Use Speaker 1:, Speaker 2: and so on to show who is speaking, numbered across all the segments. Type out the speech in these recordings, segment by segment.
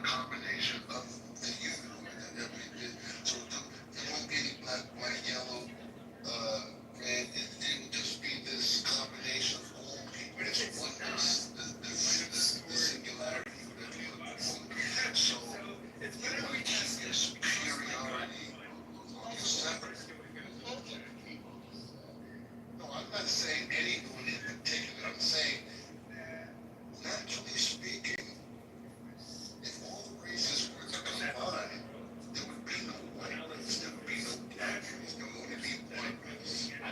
Speaker 1: a combination of the youth that we did. So it won't be any black, white, yellow, red. It will just be this combination of all people. It's oneness, the singularity that we look for. So we can't get superiority on your separate. No, I'm not saying anyone in particular. I'm saying, naturally speaking, if all the races were to combine, there would be no white race, there would be no black race, there would only be one race. I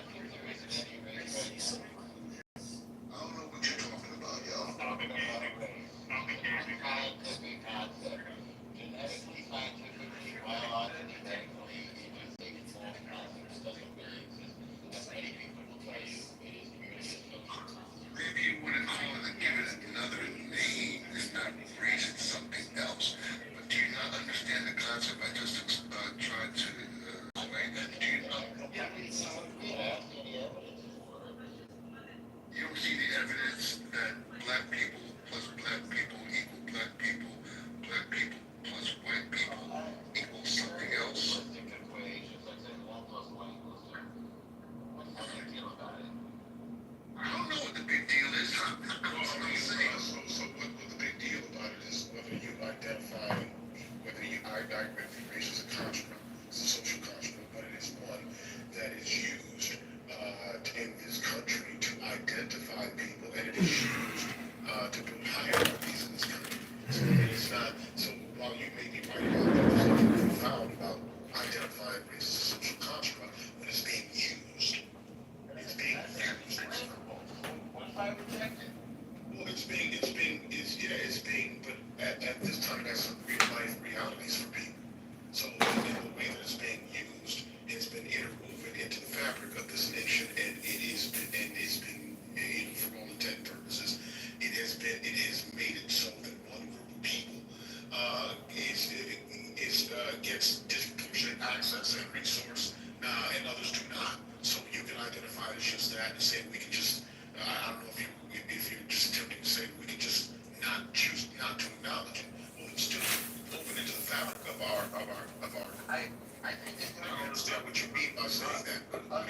Speaker 1: don't know what you're talking about, y'all.
Speaker 2: Genetically, scientifically, biologically, medically, even taking small concepts doesn't really exist. As many people will tell you, it is merely a social concept.
Speaker 1: Maybe you wouldn't call it and give it another name. It's not race, it's something else. But do you not understand the concept I just tried to explain? Do you not? You don't see the evidence that black people plus black people equal black people plus white people equals something else? I don't know what the big deal is. I'm saying. So what the big deal about it is whether you identify race as a construct, it's a social construct, but it is one that is used in this country to identify people, and it is used to build hierarchies in this country. So it is not. So while you may be right about that, there's nothing profound about identifying race as a social construct, when it's being used. It's being used.
Speaker 2: What if I reject it?
Speaker 1: Well, it's being, but at this time, that's some real life realities for people. So in the way that it's being used, it's been interwoven into the fabric of this nation, and it's been, for all intent and purposes, it has made it so that one group of people gets disproportionate access and resource, and others do not. So you can identify it as just that and say we can just. I don't know if you're just attempting to say we can just not choose not to acknowledge it. Well, it's still woven into the fabric of our.
Speaker 2: I think it's
Speaker 1: I don't understand what you mean by saying that. But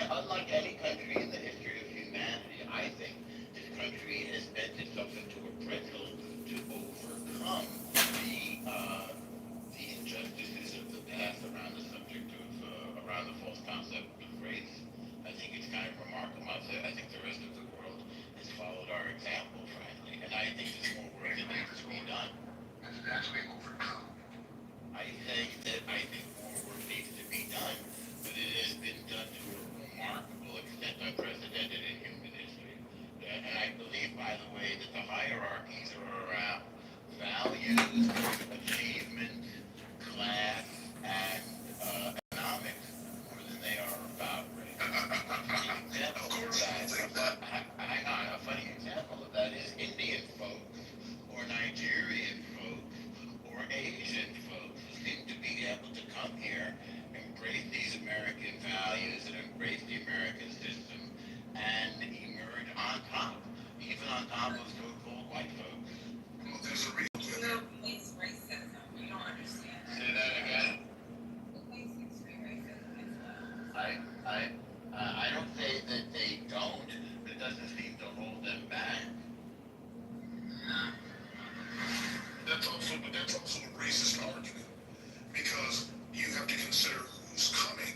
Speaker 2: unlike any country in the history of humanity, I think this country has bent itself into a brittle to overcome the injustices of the past around the subject of around the false concept of race. I think it's kind of remarkable. I think the rest of the world has followed our example, frankly, and I think there's more work that needs to be done.
Speaker 1: that's being overcome.
Speaker 2: I think more work needs to be done, but it has been done to a remarkable extent, unprecedented in human history. And I believe, by the way, that the hierarchies are around values, achievement, class, and economics more than they are about race. Hang on, a funny example of that is Indian folks, or Nigerian folks, or Asian folks who seem to be able to come here, embrace these American values and embrace the American system, and emerge on top, even on top of so-called white folks.
Speaker 1: Well, there's a reason.
Speaker 3: It's racism. You don't understand.
Speaker 2: Say that again.
Speaker 3: It's extreme racism as well.
Speaker 2: I don't say that they don't, but it doesn't seem to hold them back.
Speaker 1: That's also a racist argument, because you have to consider who's coming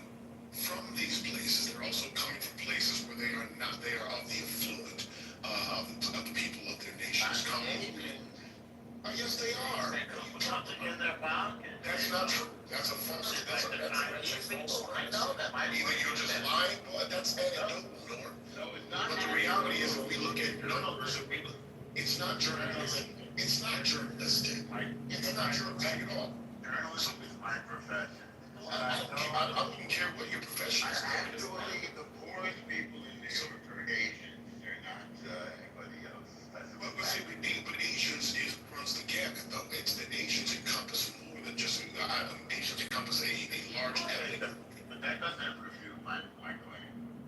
Speaker 1: from these places. They're also coming from places where they are of the affluent, of the people of their nations coming. Yes, they are.
Speaker 2: They come with something in their pocket.
Speaker 1: That's not true. That's a false. That's a false.
Speaker 2: I know that might be.
Speaker 1: Either you're just lying, or that's anecdotal, Norm.
Speaker 2: No, it's not.
Speaker 1: But the reality is, if we look at numbers, it's not journalism. It's not journalistic. It's not journalistic at all.
Speaker 2: Journalism is my profession.
Speaker 1: I don't even care what your profession is.
Speaker 2: Actually, the poorest people in New York are Asians. They're not anybody else.
Speaker 1: But Asians runs the gamut, though. It's that Asians encompass more than just Asians encompass a large ethnic.
Speaker 2: But that doesn't refute my claim.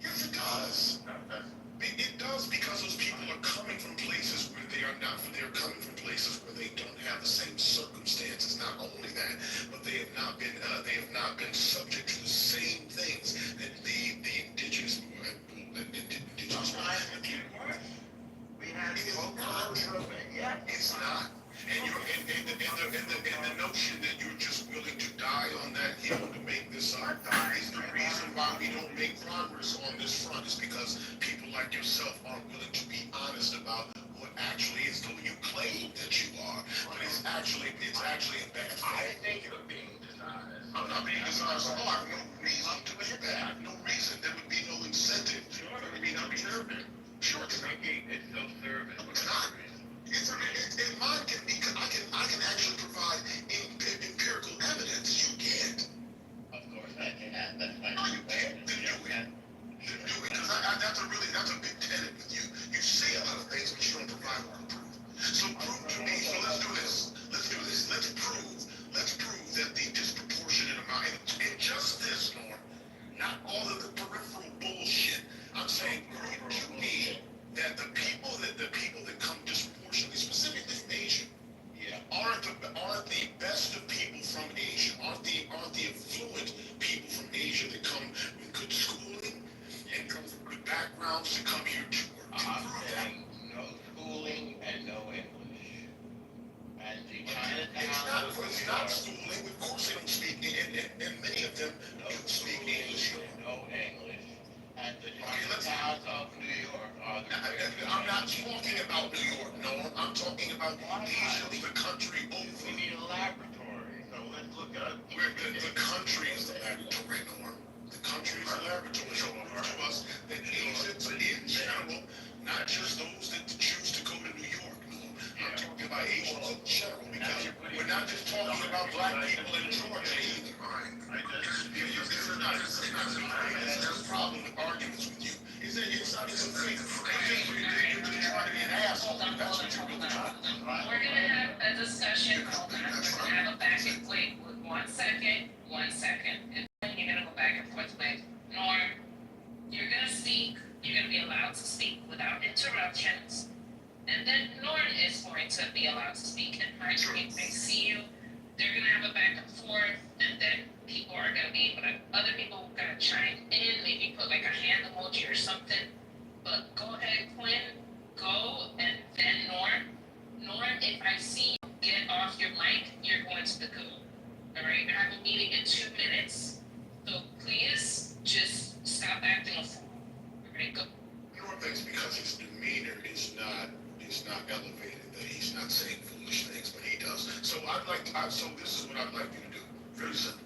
Speaker 1: Yes, it does.
Speaker 2: No, it doesn't.
Speaker 1: It does, because those people are coming from places where they are not. They're coming from places where they don't have the same circle they have not been subject to the same things that the indigenous
Speaker 2: Sometimes it get worse. We had
Speaker 1: It is
Speaker 2: folklore
Speaker 1: not.
Speaker 2: of it. Yeah.
Speaker 1: It's not. And the notion that you're just willing to die on that hill to make this up is the reason why we don't make progress on this front, is because people like yourself aren't willing to be honest about what actually is. Though you claim that you are, but it's actually a bad
Speaker 2: I
Speaker 1: thing.
Speaker 2: think you're being dishonest.
Speaker 1: I'm not being dishonest. Oh, I have no reason to do that. No reason. There would be no incentive for me not to do that. Sure, it's not.
Speaker 2: It's self-serving.
Speaker 1: It's not. In mine can be. I can actually provide empirical evidence. You can't.
Speaker 2: Of course I can. That's my
Speaker 1: No, you can't. Then do it. Then do it. Because that's a big tenet with you. You say a lot of things, but you don't provide what to prove. So prove to me. So let's do this. Let's do this. Let's prove that the disproportionate amount, and just this, Norm, not all of the peripheral bullshit. I'm saying prove to me that the people that come disproportionately, specifically from Asia, aren't the best of people from Asia, aren't the affluent people from Asia that come with good schooling and come from good backgrounds to come here to work.
Speaker 2: I'm saying no schooling and no English. And the Chinatown
Speaker 1: It's not schooling. Of course they don't speak, and many of them don't speak English.
Speaker 2: No English. And the Chinatowns of New York are the
Speaker 1: I'm not talking about New York, no. I'm talking about Asia, the country
Speaker 2: We
Speaker 1: over.
Speaker 2: need a laboratory. So let's look at
Speaker 1: The country is the laboratory, Norm. The country is the laboratory. So prove to us that Asians in general, not just those that choose to go to New York, Norm. I'm talking about Asians in general, because we're not just talking about black people in Georgia either. This is not a problem with arguments with you. It's not even fake. You're just trying to be an asshole. That's what you're really trying to do.
Speaker 3: We're gonna have a discussion, hold on, we're gonna have a back and wait, 1 second, 1 second. And then you're gonna go back and forth with Norm. You're gonna speak, you're gonna be allowed to speak without interruptions. And then Norm is going to be allowed to speak, and Mike, if they see you, they're gonna have a back and forth, and then people are gonna be able to, other people are gonna chime in, maybe put like a hand emoji or something. But go ahead, Quinn, go, and then Norm. Norm, if I see you get off your mic, you're going to the go. All right, I have a meeting in 2 minutes, so please just stop acting a fool. All right, go.
Speaker 1: Norm thinks because his demeanor is not elevated that he's not saying foolish things, but he does. So so this is what I'd like you to do. Very simple.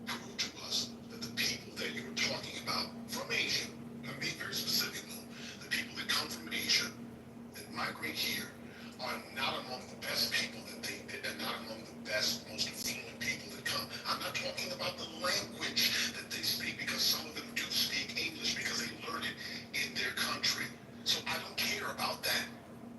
Speaker 1: Prove to us that the people that you're talking about from Asia, I'm being very specific, Norm, the people that come from Asia, that migrate here, are not among the best people they're not among the best, most affluent people that come. I'm not talking about the language that they speak, because some of them do speak English because they learn it in their country. So I don't care about that.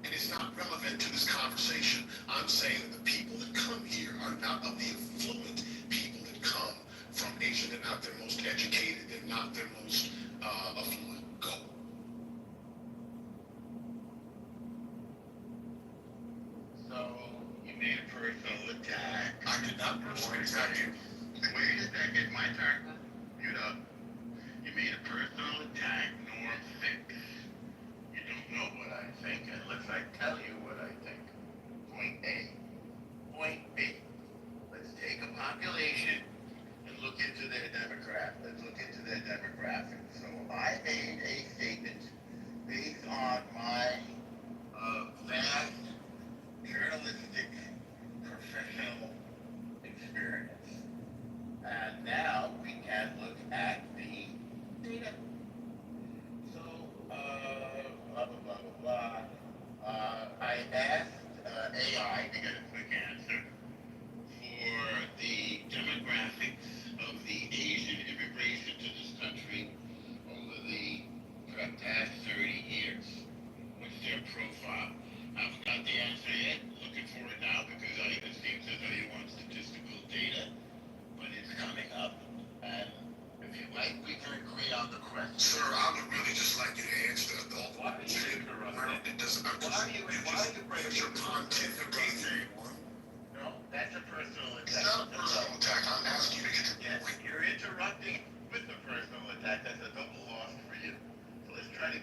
Speaker 1: And it's not relevant to this conversation. I'm saying that the people that come here are not of the affluent people that come from Asia. They're not their most educated. They're not their most affluent. Go.
Speaker 2: So you made a personal attack.
Speaker 1: I did not personally attack you.
Speaker 2: Wait a second, my turn. Mute up. You made a personal attack, Norm 6. You don't know what I think unless I tell you what I think. Point A. Point B. Let's take a population and look into their demographics. Let's look into their demographics. So I made a statement based on my vast journalistic professional experience. And now we can look at the data. So, blah, blah, blah, blah, blah. I asked AI to get a quick answer for the demographics of the Asian immigration to this country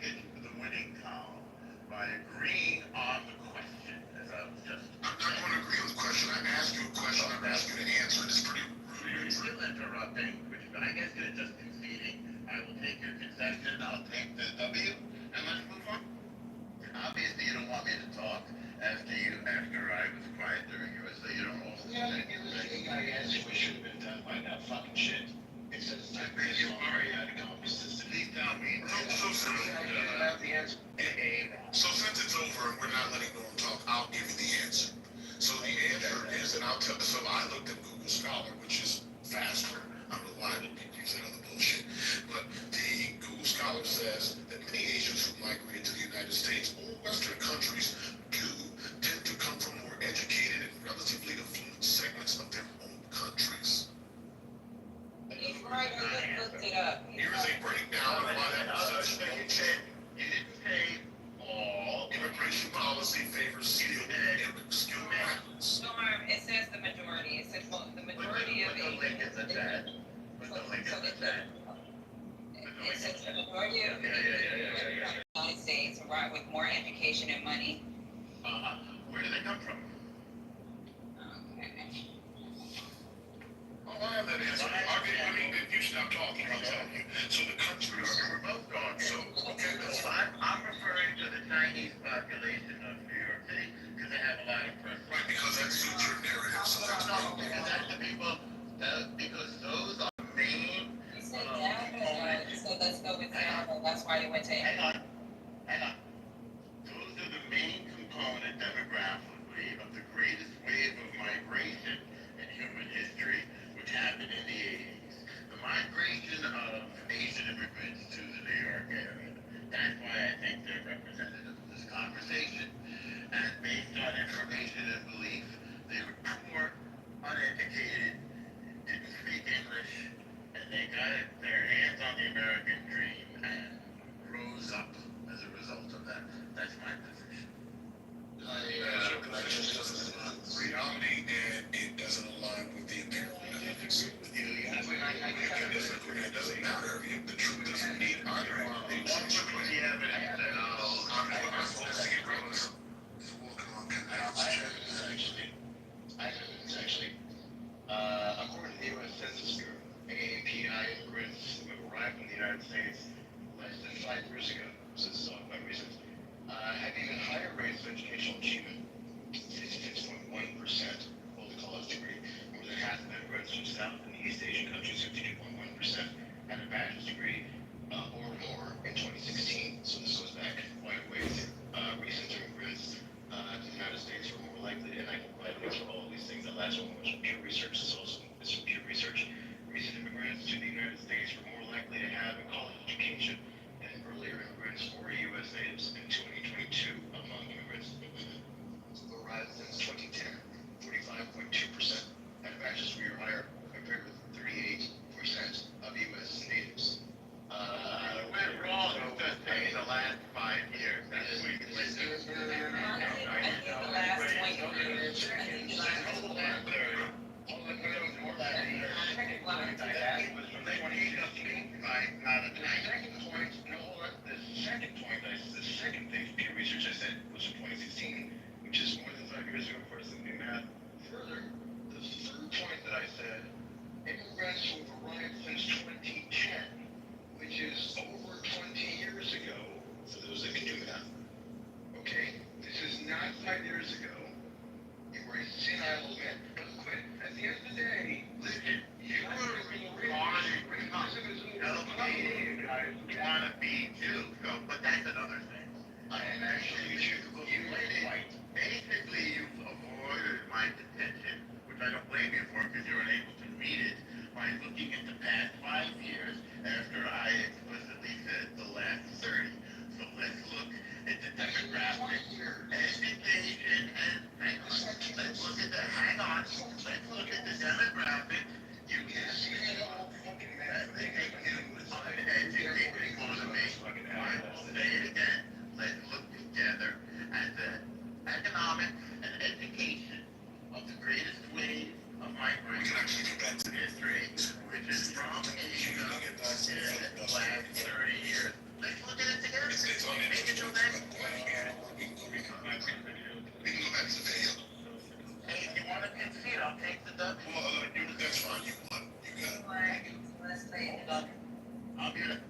Speaker 2: hit the winning column by agreeing on the question, as I was just.
Speaker 1: I'm not going to agree with the question. I asked you a question. I'm asking you to answer it. It's pretty rude.
Speaker 2: You're still interrupting, which I guess you're just conceding. I will take your concession, I'll take the W, and let's move on. Obviously, you don't want me to talk after I was quiet during yours, so you don't also.
Speaker 4: Yeah, I guess we should have been done by now. Fucking shit. It says that you already had a conversation.
Speaker 2: Please tell me.
Speaker 1: So since it's over and we're not letting Norm talk, I'll give you the answer. So the answer is, and I'll tell. So I looked at Google Scholar, which is faster. I don't know why people use that other bullshit, but the Google Scholar says that many Asians who migrated to the United States or Western countries do tend to come from more educated and relatively affluent segments of their own countries.
Speaker 5: He's right, I just looked it up.
Speaker 1: Here is a breakdown of why that was such.
Speaker 2: You didn't pay all.
Speaker 1: Immigration policy favors skilled migrants.
Speaker 5: Norm, it says the majority. It says the majority of
Speaker 2: Put the link in the chat. Put the link in the chat.
Speaker 5: It says the majority of the United States arrive with more education and money.
Speaker 2: Where do they come from?
Speaker 5: Okay.
Speaker 1: Oh, I have that answer. I mean, if you stop talking, I'll tell you. So the countries,
Speaker 2: We're both gone.
Speaker 1: so, okay, that's fine.
Speaker 2: I'm referring to the Chinese population of New York City because they have a lot of press.
Speaker 1: Right, because that suits your narrative, so that's
Speaker 2: No,
Speaker 1: fine.
Speaker 2: because that's the people, because those are the main.
Speaker 5: You said down, so let's go with down, and that's why you went to.
Speaker 2: Hang on. Those are the main component demographically of the greatest wave of migration in human history, which happened in the 80s. The migration of Asian immigrants to the New York area. That's why I think they're representative of this conversation. And based on information and belief, they were poor, uneducated, didn't speak English, and they got their hands on the American dream and rose up as a result of that. That's my position.
Speaker 1: That just doesn't align with reality, and it doesn't align with the empirical evidence. It doesn't matter. The truth doesn't need either of our
Speaker 2: What's the evidence that
Speaker 1: I'm supposed to get rid of this. So we'll come on, can I
Speaker 4: I have evidence actually. According to the U.S. Census Bureau, AAPI immigrants who have arrived in the United States less than 5 years ago, so this is all quite recent, have even higher rates of educational achievement, 66.1% hold a college degree. More than half of immigrants from South and East Asian countries, 52.1%, had a bachelor's degree or more in 2016. So this goes back quite a ways. Recent immigrants to the United States were more likely, and I can provide links for all of these things. That last one was from Pew Research. This also is from Pew Research. Recent immigrants to the United States were more likely to have a college education than earlier immigrants or U.S. natives in 2022 among immigrants and women who arrived since 2010. 45.2% had a bachelor's degree or higher, compared with 38% of U.S. natives.
Speaker 2: went wrong just in the last 5 years. That's what you
Speaker 5: I think the last 20 years, I think the last 20 years.
Speaker 2: was from 2016.
Speaker 4: The second thing, Pew Research I said, was from 2016, which is more than 5 years ago, of course, in math. Further, the third point that I said, immigrants who have arrived since 2010, which is over 20 years ago, for those that can do math. Okay, this is not 5 years ago. You were a senile man. But quit. At the end of the day,
Speaker 2: Listen, you want to be Jew, but that's another thing.
Speaker 4: I am actually a Jew.
Speaker 2: Basically, you've avoided my detention, which I don't blame you for because you're unable to read it, by looking at the past 5 years after I explicitly said the last 30. So let's look at the demographic, education, and let's look at the, hang on, let's look at the demographic. You can see it all fucking uneducated more than me. I will say it again. Let's look together at the economic and education of the greatest wave of migration in history, which is from Asia in the last 30 years. Let's look at it together.
Speaker 1: It's on
Speaker 2: Make it go back.
Speaker 1: We can go back to the video.
Speaker 2: Hey, if you want to concede, I'll take the W.
Speaker 1: Well, that's fine. You won. You got it.
Speaker 5: Let's play in the dog.
Speaker 2: I'll get it.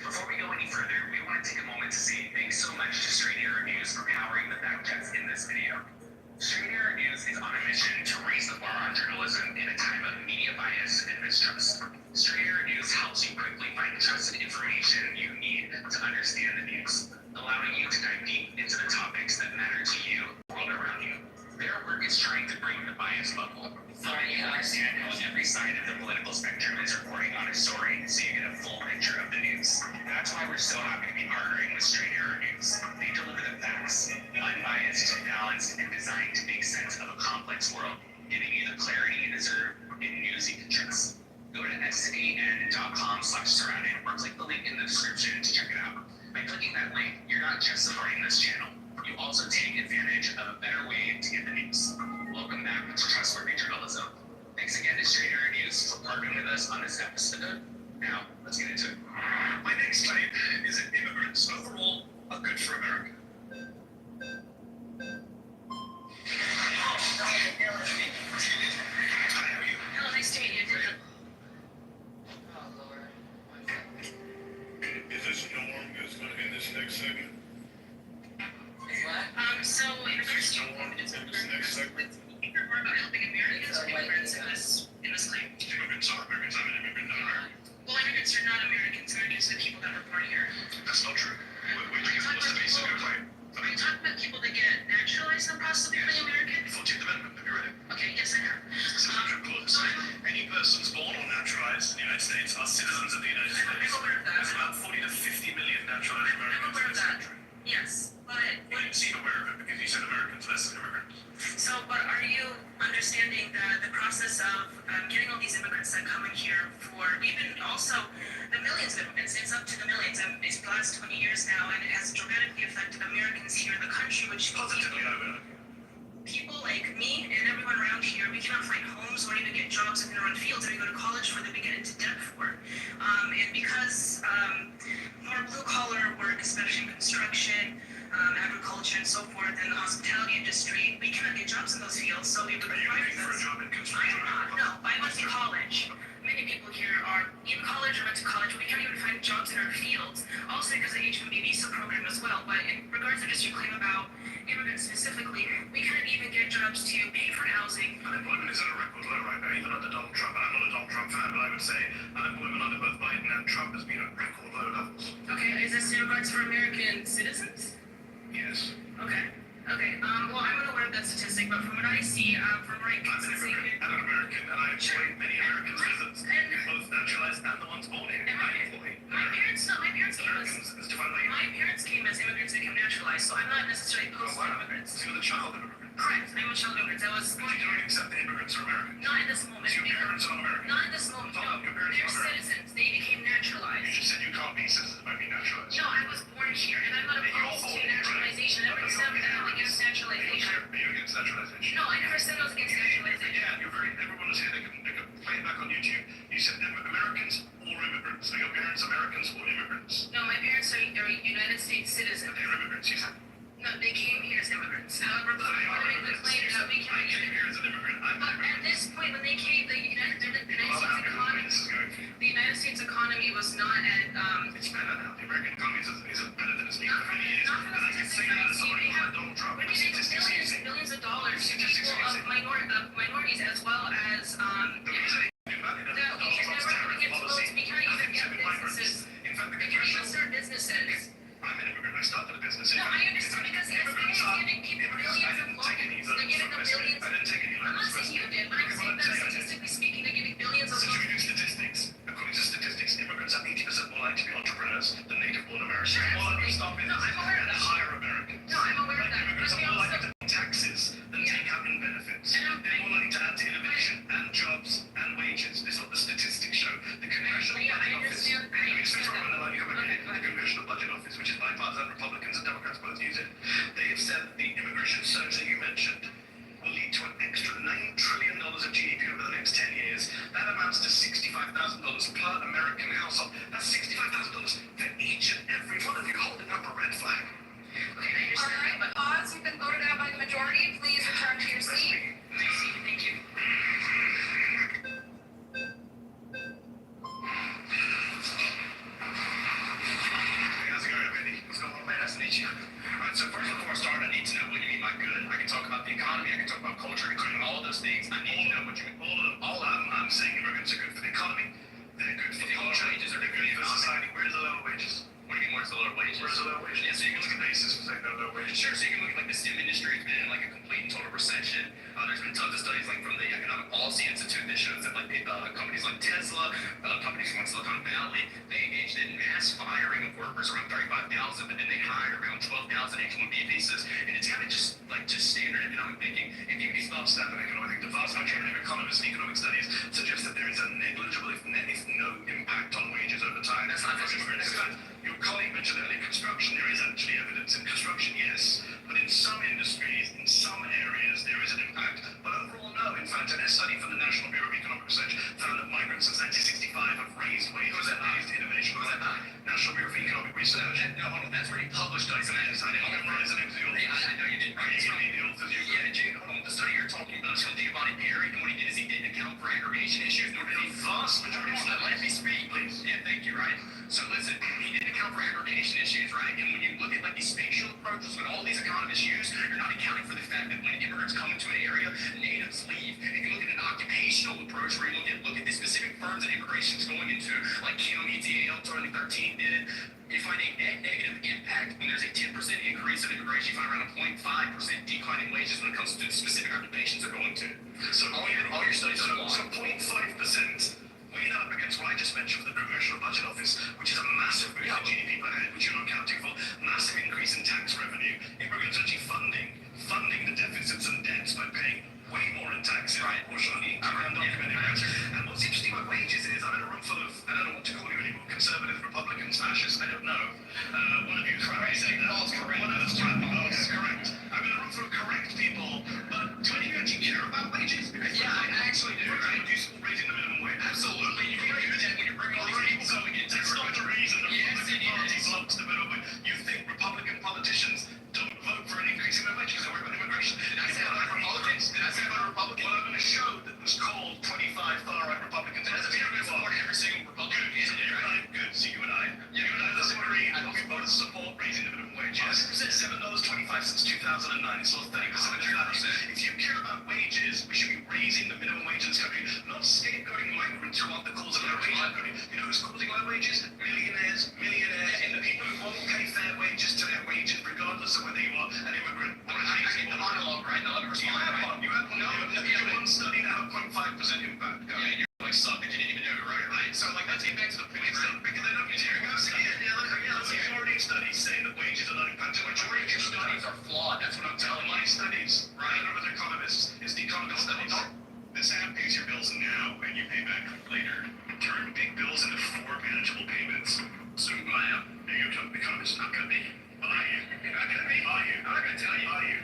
Speaker 6: Before we go any further, we want to take a moment to say thanks so much to Straight Arrow News for powering the fact checks in this video. Straight Arrow News is on a mission to raise the bar on journalism in a time of media bias and mistrust. Straight Arrow News helps you quickly find trusted information you need to understand the news, allowing you to dive deep into the topics that matter to you, the world around you. Their work is trying to break the bias bubble, helping you understand how every side of the political spectrum is reporting on a story so you get a full picture of the news. That's why we're so happy to be partnering with Straight Arrow News. They deliver the facts, unbiased, balanced, and designed to make sense of a complex world, giving you the clarity you deserve in news you can trust. Go to scan.com/surrounded or click the link in the description to check it out. By clicking that link, you're not just supporting this channel, you also take advantage of a better way to get the news. Welcome back to Trustworthy Journalism. Thanks again to Straight Arrow News for partnering with us on this episode. Now, let's get into it.
Speaker 4: My next claim is that immigrants overall are good for America. How are you?
Speaker 3: Hello, nice to meet you.
Speaker 5: Oh, Lord.
Speaker 1: Is this Norm that's going to end this next segment?
Speaker 5: What?
Speaker 3: So in the first
Speaker 1: Is Norm in this next segment?
Speaker 3: you're more about helping Americans or immigrants in this claim.
Speaker 4: Immigrants are Americans. I'm an immigrant, not American.
Speaker 3: Well, immigrants are not Americans. Americans are the people that were born here.
Speaker 4: That's not true. What's the basis of your claim?
Speaker 3: Are you talking about people that get naturalized and possibly American?
Speaker 4: 14th Amendment, have you read it?
Speaker 3: Okay, yes, I have.
Speaker 4: Citizenship clause. Any persons born or naturalized in the United States are citizens of the United States.
Speaker 3: I'm aware of that.
Speaker 4: There's about 40 to 50 million naturalized
Speaker 3: I'm
Speaker 4: Americans
Speaker 3: aware
Speaker 4: in
Speaker 3: of
Speaker 4: this
Speaker 3: that.
Speaker 4: country.
Speaker 3: Yes, but
Speaker 4: You didn't seem aware of it because you said Americans less than immigrants.
Speaker 3: so, but are you understanding that the process of getting all these immigrants that come in here for even also the millions of immigrants, it's up to the millions, and it's the last 20 years now, and it has dramatically affected Americans here in the country, which
Speaker 4: Positively, I would.
Speaker 3: people like me and everyone around here, we cannot find homes or even get jobs if we run fields that we go to college for that we get into debt for. And because more blue collar work, especially in construction, agriculture and so forth, and the hospitality industry, we cannot get jobs in those fields, so we would
Speaker 4: Are you
Speaker 3: require
Speaker 4: looking for a
Speaker 3: this.
Speaker 4: job in
Speaker 3: I
Speaker 4: construction?
Speaker 3: am not, no, I went to college. Many people here are in college or went to college. We can't even find jobs in our fields, also because of the H-1B visa program as well. But in regards to just your claim about immigrants specifically, we can't even get jobs to pay for housing.
Speaker 4: Unemployment is at a record low right now, even under Donald Trump. And I'm not a Donald Trump fan, but I would say unemployment under both Biden and Trump has been at record low levels.
Speaker 3: Okay, is this in regards for American citizens?
Speaker 4: Yes.
Speaker 3: Okay. Okay. Well, I'm not aware of that statistic, but from what I see, from what I can
Speaker 4: I'm an
Speaker 3: see,
Speaker 4: immigrant and an American, and I employ many American citizens, both naturalized and the ones born here. I employ
Speaker 3: my parents came
Speaker 4: Americans as defined by
Speaker 3: my parents came as immigrants and became naturalized, so I'm not necessarily opposed to immigrants.
Speaker 4: So you're the child of immigrants.
Speaker 3: Correct. I'm a child of immigrants. I was
Speaker 4: But
Speaker 3: born
Speaker 4: you
Speaker 3: here.
Speaker 4: don't accept that immigrants are Americans.
Speaker 3: Not in this moment.
Speaker 4: So your parents are not American.
Speaker 3: Not in this moment. No.
Speaker 4: Your parents
Speaker 3: They're
Speaker 4: are American.
Speaker 3: citizens. They became
Speaker 4: You
Speaker 3: naturalized.
Speaker 4: just said you can't be citizens by being naturalized.
Speaker 3: No, I was born here, and I'm not opposed to naturalization. I never said that I'm against naturalization.
Speaker 4: Are you against naturalization?
Speaker 3: No, I never said I was against naturalization.
Speaker 4: Yeah, everyone is here, they can play it back on YouTube. You said Americans or immigrants. Are your parents Americans or immigrants?
Speaker 3: No, my parents are United States citizens.
Speaker 4: They're immigrants, you said.
Speaker 3: No, they came here as immigrants. However, but
Speaker 4: They are
Speaker 3: the
Speaker 4: immigrants.
Speaker 3: claim that we
Speaker 4: I
Speaker 3: can't
Speaker 4: came here as an immigrant. I'm
Speaker 3: But
Speaker 4: an
Speaker 3: at
Speaker 4: immigrant.
Speaker 3: this point, when they came, the United States
Speaker 4: Well, how do you know where
Speaker 3: economy,
Speaker 4: this is going for you?
Speaker 3: the United States economy was not at
Speaker 4: It's better now. The American economy is better than it's been
Speaker 3: not
Speaker 4: for
Speaker 3: from
Speaker 4: many years.
Speaker 3: not from
Speaker 4: And I can say that as somebody
Speaker 3: they
Speaker 4: who
Speaker 3: have
Speaker 4: like Donald Trump.
Speaker 3: when
Speaker 4: The
Speaker 3: you say
Speaker 4: statistics are
Speaker 3: billions
Speaker 4: easy.
Speaker 3: and billions of dollars to
Speaker 4: Statistics
Speaker 3: people
Speaker 4: are
Speaker 3: of
Speaker 4: easy.
Speaker 3: minorities as well as
Speaker 4: The reason it's invalid is
Speaker 3: that we
Speaker 4: Donald
Speaker 3: can
Speaker 4: Trump's
Speaker 3: never
Speaker 4: tariff
Speaker 3: get
Speaker 4: policy.
Speaker 3: votes. We can't even
Speaker 4: Nothing to
Speaker 3: get
Speaker 4: do with migrants.
Speaker 3: businesses.
Speaker 4: In fact, the
Speaker 3: We can't even
Speaker 4: congressional...
Speaker 3: start businesses.
Speaker 4: I'm an immigrant. I started a business.
Speaker 3: No, I understand because the SBA is giving people billions of loans. They're getting them billions.
Speaker 4: I didn't take any
Speaker 3: I'm not
Speaker 4: loans.
Speaker 3: saying you did, but I'm saying that statistically speaking, they're giving billions of
Speaker 4: So should
Speaker 3: loans.
Speaker 4: we do statistics? According to statistics, immigrants are 80% more likely to be entrepreneurs than native-born Americans.
Speaker 3: Sure,
Speaker 4: More likely to
Speaker 3: absolutely.
Speaker 4: start
Speaker 3: No,
Speaker 4: businesses
Speaker 3: I'm aware of
Speaker 4: and
Speaker 3: that.
Speaker 4: hire Americans.
Speaker 3: No, I'm aware of that.
Speaker 4: Immigrants
Speaker 3: But
Speaker 4: are
Speaker 3: we
Speaker 4: more likely
Speaker 3: also,
Speaker 4: to pay taxes than take out in benefits.
Speaker 3: And I'm-
Speaker 4: They're more likely to add to innovation and jobs and wages. This is what the statistics show. The Congressional
Speaker 3: Yeah, I
Speaker 4: Budget Office.
Speaker 3: understand. I
Speaker 4: Let me
Speaker 3: understand
Speaker 4: speak to
Speaker 3: that.
Speaker 4: Rhonda, you come
Speaker 3: Okay,
Speaker 4: in.
Speaker 3: go
Speaker 4: The
Speaker 3: ahead.
Speaker 4: Congressional Budget Office, which is bipartisan, Republicans and Democrats both use it. They have said that the immigration surge that you mentioned will lead to an extra $9 trillion of GDP over the next 10 years
Speaker 6: So first before I start, I need to know what you mean by good. I can talk about the economy, I can talk about culture, I can talk about all of those things. I need to know what you mean. All I'm saying immigrants are good for the economy, they're good for the culture, wages are good for society. Where's the lower wages? What do you mean, where's the lower wages? Where's the lower wages? Yeah, so you can look at basis for saying no lower wages. Sure, so you can look at like the STEM industry has been in like a complete and total recession. There's been tons of studies like from the Economic Policy Institute that shows that like companies like Tesla, companies from Silicon Valley, they engaged in mass firing of workers around 35,000, but then they hired around 12,000 H-1B visas, and it's kind of just standard economic thinking. If you can stop staff and economic, the vast majority of economists and economic studies suggest that there is a negligible, if no impact on wages over time. That's not necessarily good. Your colleague mentioned earlier construction. There is actually evidence in construction, yes, but in some industries, in some areas, there is an impact. But overall, no. In fact, a study from the National Bureau of Economic Research found that migrants since 1965 have raised wages and raised innovation. National Bureau of Economic Research. No, hold on. That's where he published studies. I didn't memorize it. I know you didn't. Right? Yeah, Jay, hold on. The study you're talking about is from Giovanni Perry, and what he did is he didn't account for aggregation issues, nor did he vast majority of that. Let me speak, please. Yeah, thank you, right? So listen, he didn't account for aggregation issues, right? And when you look at like these spatial approaches, what all these economists use, you're not accounting for the fact that when immigrants come into an area, natives leave. If you look at an occupational approach where you look at the specific firms that immigration's going into, like Kim, ETA, 2013 did, you find a net negative impact when there's a 10% increase in immigration. You find around a 0.5% decline in wages when it comes to the specific occupations they're going to. So all your studies are so 0.5%. Weighed up against what I just mentioned for the Congressional Budget Office, which is a massive boost in GDP per head, which you're not counting for, massive increase in tax revenue. Immigrants actually funding the deficits and debts by paying way more in taxes, right? Unfortunately, undocumented immigrants. And what's interesting about wages is I'm in a room full of, I don't know what to call you anymore, conservatives, Republicans, fascists, I don't know. One of you is correct. Paul's correct. One of us is correct. I'm in a room full of correct people, but do any of you actually care about wages? Yeah, I actually do, right? Do you support raising the minimum wage? Absolutely. You can do that when you're bringing all these people coming in. That's not the reason the Republican Party loves the minimum wage. You think Republican politicians don't vote for an increase in minimum wage because they worry about immigration? Did I say about Republicans? Did I say about Republicans? Well, I'm going to show that was called 25 far-right Republicans. As a matter of support every single Republican. Right? Good. So you and I disagree. I don't vote to support raising the minimum wage. Yes, $7.25 since 2009. It's lost 30% of that. If you care about wages, we should be raising the minimum wage in this country, not scapegoating migrants who aren't the cause of low wages. You know who's causing low wages? Millionaires, and the people who won't pay fair wages to their wages, regardless of whether you are an immigrant or a native. The monologue, right? No, you have one study that had 0.5% impact. Yeah, you're like suck that you didn't even know, right? So like let's get back to the point, right? Because I know you're hearing us. The majority of studies say that wages are not impacted. The majority of studies are flawed. That's what I'm telling you. My studies, right? I know the economists. It's the economist studies. This app pays your bills now and you pay back later. Turn big bills into 4 manageable payments. So my app, there you go, economist, not gonna be. Are you? You're not gonna be. Are you? I'm not gonna tell you. Are you?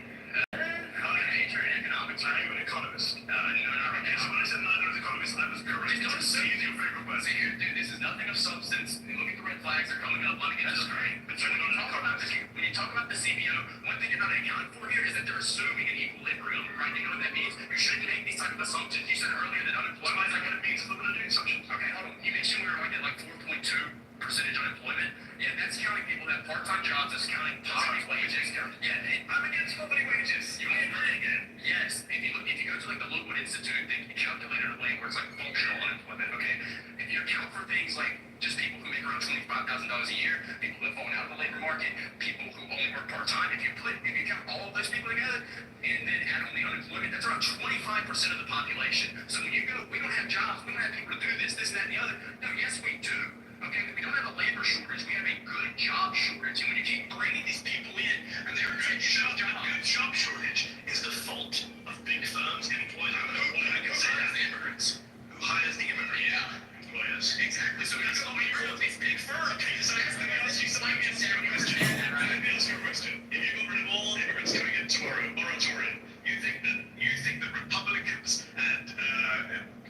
Speaker 6: You're an economics. Are you an economist? No, not right now. So when I said not an economist, I was correct. Don't say your favorite word. See here, dude, this is nothing of substance. Look at the red flags. They're coming up. Let me get this straight. But when you talk about the CBO, one thing you're not accounting for here is that they're assuming an equilibrium, right? You know what that means? You shouldn't make these type of assumptions. You said earlier that unemployment is not what it means. It's not going to do assumptions. Okay, hold on. You mentioned we were like at like 4.2% unemployment. Yeah, that's counting people that part-time jobs. That's counting poverty wages. Yeah, I'm against company wages. You want to agree again? Yes. If you go to like the Lookwood Institute, they calculate it in a way where it's like functional unemployment. Okay, if you account for things like just people who make around $25,000 a year, people who have fallen out of the labor market, people who only work part-time, if you count all of those people together and then add on the unemployment, that's around 25% of the population. So when you go, we don't have jobs, we don't have people to do this, that, and the other. No, yes, we do. Okay, we don't have a labor shortage. We have a good job shortage. And when you keep bringing these people in, and they're a good job shortage is the fault of big firms employing I can say that the immigrants. Who hires the immigrant? Yeah. Employers. Exactly. So that's all we real. It's big firms. Okay, so let me ask you something. Let me ask you a question. If you got rid of all immigrants coming in tomorrow, moratorium, you think that Republicans and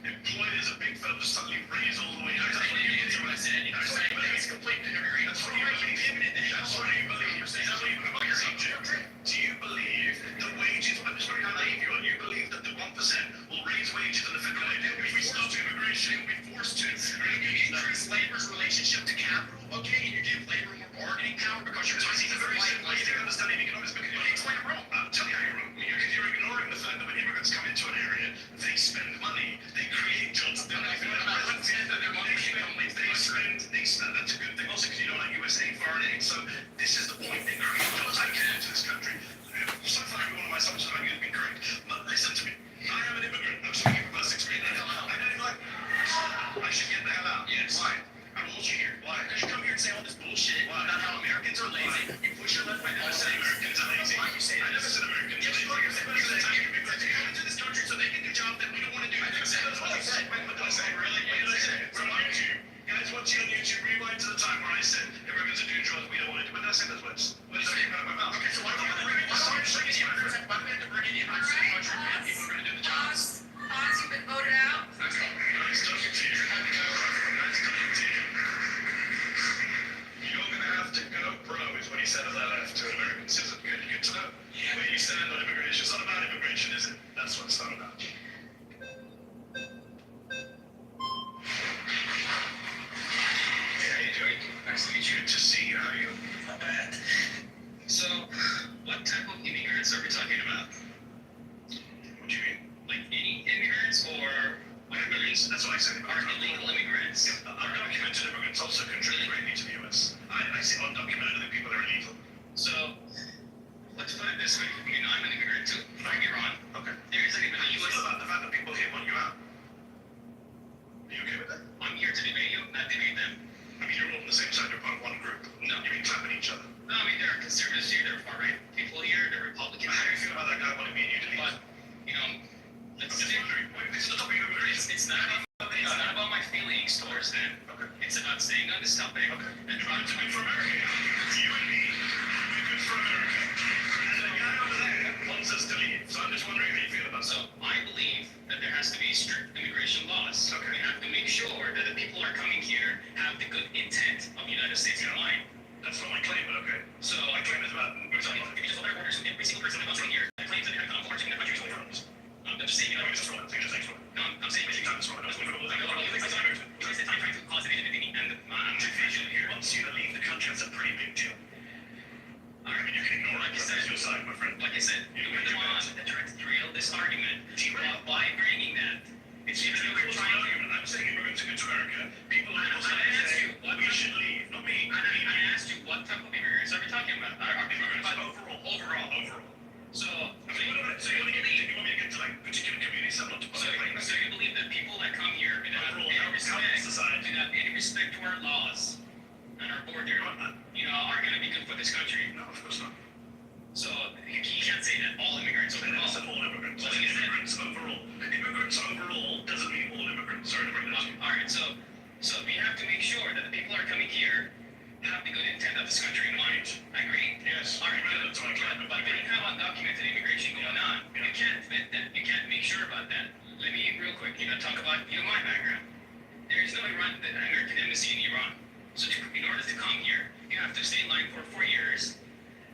Speaker 6: employers of big firms suddenly raise all the way down? That's what I said. It's completely agree. That's what you believe. That's what you believe. Do you believe the wages? I'm just wondering how naive you are. You believe that the 1% will raise wages in the federal level? If we stop immigration, we'll be forced to. You increase labor's relationship to capital, okay, and you give labor more bargaining power because you're talking to very simple. You understand economics. Why do we have to bring in the United States country? People are going to do the job.
Speaker 3: Pause, you've been voted out.
Speaker 6: Nice talking to you. Nice talking to you. You're going to have to go pro, is what he said at that left to an American citizen. Good to know. Yeah. Where you stand on immigration. It's not about immigration, is it? That's what it's not about. Nice to meet you. Good to see you. How are you?
Speaker 4: Not bad. So, what type of immigrants are we talking about?
Speaker 6: What do you mean?
Speaker 4: Like any immigrants or
Speaker 6: Immigrants? That's what I said.
Speaker 4: are illegal immigrants?
Speaker 6: Undocumented immigrants also contribute greatly to the U.S. I say undocumented are the people that are illegal.
Speaker 4: So, let's put it this way. You know, I'm an immigrant too. Don't get me wrong.
Speaker 6: Okay.
Speaker 4: There isn't even
Speaker 6: How
Speaker 4: a
Speaker 6: do you
Speaker 4: U.S.
Speaker 6: feel about the fact that people here want you out? Are you okay with that?
Speaker 4: I'm here to debate you, not debate them.
Speaker 6: I mean, you're all on the same side. You're part of one group.
Speaker 4: No.
Speaker 6: You mean clapping each other.
Speaker 4: No, I mean, there are conservatives here, there are far-right people here, there are Republicans
Speaker 6: How do you
Speaker 4: here.
Speaker 6: feel about that guy wanting me and you to leave?
Speaker 4: But, you know,
Speaker 6: I'm
Speaker 4: let's
Speaker 6: just wondering. Wait, this is the topic of immigration.
Speaker 4: It's not about my feelings towards them.
Speaker 6: Okay.
Speaker 4: It's about staying on this topic
Speaker 6: Okay.
Speaker 4: and trying to
Speaker 6: Good for America. It's you and me. We're good for America. And the guy over there wants us to leave. So I'm just wondering how you feel about that.
Speaker 4: So I believe that there has to be strict immigration laws.
Speaker 6: Okay.
Speaker 4: We have to make sure that the people who are coming here have the good intent of the United States in mind.
Speaker 6: That's not my claim, but okay.
Speaker 4: So
Speaker 6: My claim is about
Speaker 4: if you just open our borders, every single person that comes in here that claims that they're going to come forward in the country is wrong. I'm just saying, you know,
Speaker 6: I'm just wrong. Just wrong.
Speaker 4: no, I'm saying basically, I'm trying to cause division and
Speaker 6: Division here wants you to leave the country. That's a pretty big deal. I mean, you can ignore it.
Speaker 4: Like I
Speaker 6: That's
Speaker 4: said,
Speaker 6: your side, my friend.
Speaker 4: like I said, you're the one that tried to derail this argument by bringing that. It's
Speaker 6: It's
Speaker 4: just
Speaker 6: a good argument. I'm saying immigrants are good to America. People
Speaker 4: I
Speaker 6: are
Speaker 4: asked you what
Speaker 6: we should leave, not me.
Speaker 4: I asked you what type of immigrants are we talking about? Are we talking about overall? So,
Speaker 6: So you want me to get to like particular communities? I'm not to
Speaker 4: so you believe that people that come here do not have
Speaker 6: Overall,
Speaker 4: any respect,
Speaker 6: society.
Speaker 4: do not have any respect to our laws and our border, you know, are going to be good for this country.
Speaker 6: No, of course not.
Speaker 4: So you can't say that all immigrants
Speaker 6: I never
Speaker 4: overall.
Speaker 6: said all immigrants.
Speaker 4: Well,
Speaker 6: I said
Speaker 4: you said-
Speaker 6: immigrants overall. Immigrants overall doesn't mean all immigrants. Sorry to bring that to you.
Speaker 4: All right, so we have to make sure that the people who are coming here have the good intent of this country in mind. I agree.
Speaker 6: Yes.
Speaker 4: All right, good.
Speaker 6: That's what I claim.
Speaker 4: But when you have undocumented immigration going on, you can't vet that. You can't make sure about that. Let me real quick, talk about my background. There is no American embassy in Iran. So in order to come here, you have to stay in line for 4 years,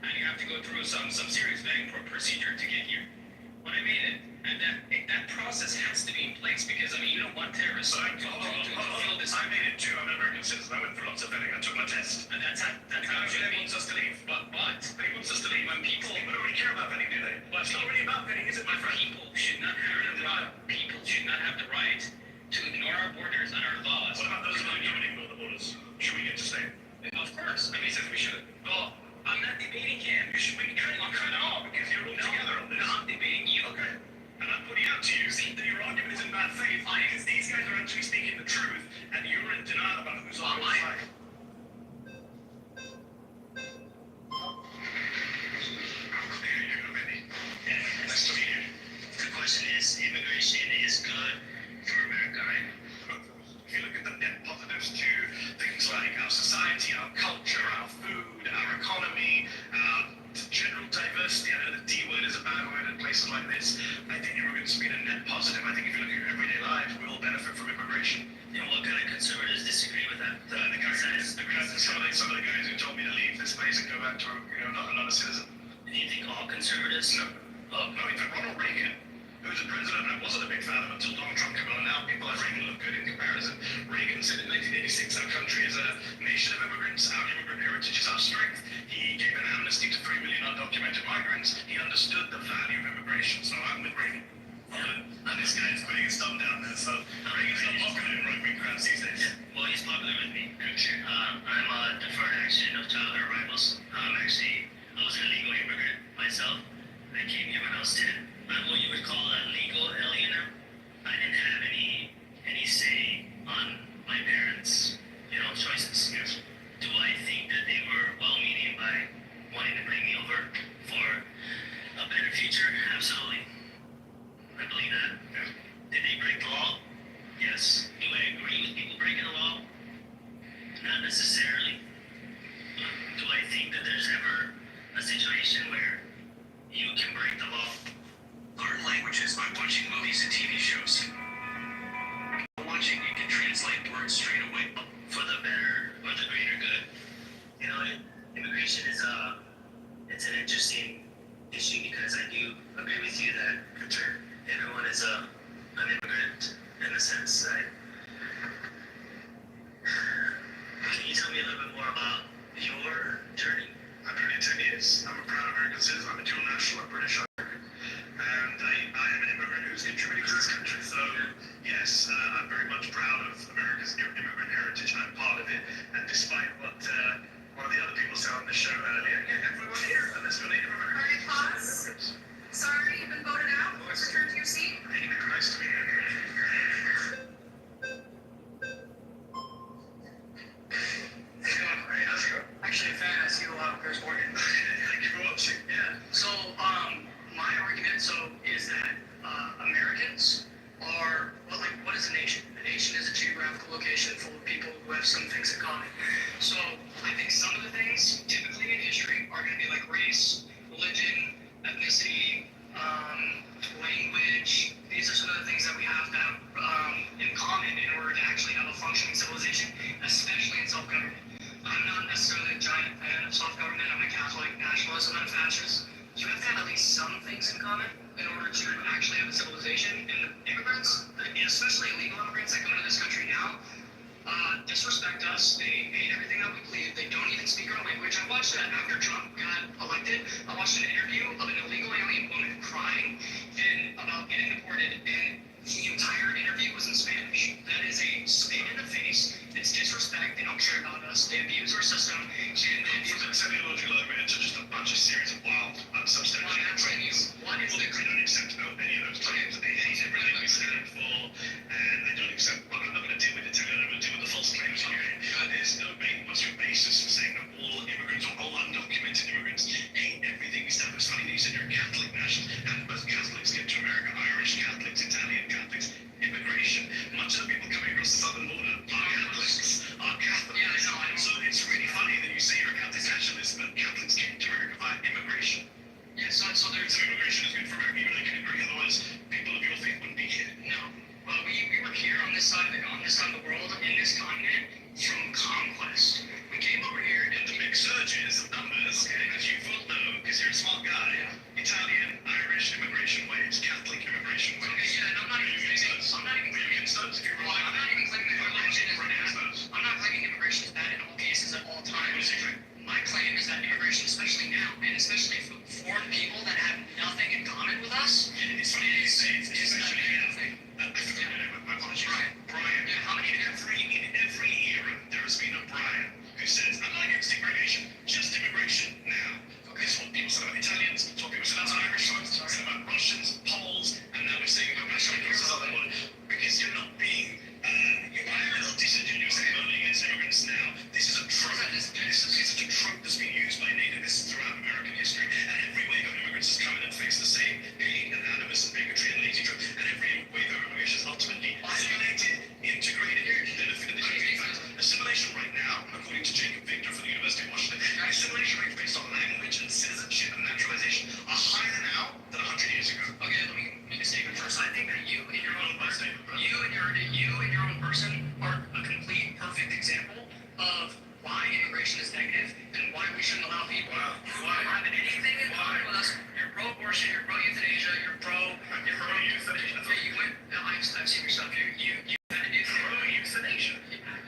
Speaker 4: and you have to go through some serious vetting procedure to get here. When I made it, and that process has to be in place because you don't want terrorists to feel this.
Speaker 6: I made it too. I'm an American citizen. I went through lots of vetting. I took my test.
Speaker 4: And that's how it should
Speaker 6: He
Speaker 4: be.
Speaker 6: wants us to leave.
Speaker 4: But
Speaker 6: He wants us to leave.
Speaker 4: when people
Speaker 6: People don't really care about vetting, do they? Well, it's not really about vetting, is it, my friend?
Speaker 4: people should not have the right to ignore our borders and our laws.
Speaker 6: What about those who don't ignore the borders? Should we get to stay?
Speaker 4: Of course.
Speaker 6: He says we should.
Speaker 4: Well, I'm not debating him.
Speaker 6: You should be kind of because you're all together on this.
Speaker 4: No, I'm debating you.
Speaker 6: Okay. And I'm putting out to you, see, that your argument is in bad faith because these guys are actually speaking the truth and you're in denial about who's on whose side. There you go, baby. Nice to meet you.
Speaker 4: The question is, immigration is good for America, right?
Speaker 6: If you look at the net positives to things like our society, our culture, our food, our economy, our general diversity, I know the D word is a bad word in places like this. I think immigrants have been a net positive. I think if you look at your everyday lives, we all benefit from immigration.
Speaker 4: And what kind of conservatives disagree with that?
Speaker 6: Some of the guys who told me to leave this place and go back to, not a citizen.
Speaker 4: Do you think all conservatives?
Speaker 6: No. No, in fact, Ronald Reagan, who was the president, I wasn't a big fan of until Donald Trump came on, and now people like Reagan look good in comparison. Reagan said in 1986, our country is a nation of immigrants. Our immigrant heritage is our strength. He gave an amnesty to 3 million undocumented migrants. He understood the value of immigration, so I'm with Reagan. And this guy is putting his thumb down there, so Reagan's not popular in right-wing crowds these days.
Speaker 4: Well, he's popular with me.
Speaker 6: Good shit.
Speaker 4: I'm a deferred action of childhood arrivals. I was an illegal immigrant myself. I came here when I was 10. I'm what you would call a legal aliener. I didn't have any say on my parents' choices.
Speaker 6: Yes.
Speaker 4: Do I think that they were well-meaning by wanting to bring me over for a better future? Absolutely. I believe that.
Speaker 6: Yes.
Speaker 4: Did they break the law? Yes. Do I agree with people breaking the law? Not necessarily. Do I think that there's ever a situation where you can
Speaker 6: which is by watching movies and TV shows. Watching, you can translate words straight away for the better or the greater good. You know, immigration is it's an interesting issue because I do agree with you that everyone is an immigrant in the sense that. Can you tell me a little bit more about your journey?
Speaker 1: I've been here 10 years. I'm a proud American citizen. I'm a dual national. I'm British American. And I am an immigrant who's contributing to this country. So, yes, I'm very much proud of America's immigrant heritage. I'm part of it. And despite what one of the other people said on the show earlier, yeah, everyone here, and there's many Americans.
Speaker 7: All right, pause. Sorry, you've been voted out. Return to your seat.
Speaker 1: Thank you. Nice to meet you.
Speaker 6: Actually, a fan. I see a lot of Chris Morgan.
Speaker 1: Thank you for watching.
Speaker 6: Yeah. So, my argument is that Americans are what is a nation? A nation is a geographical location full of people who have some things in common. So, I think some of the things typically in history are going to be like race, religion, ethnicity, language. These are some of the things that we have to have in common in order to actually have a functioning civilization, especially in self-government. I'm not necessarily a giant fan of self-government. I'm a Catholic nationalist. I'm not a fascist. You have to have at least some things in common in order to actually have a civilization. And immigrants, especially illegal immigrants that come to this country now, disrespect us. They hate everything that we believe. They don't even speak our language. I watched that after Trump got elected. I watched an interview of an illegal alien woman crying about getting deported, and the entire interview was in Spanish. That is a spit in the face. It's disrespect. They don't care about us. They abuse our system. And they abuse
Speaker 1: From ideological argument to just a bunch of series of wild, unsubstantiated claims.
Speaker 6: One is
Speaker 1: They don't accept any of those claims. They hate everything we stand for, and they don't accept. Well, I'm not going to deal with it. I'm going to deal with the false claims here. There's no what's your basis for saying that all immigrants or all undocumented immigrants hate everything we stand for? It's funny that you said you're a Catholic national, and most Catholics get to America. Irish Catholics, Italian Catholics, immigration. Much of the people coming across the southern border are Catholics.
Speaker 6: Yeah, I know.
Speaker 1: So it's really funny that you say you're a Catholic nationalist, but Catholics came to America via immigration.
Speaker 6: Yeah, so there's
Speaker 1: So immigration is good for America. Even I can agree. Otherwise, people of your faith wouldn't be here.
Speaker 6: no. Well, we were here on this side of the world, in this continent, from conquest. We came over here
Speaker 1: And the big surges of numbers, as you will know, because you're a smart guy, Italian, Irish immigration waves, Catholic immigration waves.
Speaker 6: Okay, yeah, and I'm not even claiming
Speaker 1: Those, if you're
Speaker 6: well, I'm not even claiming that religion is bad.
Speaker 1: those.
Speaker 6: I'm not claiming immigration is bad in all cases at all times. My claim is that immigration, especially now, and especially for foreign people that have nothing in common with us,
Speaker 1: It's funny you say it's
Speaker 6: is a
Speaker 1: especially
Speaker 6: negative thing.
Speaker 1: my apologies.
Speaker 6: Brian. Yeah, how many
Speaker 1: In every era, there has been a Brian who says, I'm not against immigration, just immigration now. This is what people say about Italians, it's what people say about Irish, it's what say about Russians, Poles, and now we're saying about national people southern border. Because you're not being, you're a little disingenuous and voting against immigrants now. This is a trope. This is a trope that's been used by nativists throughout American history. And every wave of immigrants has come in and faced the same hate and animus and bigotry and lazy trope. And every wave of immigration is ultimately assimilated, integrated, benefited the country. In fact, assimilation right now, according to Jacob Victor from the University of Washington, assimilation rates based on language and citizenship and naturalization are higher now than 100 years ago.
Speaker 6: Okay, let me make a statement first. I think that you in your own
Speaker 1: My statement, bro.
Speaker 6: you and your own person are a complete perfect example of why immigration is negative and why we shouldn't allow people who don't have anything in common with us. You're pro-abortion, you're pro-euthanasia, you're pro-euthanasia. Yeah, you went. I've seen your stuff. You had to do
Speaker 1: Pro-euthanasia?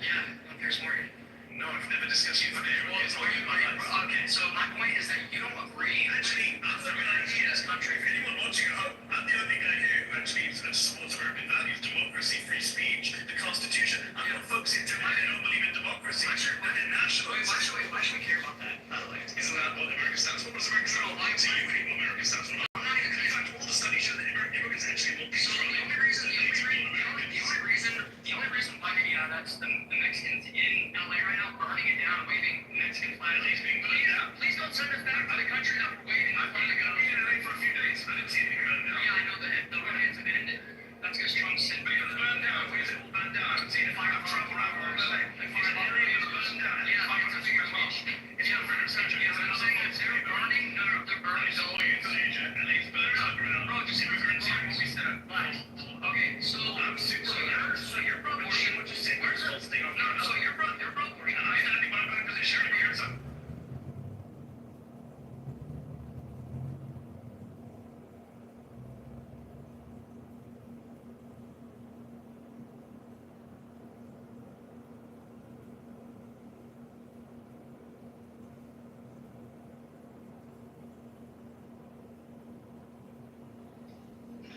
Speaker 6: Yeah, on Pierce Morgan.
Speaker 1: No, I've never discussed euthanasia.
Speaker 6: Okay, so my point is that you don't agree.
Speaker 1: Actually, I'm the guy here in this country. If anyone wants to go home, I'm the only guy here who actually supports American values, democracy, free speech, the Constitution. I'm not folks here tonight who don't believe in democracy. I'm a nationalist.
Speaker 6: Why should we care about that, by the way?
Speaker 1: Isn't that what America stands for? What does America stand for? Lying to you, what America stands for.
Speaker 6: I'm not even
Speaker 1: In fact, all the studies show that immigrants actually will be
Speaker 6: So the only reason why that's the Mexicans in LA right now burning it down, waving Mexican flags, being please don't send us back to the country that we're waving my flag out.
Speaker 1: for a few days. I didn't see anything about it now.
Speaker 6: Yeah, I know that the riots have ended. That's because Trump said
Speaker 1: But it was burned down. What is it? Burned down. I haven't seen it. Fire Trump around where I'm saying. It was burned down.
Speaker 6: Yeah,
Speaker 1: Fire Trump as well. It's not very expensive.
Speaker 6: yeah, but I'm saying that they're burning. No, they're burning.
Speaker 1: It's all euthanasia and it's burned underground.
Speaker 6: Bro, just immigrants here. Fine. Okay, so you're from Oregon, what you say? Where's that state? No, so you're from Oregon. I had to put a position over here, so.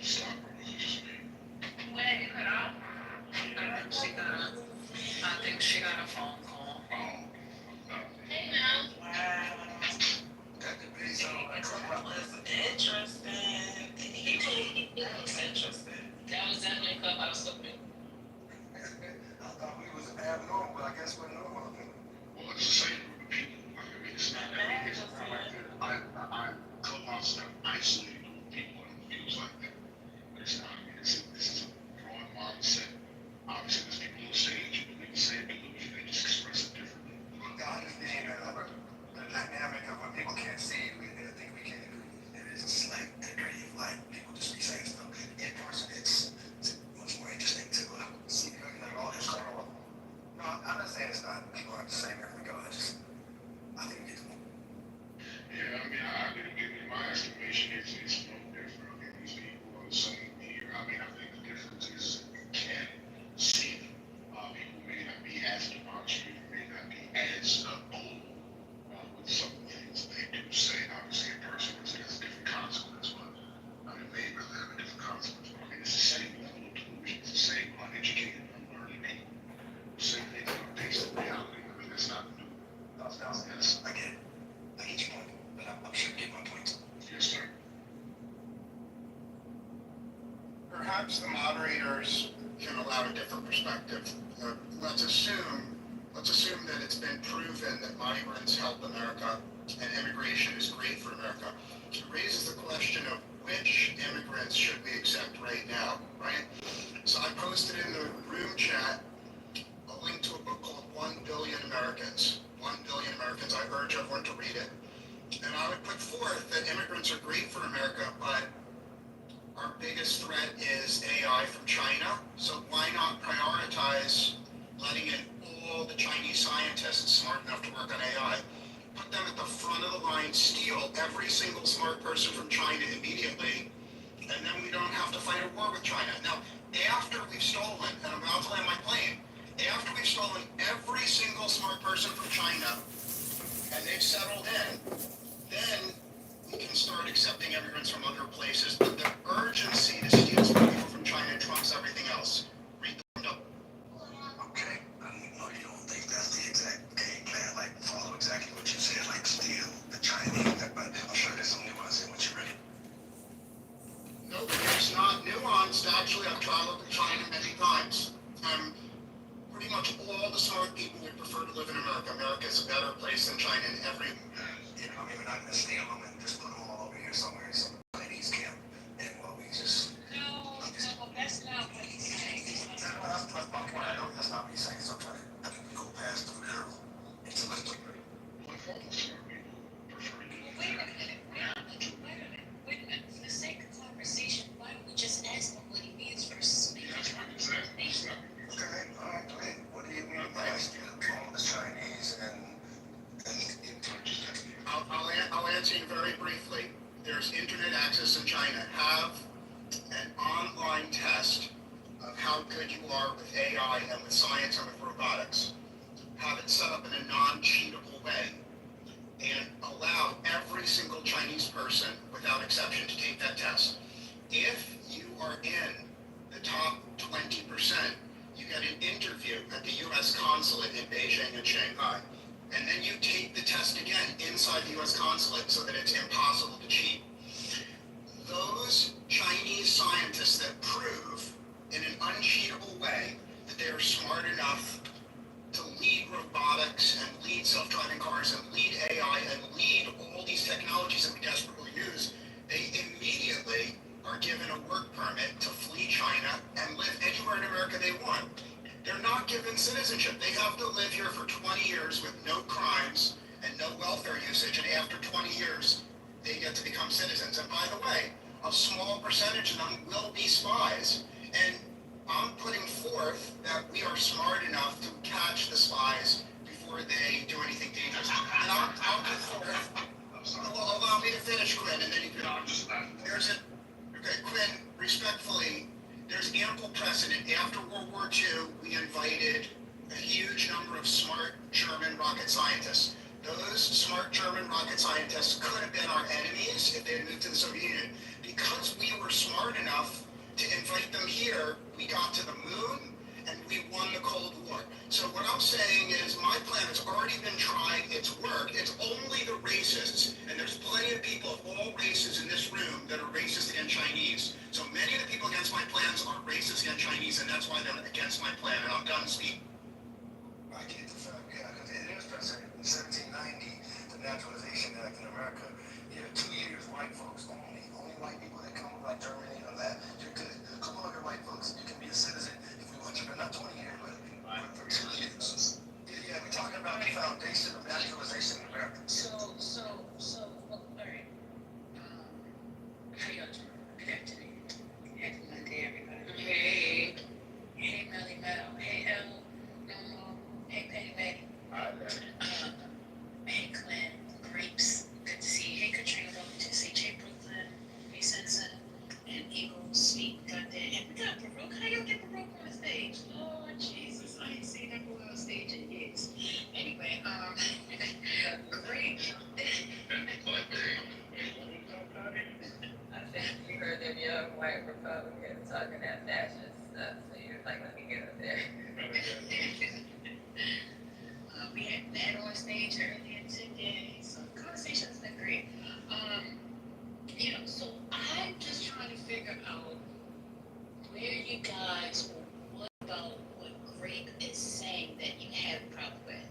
Speaker 1: Stop, or was it just me?
Speaker 3: When you cut out, I think she got a phone call. Hey now.
Speaker 5: Wow. That could be so. That was interesting. That was interesting.
Speaker 3: That was definitely Clubhouse stupid.
Speaker 4: I thought we was abnormal, but I guess we're normal.
Speaker 1: Well, it's the same group of people. Like, I mean, it's not that it's I Clubhouse is not an isolated group of people and it feels like that. But it's not. I mean, this is a broad mindset. Obviously, there's people on the stage who believe the same delusion, they just express it differently.
Speaker 4: God is being the dynamic of what people can't see. I think we can agree. It is a slight degree of like people just be saying stuff. In person, it's much more interesting to see all this going on. No, I'm not saying it's not. People aren't the same every go. I think it's more.
Speaker 1: Yeah, I mean, in my estimation, it's no different. I mean, these people are the same here. I mean, I think the difference is you can see them. People may not be as demonstrative, may not be as bold with some of the things they do say. Obviously, in person, it has a different consequence, but I mean, may really have a different consequence. But I mean, it's the same level of delusion. It's the same uneducated, unlearned people. The same things that are based in reality. I mean, it's not new. Yes.
Speaker 4: I get it. I get your point, but I'm sure you get my point.
Speaker 1: Yes, sir.
Speaker 8: Perhaps the moderators can allow a different perspective. Let's assume that it's been proven that migrants help America and immigration is great for America. It raises the question of which immigrants should we accept right now, right? So I posted in the room chat a link to a book called 1 Billion Americans. 1 Billion Americans. I urge everyone to read it. And I would put forth that immigrants are great for America, but our biggest threat is AI from China. So why not prioritize letting in all the Chinese scientists smart enough to work on AI? Put them at the front of the line, steal every single smart person from China immediately, and then we don't have to fight a war with China. Now, after we've stolen, and I'm about to land my plane, after we've stolen every single smart person from China, and they've settled in, then we can start accepting immigrants from other places. But the urgency to steal people from China trumps everything else. Read the window.
Speaker 4: Okay, no, you don't think that's the exact game plan, like follow exactly what you said, like steal the Chinese, but I'm sure there's some nuance in what you read.
Speaker 8: No, it's not nuanced. Actually, I've traveled to China many times. Pretty much all the smart people would prefer to live in America. America is a better place than China in every. You know, I mean, we're not going to steal them and just put them all over here somewhere in some Chinese camp. And well, we just.
Speaker 3: No, that's not what he's saying.
Speaker 4: That's my point. I know that's not what he's saying. So I'm trying to go past the middle. It's a little bit.
Speaker 1: Well, if all the smart people prefer to
Speaker 3: Well, wait a minute. Wait a minute. For the sake of conversation, why don't we just ask him what he means versus making
Speaker 1: that's
Speaker 3: a
Speaker 1: what it's at. It's not.
Speaker 4: Okay, all right, go ahead. What do you mean by all the Chinese and
Speaker 8: I'll answer you very briefly. There's internet access in China. Have an online test of how good you are with AI and with science and with robotics. Have it set up in a non-cheatable way and allow every single Chinese person, without exception, to take that test. If you are in the top 20%, you get an interview at the U.S. consulate in Beijing and Shanghai. And then you take the test again inside the U.S. consulate so that it's impossible to cheat. Those Chinese scientists that prove in an uncheatable way that they are smart enough to lead robotics and lead self-driving cars and lead AI and lead all these technologies that we desperately use, they immediately are given a work permit to flee China and live anywhere in America they want. They're not given citizenship. They have to live here for 20 years with no crimes and no welfare usage, and after 20 years, they get to become citizens. And by the way, a small percentage of them will be spies. And I'm putting forth that we are smart enough to catch the spies before they do anything dangerous. And I'll put forth, allow me to finish, Quinn, and then you can, okay, Quinn, respectfully, there's ample precedent. After World War II, we invited a huge number of smart German rocket scientists. Those smart German rocket scientists could have been our enemies if they had moved to the Soviet Union. Because we were smart enough to invite them here, we got to the moon and we won the Cold War. So what I'm saying is my plan has already been tried, it's worked, it's only the racists, and there's plenty of people of all races in this room that are racist against Chinese. So many of the people against my plans are racist against Chinese, and that's why they're against my plan, and I'm done speaking.
Speaker 9: I get the fact, yeah, because it is precedent. In 1790, the Naturalization Act in America, 2 years, white folks only white people that come like Germany or that, you're good. Come on, you're white folks, you can be a citizen if we want you, but not 20 years, but for 2 years. Yeah, we're talking about the foundation of naturalization in America.
Speaker 10: Well, all right. How y'all doing? Good afternoon. Happy Monday, everybody. Hey, Melly Mel. Hey, El. Hey, Patty Patty. Hey, Glenn. Grapes. Good to see you. Hey, Katrina. Welcome to CJ Brooklyn. Hey, Sensa. And Eagle. Sweet. Got that. And we got Baruch. How y'all get Baruch on the stage? Lord Jesus. I ain't seen that boy on stage in years. Anyway, great.
Speaker 5: I think you heard them young white Republicans talking that fascist stuff, so you're like, let me get up there.
Speaker 10: We had that on stage earlier today, so the conversation's been great. So I'm just trying to figure out where you guys, or what about what Grape is saying that you have a problem with.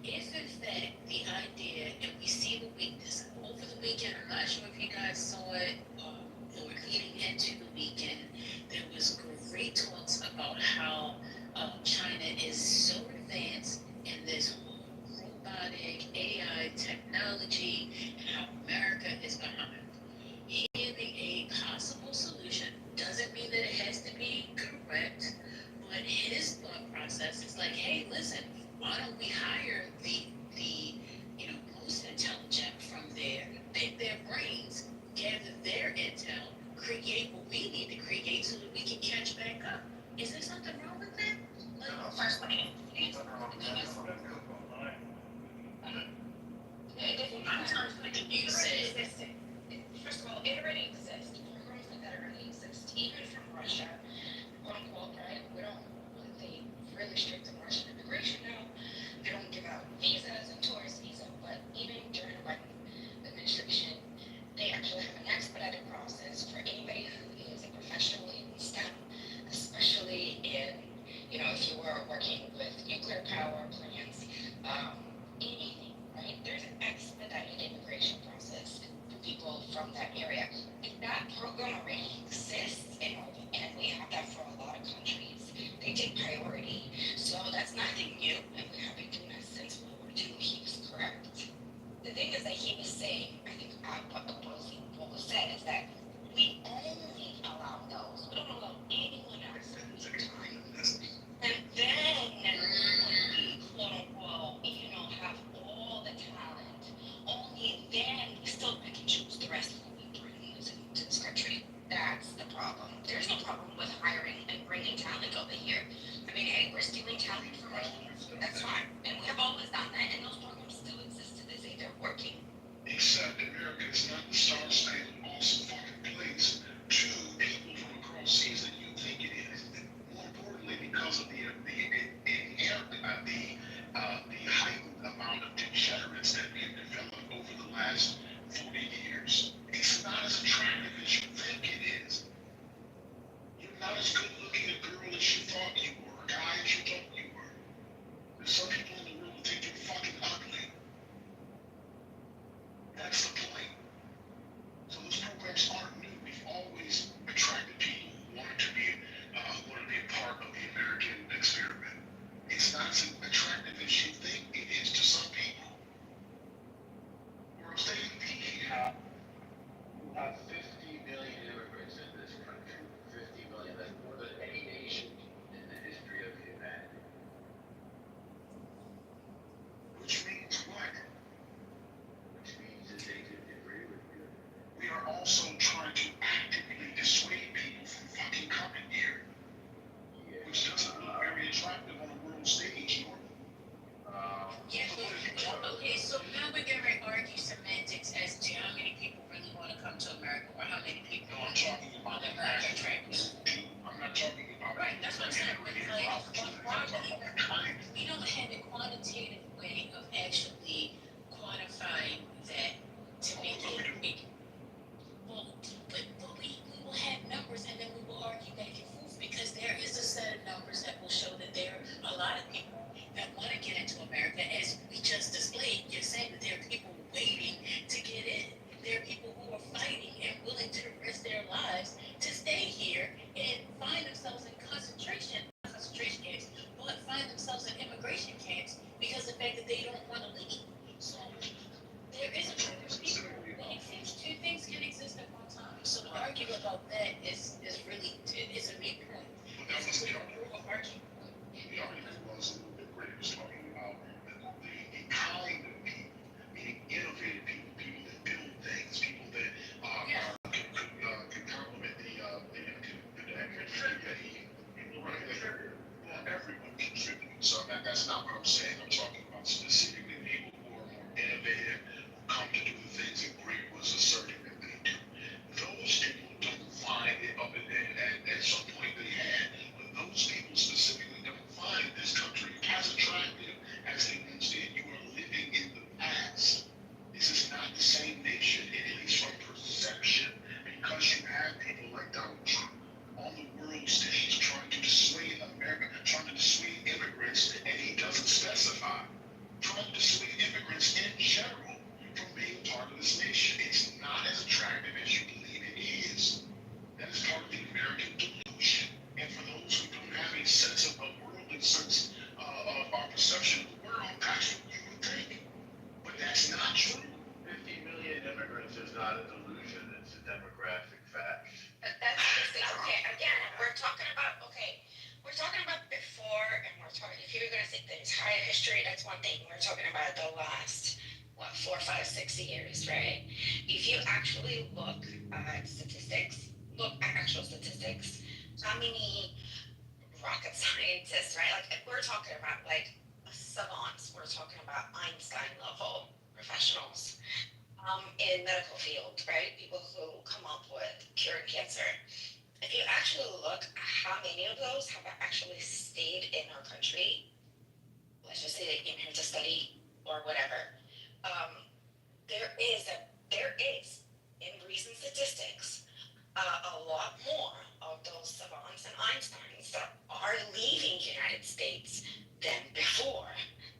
Speaker 10: If in fact the idea, and we see the weakness over the weekend, I'm not sure if you guys saw it, or leading into the weekend, there was great talks about how China is so advanced in this whole robotic AI technology and how America is behind. Having a possible solution doesn't mean that it has to be correct, but his thought process is like, hey, listen, why don't we hire the most intelligent from there, pick their brains, gather their intel, create what we need to create so that we can catch back up. Is there something wrong with that?
Speaker 5: First, let me
Speaker 10: I'm trying to think you said.
Speaker 7: First of all, it already exists. Programs like that already exist, even from Russia, quote unquote, right? We don't they really strict on Russian immigration now. They don't give out visas and tourist visas, but even during the Biden administration, they actually have an expedited process for anybody who is a professional in STEM, especially in, if you were working with nuclear power plants, anything, right? There's an expedited immigration process for people from that area. If that program already exists, and we have that for a lot of countries, they take priority. So that's nothing new, and we have been doing that since World War II. He was correct. The thing is that he was saying, I think what was said is that we only allow those. We don't allow anyone else at the time. And then we, quote unquote, have all the talent, only then we still pick and choose the rest of what we bring into this country. That's the problem. There's no problem with hiring and bringing talent over here. I mean, hey, we're stealing talent from our that's fine. And we have always done that, and those programs still exist to this day. They're working.
Speaker 1: Except America is not the star-spangled awesome fucking place to people from across seas that you think it is. More importantly, because of the heightened amount of degenerates that we've developed over the last 40 years. It's not as attractive as you think it is. You're not as good looking a girl as you thought you were, a guy as you thought you were. There's some people in the world who think you're fucking ugly. That's the point. So those programs aren't new. We've always attracted people who want to be a part of the American experiment. It's not as attractive as you think it is to some people. Or else they didn't be here.
Speaker 2: 50 million
Speaker 1: also trying to actively dissuade people from fucking coming here, which doesn't look very attractive on a world stage, Norman.
Speaker 10: Yeah, okay, so now we're going to argue semantics as to how many people really want to come to America or how many people
Speaker 1: No, I'm talking about the
Speaker 10: America
Speaker 1: actual
Speaker 10: attracts.
Speaker 1: I'm not talking about
Speaker 10: Right, that's what I'm saying. But like, why
Speaker 1: I'm talking about kind.
Speaker 10: we don't have a quantitative way of actually quantifying that to make it. Well, but we will have numbers and then we will argue back and forth because there is a set of numbers that will show that there are a lot of people that want to get into America. As we just displayed, you're saying that there are people waiting to get in. There are people who are fighting and willing to risk their lives to stay here and find themselves in concentration camps, but find themselves in immigration camps because of the fact that they don't want to leave. So there is a group of people that exists. Two things can exist at one time. So to argue about that is really it's a big point.
Speaker 1: That was the argument.
Speaker 10: Overarching.
Speaker 1: The argument was a little bit greater. It was talking about the kind of people, meaning innovative people, people that build things, people that could complement everyone contributing. So that's not what I'm saying. I'm talking about specifically people who are more innovative, who come to do the things that Greg was asserting that they do. Those people don't find it up at some point they had, but those people specifically don't find this country as attractive as they once did. You are living in the past. This is not the same nation, at least from perception, because you have people like Donald Trump on the world stage trying to dissuade America, trying to dissuade immigrants, and he doesn't specify, trying to dissuade immigrants in general from being part of this nation. It's not as attractive as you believe it is. That is part of the American delusion. And for those who don't have a sense of a worldly sense of our perception of the world, that's what you would think. But that's not true.
Speaker 4: 50 million immigrants is not a delusion, it's a demographic fact.
Speaker 7: That's the thing. Okay, again, we're talking about before, and we're talking. If you're gonna think the entire history, that's one thing. We're talking about the last 4, 5, 6 years, right? If you actually look at statistics, actual statistics, how many rocket scientists, right? Like we're talking about like savants. We're talking about Einstein level professionals in medical field, right? People who come up with curing cancer. If you actually look at how many of those have actually stayed in our country, let's just say they came here to study or whatever, there is in recent statistics a lot more of those savants and Einsteins that are leaving the United States than before.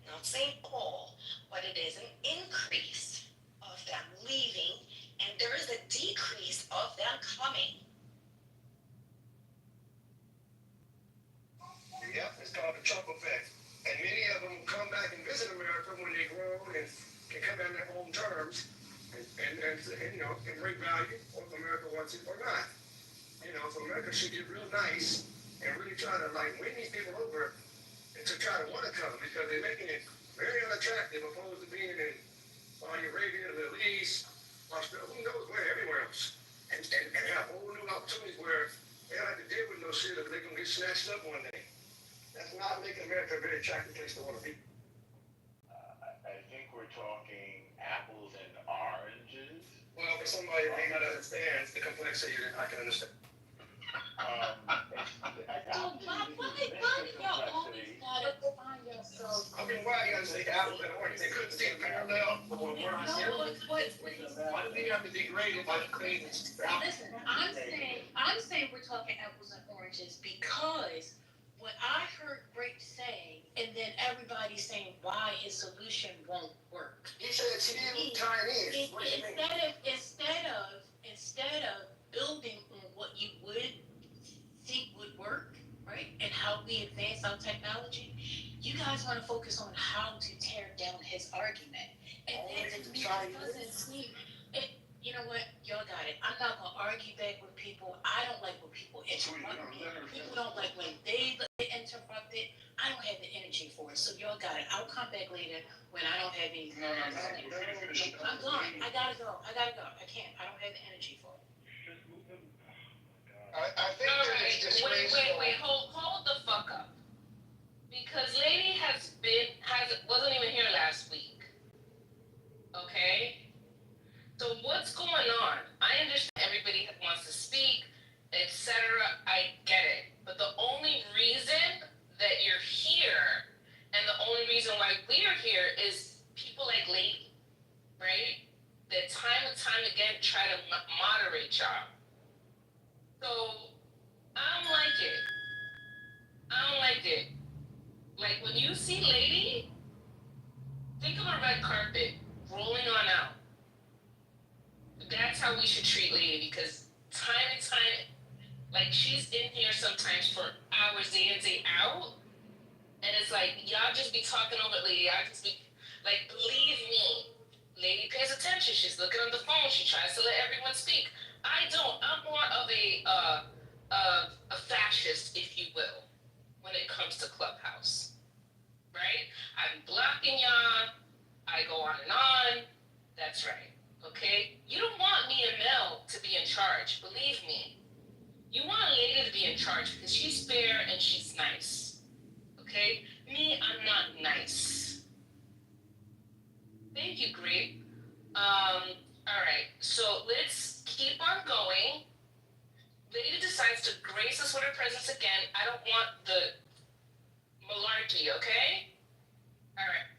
Speaker 7: Not saying all, but it is an increase of them leaving, and there is a decrease of them coming.
Speaker 9: Yep, it's called the Trump effect. And many of them come back and visit America when they grow and can come down their own terms and great value, whether America wants it or not. So America should get real nice and really try to win these people over and to try to want to come because they're making it very unattractive opposed to being in Saudi Arabia, the Middle East, Australia, who knows where, everywhere else. And have whole new opportunities where they don't have to deal with no shit if they're going to get snatched up one day. That's not making America a very attractive place to want to be.
Speaker 4: I think we're talking apples and oranges.
Speaker 9: Well, for somebody who may not understand the complexity, I can understand.
Speaker 10: So why do y'all always gotta find yourself?
Speaker 9: I mean, why you gotta say apples and oranges? They couldn't see a parallel.
Speaker 10: What
Speaker 9: Why do they have to degrade it by creating
Speaker 10: listen, I'm saying we're talking apples and oranges because what I heard Great saying, and then everybody saying why his solution won't work.
Speaker 9: He said it's Chinese. What do you mean?
Speaker 10: Instead of building on what you would think would work, right, and how we advance our technology, you guys want to focus on how to tear down his argument, and that to me doesn't seem. You know what? Y'all got it. I'm not gonna argue back with people. I don't like when people interrupt me. People don't like when they interrupt interrupted. I don't have the energy for it, so y'all got it. I'll come back later when I don't have anything.
Speaker 4: No, let me finish.
Speaker 10: I'm gone. I gotta go. I can't. I don't have the energy for it.
Speaker 8: I think
Speaker 3: All
Speaker 8: that
Speaker 3: right,
Speaker 8: it's
Speaker 3: wait,
Speaker 8: disgraceful.
Speaker 3: hold the fuck up. Because lady wasn't even here last week. Okay? So what's going on? I understand everybody wants to speak, etc. I get it. But the only reason that you're here and the only reason why we're here is people like Lady, right? That time and time again try to moderate y'all. So I don't like it. I don't like it. Like when you see Lady, think of a red carpet rolling on out. That's how we should treat Lady because time and time, like she's in here sometimes for hours, day in, day out. And it's like, y'all just be talking over Lady. I just be, like, believe me, Lady pays attention. She's looking on the phone. She tries to let everyone speak. I don't. I'm more of a fascist, if you will, when it comes to Clubhouse. Right? I'm blocking y'all. I go on and on. That's right. Okay? You don't want me and Mel to be in charge. Believe me. You want Lady to be in charge because she's fair and she's nice. Okay? Me, I'm not nice. Thank you, Grape. Alright, so let's keep on going. Lady decides to grace us with her presence again. I don't want the malarkey, okay? Alright.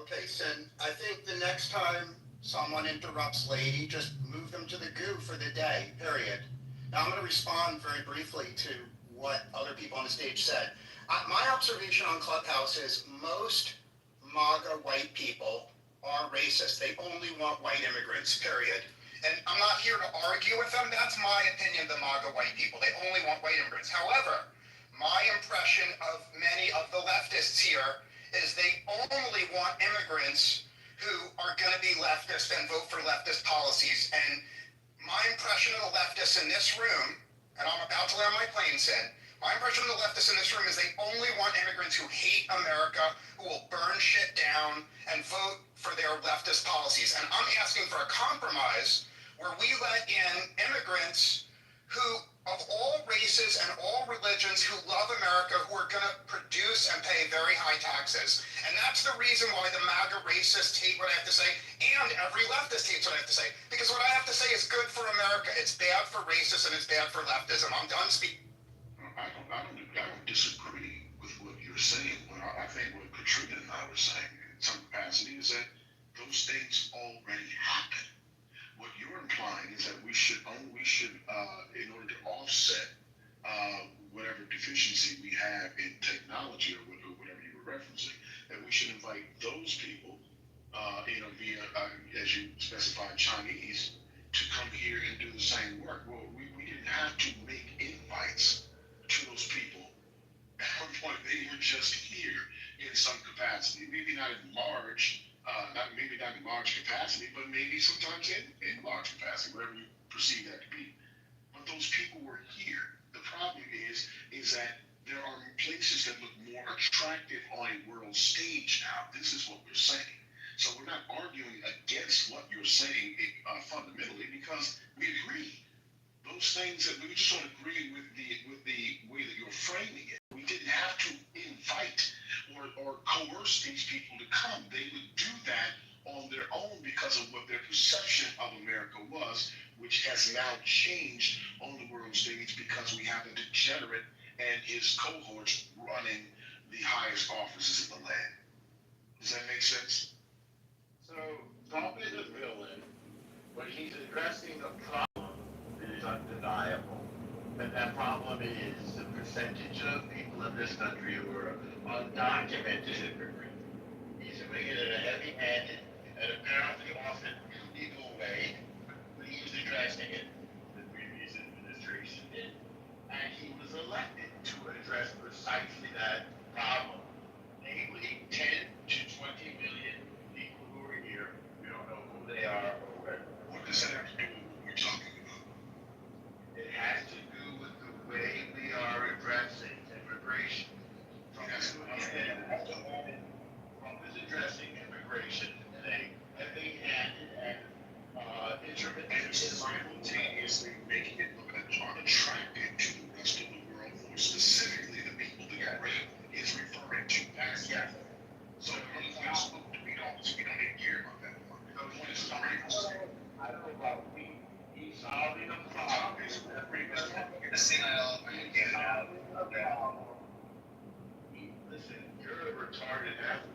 Speaker 8: Okay, Sin, I think the next time someone interrupts Lady, just move them to the goo for the day, period. Now I'm going to respond very briefly to what other people on the stage said. My observation on Clubhouse is most MAGA white people are racist. They only want white immigrants, period. And I'm not here to argue with them. That's my opinion, the MAGA white people. They only want white immigrants. However, my impression of many of the leftists here is they only want immigrants who are going to be leftist and vote for leftist policies. And my impression of the leftists in this room, and I'm about to land my plane, Sin, my impression of the leftists in this room is they only want immigrants who hate America, who will burn shit down and vote for their leftist policies. And I'm asking for a compromise where we let in immigrants who, of all races and all religions, who love America, who are going to produce and pay very high taxes. And that's the reason why the MAGA racists hate what I have to say, and every leftist hates what I have to say. Because what I have to say is good for America. It's bad for racists and it's bad for leftism. I'm done speaking.
Speaker 1: I don't disagree with what you're saying. I think what Katrina and I were saying in some capacity is that those things already happen. What you're implying is that we should, in order to offset whatever deficiency we have in technology or whatever you were referencing, that we should invite those people, via, as you specified, Chinese, to come here and do the same work. Well, we didn't have to make invites to those people at one point. They were just here in some capacity, maybe not in large, not in large capacity, but maybe sometimes in large capacity, whatever you perceive that to be. But those people were here. The problem is that there are places that look more attractive on a world stage now. This is what we're saying. So we're not arguing against what you're saying fundamentally, because we agree. Those things that we just don't agree with the way that you're framing it. We didn't have to invite or coerce these people to come. They would do that on their own because of what their perception of America was, which has now changed on the world stage because we have a degenerate and his cohorts running the highest offices in the land. Does that make sense?
Speaker 2: So, Trump is a villain, but he's addressing a problem that is undeniable. And that problem is the percentage of people in this country who are undocumented immigrants. He's doing it in a heavy-handed and apparently often illegal way, but he's addressing it. The previous administration did. And he was elected to address precisely that problem. Namely, 10 to 20 million people who are here. We don't know who they are or where.
Speaker 1: What does that have to do with what we're talking about?
Speaker 2: It has to do with the way we are addressing immigration.
Speaker 4: You're a senile man, get it out. Listen, you're a retarded asshole.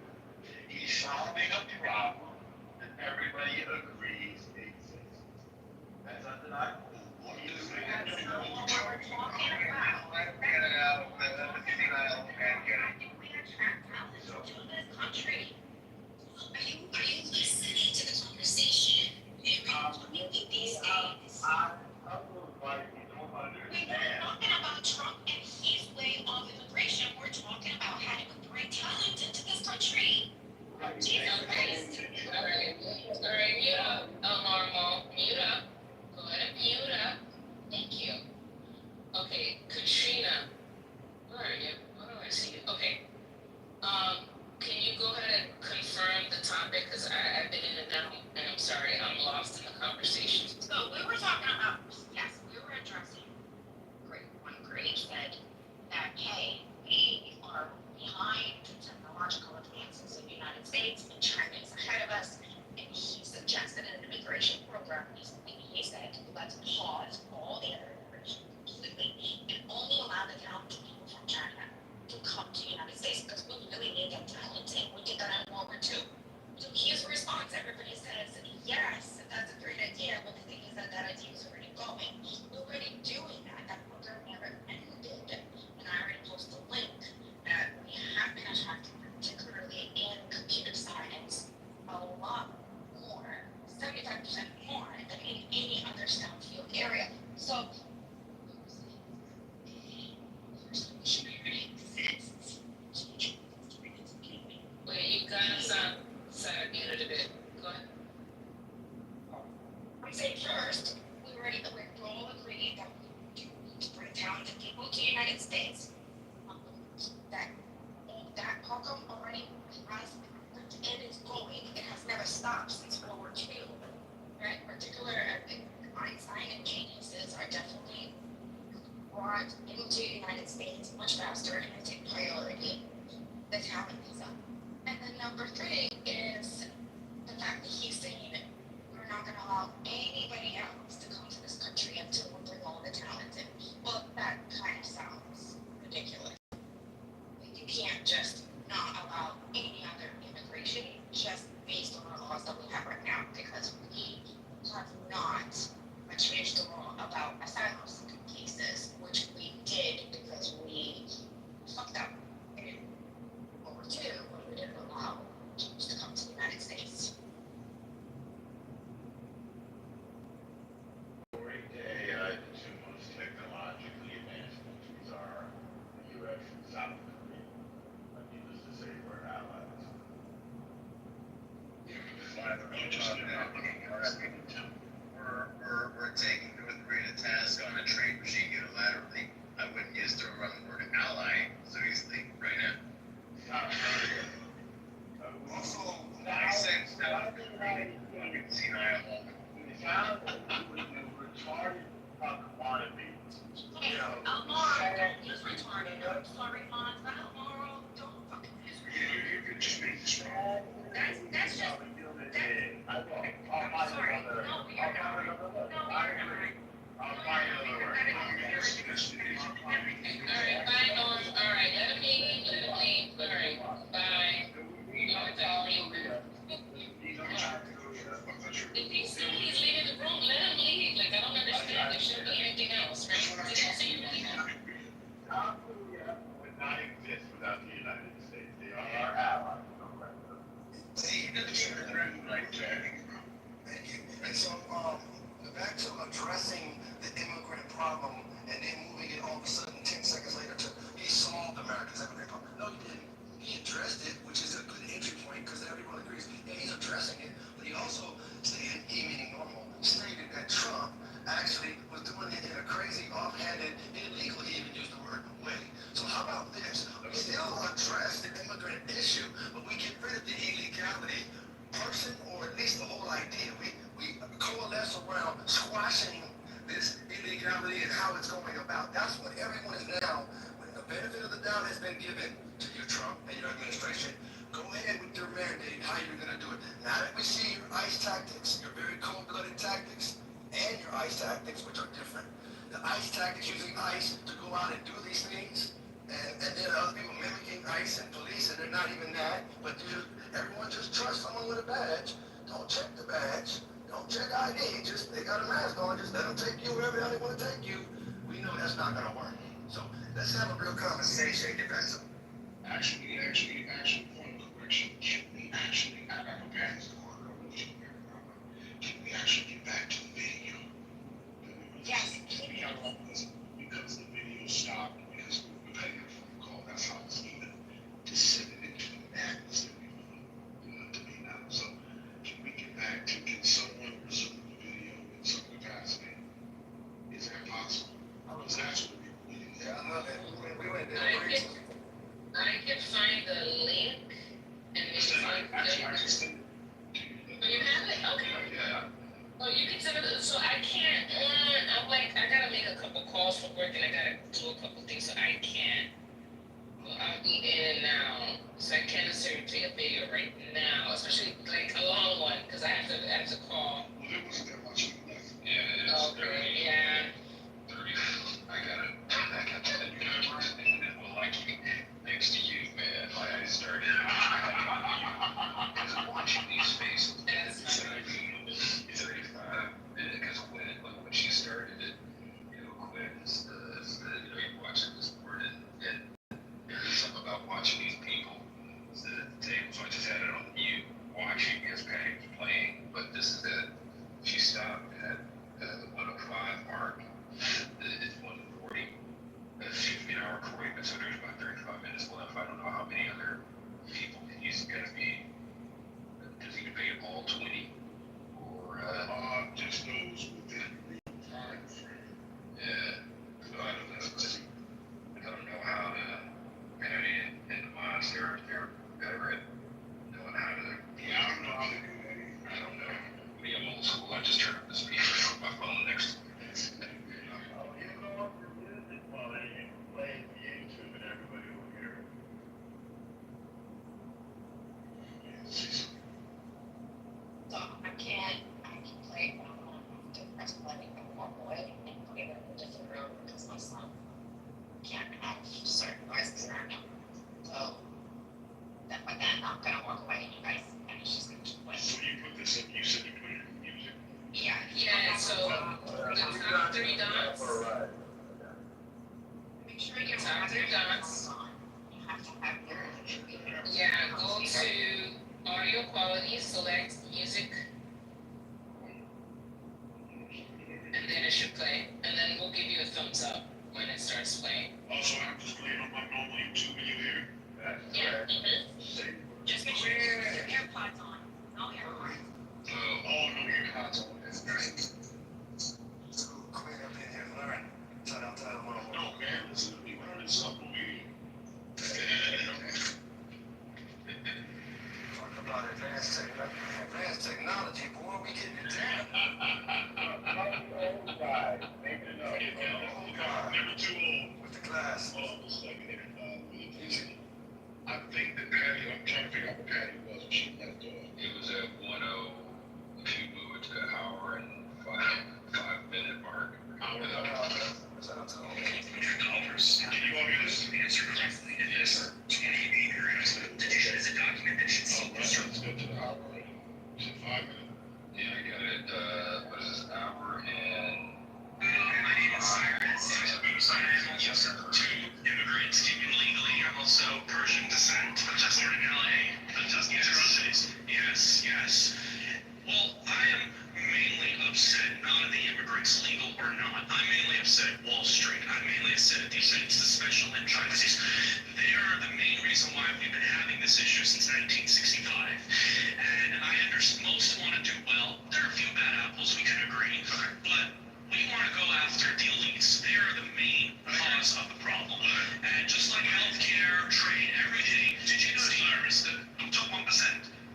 Speaker 4: He's solving a problem that everybody agrees exists. That's undeniable. What are you saying?
Speaker 6: What we're talking about. Get it out. The senile man, get it. We attract talent to this country.
Speaker 7: Are you listening to the conversation? These days. We're not talking about Trump and his way of immigration. We're talking about how to bring talent into this country. Jesus Christ.
Speaker 3: Alright, mute up. Normal, mute up. Go ahead and mute up. Thank you. Okay, Katrina. Where are you? Where do I see you? Okay. Can you go ahead and confirm the topic? Because I've been in and out, and I'm sorry, I'm lost in the conversation.
Speaker 7: So we were talking about, yes, we were addressing when Greg said that, hey, we are behind technological advances in the United States and China is ahead of us. And he suggested an immigration program. He said, let's pause all the other immigration completely and only allow the talented people from China to come to the United States because we really need that talent and we did that in World War II. So his response, everybody says, yes, that's a great idea, but the thing is that that idea is already going. We're already doing that. That program never ended. And I already posted a link that we have been attracting, particularly in computer science, a lot more, 75% more than in any other STEM field area. So,
Speaker 3: Wait, you guys sound muted a bit. Go ahead.
Speaker 7: I'm saying first, we're all agreed that we do need to bring talented people to the United States. That that program already has and is going. It has never stopped since World War II. Right? In particular, I think Einstein and geniuses are definitely brought into the United States much faster and take priority. The talent is up. And then number 3 is the fact that he's saying we're not going to allow anybody else to come to this country until we bring all the talent in. Well, that kind of sounds ridiculous. You can't just not allow any other immigration just based on the laws that we have right now because we have not changed the law about asylum seeking cases, which we did because we fucked up in World War II when we didn't allow Jews to come to the United States.
Speaker 4: Great day, the two most technologically advanced countries are the U.S. and South Korea. Needless to say, we're allies.
Speaker 6: We're taking North Korea to task on a trade regime unilaterally. I wouldn't use the word ally so easily right now.
Speaker 4: South Korea.
Speaker 6: Also, makes sense. South Korea, senile.
Speaker 4: Sounds retarded quantity.
Speaker 7: Elmore, he's retarded. I'm sorry, Mons, but Elmore, don't fucking use
Speaker 6: You just make this wrong.
Speaker 7: That's just, I'm sorry. No, you're not.
Speaker 4: I'll find another word.
Speaker 3: Alright, bye, Norm. Alright, let him leave. Alright, bye. If he's saying he's leaving the room, let him leave. Like, I don't understand. There shouldn't be anything else, right? Did you say you were leaving?
Speaker 4: South Korea would not exist without the United States. They are our allies.
Speaker 6: See, right there.
Speaker 9: Thank you. And so, back to addressing the immigrant problem and then moving it all of a sudden 10 seconds later to he solved America's immigrant problem. No, he didn't. He addressed it, which is a good entry point because everyone agrees. Yeah, he's addressing it, but he also stated, he meaning normal, stated that Trump actually was doing it in a crazy, offhanded, illegal, he even used the word way. So how about this? We still address the immigrant issue, but we get rid of the illegality person, or at least the whole idea. We coalesce around squashing this illegality and how it's going about. That's what everyone is now, when the benefit of the doubt has been given to you, Trump, and your administration, go ahead with your mandate, how you're going to do it. Now that we see your ICE tactics, your very cold-blooded tactics, and your ICE tactics, which are different. The ICE tactics using ICE to go out and do these things, and then other people mimicking ICE and police, and they're not even that, but everyone just trusts someone with a badge. Don't check the badge. Don't check ID. Just, they got a mask on, just let them take you wherever they want to take you. We know that's not going to work. So let's have a real conversation, defensive.
Speaker 1: Actually, point of correction, can we actually, I got no parents in the corner, can we actually get back to the video?
Speaker 7: Yes.
Speaker 1: Because the video stopped, because we were paying a phone call, that's how it's even descended into the madness that we want to be now. So, can we get back to, can someone resume the video in some capacity? Is that possible? Because that's what we need.
Speaker 9: Yeah, I know that. We went there.
Speaker 3: I can find the link and maybe find
Speaker 1: Actually, I can send it.
Speaker 3: Oh, you have it? Okay.
Speaker 1: Yeah.
Speaker 3: Oh, you can send it. So I can't. I'm like, I gotta make a couple calls for work and I gotta do a couple things, so I can't. Well, I'll be in and now, so I can't necessarily play a video right now, especially like a long one, because I have to call.
Speaker 1: Well, there wasn't that much left.
Speaker 2: Yeah, it's
Speaker 3: Okay, yeah.
Speaker 2: 30. I got that university, and then well, like next to you, man. Like I started because watching these faces.
Speaker 3: That's not
Speaker 2: It's 35 because when she started it, Quinn is the you're watching this board and there's something about watching these people. It's the table, so I just had it on mute, watching as Patty was playing. But this is it. She stopped at the 105 mark. It's 140. Excuse me, an hour recording, so there's about 35 minutes left. I don't know how many other people he's gonna be. Does he pay all 20? Or
Speaker 1: Just those within the time frame.
Speaker 2: yeah. So I don't know. I don't know how to Patty and the mods they're better at knowing how to.
Speaker 1: Yeah, I don't know how to do that either.
Speaker 2: I don't know. Me, I'm old school. I just turn up the speaker on my phone next to me.
Speaker 7: So I can play it on different play and walk away and put it in a different room because my son can't have certain noises around him. So that by then I'm gonna walk away and you guys and it's just gonna keep playing.
Speaker 1: So you put this in, you said you put it in music.
Speaker 7: Yeah.
Speaker 3: Yeah, so the top three dots.
Speaker 7: Make sure you
Speaker 3: Top three dots.
Speaker 7: on. You have to have your
Speaker 3: Yeah, go to audio quality, select music, and then it should play. And then we'll give you a thumbs up when it starts playing.
Speaker 1: Also, I'm just playing on my normal YouTube video here.
Speaker 3: Yeah.
Speaker 7: just make sure you have your AirPods on. No AirPods.
Speaker 1: Oh, no, your console. That's nice.
Speaker 9: So Quinn up in here learning. Shout out to that one.
Speaker 1: No, man, listen to me. Learning something we.
Speaker 9: Talk about advanced technology, boy, we getting it down.
Speaker 1: Never too old.
Speaker 9: With the glass.
Speaker 1: Hold on a second. I think that Patty, I'm trying to figure out what Patty was when she left off.
Speaker 2: It was at 10. If you move it to the hour and 5 minute mark.
Speaker 9: Shout out to all.
Speaker 6: $100. Can you all hear this? Answer correctly. It is. Can you be your petition is a document that should see.
Speaker 1: Let's go to the hour. Is it 5 minutes?
Speaker 2: Yeah, I got it. What is this? Hour and.
Speaker 6: My name is Cyrus. I'm also 2 immigrants came in legally. I'm also Persian descent. I'm just born in LA. Just yes. Well, I am mainly upset not at the immigrants, legal or not. I'm mainly upset at Wall Street. I'm mainly upset at these the special interests. They are the main reason why we've been having this issue since 1965. And I understand most want to do well. There are a few bad apples, we can agree. But we want to go after the elites. They are the main cause of the problem. And just like healthcare, trade, everything, did you know, Cyrus, that the top 1%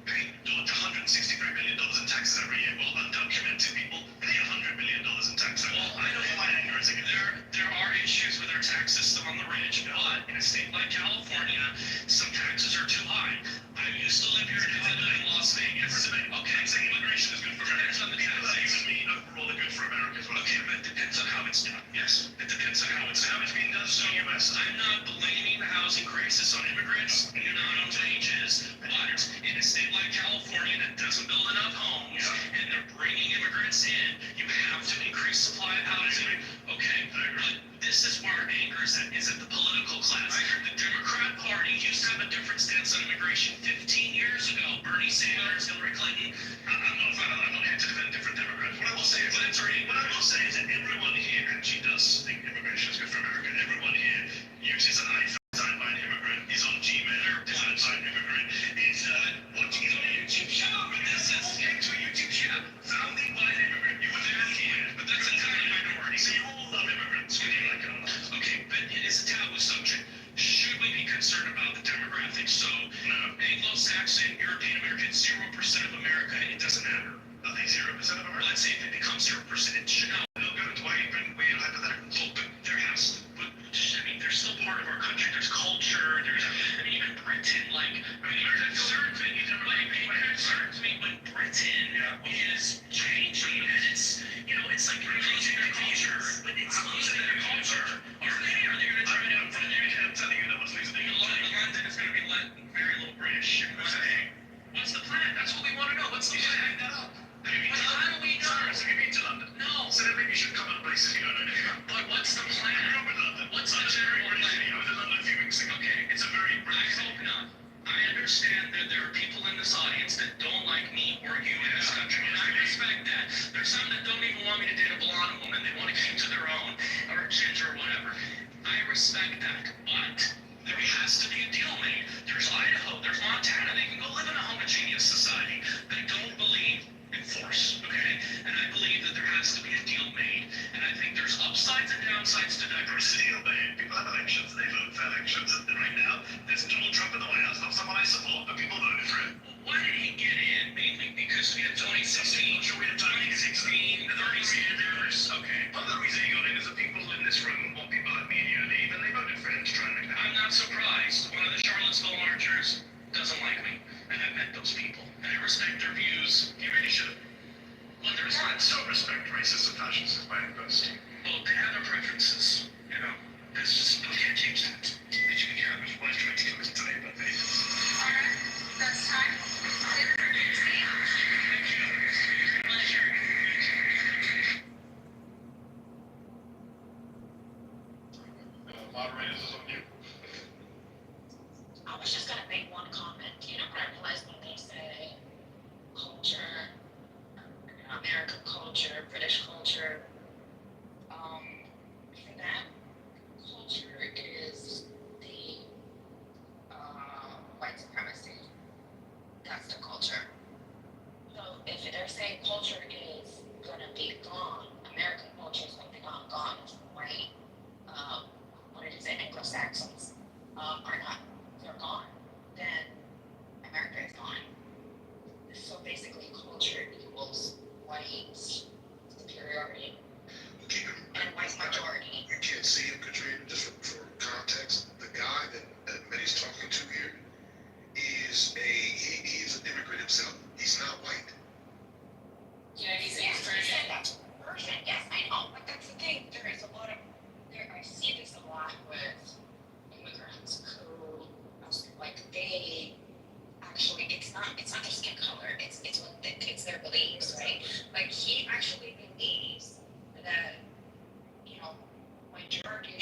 Speaker 6: pay $163 billion in taxes every year? Well, undocumented people pay $100 billion in taxes. Well, I know why there are issues with our tax system on the rich, but in a state like California, some taxes are too high. I used to live here in Las Vegas. Okay, saying immigration is good for America. It's not the taxes. Really good for America. Yes, it depends on how it's being done. So, yes, I'm not blaming the housing crisis on immigrants, not on wages, but in a state like California that doesn't build enough homes, and they're bringing immigrants in, you have to increase supply of housing. Okay, but this is where our anger is at the political class. The Democrat Party used to have a different stance on immigration 15 years ago. Bernie Sanders, Hillary Clinton. I'm not here to defend different Democrats. What I will say is that everyone here actually does think immigration is good for America. Everyone here uses an iPhone designed by an immigrant, is on Gmail designed by an immigrant, is watching it on a YouTube channel. But this is to a YouTube channel founded by an immigrant. You were there here, but that's a tiny minority. So you all love immigrants, whether you like it or not. Okay, but it is a taboo subject. Should we be concerned about the demographics? So, Anglo-Saxon, European American, 0% of America, it doesn't matter. Nothing 0% of America? Let's say if it becomes 0%, it should not. No good. Why are you bringing way hypothetical? Well, but there has to, they're still part of our country. There's culture, even Britain, it concerns me when Britain is changing, and it's like you're losing their culture, but it's losing their culture. Are they going to try to? I'm telling you, that was losing. London is going to be very little British. What's the plan? That's what we want to know. What's the plan? How do we know? Have you been to London? No. So then maybe you should come on places you don't know anything about. But what's the plan? I grew up in London. What's the general plan? I was in London a few weeks ago. Okay, it's a very British city. I hope not. I understand that there are people in this audience that don't like me or you in this country, and I respect that. There's some that don't even want me to date a blonde woman. They want to keep to their own, or ginger or whatever. I respect that, but there has to be a deal made. There's Idaho, there's Montana. They can go live in a homogeneous society. They don't believe in force, okay? And I believe that there has to be a deal made. And I think there's upsides and downsides to diversity. People have elections, they vote for elections. And right now, there's Donald Trump in the White House, not someone I support, but people voted for him. Why did he get in? Mainly because we had 2016. Sure, we had 2016, the 30 Sanders. Okay. Part of the reason he got in is that people in this room want people like me and you to leave, and they voted for him to try and make that. I'm not surprised. One of the Charlottesville marchers doesn't like me, and I've met those people, and I respect their views. You really should. Well, there's not so respect racists and fascists by university. Well, they have their preferences, That's just, we can't change that. Did you hear how much was trying to do today, but they...
Speaker 3: Alright, that's time. Thank you. Pleasure.
Speaker 6: Moderators is on you.
Speaker 7: I was just gonna make one comment. What I realized when they say culture, American culture, British culture, for that, culture is the white supremacy. That's the culture. So if they're saying culture is gonna be gone, American culture is gonna be gone, right? What did it say? Anglo-Saxons are not, they're gone. Then America is gone. So basically, culture equals white superiority and white majority.
Speaker 1: You can't see him, Katrina, just for context. The guy that Betty's talking to here is he's an immigrant himself. He's not white.
Speaker 3: Yeah, he's
Speaker 7: Yes,
Speaker 3: Persian.
Speaker 7: that's Persian. Yes, I know. But that's the thing. There is a lot of I see this a lot with immigrants who, they actually, it's not their skin color. It's their beliefs, right? Like he actually believes that majority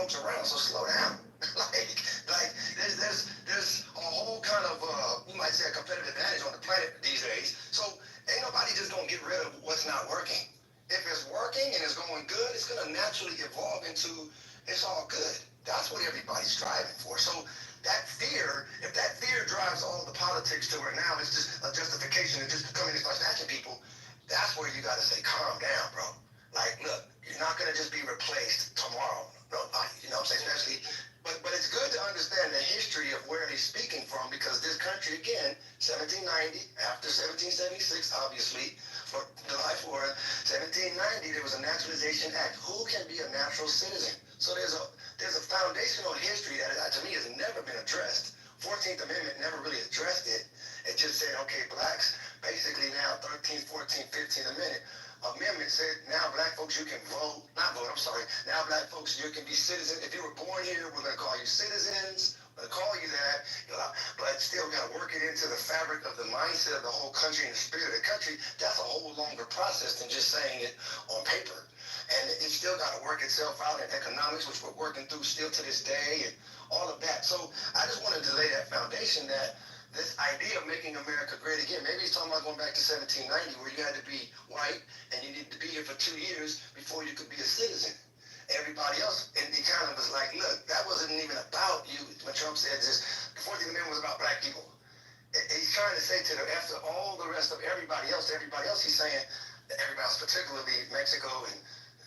Speaker 9: folks around, so slow down. like there's a whole kind of you might say a competitive advantage on the planet these days. So ain't nobody just gonna get rid of what's not working. If it's working and it's going good, it's gonna naturally evolve into it's all good. That's what everybody's striving for. So that fear, if that fear drives all the politics to where now it's just a justification and just come in and start snatching people, that's where you gotta say, calm down, bro. Like, look, you're not gonna just be replaced tomorrow. Nobody, you know what I'm saying? Especially, but it's good to understand the history of where he's speaking from because this country, again, 1790, after 1776, obviously, for July 4th, 1790, there was a Naturalization Act. Who can be a natural citizen? So there's a foundational history that to me has never been addressed. 14th Amendment never really addressed it. It just said, okay, blacks, basically now 13th, 14th, 15th Amendment said now black folks you can vote, not vote, I'm sorry. Now black folks you can be citizens. If you were born here, we're gonna call you citizens. We're gonna call you that, but still gotta work it into the fabric of the mindset of the whole country and the spirit of the country. That's a whole longer process than just saying it on paper. And it still got to work itself out in economics, which we're working through still to this day, and all of that. So I just wanted to lay that foundation that this idea of making America great again, maybe he's talking about going back to 1790, where you had to be white and you needed to be here for 2 years before you could be a citizen. Everybody else, and he kind of was like, look, that wasn't even about you. When Trump said this, the 14th Amendment was about black people. He's trying to say to them, after all the rest of everybody else, he's saying, everybody else, particularly Mexico and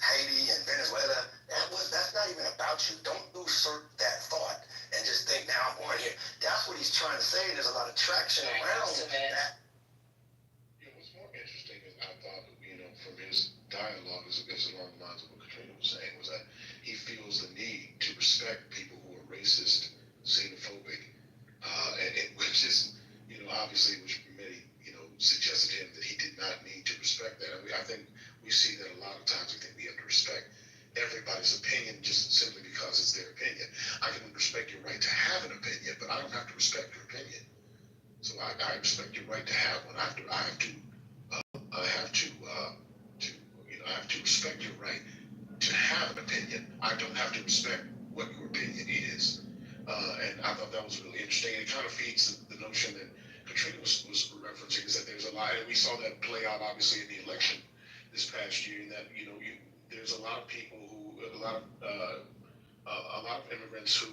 Speaker 9: Haiti and Venezuela, that's not even about you. Don't usurp that thought and just think, now I'm born here. That's what he's trying to say. There's a lot of traction around that.
Speaker 1: What's more interesting is I thought, from his dialogue is along the lines of what Katrina was saying, was that he feels the need to respect people who are racist, xenophobic, and which is, obviously, which many, suggested to him that he did not need to respect that. I think we see that a lot of times. We think we have to respect everybody's opinion just simply because it's their opinion. I can respect your right to have an opinion, but I don't have to respect your opinion. So I respect your right to have one. I have to respect your right to have an opinion. I don't have to respect what your opinion is. And I thought that was really interesting. It kind of feeds the notion that Katrina was referencing, is that there's a lot, and we saw that play out obviously in the election this past year, that there's a lot of people a lot of immigrants who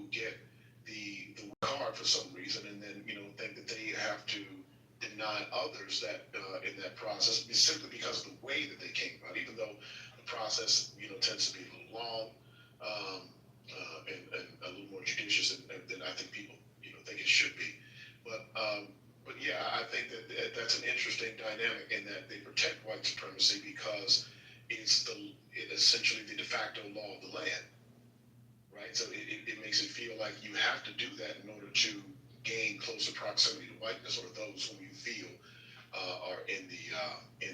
Speaker 1: get the card for some reason, and then think that they have to deny others that in that process simply because of the way that they came about, even though the process tends to be a little long and a little more judicious than I think people think it should be. But yeah, I think that that's an interesting dynamic in that they protect white supremacy because it's essentially the de facto law of the land, right? So it makes it feel like you have to do that in order to gain closer proximity to whiteness, or those whom you feel are in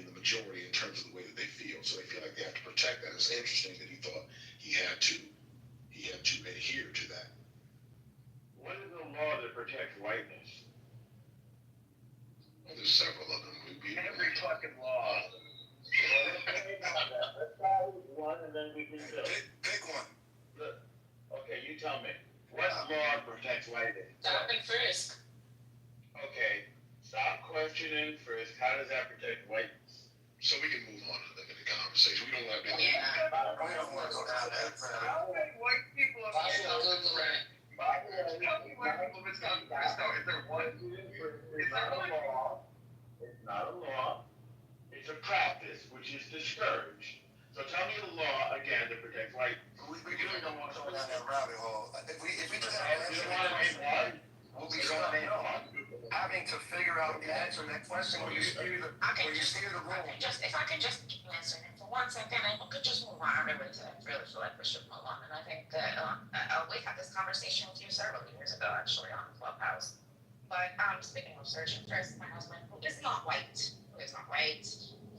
Speaker 1: the majority in terms of the way that they feel. So they feel like they have to protect that. It's interesting that he thought he had to adhere to that.
Speaker 4: What is the law that protects whiteness?
Speaker 1: Well, there's several of them.
Speaker 4: Every fucking law. Let's start with one and then we can go.
Speaker 9: Pick one.
Speaker 4: Look, okay, you tell me. What law protects whiteness?
Speaker 3: Stop and frisk.
Speaker 4: Okay, stop questioning first. How does that protect whiteness?
Speaker 1: So we can move on to the conversation. We don't have to.
Speaker 3: Yeah.
Speaker 9: We don't want to go down that road.
Speaker 4: How many white people are
Speaker 3: Possible Google it.
Speaker 4: How many white people is there one? Is there a law? It's not a law. It's a practice which is discouraged. So tell me the law again that protects white.
Speaker 9: We really don't want to go down that rabbit hole. If we just
Speaker 4: You want to name one?
Speaker 9: we'll be having to figure out the answer to that question when you steer the room.
Speaker 3: If I could just answer it for 1 second, I could just move on. I really feel like we should move on. And I think that we had this conversation with you several years ago, actually, on Clubhouse. But speaking of search and frisk, my husband, who is not white,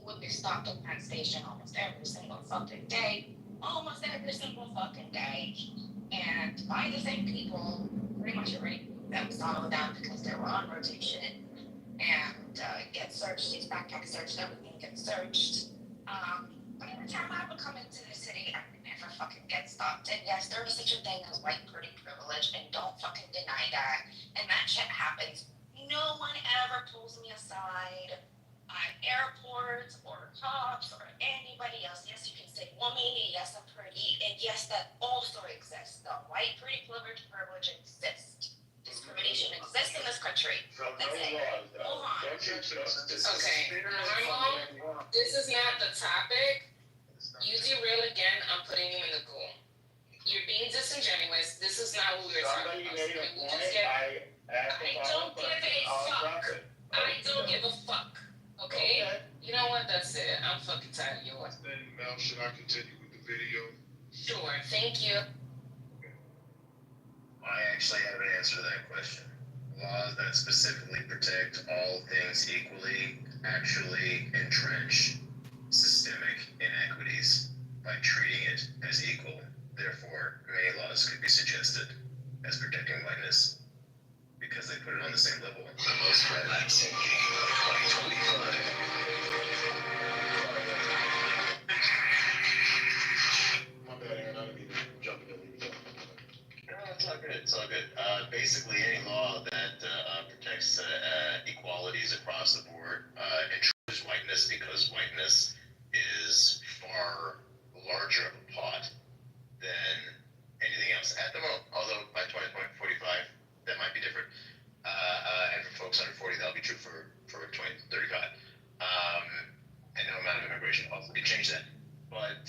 Speaker 3: would be stopped at that station almost every single fucking day. And by the same people, pretty much every that was followed down because they were on rotation and get searched. These backpacks searched, everything gets searched. But every time I would come into the city, I would never
Speaker 7: fucking get stopped. And yes, there is such a thing as white pretty privilege, and don't fucking deny that. And that shit happens. No one ever pulls me aside at airports or cops or anybody else. Yes, you can say woman, yes, I'm pretty, and yes, that also exists. The white pretty privilege exists. Discrimination exists in this country.
Speaker 4: From no
Speaker 7: That's it.
Speaker 4: laws, though.
Speaker 7: Move on.
Speaker 4: Don't you trust this?
Speaker 3: Okay, this is not the topic. You derail again, I'm putting you in the ghoul. You're being disingenuous. This is not what we were talking
Speaker 4: Somebody
Speaker 3: about.
Speaker 4: made a
Speaker 3: Can we
Speaker 4: point,
Speaker 3: just get-
Speaker 4: I asked
Speaker 3: I
Speaker 4: about
Speaker 3: don't
Speaker 4: it,
Speaker 3: give
Speaker 4: but
Speaker 3: a
Speaker 4: I'll
Speaker 3: fuck.
Speaker 4: drop it.
Speaker 3: I don't give a fuck. Okay? You know what? That's it. I'm fucking tired of yours.
Speaker 1: Then Mel, should I continue with the video?
Speaker 3: Sure. Thank you.
Speaker 11: I actually have an answer to that question. Laws that specifically protect all things equally actually entrench systemic inequities by treating it as equal. Therefore, many laws could be suggested as protecting whiteness because they put it on the same level. The most relaxing game of 2025.
Speaker 1: My bad, Aaron, I didn't mean to jump in there.
Speaker 11: No, it's all good. It's all good. Basically, any law that protects equalities across the board entrenches whiteness because whiteness is far larger of a pot than anything else at the moment. Although by 2045, that might be different. And for folks under 40, that'll be true for 2035. And no amount of immigration policy could change that. But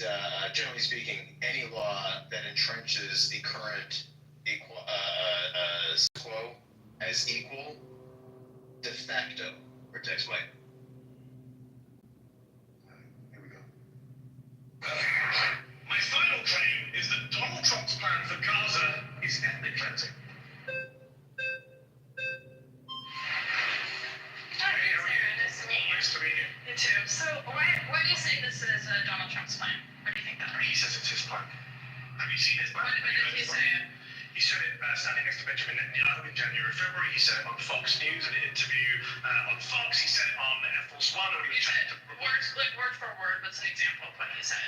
Speaker 11: generally speaking, any law that entrenches the current quo as equal, de facto protects white.
Speaker 1: Here we go.
Speaker 6: My final claim is that Donald Trump's plan for Gaza is ethnic cleansing.
Speaker 3: Hi, Sarah. Nice to meet you.
Speaker 6: Nice to meet you.
Speaker 3: You too. So, why do you say this is Donald Trump's plan? Why do you think that?
Speaker 6: He says it's his plan. Have you seen his plan?
Speaker 3: What did he say?
Speaker 6: He said it standing next to Benjamin Netanyahu in January, February. He said it on Fox News in an interview on Fox. He said it on Air Force One when he was chatting to
Speaker 3: Word for word, what's an example of what he said?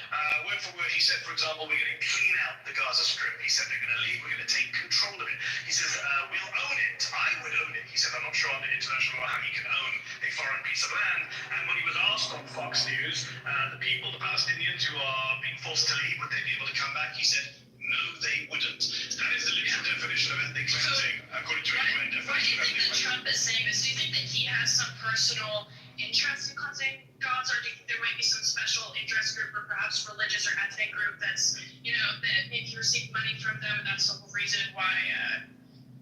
Speaker 6: word for word, he said, for example, we're going to clean out the Gaza Strip. He said they're going to leave, we're going to take control of it. He says, we'll own it. I would own it. He said, I'm not sure under international law how he can own a foreign piece of land. And when he was asked on Fox News, the people, the Palestinians who are being forced to leave, would they be able to come back? He said, no, they wouldn't. That is the literal definition of ethnic cleansing, according to a UN definition.
Speaker 3: Why do you think that Trump is saying this? Do you think that he has some personal interest in cleansing Gaza, or do you think there might be some special interest group or perhaps religious or ethnic group that's, that maybe he received money from them and that's the whole reason why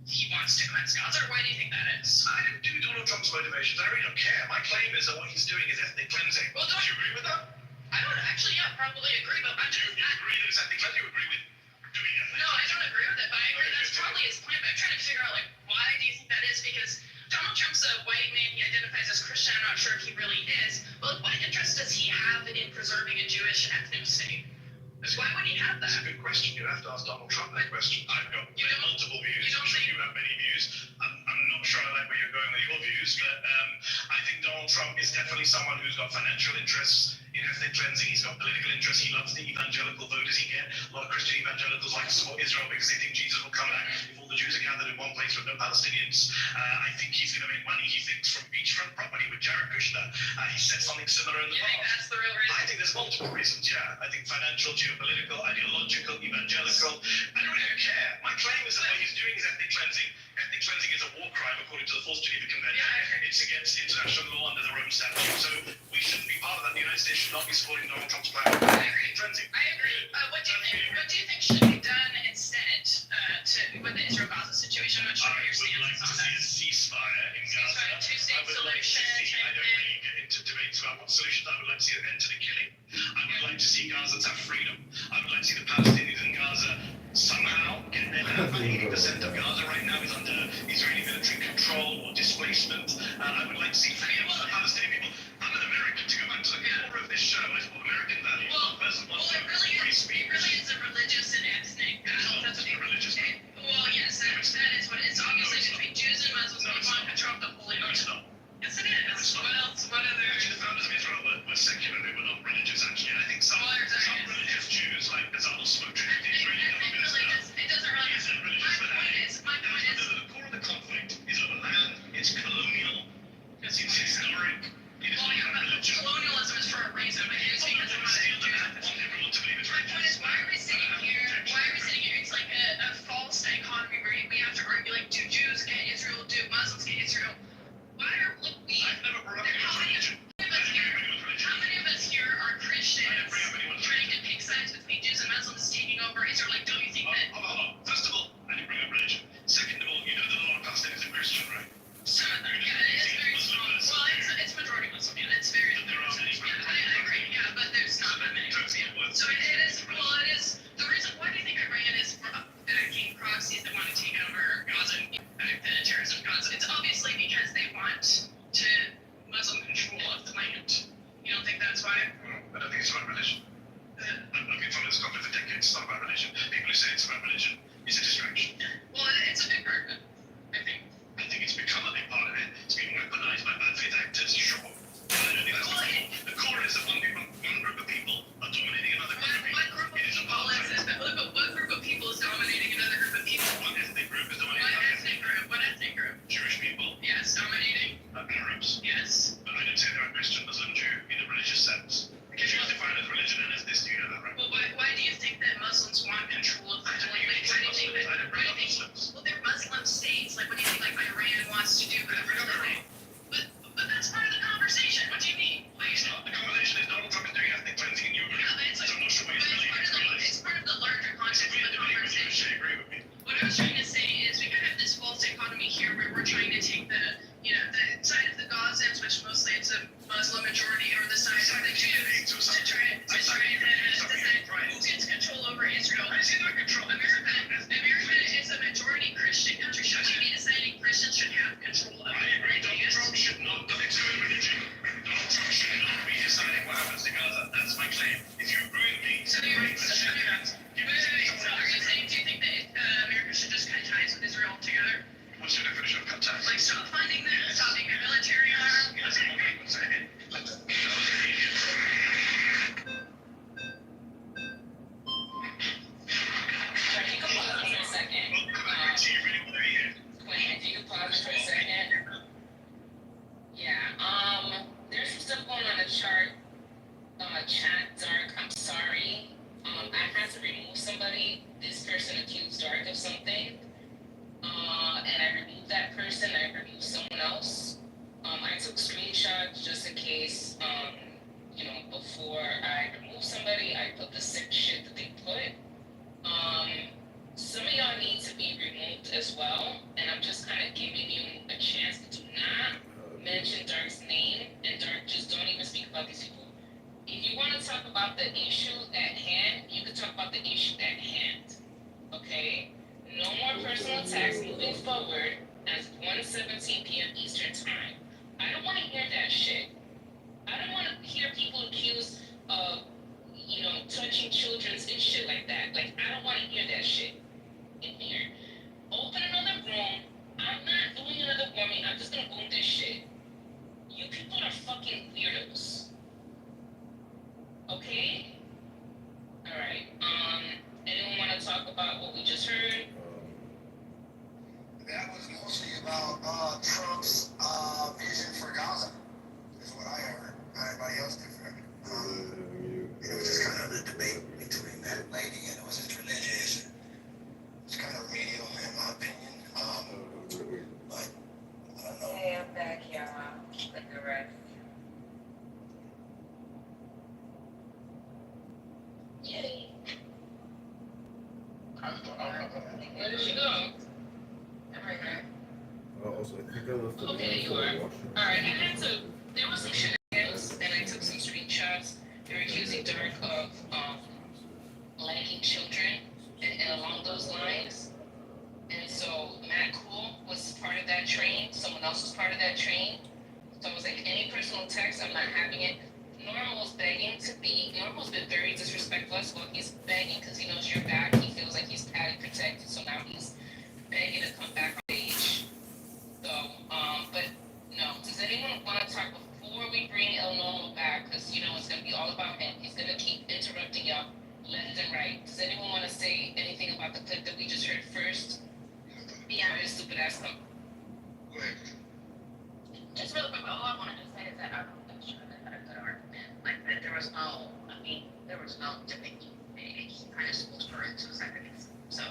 Speaker 3: he wants to cleanse Gaza, or why do you think that is?
Speaker 6: I don't do Donald Trump's motivations. I really don't care. My claim is that what he's doing is ethnic cleansing.
Speaker 3: Well,
Speaker 6: do you agree with that?
Speaker 3: I don't actually, probably agree, but
Speaker 6: Do you agree that it's ethnic cleansing? Do you agree with doing ethnic
Speaker 3: No, I
Speaker 6: cleansing?
Speaker 3: don't agree with it, but I agree that's probably his plan. But I'm trying to figure out, why do you think that is? Because Donald Trump's a white man, he identifies as Christian, I'm not sure if he really is. But what interest does he have in preserving a Jewish ethnic state? Why would he have
Speaker 6: That's
Speaker 3: that?
Speaker 6: a good question. You have to ask Donald Trump that question. I've got multiple views.
Speaker 3: you don't
Speaker 6: I'm sure
Speaker 3: think-
Speaker 6: you have many views. I'm not sure I like where you're going with your views, but I think Donald Trump is definitely someone who's got financial interests in ethnic cleansing. He's got political interests. He loves the evangelical voters he gets. A lot of Christian evangelicals like to support Israel because they think Jesus will come back if all the Jews are gathered in one place with no Palestinians. I think he's going to make money, he thinks, from beachfront property with Jared Kushner. He said something similar in the
Speaker 3: You think
Speaker 6: past.
Speaker 3: that's the real reason?
Speaker 6: I think there's multiple reasons, yeah. I think financial, geopolitical, ideological, evangelical. I don't really care. My claim is that what he's doing is ethnic cleansing. Ethnic cleansing is a war crime according to the Fourth Geneva Convention.
Speaker 3: Yeah, I agree.
Speaker 6: It's against international law under the Rome Statute. So we shouldn't be part of that. The United States should not be supporting Donald Trump's plan. Ethnic cleansing.
Speaker 3: I agree. What do you think should be done instead with the Israel-Gaza situation? I'm not sure what your
Speaker 6: I would like
Speaker 3: stance
Speaker 6: to
Speaker 3: is on
Speaker 6: see
Speaker 3: that.
Speaker 6: a ceasefire in Gaza.
Speaker 3: Ceasefire, two-state
Speaker 6: I would like to
Speaker 3: solution,
Speaker 6: see, I don't
Speaker 3: type
Speaker 6: really get into debates about what solutions. I would like to see an end to the killing. I would like to see Gazans have freedom. I would like to see the Palestinians in Gaza somehow get their land. 80% of Gaza right now is under Israeli military control or displacement. I would like to see freedom for the Palestinian people. I'm an American, to go back to the core of this show. I support American values. Free speech.
Speaker 3: It really is a religious and ethnic. That's what
Speaker 6: religious.
Speaker 3: Well, yes, that is what it is. Obviously, between Jews and Muslims,
Speaker 6: No,
Speaker 3: we
Speaker 6: it's
Speaker 3: want
Speaker 6: not.
Speaker 3: control of the Holy
Speaker 6: No, it's
Speaker 3: Land.
Speaker 6: not.
Speaker 3: Yes, it is.
Speaker 6: it's not.
Speaker 3: What else? What other?
Speaker 6: Actually, the founders of Israel were secular. They were not religious, actually. And I think some
Speaker 3: Well, exactly.
Speaker 6: religious Jews, like Bezalel Smotrich, I was trying to say is we kind of have this false dichotomy here where we're trying to take the side of the Gazans, which mostly it's a Muslim majority, or the side of the Jews to try to decide who gets control over Israel. America is a majority Christian country. Should we be deciding Christians should have control of it?
Speaker 1: Donald Trump should not be deciding what happens to Gaza. That's my claim. If you agree with me,
Speaker 6: So are you saying, do you think that America should just cut ties with Israel altogether?
Speaker 1: What's your definition of cut ties?
Speaker 6: Like stop funding them, stopping their military arm?
Speaker 1: Yes, one second.
Speaker 3: If you could pause for a second. Quinn, if you could pause for a second. Yeah, there's some stuff going on in the chat, Dark. I'm sorry. I had to remove somebody. This person accused Dark of something. And I removed that person. I removed someone else. I took screenshots just in case, before I remove somebody, I put the sick shit that they put. Some of y'all need to be removed as well. And I'm just kind of giving you a chance to not mention Dark's name. And Dark, just don't even speak about these people. If you want to talk about the issue at hand, you can talk about the issue at hand. Okay? No more personal attacks moving forward as 1:17 p.m. Eastern Time. I don't want to hear that shit. I don't want to hear people accused of, touching children's and shit like that. Like, I don't want to hear that shit in here. Open another room. I'm not doing another warming. I'm just going to boom this shit. You people are fucking weirdos. Okay? Alright. Anyone want to talk about what we just heard?
Speaker 9: That was mostly about Trump's vision for Gaza, is what I heard. Everybody else different. It was just kind of the debate between that lady and it was just religious. It's kind of remedial in my opinion. But I don't know.
Speaker 3: Hey, I'm back, y'all. Like the rest. Yay. Where did she go? I'm right here.
Speaker 12: Also, I think I left the
Speaker 3: Okay, you are. Alright, there was some shenanigans, and I took some screenshots. They were accusing Dark of liking children and along those lines. And so Matt Cool was part of that train. Someone else was part of that train. So I was like, any personal attacks, I'm not having it. Normal's been very disrespectful as well. He's begging because he knows you're back. He feels like he's padded protected, so now he's begging to come back on stage. So, but no. Does anyone want to talk before we bring El Normo back? Because it's going to be all about him. He's going to keep interrupting y'all left and right. Does anyone want to say anything about the clip that we just heard first? Yeah, his stupid ass clip.
Speaker 1: Go ahead.
Speaker 3: Just really quick, all I wanted to say is that I don't think she had a good argument. Like, that there was no debate. He kind of schooled her into seconds. So,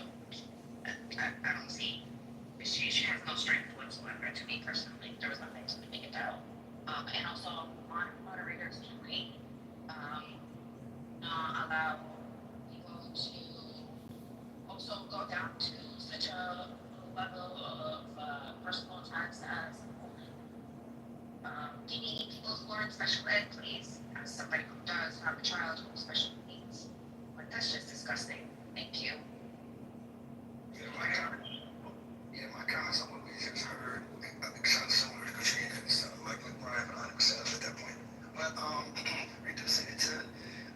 Speaker 3: I don't see. She has no strength whatsoever, to me personally. There was nothing to make it out. And also, moderators can allow people to also go down to such a level of personal attacks as demeaning people who are in special ed, please. As somebody who does have a child with special needs. Like, that's just disgusting. Thank you.
Speaker 9: My comments on what we just heard sound similar to Katrina and sound like Brian, but 100% at that point. But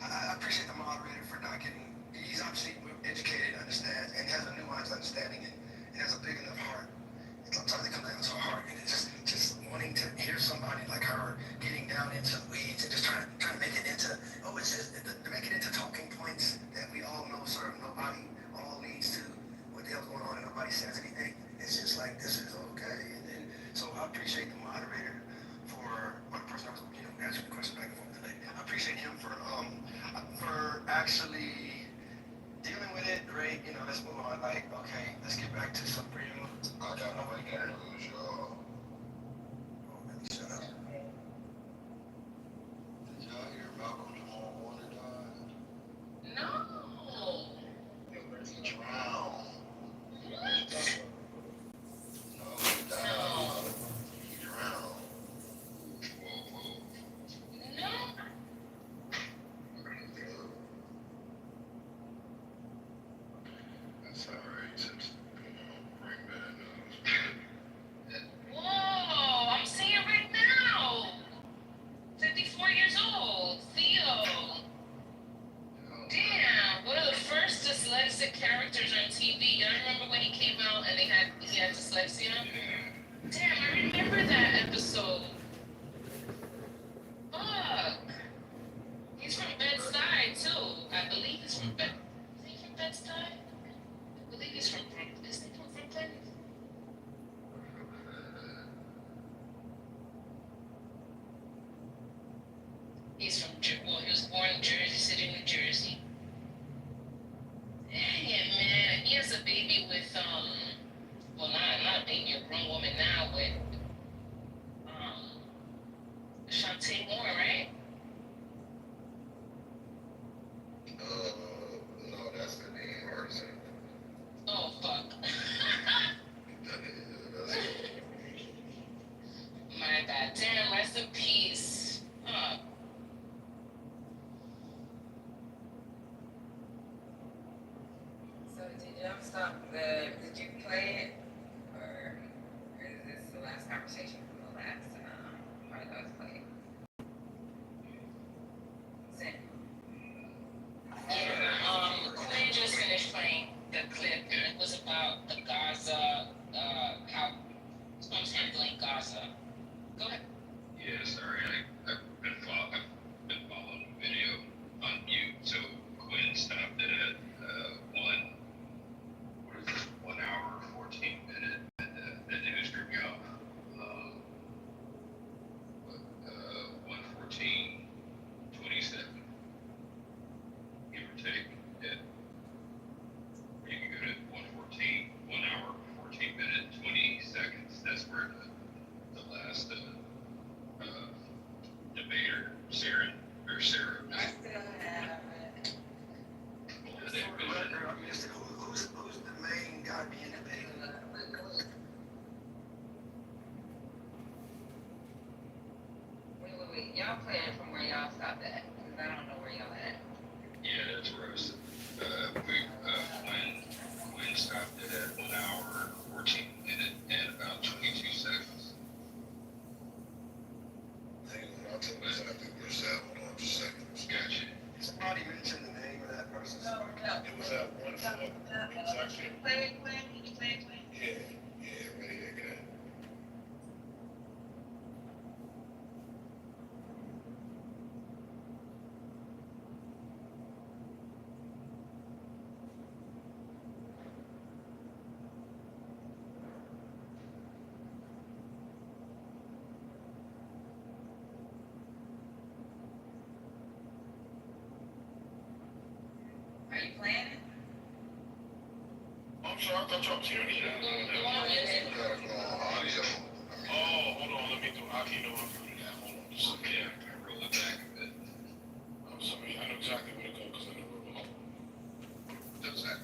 Speaker 9: I appreciate the moderator for not getting. He's obviously educated, understands, and has a nuanced understanding, and has a big enough heart. Sometimes it comes down to a heart, and it's just wanting to hear somebody like her getting down into the weeds and just trying to make it into to make it into talking points that we all know serve nobody, all leads to what the hell's going on, and nobody says anything. It's just like, this is okay. And so I appreciate the moderator for one person I was answering the question back and forth today. I appreciate him for actually dealing with it. Great, let's move on. Like, okay, let's get back to some real. I got nobody got to lose, y'all. Oh, let me shut up. Did y'all hear Malcolm Jamal Warner died?
Speaker 3: No.
Speaker 9: He drowned.
Speaker 3: had dyslexia. Damn, I remember that episode. Fuck. He's from Bed-Stuy too. I believe he's from Bed. Is he from Bed-Stuy? I believe he's from Brooklyn. Is he from Brooklyn? He's from well, he was born in Jersey City, New Jersey. Dang it, man. He has a baby with well, not a baby, a grown woman now with Shantae Moore, right?
Speaker 1: No, that's the name artist.
Speaker 3: Oh fuck. My bad. Damn, rest in peace.
Speaker 5: So did you ever stop did you play it? Or is this the last conversation from the last part that was played? Sin.
Speaker 3: Yeah, Quinn just finished playing the clip, and it was about the Gaza, how Trump's handling Gaza. Go ahead.
Speaker 13: Yeah, sorry, I've been following the video on mute, so Quinn stopped it at 1 hour, 14 minute, and the news threw me off. 1:14, 27, give or take. Yeah. You can go to 1:14, 1 hour, 14 minutes, 20 seconds. That's where the last debater, Sarah.
Speaker 5: I still have it.
Speaker 9: Who's the main guy being debated?
Speaker 5: Wait. Y'all playing from where y'all stopped at? Because I don't know where y'all at.
Speaker 13: Yeah, that's where I was. When stopped it at 1 hour, 14 minutes, and about 22 seconds.
Speaker 1: Hang on, I'll tell you exactly where it's at. Hold on just a second.
Speaker 13: Gotcha.
Speaker 9: Somebody mentioned the name of that person.
Speaker 1: It was at 1 4. It was actually,
Speaker 3: Play it, Quinn. Can you play it, Quinn?
Speaker 1: yeah, ready to go.
Speaker 5: Are you playing it?
Speaker 1: I'm sorry, I thought y'all was hearing it.
Speaker 13: Audio.
Speaker 1: Oh, hold on, let me do. I can't know how to do that. Hold on just a second.
Speaker 13: Okay, I roll it back a bit.
Speaker 1: I'm sorry, I know exactly where to go because I know where we're going.
Speaker 13: Does that?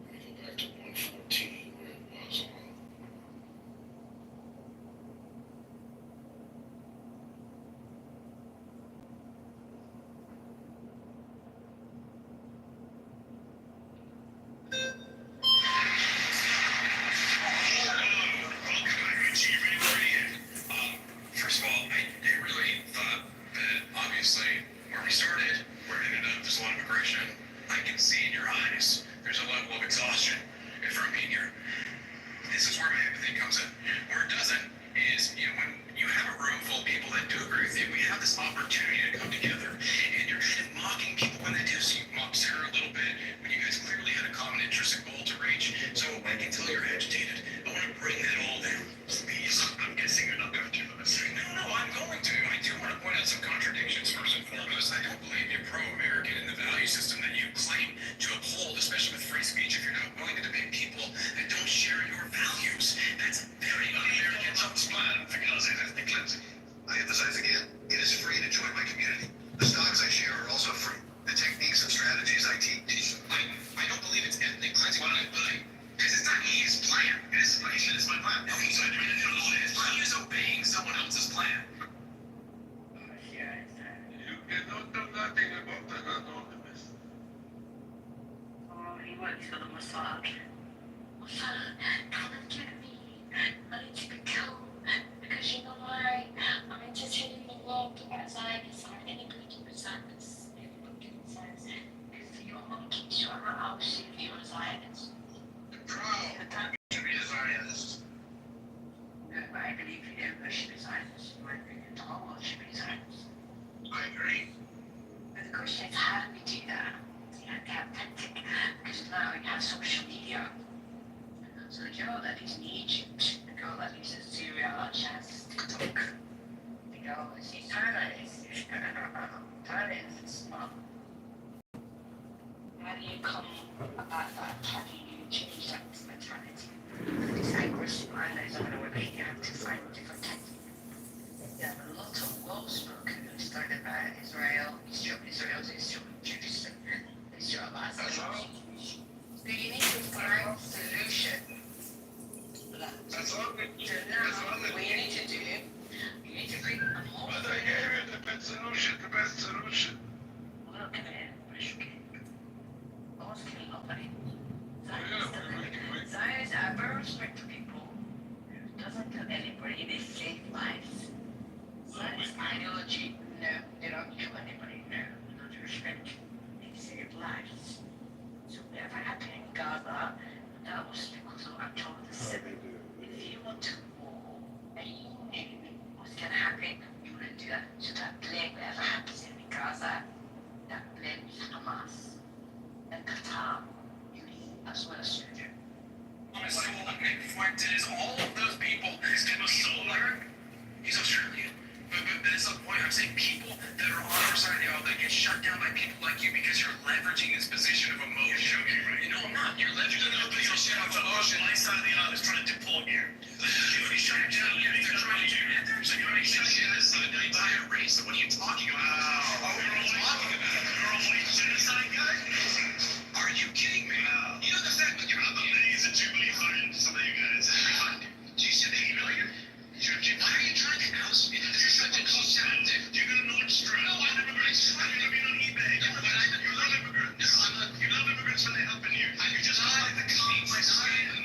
Speaker 1: Let me go back to 114 where it was on.
Speaker 6: First of all, I really thought that obviously where we started, where it ended up, there's a lot of aggression. I can see in your eyes, there's a level of exhaustion from being here. This is where my empathy comes in. Where it doesn't is, when you have a room full of people that do agree with you, we have this opportunity to come together, and you're kind of mocking people when they do. So you mocked Sarah a little bit, when you guys clearly had a common interest and goal to reach. So I can tell you're agitated. I want to bring that all down. Please. I'm guessing you're not going to do this. No, I'm going to. I do want to point out some contradictions first and foremost. I don't believe you're pro-American in the value system that you claim to uphold, especially with free speech, if you're not willing to debate people that don't share your values. That's very un-American. Plan because it is cleansing.
Speaker 4: I emphasize again, it is free to join my community. The stocks I share are also free. The techniques and strategies I teach.
Speaker 6: I don't believe it's ethnic cleansing. Because it's not his plan. It's my plan. No, he's He is obeying someone else's plan.
Speaker 13: You cannot do nothing about the anonymous.
Speaker 10: Oh, he went for the massage. Come and get me. I need to be killed. Because you know why? I'm entertaining the world as I decide any good besides. how should be a Zionist?
Speaker 4: Should be a Zionist.
Speaker 10: I believe everybody should be Zionist. In my opinion, the whole world should be Zionist.
Speaker 4: I agree.
Speaker 10: But the question is, how do we do that? You have to have tactic, because now you have social media. So the girl that lives in Egypt, the girl that lives in Syria, she has TikTok. The girl that's in Thailand is smart. How do you come about that? How do you change that mentality? This aggressive mind that is not going to work. You have to find different tactics. There are a lot of well-spoken who started by Israel, Jews, Israelites. So you need to find solution.
Speaker 4: That's all good.
Speaker 10: So now, what you need to do, you need to bring a more.
Speaker 4: But I gave you the best solution, the best solution.
Speaker 10: Well, come here, I was killing nobody. Zionists are very respectful people. Doesn't kill anybody, they save lives. Zionist ideology, no, they don't kill anybody, no, not respect. They save lives. So whatever happened in Gaza, that was because of October the 7th. If you want to war and you knew what's gonna happen, you wouldn't do that. So that blame whatever happens in Gaza, that blames Hamas and Qatar, as well as Syria.
Speaker 6: What is all of those people? His name was Solar. He's Australian. But that's the point. I'm saying people that are on our side, that get shut down by people like you because you're leveraging this position of emotion. You know, I'm not. You're leveraging the position of emotion. My side of the aisle is trying to pull here. You shut down. They're trying to do that. So you're already shutting down the entire race. So what are you talking about? Oh, we're all talking about it. You're all white genocide guy? Are you kidding me? You know the fact that you're not the millions and jubilees on some of you guys. Do you see the email? Why are you trying to oust me? This is such a deceptive. You're gonna know it's true. No, I'm an immigrant. I'm gonna be on eBay. No, but you're not immigrants. No, I'm not. You're not immigrants when they helping you. You just hide the cop my side.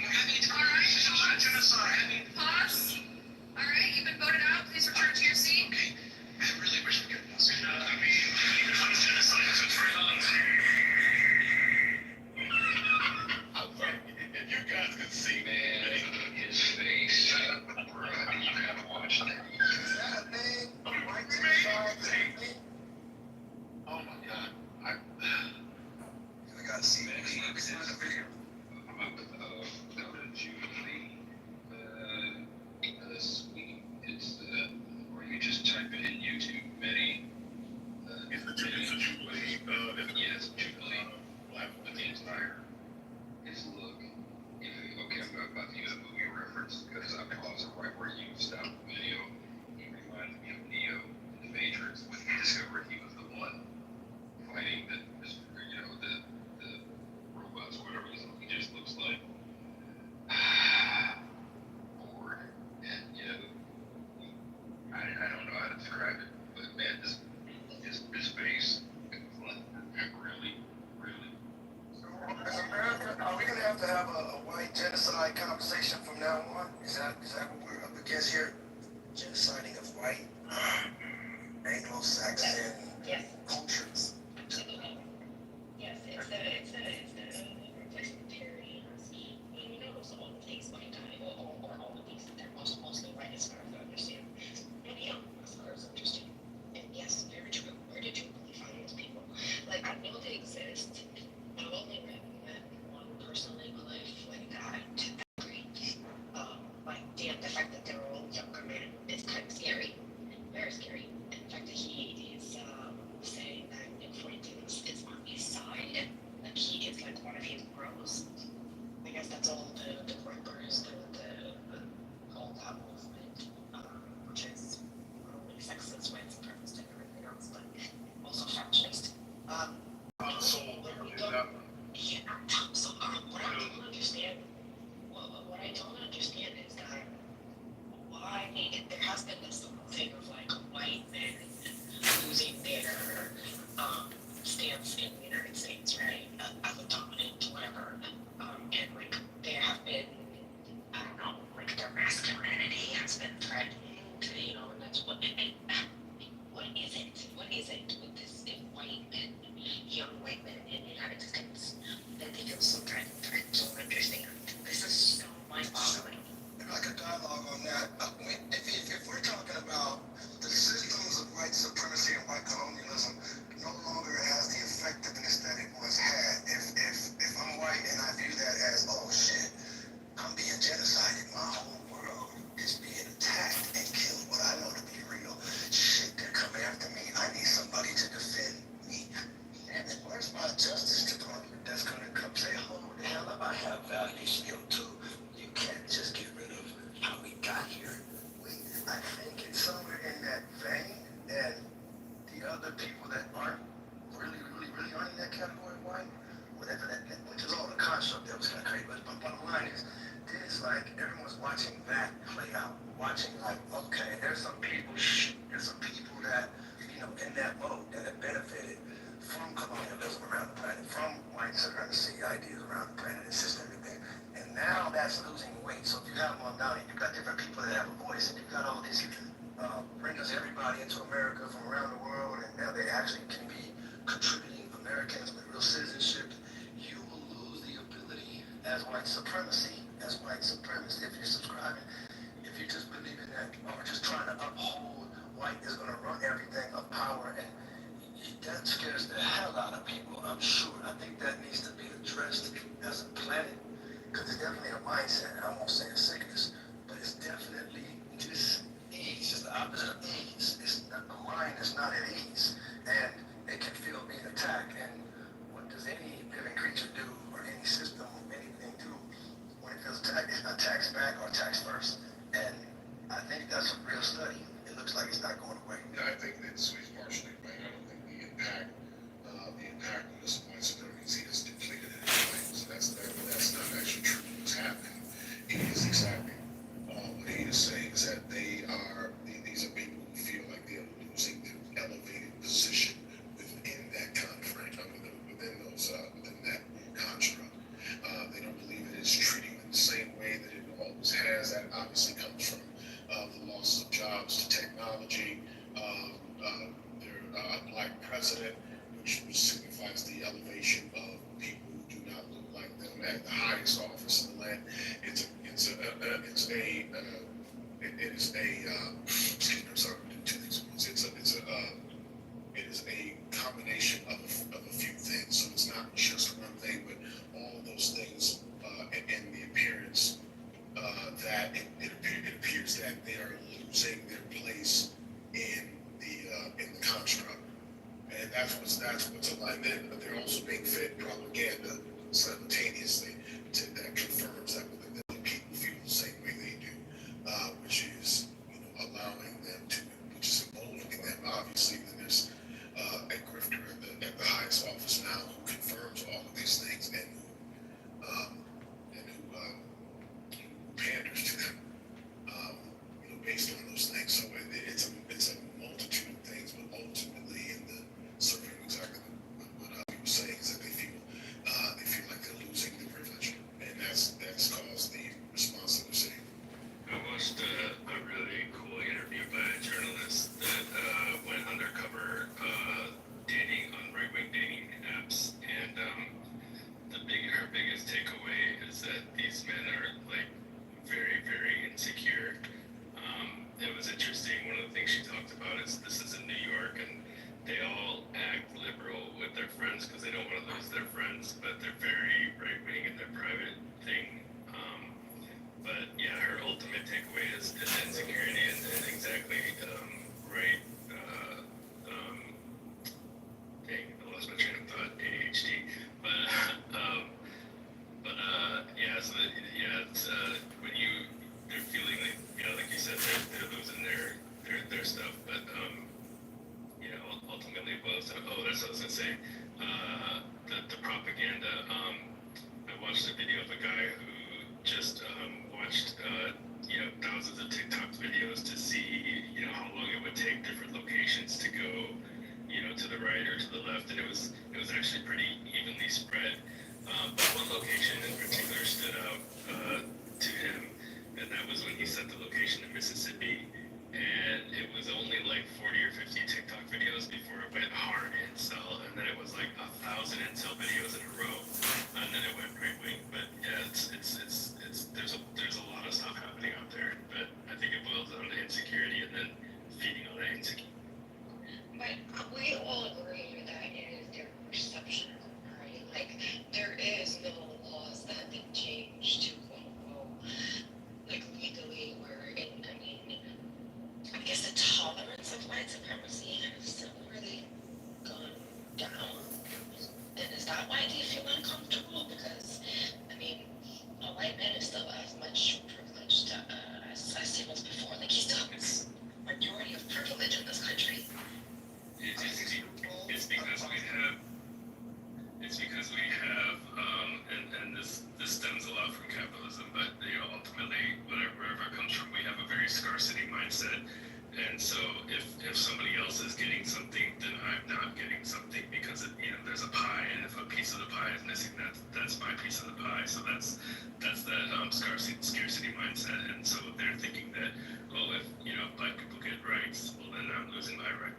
Speaker 6: Alright. This is not genocide.
Speaker 3: Pause. All right, you've been voted out. Please return to your seat.
Speaker 6: Okay. I really wish we could. I mean, even if I'm genocide, so it's very long. If you guys could see,
Speaker 13: Man, his face. Bro, you haven't watched it.
Speaker 9: Is that a thing? White genocide?
Speaker 6: Oh my God.
Speaker 9: I gotta see that. It's not a video.
Speaker 13: Go to Jubilee this week. It's or you just type it in YouTube, Many.
Speaker 6: It's the Jubilee.
Speaker 13: Yes, Jubilee. But the entire is look. Okay, I'm about to use a movie reference because I paused it right where you stopped the video. He reminded me of Neo in the Matrix when he discovered he was the one fighting the robots, whatever he just looks like.
Speaker 9: other people that aren't really aren't in that category of white, whatever that, which is all the construct that was kind of crazy. But bottom line is, then it's like everyone's watching that play out, watching like, okay, there's some people that, in that boat that have benefited from colonialism around the planet, from white supremacy ideas around the planet, it's just everything. And now that's losing weight. So if you have them on down, you've got different people that have a voice, and you've got all these bring us everybody into America from around the world, and now they actually can be contributing Americans with real citizenship. You will lose the ability as white supremacy, if you're subscribing, if you just believe in that, or just trying to uphold white is going to run everything of power, and that scares the hell out of people, I'm sure. I think that needs to be addressed as a planet, because it's definitely a mindset. I won't say a sickness, but it's definitely just ease, just the opposite of ease. It's not, the mind is not at ease, and it can feel being attacked. And what does any living creature do, or any system, anything do, when it feels attacked? It attacks back or attacks first. And I think that's a real study. It looks like it's not going away.
Speaker 1: Yeah, I think that's partially right. I don't think the impact on this white supremacy is depleted in any way. So that's not actually true. What's happening is exactly what he is saying, is that these are people who feel like they are losing their elevated position within that contract, within that construct. They don't believe it is treating them the same way that it always has. That obviously comes from the loss of jobs to technology, their black president, which signifies the elevation of people who do not look like them at the highest office in the land. Excuse me, I'm sorry, I'm doing two things at once. It is a combination of a few things. So it's not just one thing, but all of those things, and the appearance that it appears that they are losing their place in the construct, and that's what's aligned in. But they're also being fed propaganda simultaneously that confirms that within them people feel the same way they do, which is allowing them to, which is emboldening them. Obviously, then there's a grifter at the highest office now who confirms all of these things and who panders to them, based on those things. So it's a multitude of things, but ultimately, in the serving exactly what he was saying, is that they feel like they're losing the privilege, and that's caused the response that we're seeing.
Speaker 14: I watched a really cool interview by a journalist that went undercover dating on right-wing dating apps, and her biggest takeaway is that these men are like very, very insecure. It was interesting. One of the things she talked about is this is in New York, and they all act liberal with their friends because they don't want to lose their friends, but they're very right-wing in their private thing. But yeah, her ultimate takeaway is insecurity and exactly right. Dang, I lost my train of thought. ADHD. Yeah. So it's when they're feeling like, like you said, they're losing their stuff. But ultimately it boils down. Oh, that's what I was gonna say. The propaganda. I watched a video of a guy who just watched thousands of TikTok videos to see how long it would take different locations to go to the right or to the left, and it was actually pretty evenly spread. But one location in particular stood out to him, and that was when he set the location in Mississippi, and it was only like 40 or 50 TikTok videos before it went hard incel, and then it was like 1,000 incel videos in a row, and then it went right wing. But yeah, there's a lot of stuff happening out there, but I think it boils down to insecurity and then feeding on that insecurity.
Speaker 7: But we all agree that it is their perception, right? Like, there is no laws that have been changed to, quote unquote, like legally, where I guess the tolerance of white supremacy has still really gone down. And is that why do you feel uncomfortable? Because, a white man is still as much privileged as he was before. Like, he still has majority of privilege in this country.
Speaker 14: Do is because we have, and this stems a lot from capitalism, but ultimately, wherever it comes from, we have a very scarcity mindset. And so if somebody else is getting something, then I'm not getting something because there's a pie, and if a piece of the pie is missing, that's my piece of the pie. So that's that scarcity mindset. And so they're thinking that, well, if black people get rights, well then I'm losing my right.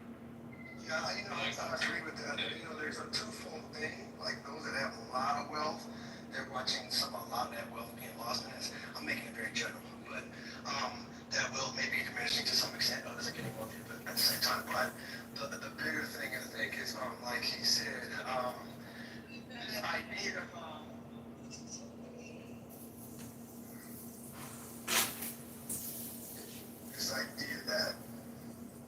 Speaker 9: Yeah, I agree with that. There's a twofold thing. Like those that have a lot of wealth, they're watching a lot of that wealth being lost in this. I'm making it very general, but that will maybe diminishing to some extent. Others are getting more people at the same time. But the bigger thing I think is, like he said, the idea this idea that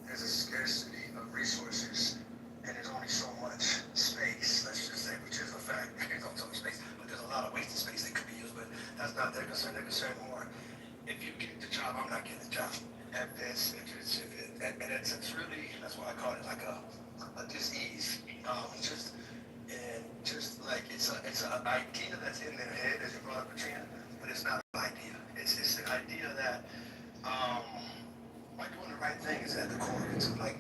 Speaker 9: there's a scarcity of resources and there's only so much space, let's just say, which is a fact. There's only so much space, but there's a lot of wasted space that could be used, but that's not their concern. Their concern more, if you get the job, I'm not getting the job. And it's really, that's why I call it like a disease. Just like it's an idea that's in their head, as you brought up, Katrina, but it's not an idea. It's an idea that by doing the right thing is at the core. It's like,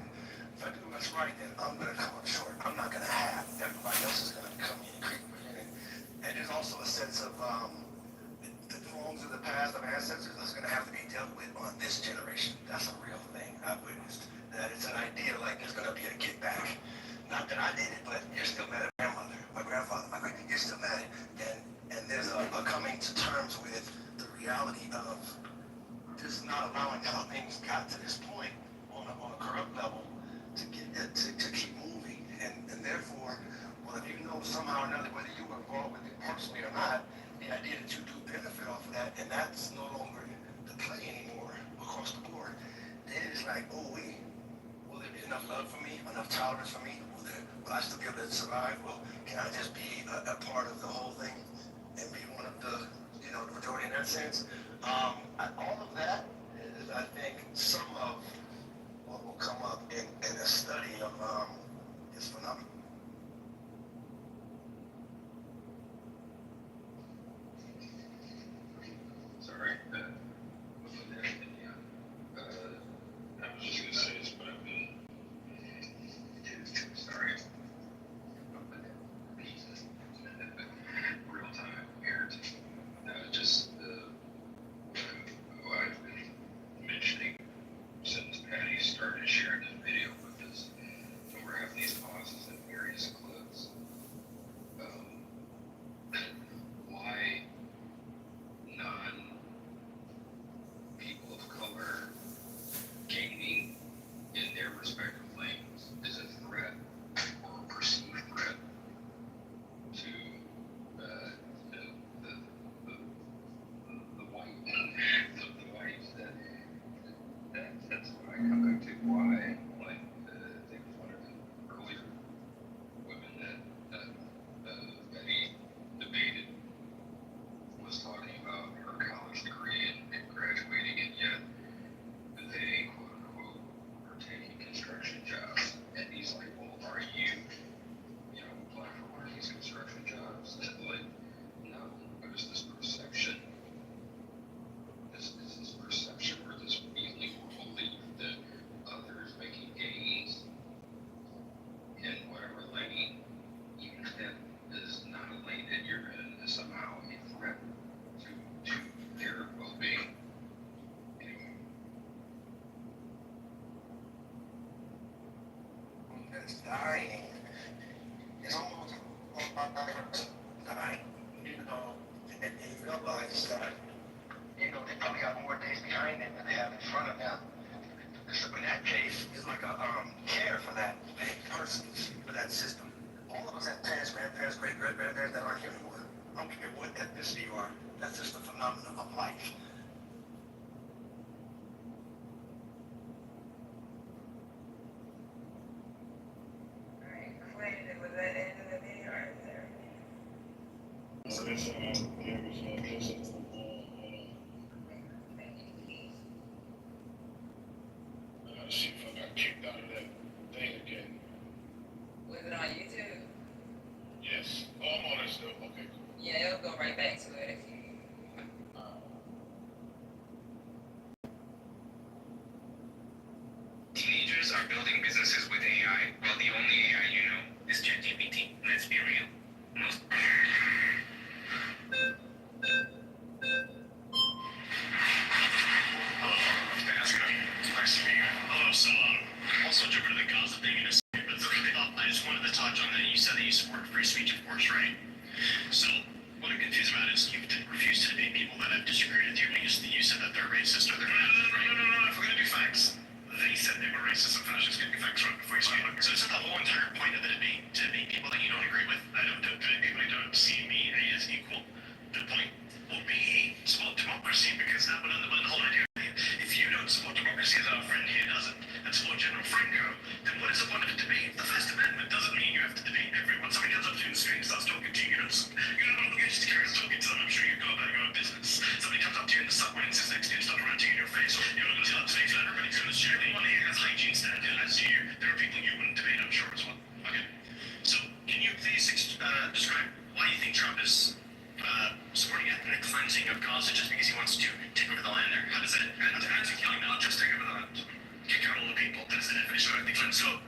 Speaker 9: if I do what's right, then I'm going to come up short. I'm not going to have. Everybody else is going to come in and creep in. And there's also a sense of the wrongs of the past of ancestors that's going to have to be dealt with on this generation. That's a real thing I've witnessed. That it's an idea like there's going to be a get back. Not that I did it, but you're still mad at my grandmother, my grandfather, you're still mad. And there's a coming to terms with the reality of just not allowing how things got to this point on a corrupt level to get to keep moving. And therefore, well, if you know somehow or another whether you were involved with it personally or not, the idea that you do benefit off of that, and that's no longer the play anymore across the board, then it's like, oh wait, will there be enough love for me, enough tolerance for me? Will I still be able to survive? Well, can I just be a part of the whole thing and be one of the majority in that sense? All of that is, I think, some of what will come up in a study of this phenomenon.
Speaker 13: Sorry. I was just gonna say this, but I've been sorry. Real time parenting. Just what I've been mentioning since Patty started sharing this video with us. And we're having these pauses in various clips. Why non people of color gaining in their respective lanes is a threat or a perceived threat to the whites that's what I come back to why like I think one of the earlier women that Betty debated was talking about her college degree and graduating, and yet they quote unquote are taking construction jobs. And he's like, well, are you applying for one of these construction jobs? And like, no, there's this perception, this perception or this feeling or belief that others making gains in whatever lane, even if that is not a lane that you're in, is somehow a threat to their well-being.
Speaker 9: That's dying. It's almost dying. And you realize that, they probably got more days behind them than they have in front of them. So in that case, it's like a care for that person, for that system. All of us have parents, grandparents, great-great-grandparents that aren't here anymore. I don't care what ethnicity you are. That's just a phenomenon of life.
Speaker 5: Alright, Quinn, was that the end of the video or is there?
Speaker 1: See if I got kicked out of that thing again.
Speaker 5: Was it on YouTube?
Speaker 1: Yes. Oh, still, okay, cool.
Speaker 5: Yeah, it'll go right back to it if you.
Speaker 6: Teenagers are building businesses with AI, while the only AI you know is ChatGPT. Let's be real. Most
Speaker 4: Nice to meet you. Hello, so, also jumping to the Gaza thing in a second, but I just wanted to touch on that. You said that you support free speech, of course, right? So, what I'm confused about is you refuse to debate people that have disagreed with you, and you said that they're racist or they're not. No, if we're gonna do facts, they said they were racist and fascist. Get your facts right before you speak. So isn't the whole entire point of the debate to debate people that you don't agree with? I don't debate people who don't see me as equal. The point will be support democracy, because that would undermine the whole idea. If you don't support democracy as our friend here doesn't, and support General Franco, then what is the point of a debate? The First Amendment doesn't mean you have to debate everyone. Somebody comes up to you in the street and starts talking to you, you don't have an obligation to carry on talking to them. I'm sure you go about your own business. Somebody comes up to you in the subway and sits next to you and starts ranting in your face. You're not going to tell them to face that. Everybody's going to share the money as hygiene standard as you. There are people you wouldn't debate, I'm sure, as well. Okay. So, can you please describe why you think Trump is supporting ethnic cleansing of Gaza just because he wants to take over the land there? How does that ethnic killing not just take over the land? Kick out all the people. That is the definition of ethnic cleansing. So,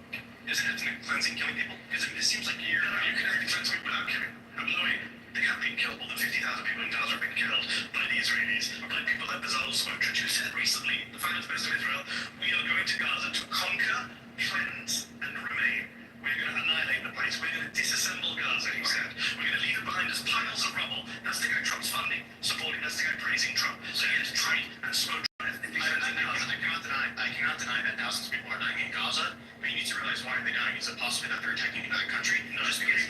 Speaker 4: is it ethnic cleansing killing people? Because it seems like you can ethnic cleanse people without killing. And by the way, they have been killed. More than 50,000 people in Gaza have been killed by the Israelis, by people like Bezalel Smotrich, who said recently, the finance minister of Israel, we are going to Gaza to conquer, cleanse, and remain. We're going to annihilate the place. We're going to disassemble Gaza, he said. We're going to leave it behind as piles of rubble. That's the guy Trump's funding, supporting. That's the guy praising Trump. So he had to trade and smoke. I cannot deny that thousands of people are dying in Gaza, but you need to realize why they're dying. Is it possible that they're attacking another country? No, just because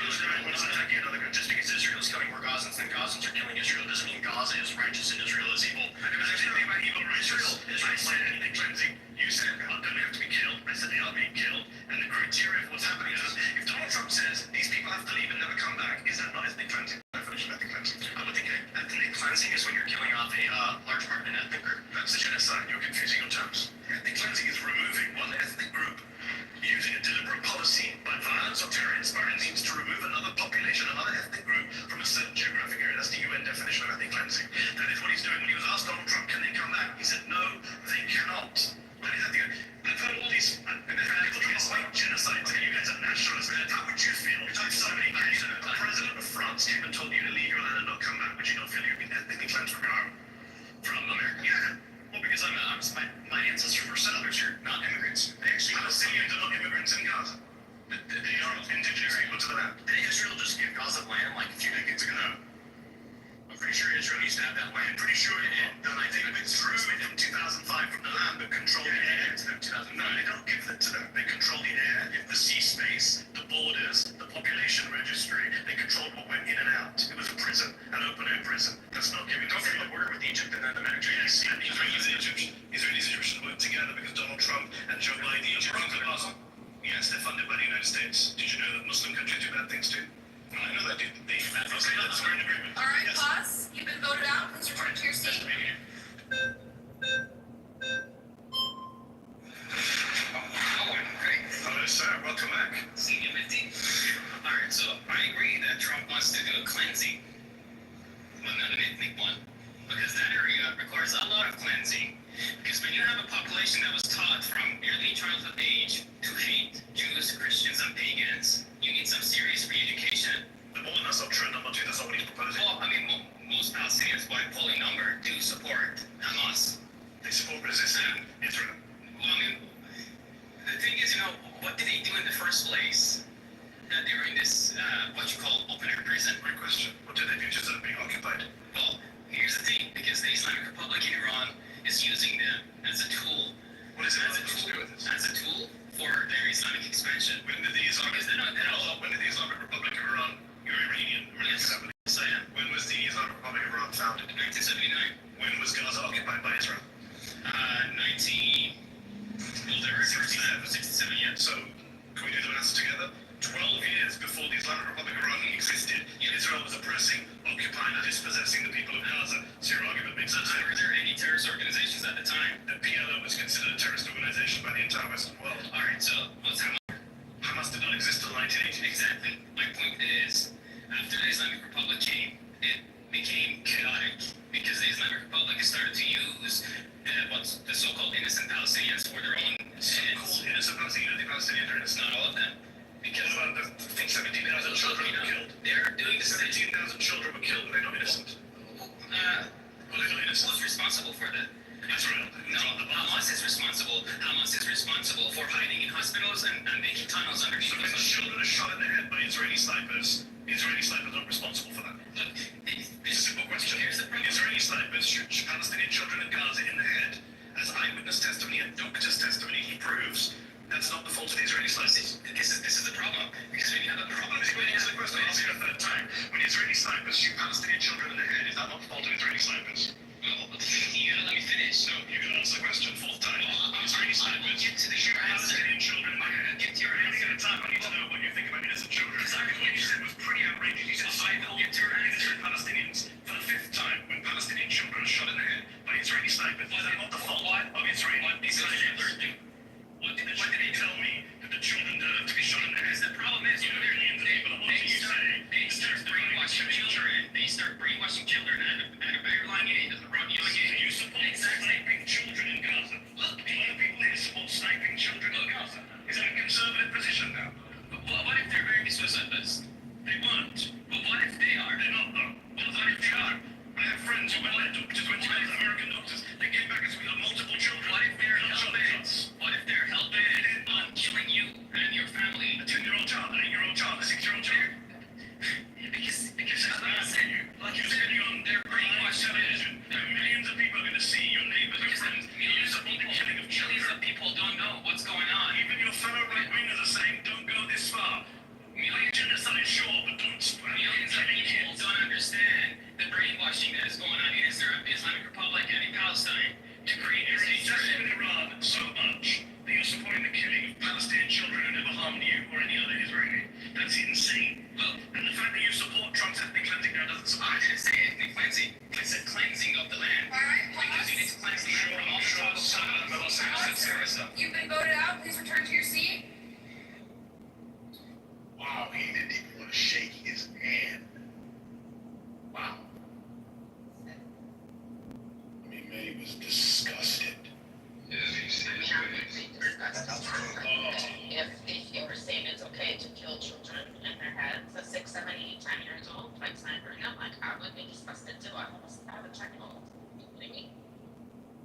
Speaker 4: Israel is killing more Gazans than Gazans are killing Israel doesn't mean Gaza is righteous and Israel is evil. I never said anything about evil or Israel. I said anything cleansing. You said don't they have to be killed. I said they are being killed. And the criteria of what's happening is if Donald Trump says these people have to leave and never come back, is that not ethnic cleansing? Definition of ethnic cleansing. I would think ethnic cleansing is when you're killing off a large part of an ethnic group. That's the genocide. You're confusing your terms. Ethnic cleansing is removing one ethnic group using a deliberate policy by violence or terror inspiring means to remove another population, another ethnic group from a certain geographic area. That's the UN definition of ethnic cleansing. That is what he's doing. When he was asked Donald Trump, can they come back? He said, no, they cannot. I've heard all these white genocides, and you guys are nationalists. How would you feel if somebody, the president of France, came and told you to leave your land and not come back? Would you not feel you've been ethnically cleansed from America? Yeah. Well, because my ancestors were settlers here, not immigrants. They actually Palestinians are not immigrants in Gaza. They are indigenous people to the land. Did Israel just give Gaza land like a few decades ago? No. I'm pretty sure Israel used to have that land. Pretty sure it did. Then I think it withdrew it in 2005 from the land, but controlled the air. No, they don't give it to them. They control the air, the sea space, the borders, the population registry. They controlled what went in and out. It was a prison, an open-air prison. That's not giving. Don't forget the border with Egypt and then the Mediterranean Sea. Israelis and Egyptians worked together because Donald Trump and Joe Biden broke the Gaza. Yes, they're funded by the United States. Did you know that Muslim countries do bad things too? No, I know that, dude. Okay, we're in agreement.
Speaker 3: All right, pause. You've been voted out. Please return to your seat.
Speaker 4: Hello, sir. Welcome back.
Speaker 6: senior mentee. Alright, so I agree that Trump wants to do a cleansing, but not an ethnic one. Because that area requires a lot of cleansing. Because when you have a population that was taught from early childhood age to hate Jews, Christians, and pagans, you need some serious re-education.
Speaker 4: Number one, that's not true. Number two, that's not what he's proposing.
Speaker 6: Well, I mean, most Palestinians, by polling number, do support Hamas.
Speaker 4: They support resisting Israel.
Speaker 6: Well, I mean, the thing is, what did they do in the first place? That they were in this, what you call open-air prison?
Speaker 4: Great question. What did they do just being occupied?
Speaker 6: Well, here's the thing, because the Islamic Republic in Iran is using them as a tool.
Speaker 4: What is it as a tool to do with this?
Speaker 6: As a tool for their Islamic expansion.
Speaker 4: When did the Islamic Republic of Iran, you're Iranian,
Speaker 6: Yes, I am.
Speaker 4: when was the Islamic Republic of Iran founded?
Speaker 6: 1979.
Speaker 4: When was Gaza occupied by Israel?
Speaker 6: 67, yeah.
Speaker 4: So, can we do the maths together? 12 years before the Islamic Republic of Iran existed, Israel was oppressing, occupying, and dispossessing the people of Gaza. So your argument makes sense.
Speaker 6: Were there any terrorist organizations at the time?
Speaker 4: The PLO was considered a terrorist organization by the entire Western world.
Speaker 6: Alright, so what's Hamas?
Speaker 4: Hamas did not exist until 1980.
Speaker 6: Exactly. My point is, After the Islamic Republic came, it became chaotic because the Islamic Republic started to use what's the so-called innocent Palestinians for their own ends. Innocent Palestinians, the Palestinians are innocent, not all of them. Because I think 17,000 children were killed. They're doing the 17,000 children were killed, but they're not innocent. They're not innocent. Who's responsible for that? Israel. No, Hamas is responsible. Hamas is responsible for hiding in hospitals and making tunnels underneath. So when children are shot in the head by Israeli snipers aren't responsible for that. Look, this is a simple question. Here's the problem. Israeli snipers shoot Palestinian children in Gaza in the head. As eyewitness testimony and doctor's testimony, he proves that's not the fault of the Israeli snipers. This is the problem. Because when you have a problem, answer the question. I'll ask you a third time. When Israeli snipers shoot Palestinian children in the head, is that not the fault of Israeli snipers? Well, you gotta let me finish. No, you're gonna answer the question fourth time. Israeli snipers
Speaker 2: Get to the
Speaker 6: shoot
Speaker 2: answer.
Speaker 6: Palestinian children in the head.
Speaker 2: Get to your
Speaker 6: Running
Speaker 2: answer.
Speaker 6: out of time. I need to know what you think about innocent children. Exactly what you said was pretty outrageous. You said I will get to your innocent Palestinians for the fifth time when Palestinian children are shot in the head by Israeli snipers. Is that not the fault of Israel? What did they tell me that the children deserve to be shot in the head? The problem is, you know, they start brainwashing children. They start brainwashing children at a very young age. You support sniping children in Gaza. Look, a lot of people here support sniping children in Gaza. Is that a conservative position now? What if they're very suicides? They weren't. But what if they are? They're not though. What if they are? I have friends who went there, doctors, went to American doctors. They came back and said we got multiple children. What if they're hell-bent? What if they're hell-bent on killing you and your family? A 10-year-old child, an 8-year-old child, a 6-year-old child? Because that's what I'm saying. Like you're saying on their brainwashed television, millions of people are going to see your neighbors and friends. You support the killing of children. Millions of people don't know what's going on. Even your fellow right-wingers are saying, don't go this far. Genocide, sure, but don't spread. Millions of people don't understand the brainwashing that is going on in Israel, the Islamic Republic, and in Palestine to create this hatred. In Iran so much that you're supporting the killing of Palestinian children who never harmed you or any other Israeli. That's insane. Well, and the fact that you support Trump's ethnic cleansing now doesn't surprise you. I didn't say ethnic cleansing. I said cleansing of the land. Because you need to cleanse the land from all the
Speaker 5: You've been voted out. Please return to your seat.
Speaker 1: Wow, he didn't even want to shake his hand. Wow. I mean, man, he was disgusted.
Speaker 13: Yeah, he said
Speaker 10: If you were saying it's okay to kill children in their heads at 6, 7, 8, 10 years old, like snipering them, like I would be disgusted too. I almost have a 10-year-old. You know what I mean?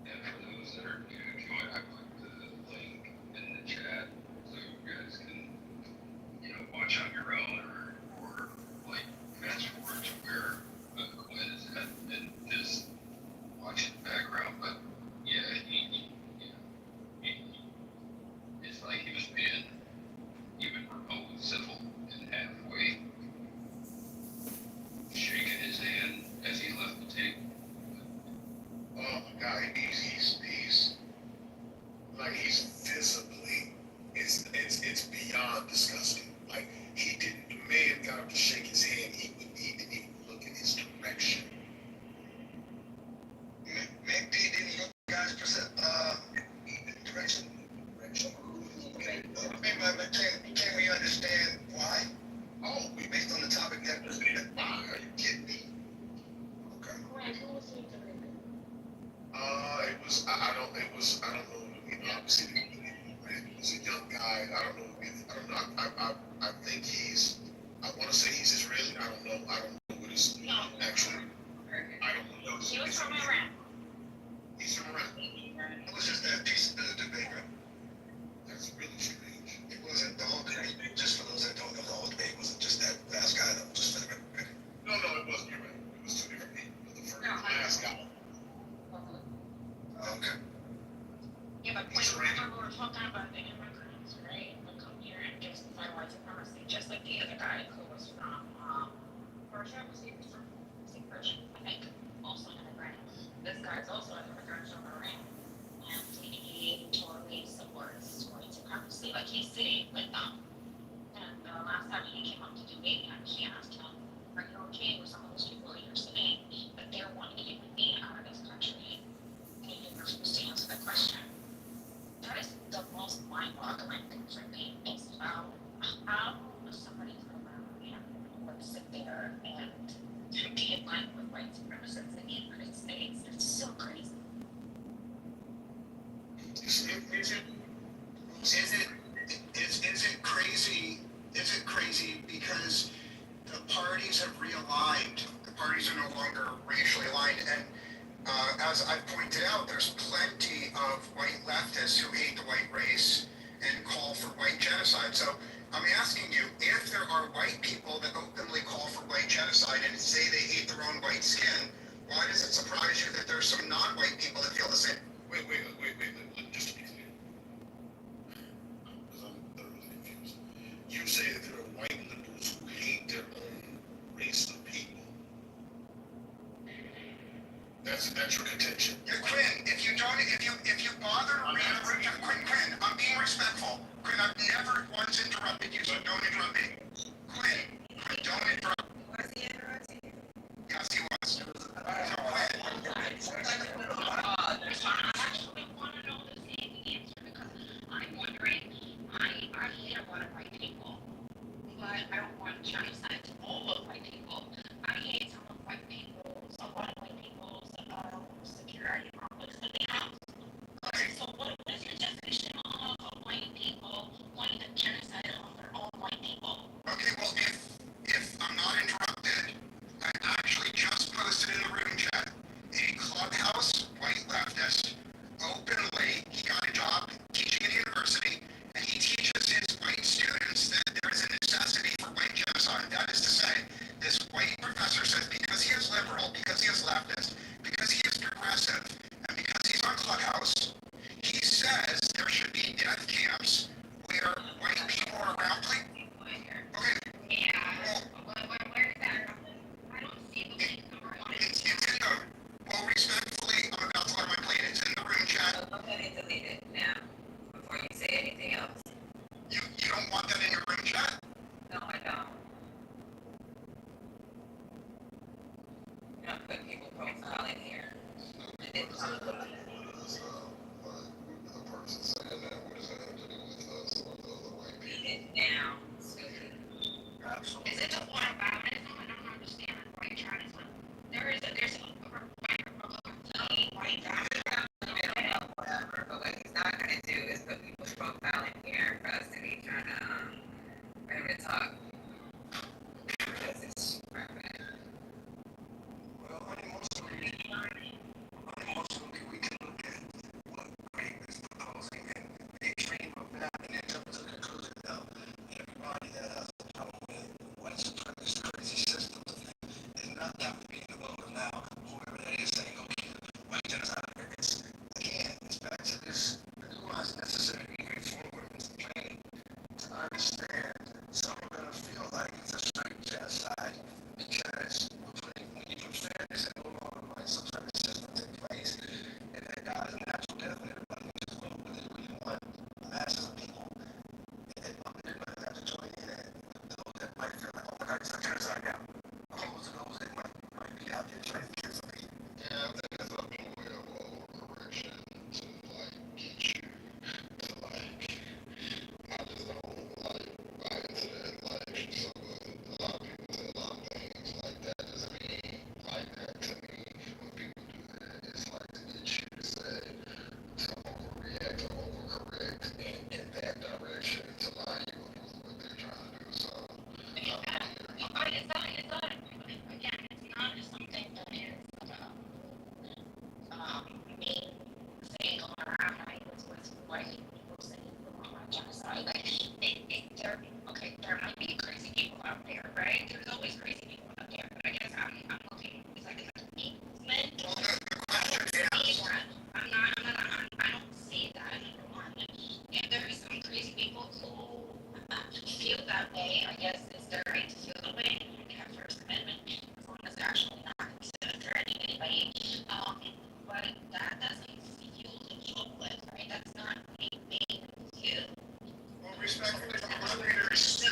Speaker 13: And for those that are new, if you want, I put the link in the chat so you guys can, watch on your own or like fast forward to where Quinn is at and just watch in the background. But yeah, he it's like he was being even remotely civil and halfway shaking his hand as he left the table.
Speaker 1: Oh my God, he's visibly, it's beyond disgusting. Like the man got up to shake his hand. He didn't even look in his direction.
Speaker 9: Maybe he didn't look guys direction. Can we understand why? Oh, we based on the topic that was why? Are you kidding me? Okay. I don't know, obviously it was a young guy. I don't know. I think I want to say he's Israeli. I don't know what his actually. I don't know.
Speaker 10: He was from Iran.
Speaker 9: He's from Iran. It was just that piece of the debate. That's really strange. It wasn't the whole debate. Just for those that don't know, the whole debate wasn't just that last guy. That was just for the record.
Speaker 1: No, it wasn't. You're right. It was two different people. The last guy.
Speaker 9: Okay.
Speaker 10: Yeah, but remember we were talking about the immigrants, right? Who come here and justify white supremacy, just like the other guy who was from Persia. Was he from Persia? I think also an immigrant. This guy's also an immigrant from Iran, and he totally supports white supremacy. Like he's sitting with them. And the last time he came up to debate, I actually asked him, "Are you okay with some of those people you're saying that they're wanting to get me out of this country?" And he refused to answer that question. That is the most mind-boggling thing for me. It's how somebody from Iran would sit there
Speaker 7: white supremacists in the United States. It's so crazy.
Speaker 8: Is it crazy? Is it crazy because the parties have realigned? The parties are no longer racially aligned, and as I've pointed out, there's plenty of white leftists who hate the white race and call for white genocide. So I'm asking you, if there are white people that openly call for white genocide and say they hate their own white skin, why does it surprise you that there's some non-white people that feel the same?
Speaker 1: Wait, just to be clear. Because I'm thoroughly confused. You say that there are white liberals who hate their own race of people. That's your contention.
Speaker 8: Yeah, Quinn, if you bother to read the room, Quinn, I'm being respectful. Quinn, I've never once interrupted you, so don't interrupt me. Quinn, don't interrupt.
Speaker 5: Was he interrupting you?
Speaker 8: Yes, he was. So Quinn.
Speaker 7: I actually want to know the same answer because I'm wondering, I hate a lot of white people, but I don't want genocide to all of white people. I hate some of white people's, a lot of white people's security problems in the house. Okay, so what is your definition of white people wanting to genocide on their own white people?
Speaker 8: Okay, well, if I'm not interrupted, I actually just posted in the room chat a Clubhouse white leftist openly. He got a job teaching at a university, and he teaches his white students that there is a necessity for white genocide. That is to say, this white professor says because he is liberal, because he is leftist, because he is progressive, and because he's on Clubhouse, he says there should be death camps where white people are around. Okay.
Speaker 7: Yeah. Where is that? I don't see the link number on it.
Speaker 8: It's in the, well, respectfully, I'm about to let my plate. It's in the room chat.
Speaker 5: So go ahead and delete it now before you say anything else.
Speaker 8: You don't want that in your room chat?
Speaker 5: No, I don't. You're not putting people profile in here. I didn't talk about it. Delete it now.
Speaker 7: Is it the one about it? I don't understand why you're trying to. There's a white guy.
Speaker 5: Whatever, but what he's not gonna do is put people's profile in here for us to be trying to, for him to talk. Because it's private.
Speaker 9: Well, unemotionally, we can look at what Greg is proposing and the extreme of that and then come to the conclusion that everybody that has a problem with white supremacist crazy systems is not have to be in the vote now. Whoever that is saying, okay, white genocide, it's back to this nuance necessary moving forward with the training to understand some are going to feel like it's a straight genocide because when you put fairness and no longer like some sort of system in place, and that dies a natural death and everybody can just vote whether we want masses of people, and they're going to have to join in and those that might feel like, oh my God, it's a genocide now. Opposed to those that might be out there trying to kill some people.
Speaker 1: Yeah, I think it's a ploy of overcorrection to get you to not just buy into that. So a lot of people say a lot of things like that doesn't mean like that to me. When people do that, it's like to get you to say to overreact or overcorrect in that direction to line you up with what they're trying to do. So
Speaker 7: It's not, again, it's not something that is me saying going around, I was with white people saying genocide. Like, there might be crazy people out there, right? There's always crazy people out there, but I guess I'm looking, it's like a movement. I don't see that, number one. And there's some crazy people who feel that way, I guess it's their right to feel that way, and they have First Amendment, as long as they're actually not threatening anybody. But that doesn't fuel the chocolate, right? That's not a main view.
Speaker 8: Well, respectfully, the moderators.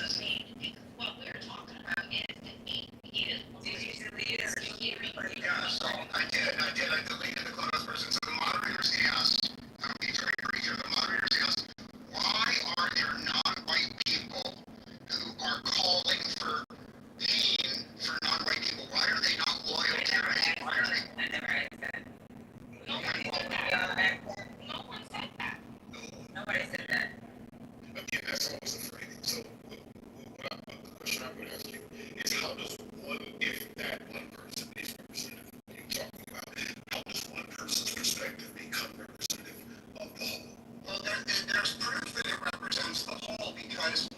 Speaker 7: What we're talking about is the main view.
Speaker 5: Did you delete it or did you replay it?
Speaker 8: Yeah, so I deleted the Clubhouse person. So the moderators asked, I'm being very brief here, the moderators asked, why are there non-white people who are calling for pain for non-white people? Why are they not loyal to it?
Speaker 1: would ask you is how does one, if that one person is representative of what you're talking about, how does one person's perspective become representative of the whole?
Speaker 8: Well, there's proof that it represents the whole because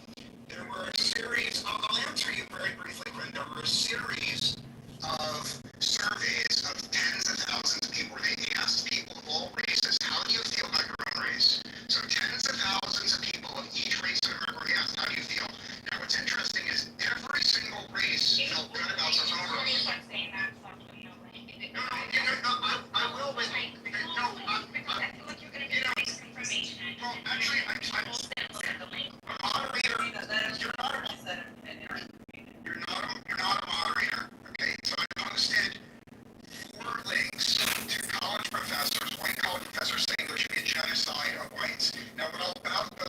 Speaker 8: there were a series, I'll answer you very briefly, Quinn. There were a series of surveys of tens of thousands of people where they asked people of all races, how do you feel about your own race? So tens of thousands of people of each race in America were asked, how do you feel? Now what's interesting is every single race felt good about their own race. No, I will, but no, well, actually, a moderator, you're not a moderator, okay? So I posted 4 links to college professors, white college professors saying there should be a genocide of whites. Now, the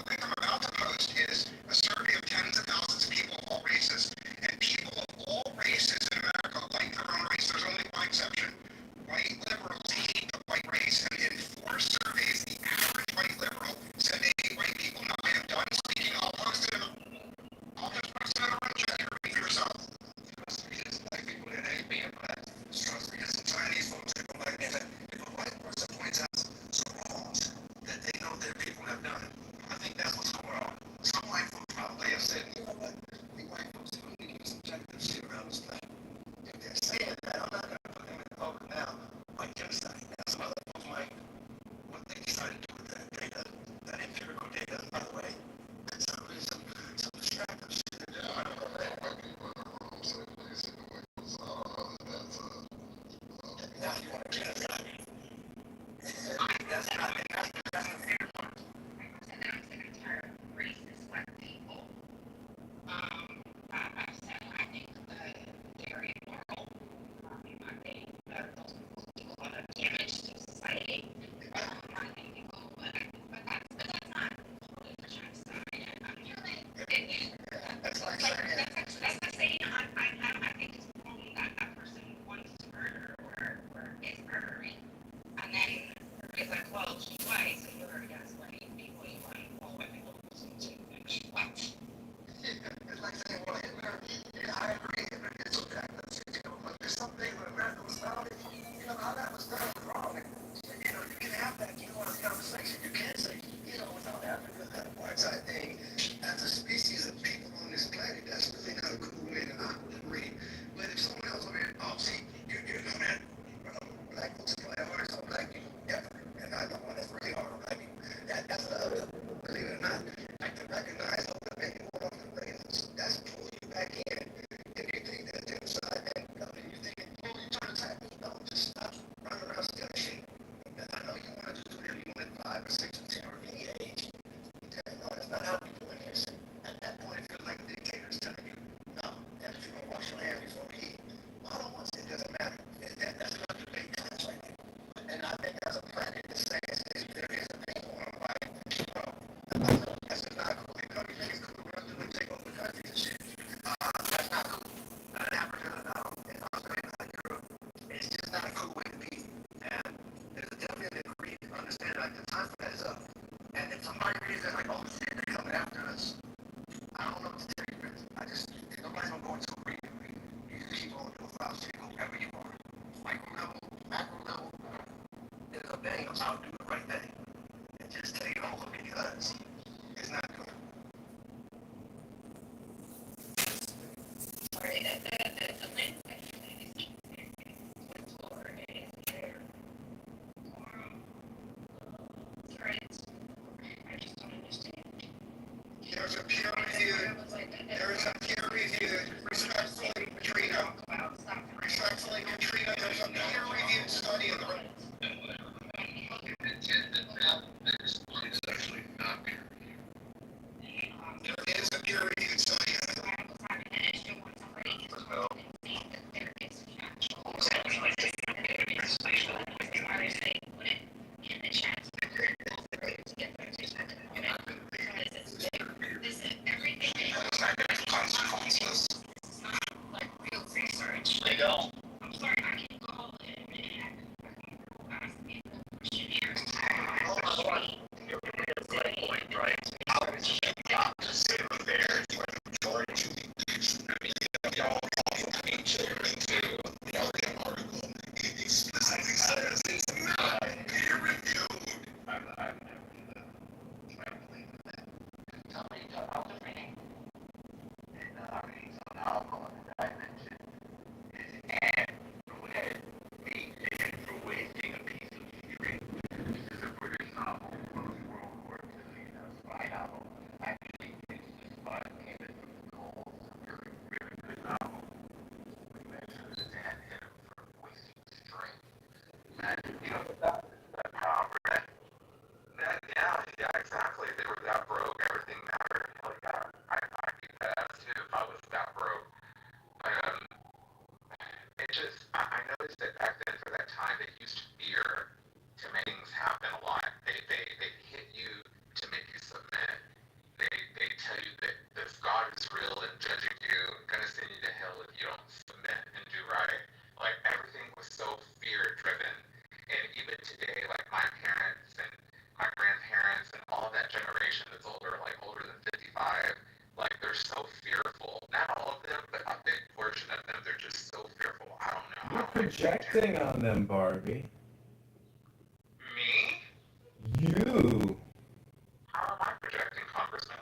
Speaker 8: link I'm about to post is a survey of tens of thousands of people of all races, and people of all races in America like their own race. There's only one exception. White liberals hate the white race, and in 4 surveys, the average white liberal said they hate white people. Now, I am done speaking. I'll just post it in the room chat. You read for yourself. Black people that hate being black. Trust me, there's some Chinese folks that don't like that. If a white person points out some wrongs that they know their people have done, I think that's what's going on. Some white folks probably have said, you know what, we white folks don't need to do some objective shit around this planet. If they're saying that, I'm not going to put them in the public now like genocide. Now, some other folks might, what they decide to do with that data, that empirical data, by the way, that's some distractive shit. Yeah, I don't know that. White people in the room say they see the way it's now you want to genocide. That's not the fair part.
Speaker 3: Racist black people. I've said I think they're immoral. I think those people do a lot of damage to society. I think people, but that's not totally for genocide. That's like saying I think it's wrong that that person wants to murder or is murdering, and then it's like, well, she's white, so you're against white people. You want all white people to what?
Speaker 8: It's like saying, well, Hitler, yeah, I agree, Hitler did some bad things, you know, but there's something when America was founded, you know, how that was done was wrong. And, you know, you can have that, you know, this conversation. You can say, you know, without Africa, that apartheid thing, as a species of people on this planet, that's really not a cool way to operate. But if someone else over here, oh, see, you're going to black folks play hard on black people, ever. And I know one that's really hard on black people. That's another, believe it or not, I can recognize all the many more of the races. That's pulling you back in. If you think that genocide, then you think, oh, you're trying to attack me. No, just stop running around stealing shit. And I know you want to do whatever you want at 5 or 6 or 10 or any age. No, that's not how we do it here. At that point, it feels like a dictator's telling you, no, and if you don't wash your hands before you eat, well, I don't want to, it doesn't matter. That's another debate class right there. And I think as a planet, the saying is there is a people on right. That's just not cool. You know, you think it's cool to run through and take over the country and shit. That's not cool. Not in Africa, in Australia, not in Europe. It's just not a cool way to be. And there's definitely a agreement to understand like the time for that is up. And if somebody reads that like, oh shit, they're coming after us, I don't know what to tell you. Nobody's gonna go into agreement with me. You can keep on doing foul shit whoever you are. Micro level, macro level, there's a thing of how to do the right thing. And just take it over because it's not good.
Speaker 3: Sorry, the link is forward is there. Sorry, I just don't understand.
Speaker 8: There's a peer-reviewed, respectfully, Katrina, there's a peer-reviewed study of the
Speaker 1: It's actually not peer-reviewed.
Speaker 8: there is a peer-reviewed study.
Speaker 3: They don't. I'm sorry, I can go and ask people a question here.
Speaker 11: You're a great point, right? Just sit there, majority. I mean,
Speaker 1: know, hate children too. You know, the article explicitly says it's not peer reviewed.
Speaker 2: I've never do that. I don't believe in that. Tell me, I was reading an article that I mentioned is an ad for wasting a piece of string. This is a British novel from World War II, spy novel. Actually, it's the spy came in from the cold. Really, really good novel. So this ad hit him for wasting string. Imagine, that power.
Speaker 15: Yeah, exactly. They were that broke, everything mattered. Hell yeah, I'd be that too if I was that broke. Um, I noticed that back then for that time, they used fear to make things happen a lot. They hit you to make you submit. They tell you that God is real and judging you, gonna send you to hell if you don't submit and do right. Like everything was so fear driven. And even today, like my parents and my grandparents and all that generation that's older than 55, like they're so fearful. Not all of them, but a big portion of them, they're just so fearful. I don't know.
Speaker 12: You're projecting on them, Barbie.
Speaker 15: Me?
Speaker 12: You.
Speaker 15: How am I projecting, Congressman?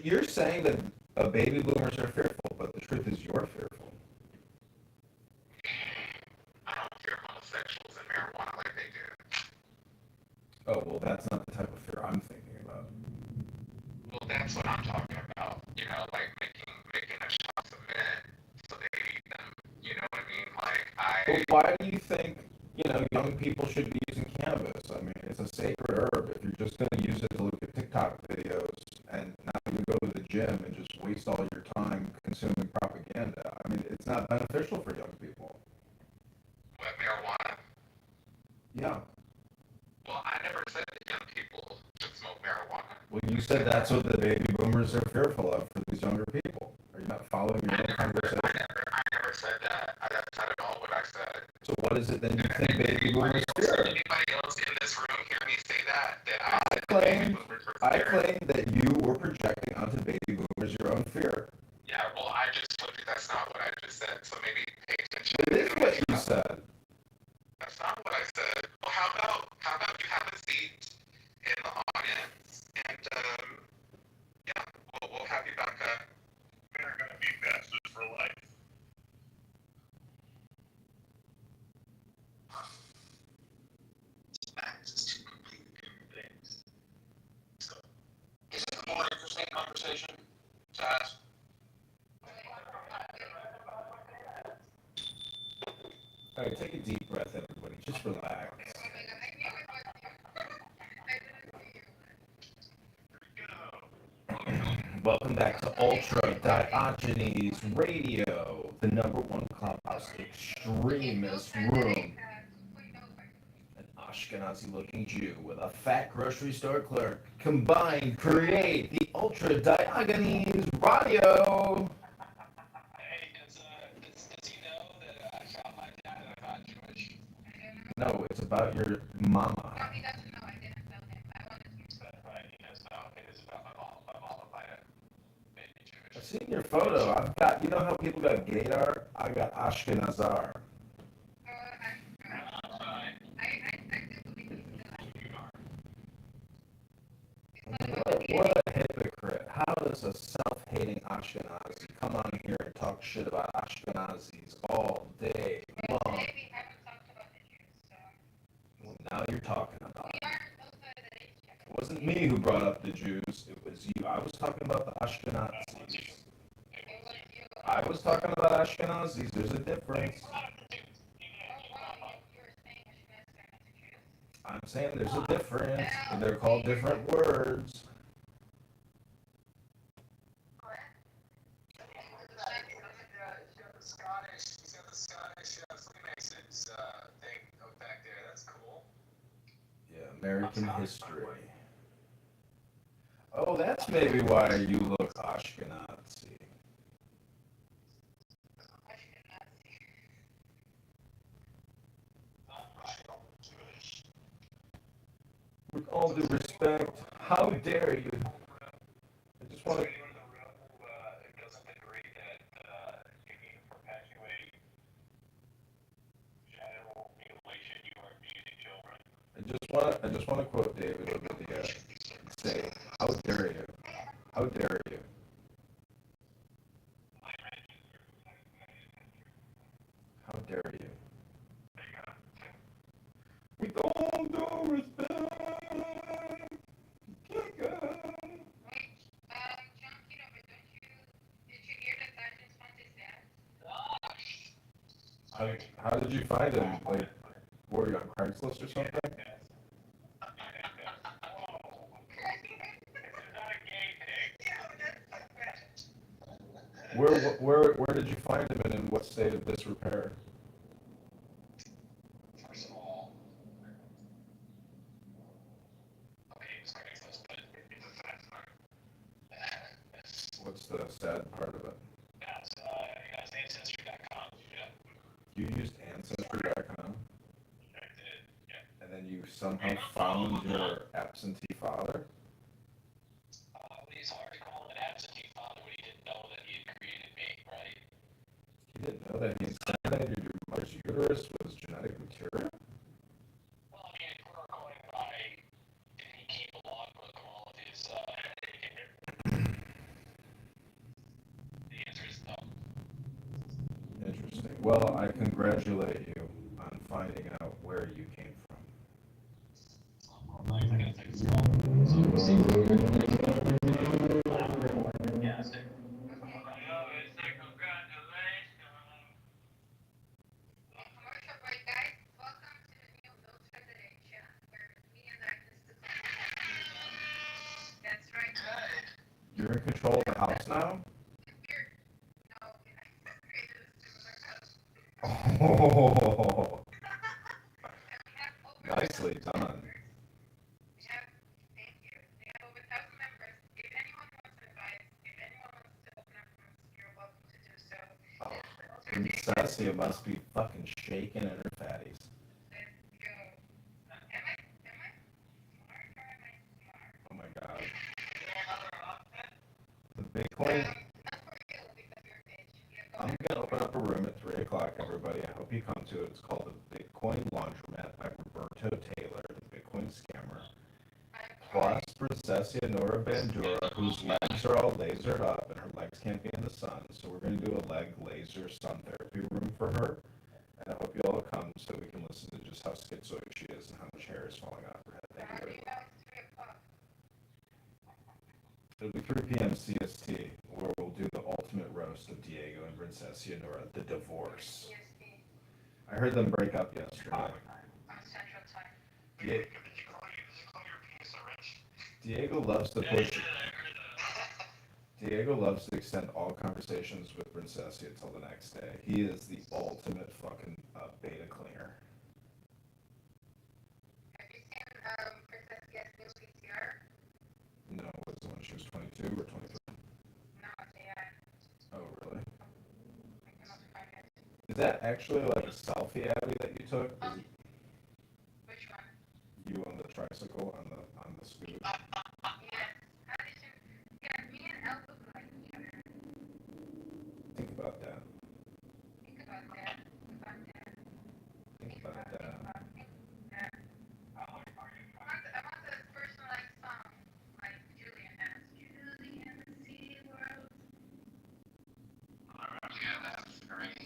Speaker 12: You're saying that baby boomers are fearful, but the truth is you're fearful.
Speaker 15: I don't fear homosexuals and marijuana like they do.
Speaker 12: Oh, well, that's not the type of fear I'm thinking about.
Speaker 15: Well, that's what I'm talking about. Like making a shop submit so they eat them. You know what I mean?
Speaker 12: Well, why do you think, young people should be using cannabis? I mean, it's a sacred herb. If you're just going to use it to look at TikTok videos and not even go to the gym and just waste all your time consuming propaganda, I mean, it's not beneficial for young people.
Speaker 15: What, marijuana?
Speaker 12: Yeah.
Speaker 15: Well, I never said that young people should smoke marijuana.
Speaker 12: Well, you said that's what the baby boomers are fearful of for these younger people. Are you not following your own conversation?
Speaker 15: I never said that. That's not at all what I said.
Speaker 12: So what is it then you think baby boomers fear?
Speaker 15: Did anybody else in this room hear me say that?
Speaker 12: I claim that you were projecting onto baby boomers your own fear.
Speaker 15: Yeah, well, I just told you that's not what I just said, so maybe pay attention.
Speaker 12: It is what you said.
Speaker 15: That's not what I said. Well, how about you have a seat in the audience, and yeah, we'll have you back up.
Speaker 1: They're gonna be bastards for life.
Speaker 4: Facts is two completely different things. So,
Speaker 8: Is it a more interesting conversation to ask?
Speaker 12: All right, take a deep breath, everybody. Just relax. Welcome back to Ultra Diogenes Radio, the #1 clubhouse extremist room. An Ashkenazi-looking Jew with a fat grocery store clerk combined create the Ultra Diogenes Radio.
Speaker 9: Hey, does he know that I shot my dad and I'm not Jewish?
Speaker 12: No, it's about your mama.
Speaker 9: But, right, he knows now. It is about my mom. My mom might have made me Jewish.
Speaker 12: I've seen your photo. I've got, you know how people got Gaydar? I got Ashkenazar. What a hypocrite. How does a self-hating Ashkenazi come on here and talk shit about Ashkenazis all day long? Well, now you're talking about it. It wasn't me who brought up the Jews. It was you. I was talking about the Ashkenazis. I was talking about Ashkenazis. There's a difference. I'm saying there's a difference. They're called different words.
Speaker 15: He's got the Scottish Freemasons thing back there. That's cool.
Speaker 12: Yeah, American history. Oh, that's maybe why you look Ashkenazi. With all due respect, how dare you? I just want to. I just want to quote David over the say, "How dare you? How dare you? How dare you?" With all due respect, kick it.
Speaker 5: John Kitover, did you hear that Sergeant Hunt is dead?
Speaker 12: How did you find him? Like, were you on Craigslist or something? Where did you find him and in what state of disrepair?
Speaker 6: First of all, okay, it's Craigslist, but it's a sad story.
Speaker 12: What's the sad part of it?
Speaker 6: That's Ancestry.com. Yeah.
Speaker 12: You used Ancestry.com?
Speaker 6: I did, yeah.
Speaker 12: And then you somehow found your absentee father?
Speaker 6: It's hard to call him an absentee father when he didn't know that he had created me, right?
Speaker 12: You didn't know that he inseminated your mother's uterus with genetic material?
Speaker 6: Well, I mean, if we're going by, he came along with all of his, the answer is no.
Speaker 12: Interesting. Well, I congratulate you on finding out where you came from.
Speaker 6: I gotta take this call. So, we'll see you. Yeah, sick.
Speaker 5: Commercial break, guys. Welcome to the new Build Residential, where me and That's right.
Speaker 12: You're in control of the house now? Oh, nicely done.
Speaker 5: Thank you. They have over 1,000 members. If anyone wants advice, if anyone wants to open up rooms, you're welcome to do so.
Speaker 12: Princessia must be fucking shaking in her fatties. Oh my god. The Bitcoin. I'm gonna open up a room at 3 o'clock, everybody. I hope you come to it. It's called the Bitcoin Laundromat by Roberto Taylor, the Bitcoin scammer. Plus Princessia Nora Bandura, whose legs are all lasered up and her legs can't be in the sun. So we're gonna do a leg laser sun therapy room for her. And I hope you all come so we can listen to just how schizoid she is and how much hair is falling off her head. Thank you very much. It'll be 3 p.m. CST, where we'll do the ultimate roast of Diego and Princessia Nora, the divorce. I heard them break up yesterday. Diego loves to push. Diego loves to extend all conversations with Princessia until the next day. He is the ultimate fucking beta cleaner.
Speaker 5: Have you seen Princessia's new PCR?
Speaker 12: No, was it when she was 22 or 23?
Speaker 5: No, yeah.
Speaker 12: Oh, really?
Speaker 5: I cannot find it.
Speaker 12: Is that actually like a selfie, Abby, that you took?
Speaker 5: Which one?
Speaker 12: You on the tricycle on the scooter?
Speaker 5: Yes. How did you? Yeah, me and Elle look like each other.
Speaker 12: Think about that.
Speaker 5: Think about that.
Speaker 12: Think about that.
Speaker 5: I want a personalized song like Julian has. Julian SeaWorld.
Speaker 6: Yeah, that's great.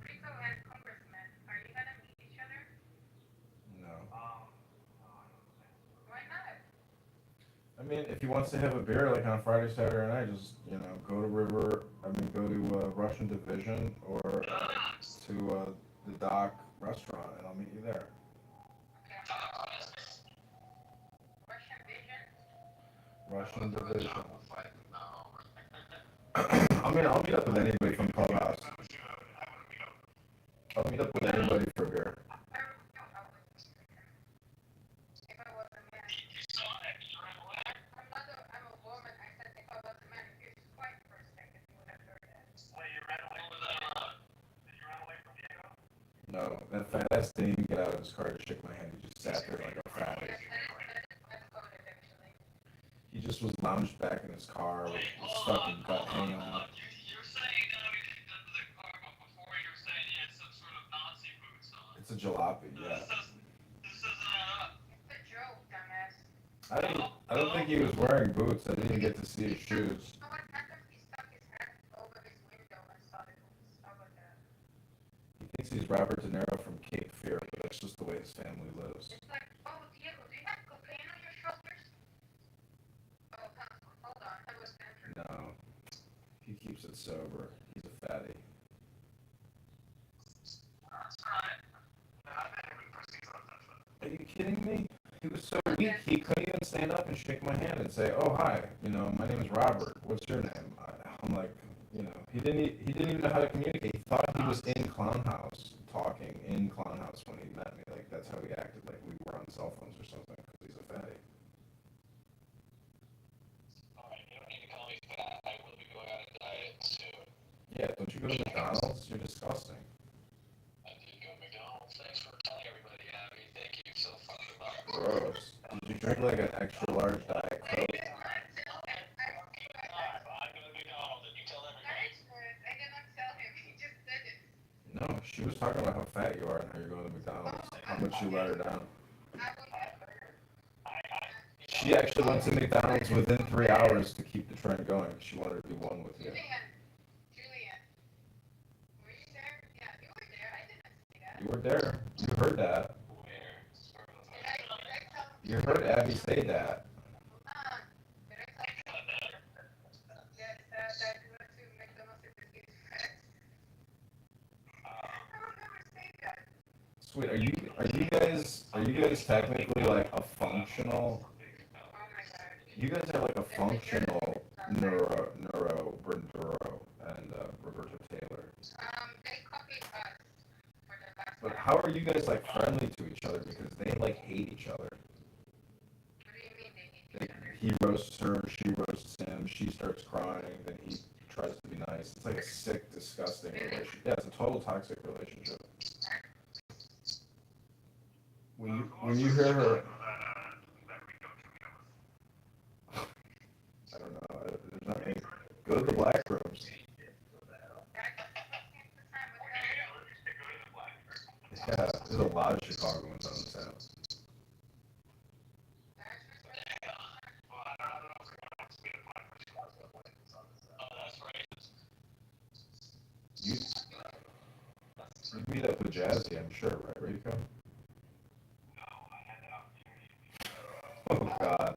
Speaker 5: Rico and Congressman, are you gonna meet each other?
Speaker 12: No.
Speaker 5: Why not?
Speaker 12: I mean, if he wants to have a beer like on Friday, Saturday night, just, go to Russian Division or to the Dock restaurant, and I'll meet you there.
Speaker 5: Russian Vision?
Speaker 12: Russian Division. I mean, I'll meet up with anybody from Clubhouse. I'll meet up with anybody for a beer.
Speaker 5: If I was a man. I'm a woman. I said if I was a man, if you was quiet for a second, you would have heard that.
Speaker 6: Well, you ran away with did you run away from Diego?
Speaker 12: No, that fat ass didn't even get out of his car to shake my hand. He just sat there like a fatty. He just was lounged back in his car with his fucking gut hanging out. jalopy, yeah.
Speaker 7: It's a joke, dumbass.
Speaker 12: I don't think he was wearing boots. I didn't even get to see his shoes.
Speaker 7: You know what happened? He stuck his head over his window and saw the boots. How about that?
Speaker 12: He thinks he's Robert De Niro from Cape Fear, but that's just the way his family lives.
Speaker 7: It's like, oh, Diego, do you have cocaine on your shoulders? Oh, hold on. That was Andrew.
Speaker 12: No, he keeps it sober. He's a fatty. Are you kidding me? He was so weak, he couldn't even stand up and shake my hand and say, "Oh, hi, my name is Robert. What's your name?" I'm like, he didn't even know how to communicate. He thought he was in Clown House, talking in Clown House when he met me. Like, that's how he acted, like we were on cell phones or something, because he's a fatty.
Speaker 16: Alright, you don't need to call me fat. I will be going on a diet soon.
Speaker 12: Yeah, don't you go to McDonald's? You're disgusting.
Speaker 16: I did go to McDonald's. Thanks for telling everybody, Abby. Thank you so fucking much.
Speaker 12: Gross. Did you drink like an extra large Diet Coke? No, she was talking about how fat you are and how you're going to McDonald's. How much you let her down. She actually went to McDonald's within 3 hours to keep the trend going. She wanted to be one with you.
Speaker 7: Julian, were you there? Yeah, you were there. I didn't see that.
Speaker 12: You were there. You heard that. You heard Abby say that. Sweet, are you guys technically like a functional? You guys are like a functional neuro and Roberto Taylor.
Speaker 7: They copied us for the last.
Speaker 12: But how are you guys like friendly to each other? Because they like hate each other.
Speaker 7: What do you mean they hate each other?
Speaker 12: He roasts her, she roasts him, she starts crying, then he tries to be nice. It's like a sick, disgusting relationship. Yeah, it's a total toxic relationship. When you hear her, I don't know. There's not any. Go to the black rooms. Yeah, there's a lot of Chicagoans on this house. You meet up with Jazzy, I'm sure, right, Rico? Oh, God.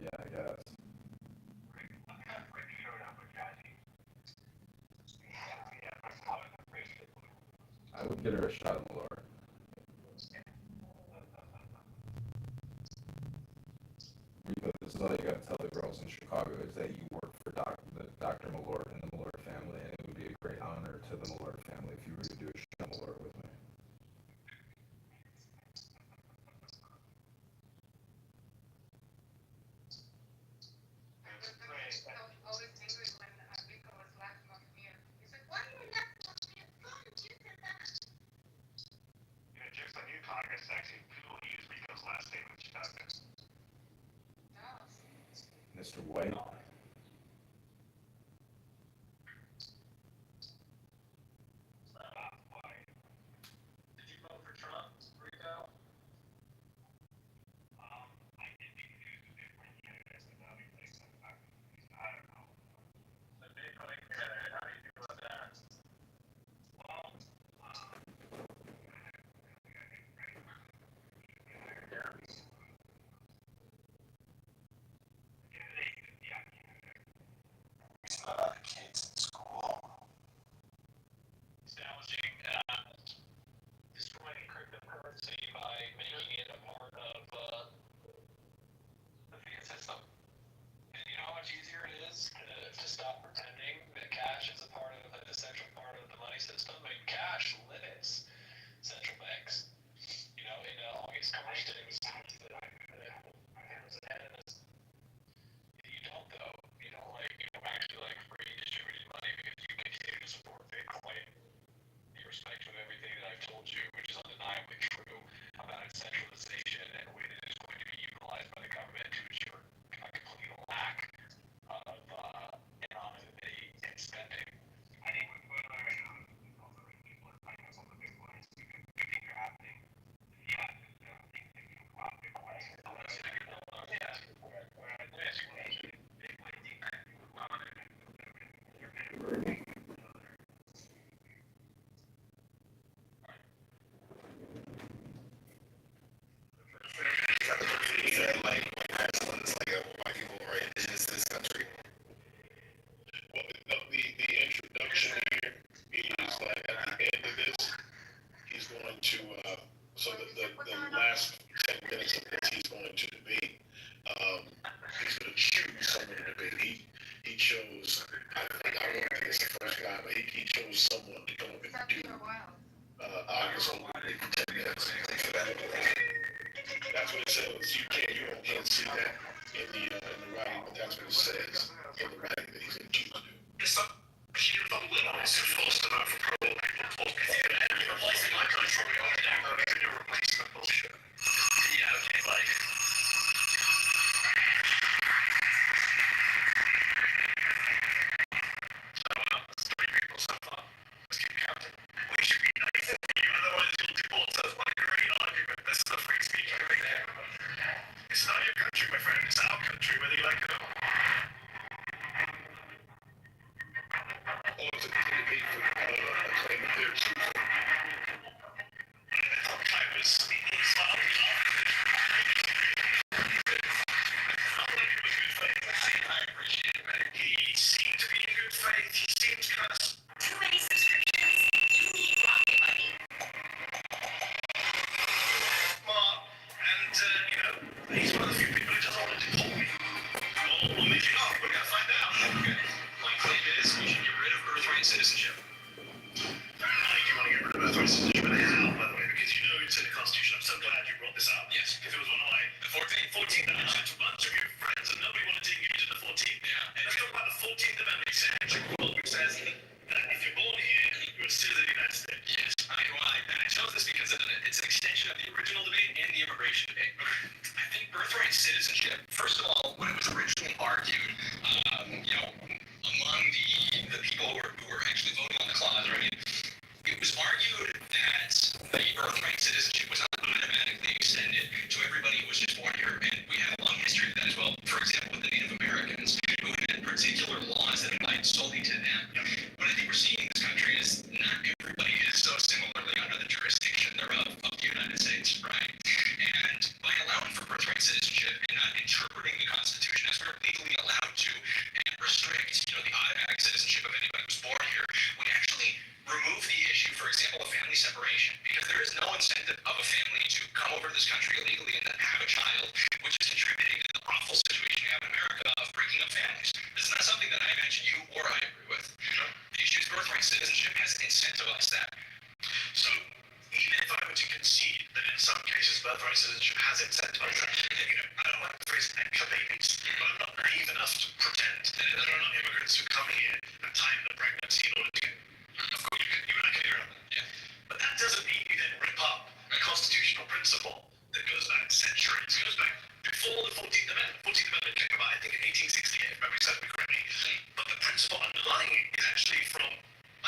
Speaker 12: Yeah, I guess. I would get her a shot of Malort. Rico, this is all you gotta tell the girls in Chicago is that you work for Dr. Malort and the Malort family, and it would be a great honor to the Malort family if you were to do a shot of Malort with me.
Speaker 7: Always angry when Rico was laughing off me. He's like, why are you laughing off me? Fun, you did that.
Speaker 6: Jokes on you, Congress. Actually, people use Rico's last name in Chicago.
Speaker 12: Mr. White.
Speaker 6: Did you vote for Trump, Rico? I did because of different candidates without anything. I don't know. The Bitcoin candidate, how do you feel about that? Well,
Speaker 9: Kids in school.
Speaker 16: Establishing, destroying cryptocurrency by making it a part of the fiat system. And you know how much easier it is to stop pretending that cash is a part of an essential part of the money system? I mean, cash limits central banks. In August, Congressman was ahead of us. You don't though. You don't actually free distributed money because you continue to support Bitcoin, irrespective of everything that I've told you, which is undeniably true about its centralization and the way that it's going to be utilized by the government to ensure a complete lack of anonymity and and spending. I think we put all the rich people are fighting us on the big ones. Good things are happening. Yeah, things that you go out big ones. Yeah. Let me ask you a question. Big way deep back, you would want to your man.
Speaker 1: White people are indigenous to this country. Well, the introduction here is like at the end of this, he's going to, so the last 10 minutes of this, he's going to debate. He's going to choose someone to debate. He chose, I don't think it's the first guy, but he chose someone to come up and do. August will wait for 10 minutes. That's what it says. You can't see that in the writing, but that's what it says in the writing that he's going to choose to do.
Speaker 6: She was a little supposed to vote for pro-life. You're replacing my country. You're replacing the bullshit. Yeah, okay, like. So, 3 people so far. Let's keep counting. We should be nice to you, otherwise you'll do all sorts of like a great argument. This is a free speech right there. It's not your country, my friend. It's our country, whether you like it or not.
Speaker 1: Or to debate for a claim of their truth.
Speaker 6: I was speaking about I appreciate it, man. He seemed to be in good faith. He seemed kind of too many subscriptions. You need rocket money. Smart. And he's one of the few people who doesn't want to deport me. We'll make it up. We're gonna find out. Okay. My claim is we should get rid of birthright citizenship. Like you want to get rid of birthright citizenship, and how, by the way, because you know it's in the Constitution. I'm so glad you brought this up. Yes. If it was one of the 14th I mentioned to a bunch of your friends, and nobody wanted to engage in the 14th. Yeah. And let's talk about the 14th Amendment exception rule, which says that if you're born here, you're a citizen of the United States. Yes. I chose this because it's an extension of the original debate and the immigration debate. I think birthright citizenship, first of all, when it was originally argued, among the people who were actually voting on the clause, right? It was argued that the birthright citizenship was not automatically extended to everybody who was just born here, and we have a long history of that as well. For example, with the Native Americans, who had particular laws that applied solely to them. What I think we're seeing in this country is not everybody is so similarly under the jurisdiction thereof of the United States, right? And by allowing for birthright citizenship and not interpreting the Constitution as we're legally allowed to, and restrict, the automatic citizenship of anybody who's born here, we actually remove the issue, for example, of family separation, because there is no incentive of a family to come over to this country illegally and then have a child, which is contributing to the awful situation we have in America of breaking up families. This is not something that I imagine you or I agree with. The issue is birthright citizenship has incentivized that. So, even if I were to concede that in some cases birthright citizenship has incentivized that, I don't like the phrase extra babies, but I'm not naive enough to pretend that there are not immigrants who come here and time the pregnancy in order to get. Of course, you and I can hear that. Yeah. But that doesn't mean you then rip up a constitutional principle that goes back centuries. It goes back before the 14th Amendment. 14th Amendment came about, I think, in 1868, if memory serves me correctly. But the principle underlying it is actually from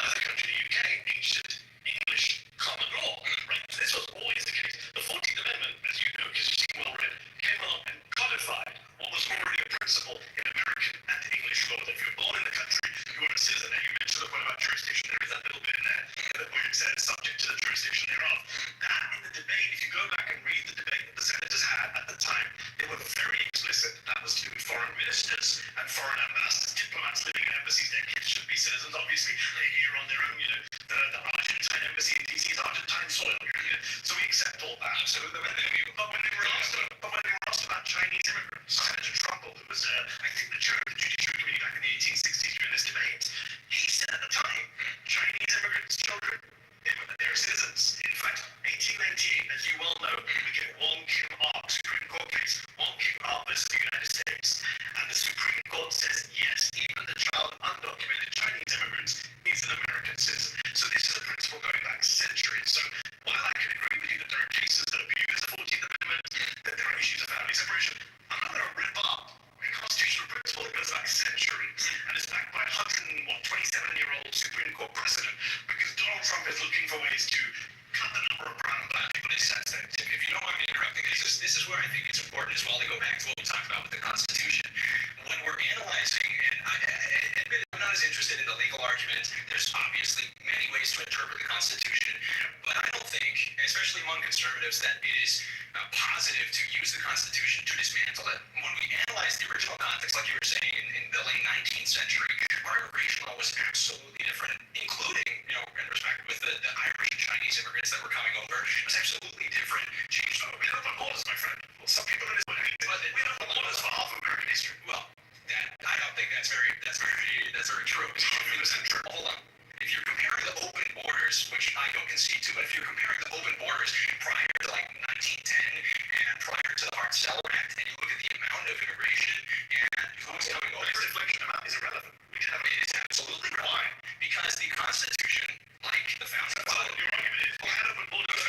Speaker 6: another country, the UK, ancient English common law. Right? This was always the case. The 14th Amendment, as you know, because you seem well read, came along and codified what was already a principle in American and English law. That if you're born in the country, you are a citizen. And you mentioned the point about jurisdiction. There is that little bit in there where it says subject to the jurisdiction thereof. That in the debate, if you go back and read the debate that the senators had at the time, they were very explicit. That was to do with foreign ministers and foreign ambassadors, diplomats living in embassies. Their kids should be citizens. Obviously, they're here on their own. The Argentine embassy in DC is Argentine soil. So we accept all that. So but when they were asked about Chinese immigrants, Senator Trumbull, who was I think the chair of the Judiciary Committee back in the 1860s during this debate, he said at the time, Chinese immigrants' children, they're citizens. In fact, 1898, as you well know, we get Wong Kim Ark Supreme Court case, Wong Kim Ark versus the United States, and the Supreme Court says yes, even the child of undocumented Chinese immigrants is an American citizen. So this is a principle going back centuries. So while I can agree with you that there are cases that abuse the 14th Amendment, that there are issues of family separation, I'm not going to rip up a constitutional principle that goes back centuries and is backed by 127 ways to cut the number of brown and black people in sense that if you don't mind me interrupting, this is where I think it's important as well to go back to what we talked about with the Constitution. When we're analyzing, and admit I'm not as interested in the legal argument. There's obviously many ways to interpret the Constitution, but I don't think, especially among conservatives, that it is positive to use the Constitution to dismantle it. When we analyze the original context, like you were saying, in the late 19th century, our immigration law was absolutely different, including, in respect with the Irish and Chinese immigrants that were coming over. It was absolutely different. Changed over. We don't have borders, my friend. Well, some people don't know what it means, but we don't have borders for half of American history. Well, I don't think that's very true. Hold on. If you're comparing the open borders, which I don't concede to, but if you're comparing the open borders prior to like 1910 and prior to the Hart-Celler Act, and you look at the amount of immigration and who was coming over, the inflation amount is irrelevant. It is absolutely relevant because the Constitution, like the founding fathers, your argument is we had open borders.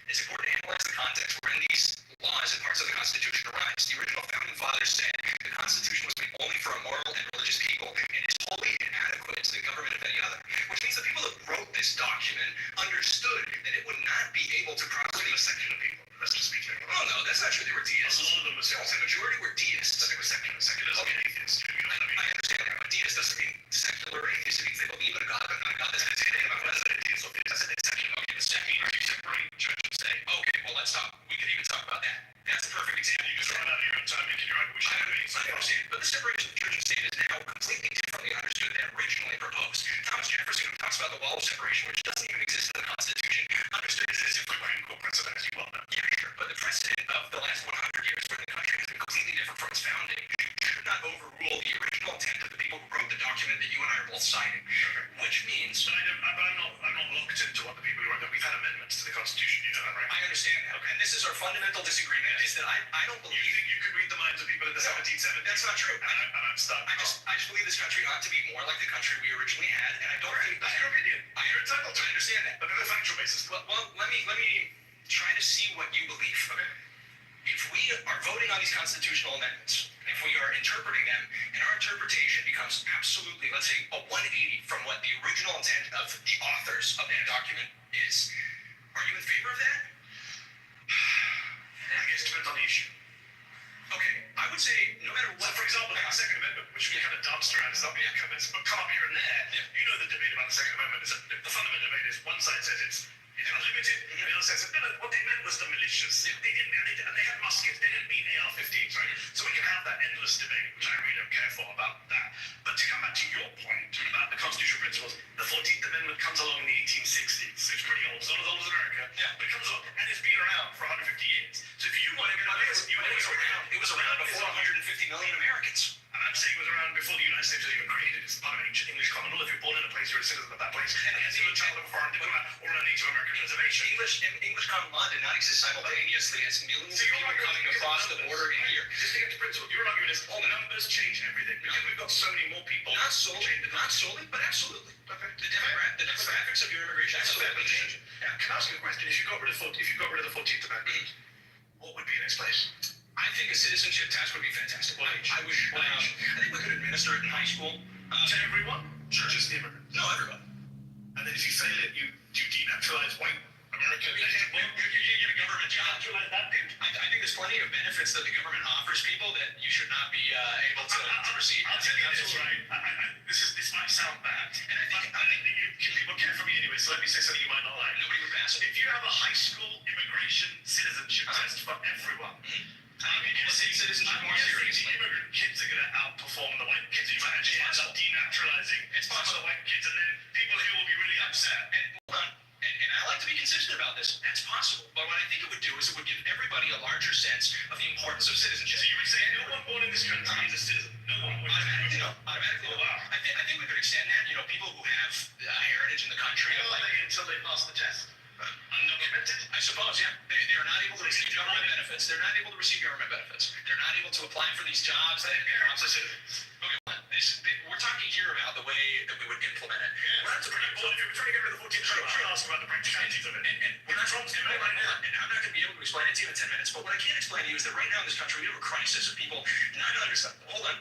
Speaker 6: It's important to analyze the context wherein these laws and parts of the Constitution arise. The original founding fathers said the Constitution was made only for a moral and religious people and is wholly inadequate to the government of any other. Which means the people that wrote this document understood that it would not be able to properly secular people. Let's just be clear. Oh no, that's not true. They were deists. A lot of them were secular. The majority were deists. But they were secular. Secular doesn't mean atheists. I understand that, but deist doesn't mean secular or atheist. It means they believe in a God, but not a God that's anything about whether it is or it doesn't. It's secular. Okay, the second means you separate church and state. Okay, well let's talk. We could even talk about that. That's a perfect example. You just run out of your own time making your argument, which I understand. But the separation of church and state is now completely differently understood than originally proposed. Thomas Jefferson, who talks about the wall of separation, which doesn't even exist in the Constitution, understood this as if we're going to go precedent, as you well know. Yeah, sure. But the precedent of the last 100 years where the country has been completely different from its founding should not overrule the original intent of the people who wrote the document that you and I are both signing. Which means... But I'm not locked into what the people who wrote that. We've had amendments to the Constitution, you know that, right? I understand that. Okay. And this is our fundamental disagreement, is that I don't believe... You think you could read the minds of people in the 1770s? That's not true. And I'm stuck. I just believe this country ought to be more like the country we originally had, and I don't think... That's your opinion. You're entitled to understand that. But on a factual basis. Well, let me try to see what you believe. Okay. If we are voting on these constitutional amendments, if we are interpreting them, and our interpretation becomes absolutely, let's say, a 180 from what the original intent of the authors of that document is, are you in favor of that? I guess it depends on the issue. Okay, I would say no matter what. So for example, the Second Amendment, which we kind of danced around, is something that come up here and there. Yeah. You know the debate about the Second Amendment is the fundamental debate is one side says it's unlimited, and the other says what they meant was the militias. Yeah. And they had muskets. They didn't mean AR-15s, right? So we can have that endless debate, which I really don't care for about that. But to come back to your point about the constitutional principles, the 14th Amendment comes along in the 1860s. So it's pretty old. It's not as old as America. Yeah. But it comes along, and it's been around for 150 years. So if you want to get it was around before 150 million Americans. And I'm saying it was around before the United States was even created. It's part of ancient English common law. If you're born in a place, you're a citizen of that place. And as you're a child of a foreign diplomat or a Native American reservation. English common law did not exist simultaneously as millions of people coming across the border in here. Just to get to principle, your argument is all the numbers change everything. Because we've got so many more people. Not solely, but absolutely. Okay. The demographics of your immigration absolutely change. Yeah. Can I ask you a question? If you got rid of the 14th Amendment, what would be the next place? I think a citizenship test would be fantastic. I think we could administer it in high school. To everyone? Sure. Just the immigrants? No, everyone. And then if you fail it, you denaturalize white American. You get a government job. I think there's plenty of benefits that the government offers people that you should not be able to receive. I'll tell you this, right? This might sound bad. And I think people care for me anyway, so let me say something you might not like. Nobody would pass it. If you have a high school immigration citizenship test for everyone, citizenship more seriously. Immigrant kids are going to outperform the white kids. You might actually end up denaturalizing some of the white kids, and then people here will be really upset. And I like to be consistent about this. That's possible. But what I think it would do is it would give everybody a larger sense of the importance of citizenship. So you would say no one born in this country is a citizen. No one. Automatically, no. Automatically. Oh, wow. I think we could extend that. People who have heritage in the country. Until they pass the test. Undocumented? I suppose, yeah. They are not able to receive government benefits. They're not able to receive government benefits. They're not able to apply for these jobs. Okay, we're talking here about the way that we would implement it. Yeah. We're not trying to get rid of the 14th Amendment. I'm trying to ask about the practicalities of it. And we're not trying to do it right now. And I'm not going to be able to explain it to you in 10 minutes. But what I can explain to you is that right now in this country, we have a crisis of people not understanding. Hold on.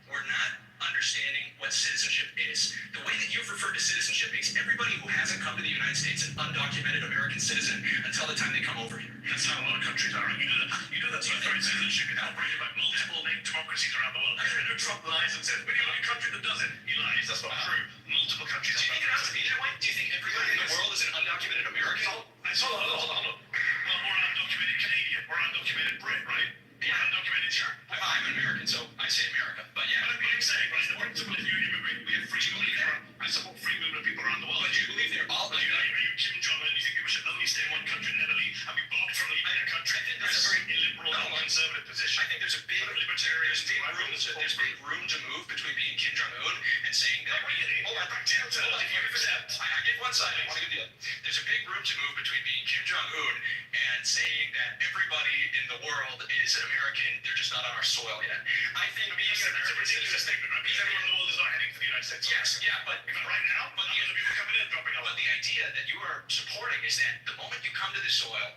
Speaker 6: We're not understanding what citizenship is. The way that you've referred to citizenship makes everybody who hasn't come to the United States an undocumented American citizen until the time they come over here.
Speaker 1: That's how a lot of countries are. You know that birthright citizenship is operated by multiple democracies around the world. I know Trump lies and says, we're the only country that does it. He lies. That's not true. Multiple countries.
Speaker 6: Do you think it has to be that way? Do you think everybody in the world is an undocumented American?
Speaker 1: Hold on. Well, we're undocumented Canadian. We're undocumented Brit, right?
Speaker 6: Yeah.
Speaker 1: We're undocumented, sure.
Speaker 6: I'm an American, so I say America. But yeah.
Speaker 1: But I'm saying, right, the principle if you immigrate, we have free movement. I support free movement of people around the world.
Speaker 6: But you believe they're all
Speaker 1: Are you Kim Jong-un? You think people should only stay in one country and never leave and be blocked from leaving their country?
Speaker 6: I think
Speaker 1: That's a very illiberal and conservative position.
Speaker 6: I think there's big room to move between being Kim Jong-un and saying that I give one side, I want to give the other. There's a big room to move between being Kim Jong-un and saying that everybody in the world is an American, they're just not on our soil yet. I think being an
Speaker 1: That's a
Speaker 6: American
Speaker 1: ridiculous statement, right? Because everyone in the world is not heading to the United States.
Speaker 6: Yes, yeah, but
Speaker 1: Right now, but the people coming in dropping off.
Speaker 6: But the idea that you are supporting is that the moment you come to this soil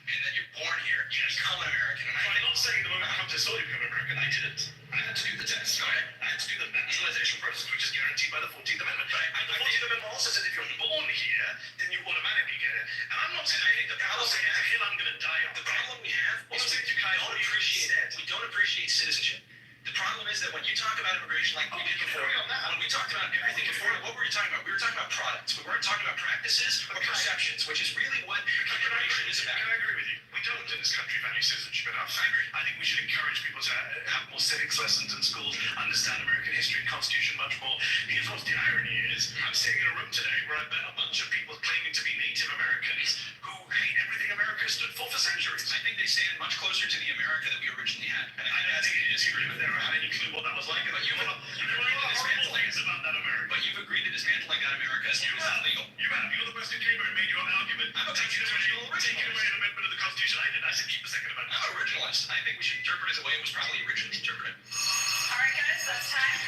Speaker 6: and that you're born here, you become an American. And
Speaker 1: I'm not saying the moment I come to soil you become American. I didn't. I had to do the test.
Speaker 6: Okay.
Speaker 1: I had to do the naturalization process, which is guaranteed by the 14th Amendment. And the 14th Amendment also says if you're born here, then you automatically get it. And I'm not saying that I'm saying it's a hill I'm going to die on.
Speaker 6: The problem we have is we don't appreciate citizenship. The problem is that when you talk about immigration like we did before, when we talked about everything before, what were we talking about? We were talking about products. We weren't talking about practices or perceptions, which is really what immigration is about.
Speaker 1: Can I agree with you? We don't in this country value citizenship enough. I agree. I think we should encourage people to have more civics lessons in schools, understand American history and Constitution much more. Here's what the irony is. I'm sitting in a room today where I met a bunch of people claiming to be Native Americans who hate everything America stood for centuries.
Speaker 6: I think they stand much closer to the America that we originally had. And
Speaker 1: I think you disagree with them. I had any clue what that was like. But you've agreed to dismantle about that America.
Speaker 6: But you've agreed to dismantling that America as soon as it's illegal.
Speaker 1: You have. You're the person who came here and made your argument.
Speaker 6: I'm a constitutional originalist.
Speaker 1: Taking away an amendment of the Constitution. I did. I said keep the Second Amendment.
Speaker 6: I'm an originalist. I think we should interpret it the way it was probably originally interpreted.
Speaker 3: All right, guys, that's time.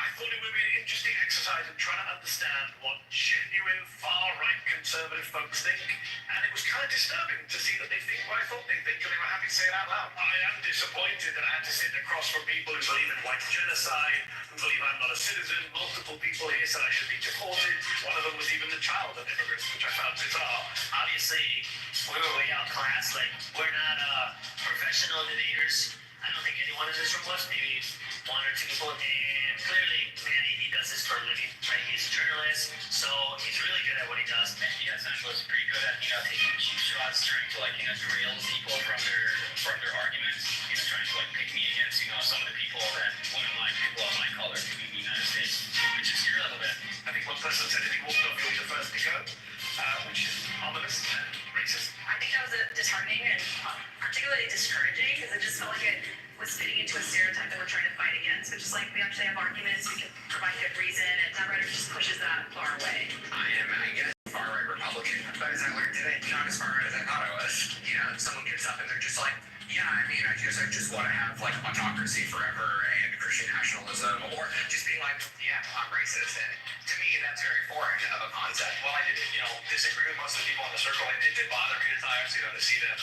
Speaker 1: I thought it would be an interesting exercise in trying to understand what genuine far-right conservative folks think, and it was kind of disturbing to see that they think what I thought they think, and they were happy to say it out loud. I am disappointed that I had to sit across from people who believe in white genocide, who believe I'm not a citizen. Multiple people here said I should be deported. One of them was even the child of immigrants, which I found bizarre.
Speaker 17: Obviously, we're way outclassed. Like, we're not professional debaters. I don't think anyone in this room was. Maybe one or two people. And clearly, Manny, he does this for a living, right? He's a journalist, so he's really good at what he does. And he essentially is pretty good at, taking cheap shots, trying to, derail people from their arguments. Trying to, pick me against, some of the people that wouldn't like people of my color to be in the United States, which is irrelevant.
Speaker 1: I think one person said if he walked off, he was the first to go, which is ominous and racist.
Speaker 18: I think that was disheartening and particularly discouraging because it just felt like it was fitting into a stereotype that we're trying to fight against, which is we actually have arguments, we can provide good reason, and that rhetoric just pushes that far away.
Speaker 17: I guess, far-right Republican, but as I learned today, not as far-right as I thought I was. Someone gets up and they're just like, yeah, I just want to have, autocracy forever and Christian nationalism, or just being like, yeah, I'm racist. And to me, that's very foreign of a concept.
Speaker 1: Well, I didn't, disagree with most of the people in the circle. It did bother me at times, to see them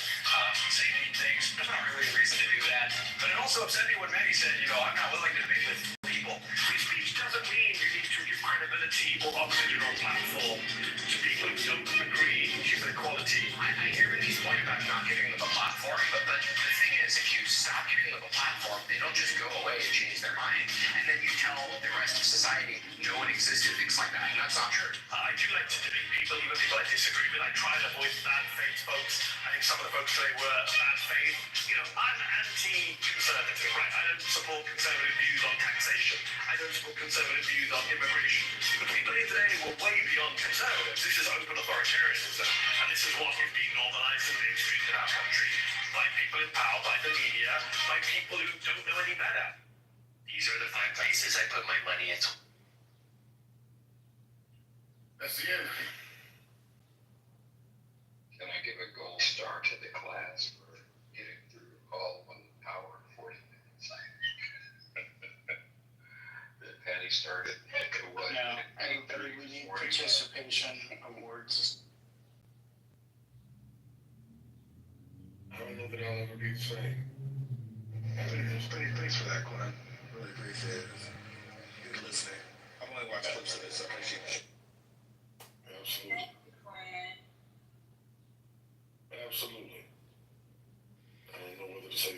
Speaker 1: say mean things. There's not really a reason to do that. But it also upset me when Maggie said, I'm not willing to debate with people. Free speech doesn't mean you need to give credibility or oxygen or platform to people who don't agree with human equality.
Speaker 17: I hear Vinny's point about not giving them a platform, but the thing is, if you stop giving them a platform, they don't just go away and change their mind. And then you tell the rest of society no one exists who thinks like that. And that's not true.
Speaker 1: I do like to debate people, even people I disagree with. I try to avoid bad faith folks. I think some of the folks today were bad faith. I'm anti-conservative, right? I don't support conservative views on taxation. I don't support conservative views on immigration. But people here today were way beyond conservatives. This is open authoritarianism. And this is what is being normalized and mainstreamed in our country by people in power, by the media, by people who don't know any better. These are the 5 places I put my money into. That's the end.
Speaker 13: Can I give a gold star to the class for getting through all 1 hour and 40 minutes? That Patty started.
Speaker 8: No, we need participation awards.
Speaker 1: I don't know that I'll ever be the same.
Speaker 9: Thanks for that, Glenn. Really appreciate it. Good listening. I've only watched clips of it, so I appreciate it.
Speaker 1: Absolutely. Absolutely. I don't know whether to say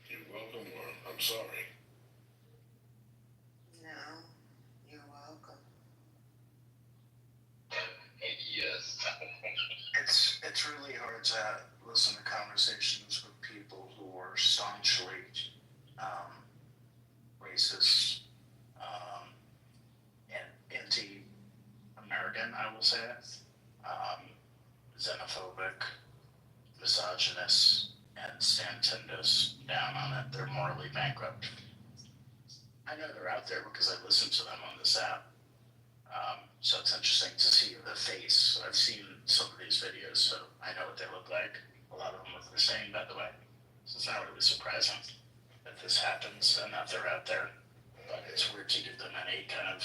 Speaker 1: you're welcome or I'm sorry.
Speaker 5: No, you're welcome.
Speaker 13: Yes.
Speaker 8: It's really hard to listen to conversations with people who are staunchly racist and anti-American, I will say, xenophobic, misogynist, and stand 10 toes down on it. They're morally bankrupt. I know they're out there because I listen to them on this app. So it's interesting to see the face. I've seen some of these videos, so I know what they look like. A lot of them look the same, by the way. So it's not really surprising that this happens and that they're out there. But it's weird to give them any kind of,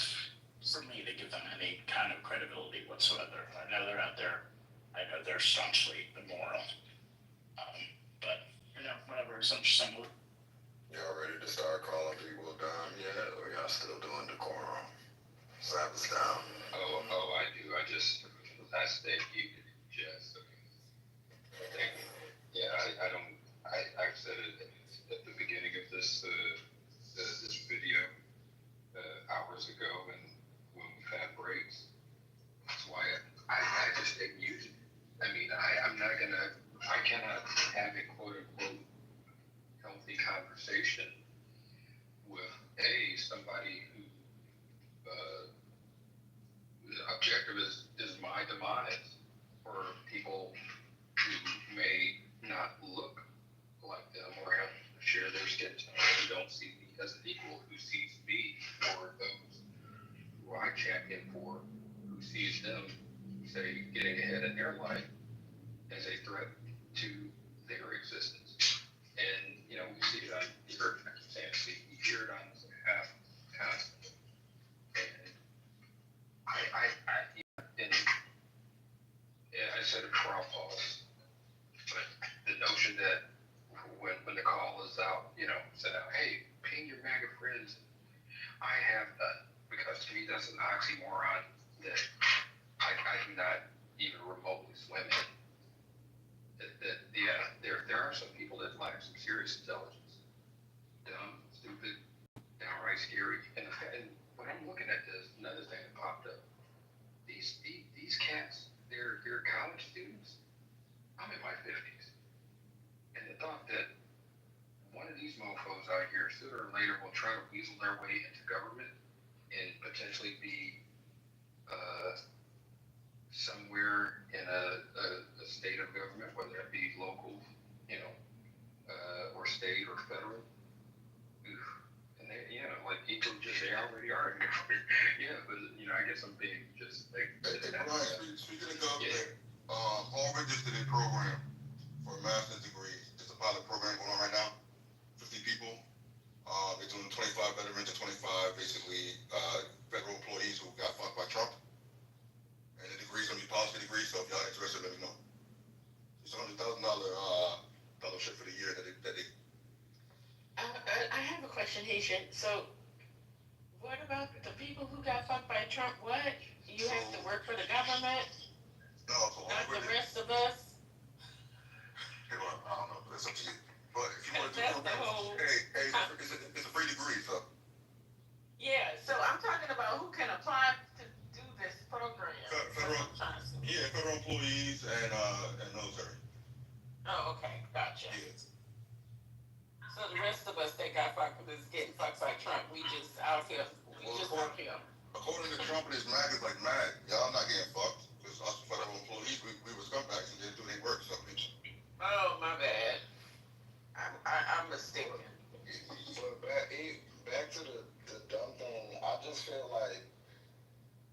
Speaker 8: for me to give them any kind of credibility whatsoever. I know they're out there. I know they're staunchly immoral. But, whatever, it's interesting.
Speaker 1: Y'all ready to start calling people dumb yet? Or y'all still doing decorum? Slap us down.
Speaker 13: Oh, I do. I thank you, Jess. Yeah, I've said it at the beginning of this video hours ago, and when we've had breaks. That's why I just stay muted. I mean, I cannot have a quote unquote healthy conversation with somebody who the objective is my demise, or people who may not look like them or share their skin tone, who don't see me as an equal, who sees me, or those who I champion for, who sees them, say, getting ahead in their life as a threat to their existence. And, we see it on, you hear it on this half constantly. And I said it before, I'll pause, but the notion that when the call is out, said out, hey, ping your MAGA friends, I have none, because to me that's an oxymoron that I do not even remotely swim in. There are some people that lack some serious intelligence, dumb, stupid, downright scary, and when I'm looking at this, another thing that popped up, these cats, they're college students. I'm in my 50s, and the thought that one of these mofos out here sooner or later will try to weasel their way into government and potentially be somewhere in a state of government, whether it be local, or state or federal. And they, like people they already are in government. Yeah, but I guess I'm being just like.
Speaker 1: Hey, Brian, speaking of government, all registered in program for a master's degree. It's a pilot program going on right now. 50 people. They're doing 25 veterans and 25 basically federal employees who got fucked by Trump. And the degree's gonna be policy degree, so if y'all interested, let me know. It's $100,000 fellowship for the year that they.
Speaker 10: I have a question, Haitian. So, what about the people who got fucked by Trump? What? You have to work for the government?
Speaker 1: No, so
Speaker 10: not the rest of us?
Speaker 1: Hey, well, I don't know, but that's up to you. But if you want to do
Speaker 10: That's the whole.
Speaker 1: it's a free degree, so.
Speaker 10: Yeah, so I'm talking about who can apply to do this program.
Speaker 1: Federal employees and military.
Speaker 10: Oh, okay, gotcha.
Speaker 1: Yes.
Speaker 10: So the rest of us that got fucked with is getting fucked by Trump. We just out here.
Speaker 1: According to Trump and his MAG, is like mad. Y'all not getting fucked because us federal employees, we were scumbags and didn't do any work. So.
Speaker 10: Oh, my bad. I'm mistaken.
Speaker 9: But back to the dumb thing, I just feel like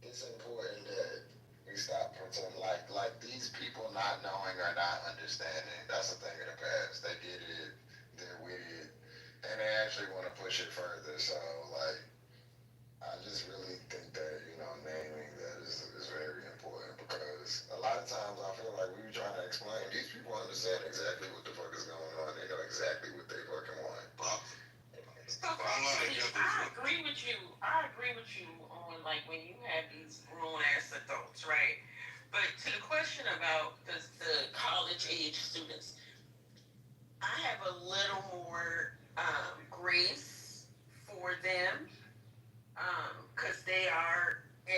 Speaker 9: it's important that we stop pretending like these people not knowing or not understanding. That's a thing of the past. They get it, they're with it, and they actually want to push it further. So I just really think that naming that is very important, because a lot of times I feel like we were trying to explain, these people understand exactly what the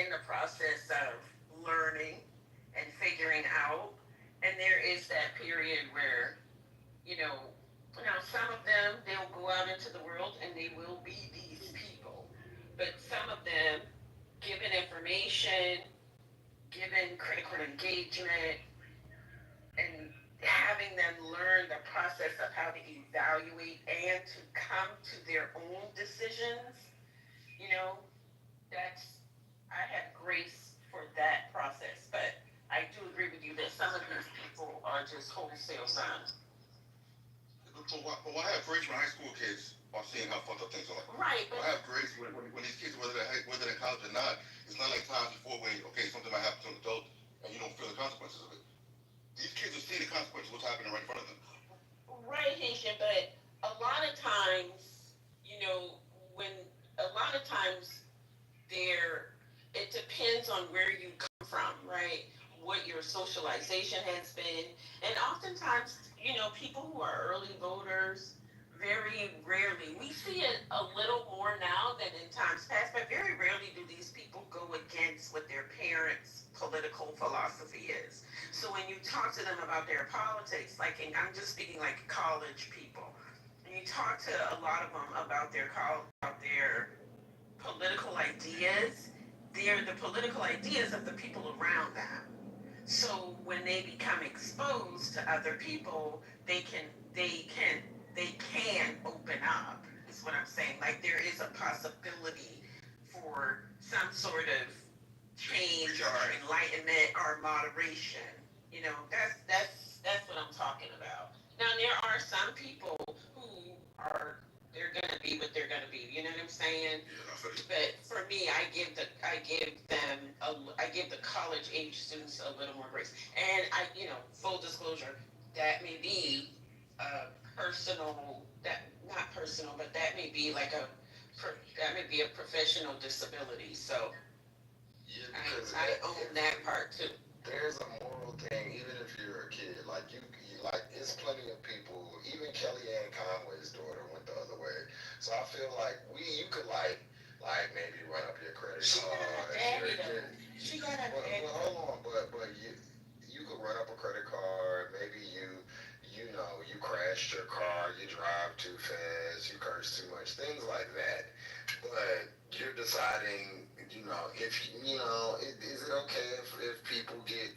Speaker 19: in the process of learning and figuring out. And there is that period where, you know, now some of them, they'll go out into the world and they will be these people. But some of them, given information, given critical engagement, and having them learn the process of how to evaluate and to come to their own decisions, you know, that's, I have grace for that process. But I do agree with you that some of these people are just wholesale signs.
Speaker 1: But why have grace when high school kids are seeing how fucked up things are?
Speaker 19: Right, but
Speaker 1: Why have grace when these kids, whether they're in college or not, it's not like times before when, okay, something might happen to an adult and you don't feel the consequences of it. These kids are seeing the consequences of what's happening right in front of them.
Speaker 19: right, Haitian, but a lot of times, you know, when a lot of times there, it depends on where you come from, right? What your socialization has been. And oftentimes, you know, people who are early voters, very rarely, we see it a little more now than in times past, but very rarely do these people go against what their parents' political philosophy is. So when you talk to them about their politics, like, and I'm just speaking like college people, and you talk to a lot of them about about their political ideas, they're the political ideas of the people around them. So when they become exposed to other people, they can they can open up. Is what I'm saying. Like there is a possibility for some sort of change or enlightenment or moderation. You know, that's what I'm talking about. Now there are some people who are they're gonna be what they're gonna be. You know what I'm saying? But for me, I give the college age students a little more grace. And I, you know, full disclosure, that may be a personal, that not personal, but that may be like that may be a professional disability. So
Speaker 9: Yeah, because
Speaker 19: I own that part too.
Speaker 9: there's a moral thing, even if you're a kid. Like you like, it's plenty of people. Even Kellyanne Conway's daughter went the other way. So I feel like you could like maybe run up your credit card.
Speaker 19: She got a
Speaker 9: Well, hold on, but you could run up a credit card. Maybe you know you crashed your car, you drive too fast, you curse too much, things like that. But you're deciding, if is it okay if people get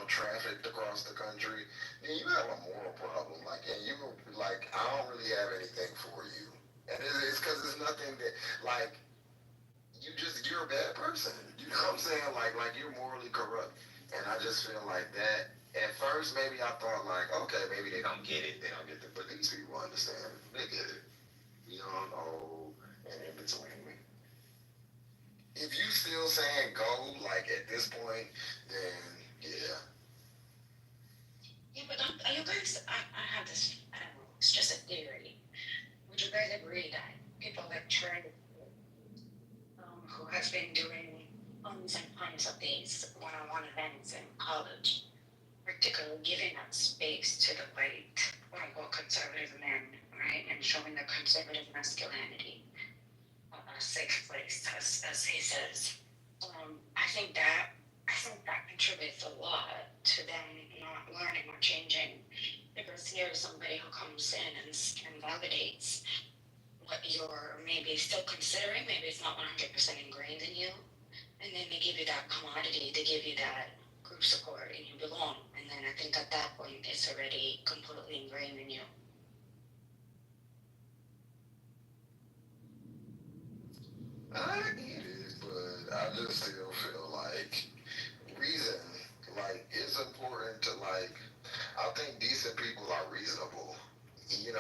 Speaker 9: trafficked across the country? Then you have a moral problem. Like, and you like, I don't really have anything for you, and it's because it's nothing that like you're a bad person. You know what I'm saying? Like you're morally corrupt, and I just feel like that. At first, maybe I thought like, okay, maybe they don't get it. They don't get it, but these people understand. They get it. Young, old, and in between. If you still saying go, like at this point, then yeah.
Speaker 10: Yeah, but are you guys, I have this, I don't know, it's just a theory. Would you guys agree that people like Trey, who has been doing hundreds and hundreds of these one-on-one events in college, particularly giving that space to the white, quote-unquote, conservative men, right, and showing the conservative masculinity a safe place, as he says. I think that contributes a lot to them not learning or changing, because here's somebody who comes in and validates what you're maybe still considering. Maybe it's not 100% ingrained in you, and then they give you that commodity, they give you that group support, and you belong. And then I think at that point, it's already completely ingrained in you.
Speaker 9: I get it, but I just still feel like reason, like it's important to like. I think decent people are reasonable. You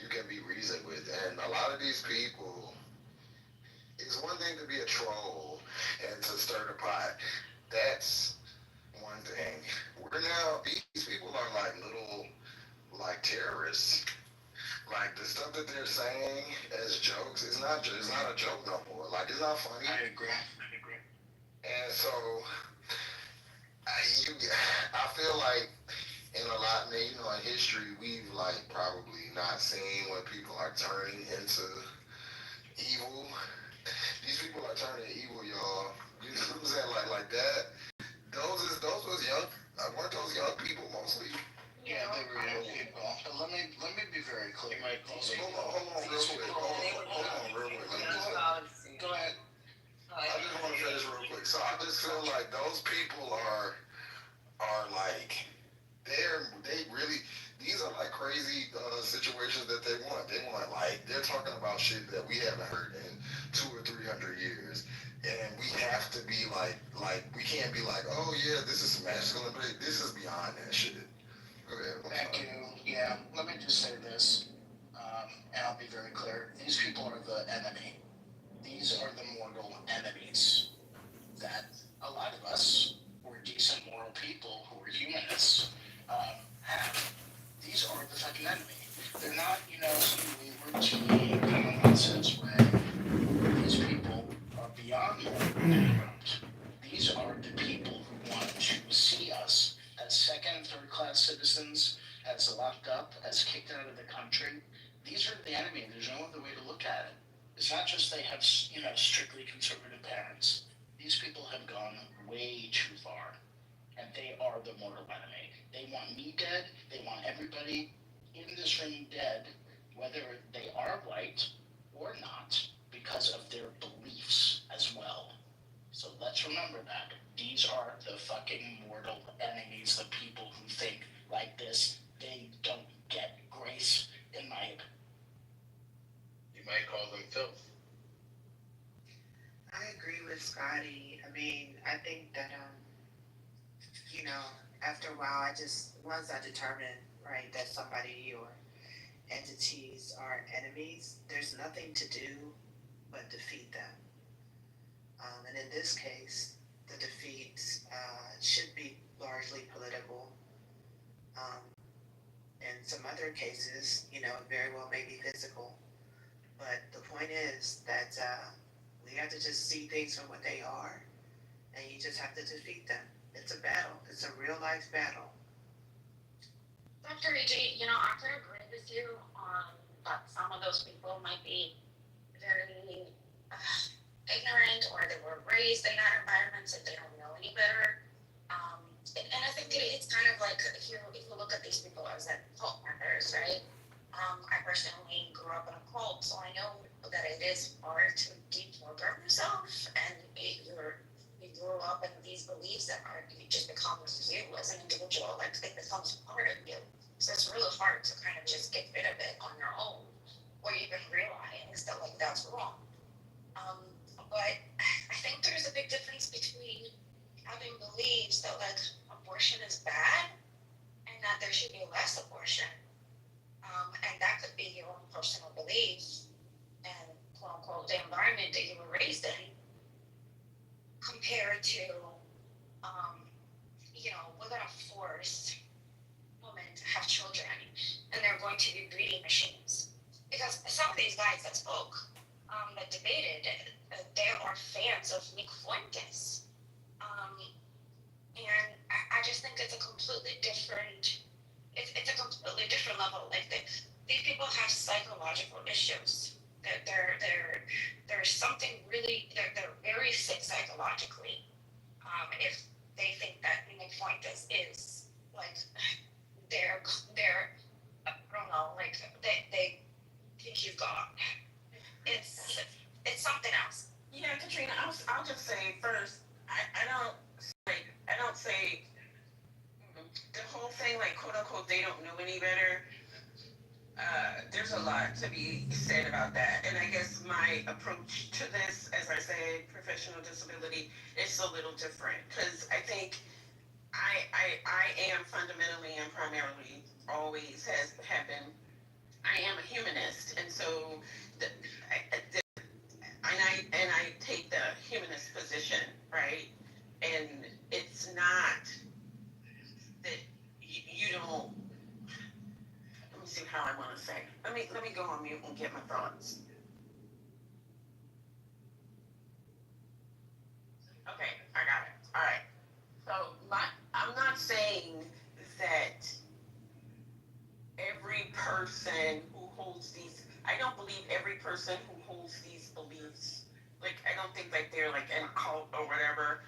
Speaker 9: can be reasoned with, and a lot of these people. It's one thing to be a troll and to stir the pot. That's one thing. We're now these people are like little like terrorists. Like the stuff that they're saying as jokes, it's not a joke no more. Like it's not funny.
Speaker 1: I agree.
Speaker 9: And so I feel like in a lot, man, in history, we've like probably not seen when people are turning into evil. These people are turning evil, y'all. You know what I'm saying?
Speaker 1: this masculine, but this is beyond that shit. Go ahead.
Speaker 9: Thank you. Yeah, let me just say this, and I'll be very clear. These people are the enemy. These are the mortal enemies that a lot of us, who are decent, moral people, who are humanists, have. These are the fucking enemy. They're not, some wayward teen kind of nonsense way. These people are beyond moral corrupt. These are the people who want to see us as second and third class citizens, as locked up, as kicked out of the country. These are the enemy. There's no other way to look at it. It's not just they have, strictly conservative parents. These people have gone way too far, and they are the mortal enemy. They want me dead. They want everybody in this room dead, whether they are white or not, because of their beliefs as well. So let's remember that. These are the fucking mortal enemies, the people who think like this. They don't get grace in my.
Speaker 11: You might call them filth.
Speaker 20: I agree with Scotty. I mean, I think that after a while, once I determine, right, that somebody or entities are enemies, there's nothing to do but defeat them. And in this case, the defeat should be largely political. In some other cases, very well may be physical. But the point is that we have to just see things for what they are, and you just have to defeat them. It's a battle. It's a real life battle.
Speaker 7: Dr. AJ, I could agree with you on that some of those people might be very ignorant, or they were raised in that environment and they don't know any better. And I think it's kind of like if you look at these people as cult members, right? I personally grew up in a cult, so I know that it is hard to deprogram yourself, and you grew up in these beliefs that you just become you as an individual, like it becomes part of you. So it's really hard to kind of just get rid of it on your own, or even realize that that's wrong. But I think there's a big difference between having beliefs that abortion is bad and that there should be less abortion. And that could be your own personal belief and quote unquote the environment that you were raised in, compared to we're gonna force women to have children and they're going to be breeding machines. Because some of these guys that spoke, that debated, they are fans of Nick Fuentes. And I just think it's a completely different level. These people have psychological issues. There's something really, they're very sick psychologically. If they think that Nick Fuentes is they're I don't know, they think he's God. It's something else.
Speaker 19: Yeah, Katrina, I'll just say first, I don't say the whole thing quote unquote they don't know any better. There's a lot to be said about that, and I guess my approach to this, as I say, professional disability, is a little different, because I think I am fundamentally and primarily always have been. I am a humanist, and so I take the humanist position, right? And it's not that you don't. Let me see how I want to say. Let me go on mute and get my thoughts. Okay, I got it. All right. So I'm not saying that every person who holds these. I don't believe every person who holds these beliefs. I don't think they're in a cult or whatever.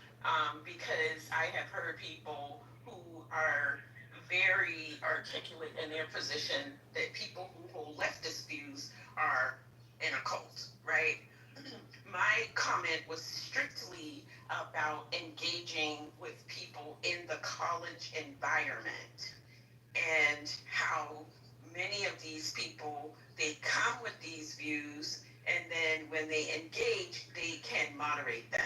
Speaker 19: Because I have heard people who are very articulate in their position that people who hold leftist views are in a cult, right? My comment was strictly about engaging with people in the college environment, and how many of these people, they come with these views, and then when they engage, they can moderate them.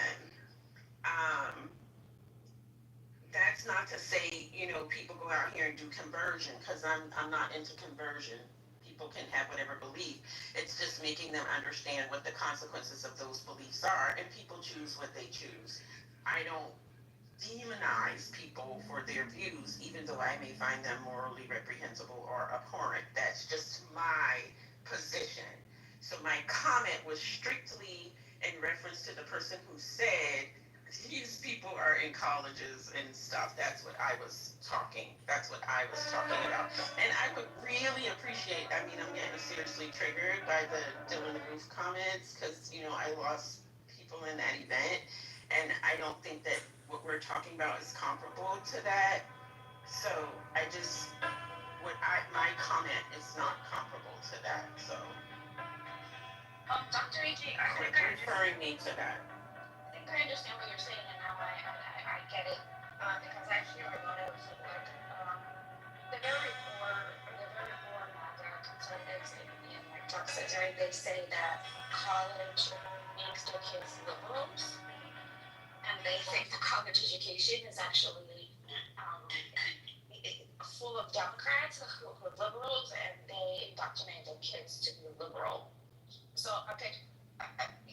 Speaker 19: that's not to say, people go out here and do conversion, because I'm not into conversion. People can have whatever belief. It's just making them understand what the consequences of those beliefs are, and people choose what they choose. I don't demonize people for their views, even though I may find them morally reprehensible or abhorrent. That's just my position. So my comment was strictly in reference to the person who said these people are in colleges and stuff. That's what I was talking about. And I would really appreciate, I'm getting seriously triggered by the Dylan Roof comments, because, I lost people in that event. And I don't think that what we're talking about is comparable to that. So my comment is not comparable to that. So
Speaker 7: Dr. E.J.,
Speaker 19: quit referring me to that.
Speaker 7: I think I understand what you're saying, and now I get it. Because I hear a lot of the very poor MAGA conservatives in like Chuck says, right? They say that college makes their kids liberals, and they think the college education is actually full of Democrats who are liberals, and they indoctrinate their kids to be liberal. So, okay,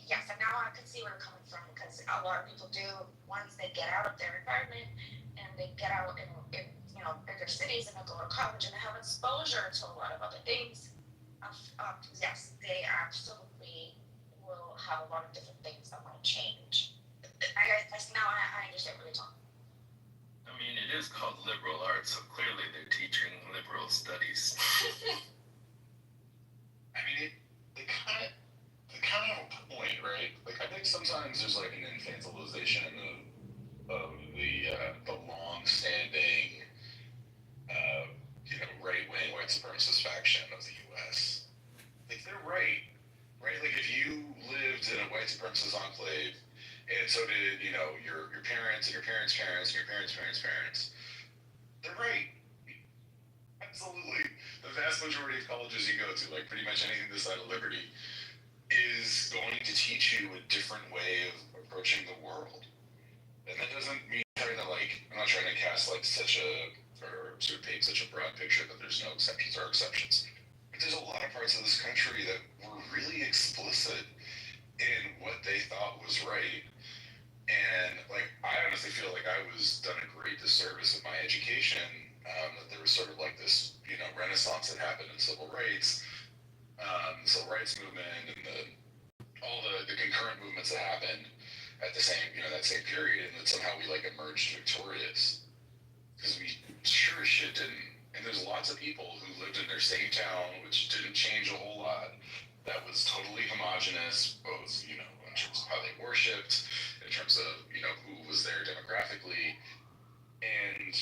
Speaker 7: yes, and now I can see where you're coming from, because a lot of people do, once they get out of their environment and they get out in bigger cities and they go to college and they have exposure to a lot of other things, yes, they absolutely will have a lot of different things that might change. Now I understand what you're talking.
Speaker 14: I mean, it is called liberal arts, so clearly they're teaching liberal studies.
Speaker 4: I mean, they kind of have a point, right? Like, I think sometimes there's like an infantilization of the long-standing, right-wing white supremacist faction of the U.S. Like, they're right? Like, if you lived in a white supremacist enclave, and so did, your parents and your parents' parents and your parents' parents' parents, they're right. Absolutely. The vast majority of colleges you go to, like pretty much anything this side of liberty, is going to teach you a different way of approaching the world. And that doesn't mean I'm not trying to cast or sort of paint such a broad picture that there's no exceptions or exceptions. But there's a lot of parts of this country that were really explicit in what they thought was right. And I honestly feel like I was done a great disservice with my education, that there was sort of like this, renaissance that happened in civil rights, the civil rights movement, and all the concurrent movements that happened at the same, that same period, and that somehow we emerged victorious. Because we sure as shit didn't. And there's lots of people who lived in their same town, which didn't change a whole lot, that was totally homogenous, both, in terms of how they worshipped, in terms of, who was there demographically. And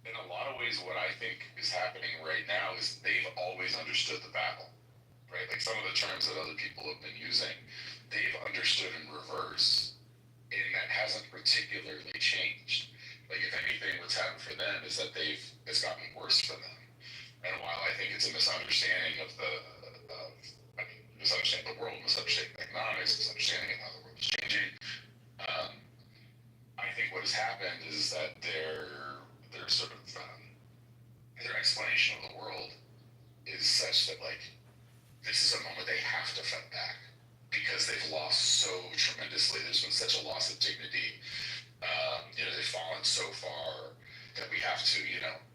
Speaker 4: in a lot of ways, what I think is happening right now is they've always understood the battle, right? Like some of the terms that other people have been using, they've understood in reverse, and that hasn't particularly changed. Like, if anything, what's happened for them is that it's gotten worse for them. And while I think it's a misunderstanding of misunderstanding the world, misunderstanding economics, misunderstanding of how the world is changing, I think what has happened is that their sort of their explanation of the world is such that this is a moment they have to fight back because they've lost so tremendously. There's been such a loss of dignity. They've fallen so far that we have to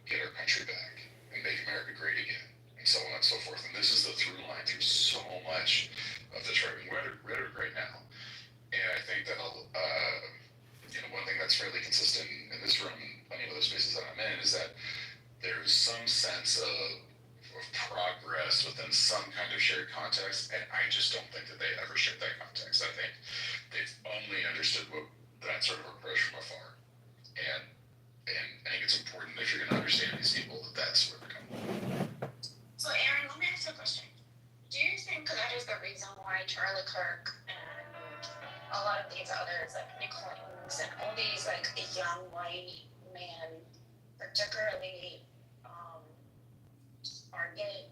Speaker 4: get our country back and make America great again, and so on and so forth. And this is the through line through so much of the right-wing rhetoric right now. And I think that one thing that's fairly consistent in this room and plenty of other spaces that I'm in is that there's some sense of progress within some kind of shared context, and I just don't think that they ever shared that context. I think they've only understood that sort of approach from afar, and I think it's important if you're going to understand these people that's where they're coming from.
Speaker 7: So, Aaron, let me ask you a question. Do you think that is the reason why Charlie Kirk and a lot of these others, like Nick Holmes and all these young white men, particularly are getting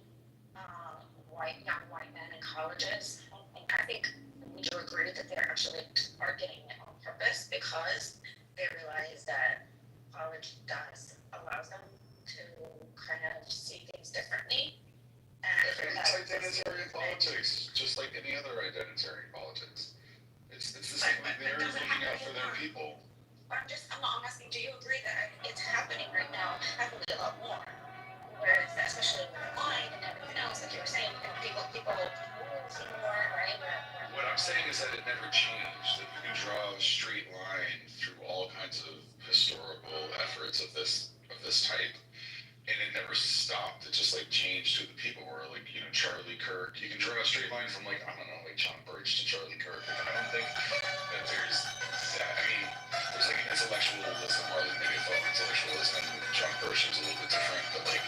Speaker 7: young white men in colleges? And I think would you agree that they're actually targeting it on purpose because they realize that college does allows them to kind of see things differently. And
Speaker 19: It's identitarian politics, just like any other identitarian politics. It's the same. They're looking out for their people.
Speaker 7: But I'm asking, do you agree that it's happening right now heavily a lot more? Whereas, especially with online and everything else, like you were saying, people move more, right?
Speaker 19: What I'm saying is that it never changed. That you can draw a straight line through all kinds of historical efforts of this type, and it never stopped. It just like changed who the people were. Like, you know, Charlie Kirk. You can draw a straight line from like, I don't know, like John Birch to Charlie Kirk. Like, I don't think that there's that. I mean, there's like an intellectualism, or like maybe a folk intellectualism. John Birch was a little bit different, but like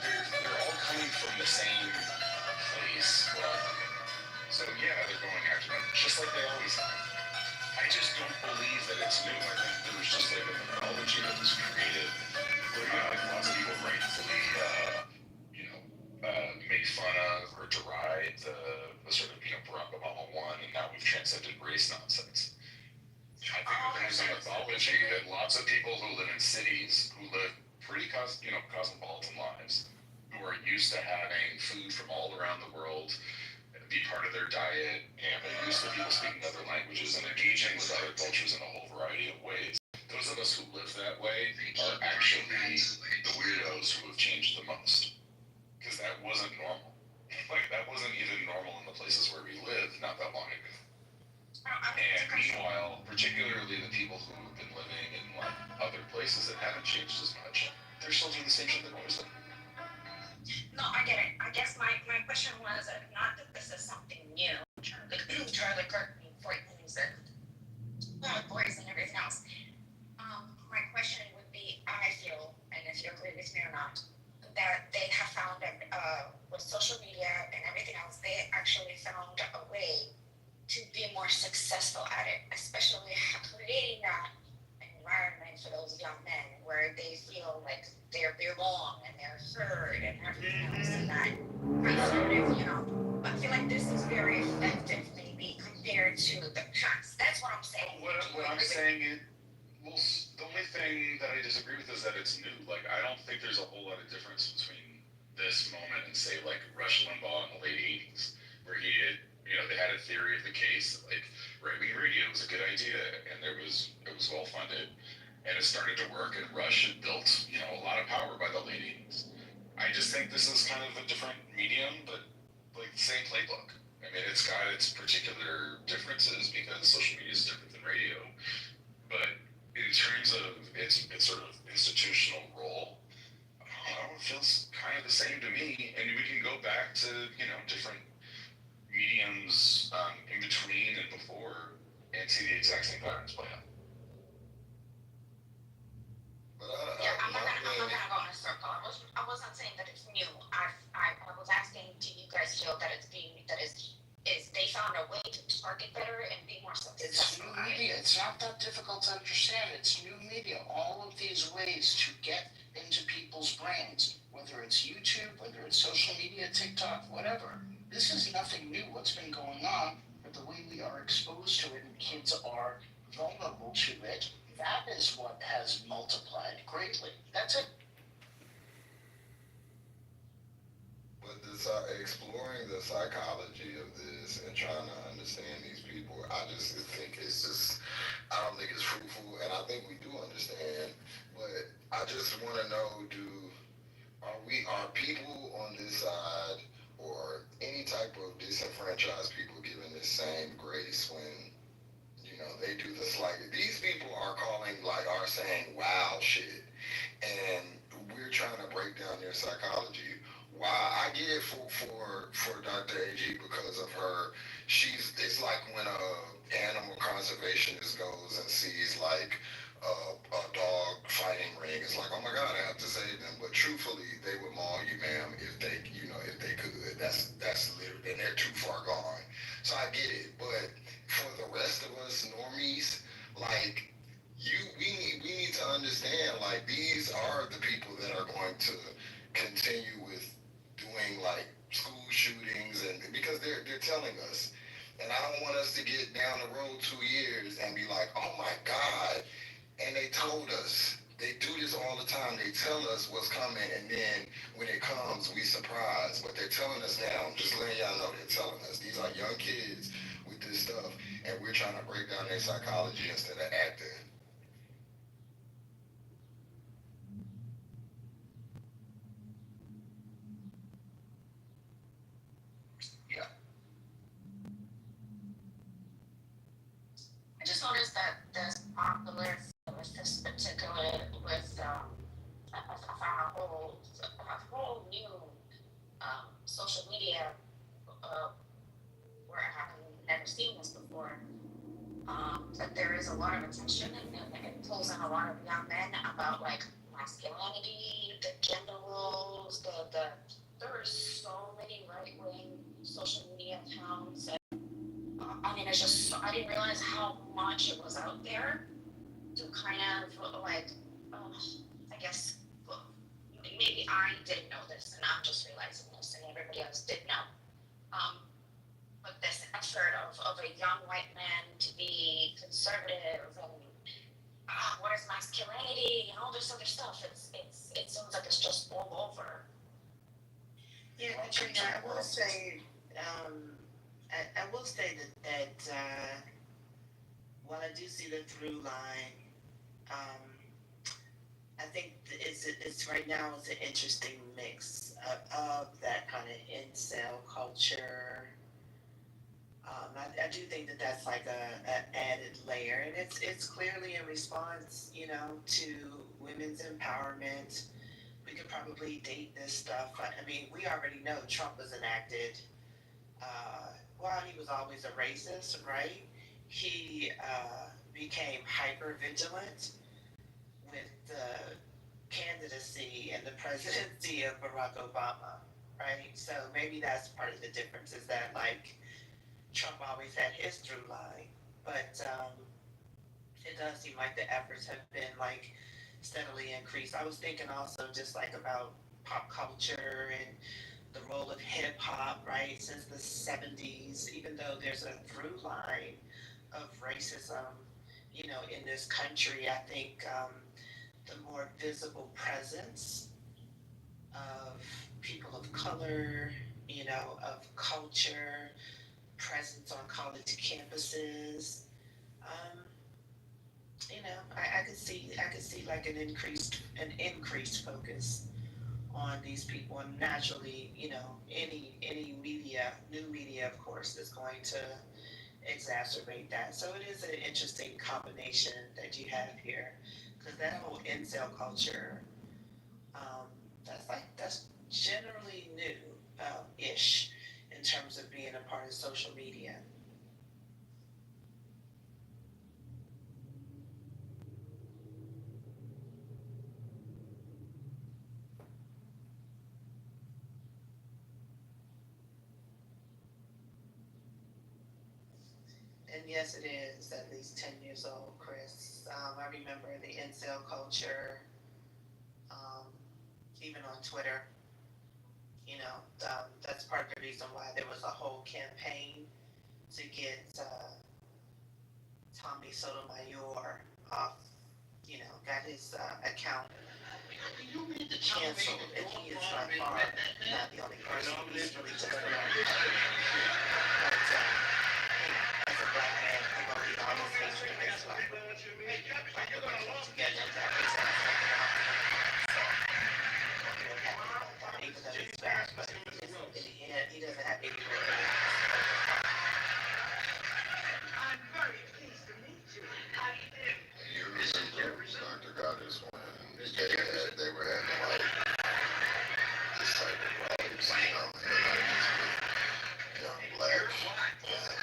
Speaker 19: they're all coming from the same place. Well, so yeah, they're going after them just like they always have. I just don't believe that it's new. I think there was just like a mythology that was created where, you know, like lots of people rightfully, make fun of or deride the sort of, you know, Barack Obama won, and now we've transcended race nonsense. I think that there's a mythology that lots of people who live in cities, who live pretty cosmopolitan lives, who are used to having food from all around the world be part of their diet, and are used to people speaking other languages and engaging with other cultures in a whole variety of ways. Those of us who live that way are actually the weirdos who have changed the most. Because that wasn't normal. Like, that wasn't even normal in the places where we lived not that long ago. And meanwhile, particularly the people who have been living in like other places that haven't changed as much, they're still doing the same shit they've always done.
Speaker 7: No, I get it. I guess my question was not that this is something new. Charlie Kirk being Freud music, boys and everything else. My question would be, I feel, and if you agree with me or not, that they have found that with social media and everything else, they actually found a way to be more successful at it, especially creating that environment for those young men where they feel like they belong and they're heard and everything else, and that sort of, I feel like this is very effective maybe compared to the past. That's what I'm saying.
Speaker 19: What I'm saying is, well, the only thing that I disagree with is that it's new. Like, I don't think there's a whole lot of difference between this moment and say like Rush Limbaugh in the late 80s, where he had, they had a theory of the case, like right-wing radio was a good idea, and it was well funded, and it started to work, and Rush had built, a lot of power by the late 80s. I just think this is kind of a different medium, but like the same playbook. I mean, it's got its particular differences because social media is different than radio, but in terms of its sort of institutional role, I don't know, it feels kind of the same to me, and we can go back to, different mediums in between and before and see the exact same patterns play out.
Speaker 7: I'm not gonna go in a circle. I wasn't saying that it's new. I was asking, do you guys feel that they found a way to target better and be more successful?
Speaker 20: It's new media. It's not that difficult to understand. It's new media. All of these ways to get into people's brains, whether it's YouTube, whether it's social media, TikTok, whatever. This is nothing new. What's been going on, but the way we are exposed to it and kids are vulnerable to it, that is what has multiplied greatly. That's it.
Speaker 2: But exploring the psychology of this and trying to understand these people, I just think I don't think it's fruitful, and I think we do understand, but I just want to know, are people on this side or any type of disenfranchised people given the same grace when, they do the slight? These people are saying wow shit, and we're trying to break down their psychology. Why? I get it for Dr. AG because of her. It's like when a animal conservationist goes and sees like a dog fighting ring. It's like, oh my God, I have to save them. But truthfully, they would maul you, ma'am, if they could. That's literally, and they're too far gone. So I get it, but for the rest of us normies, like we need to understand, like, these are the people that are going to continue with doing like school shootings, and because they're telling us. And I don't want us to get down the road 2 years and be like, oh my God, and they told us.
Speaker 8: They do this all the time. They tell us what's coming, and then when it comes, we surprise. But they're telling us now. I'm just letting y'all know they're telling us. These are young kids with this stuff, and we're trying to break down their psychology instead of acting.
Speaker 10: I just noticed that this popular with this particular with I found a whole new social media uh, where I have never seen this before. That there is a lot of attention and it pulls in a lot of young men about like masculinity, the gender roles, there are so many right wing social media accounts. I mean, it's just so, I didn't realize how much it was out there to kind of like, I guess, well, maybe I didn't know this and I'm just realizing this and everybody else did know. But this effort of a young white man to be conservative and what is masculinity and all this other stuff, it seems like it's just all over.
Speaker 20: Yeah, Katrina, I will say, I will say that while I do see the through line, I think it's right now it's an interesting mix of that kind of incel culture. I do think that that's like an added layer, and it's clearly in response, to women's empowerment. We could probably date this stuff. I mean, we already know Trump was enacted. While he was always a racist, right? He became hyper vigilant with the candidacy and the presidency of Barack Obama, right? So maybe that's part of the difference is that like Trump always had his through line, but it does seem like the efforts have been like steadily increased. I was thinking also just like about pop culture and the role of hip hop, right, since the 70s, even though there's a through line of racism, in this country, I think the more visible presence of people of color, of culture, presence on college campuses. Um, I could see like an increased focus on these people, and naturally, any media, new media, of course, is going to exacerbate that. So it is an interesting combination that you have here, because that whole incel culture, that's generally new, ish, in terms of being a part of social media. And yes, it is at least 10 years old, Chris. I remember the incel culture, um, even on Twitter. That's part of the reason why there was a whole campaign to get Tommy Sotomayor off, got his account canceled, and he is by far not the only person. He's really just a but, as a black man, he always makes me this like together to represent something out there. So, even though he's back, but he doesn't have anywhere to I'm very pleased to meet you. How do you do? You remember Dr. Goddess when they were having like this type of rallies, in the 90s with young black and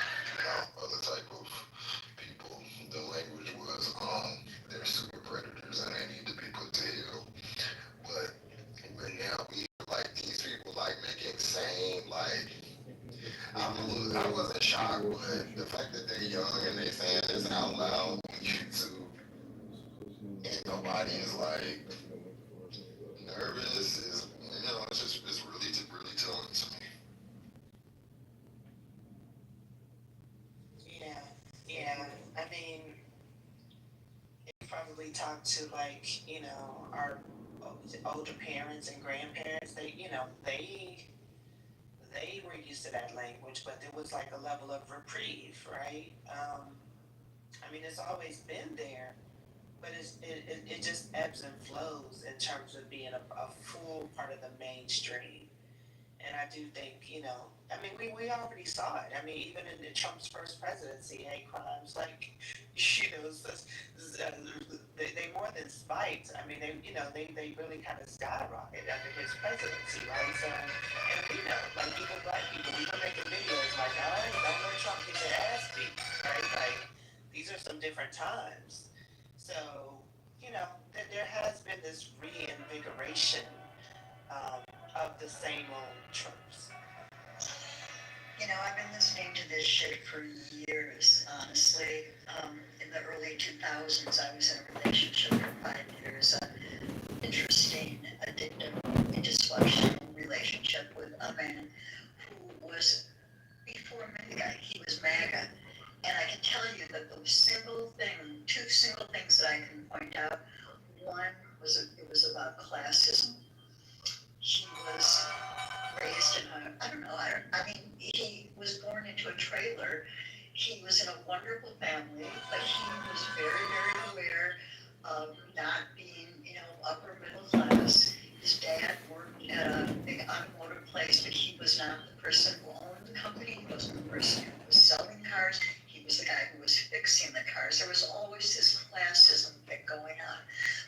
Speaker 20: other type of people. The language was they're super predators and they need to be put to heel. But now we like these people like making same like I wasn't shocked, but the fact that they're young and they saying this out loud on YouTube and nobody is like nervous is it's really telling to me. Yeah, I mean, it's probably we talk to our older parents and grandparents, they were used to that language, but there was like a level of reprieve, right? I mean, it's always been there, but it just ebbs and flows in terms of being a full part of the mainstream. And I do think, I mean, we already saw it. I mean, even in Trump's first presidency, hate crimes, like, they more than spiked. I mean, they really kind of skyrocketed under his presidency, right? So, and we know, like, even black people, we were making videos like, all right, don't let Trump get your ass beat, right? Like, these are some different times. So, there has been this reinvigoration of the same old tropes.
Speaker 21: I've been listening to this shit for years, honestly. In the early 2000s, I was in a relationship for 5 years, interesting, addictive, dysfunctional relationship with a man who was, before me, he was MAGA. And I can tell you that two single things that I can point out. One was it was about classism. He was raised in I don't know, I mean, he was born into a trailer. He was in a wonderful family, but he was very, very aware of not being, upper middle class. His dad worked at a big automotive place, but he was not the person who owned the company. He wasn't the person who was selling cars. He was the guy who was fixing the cars. There was always this classism thing going on.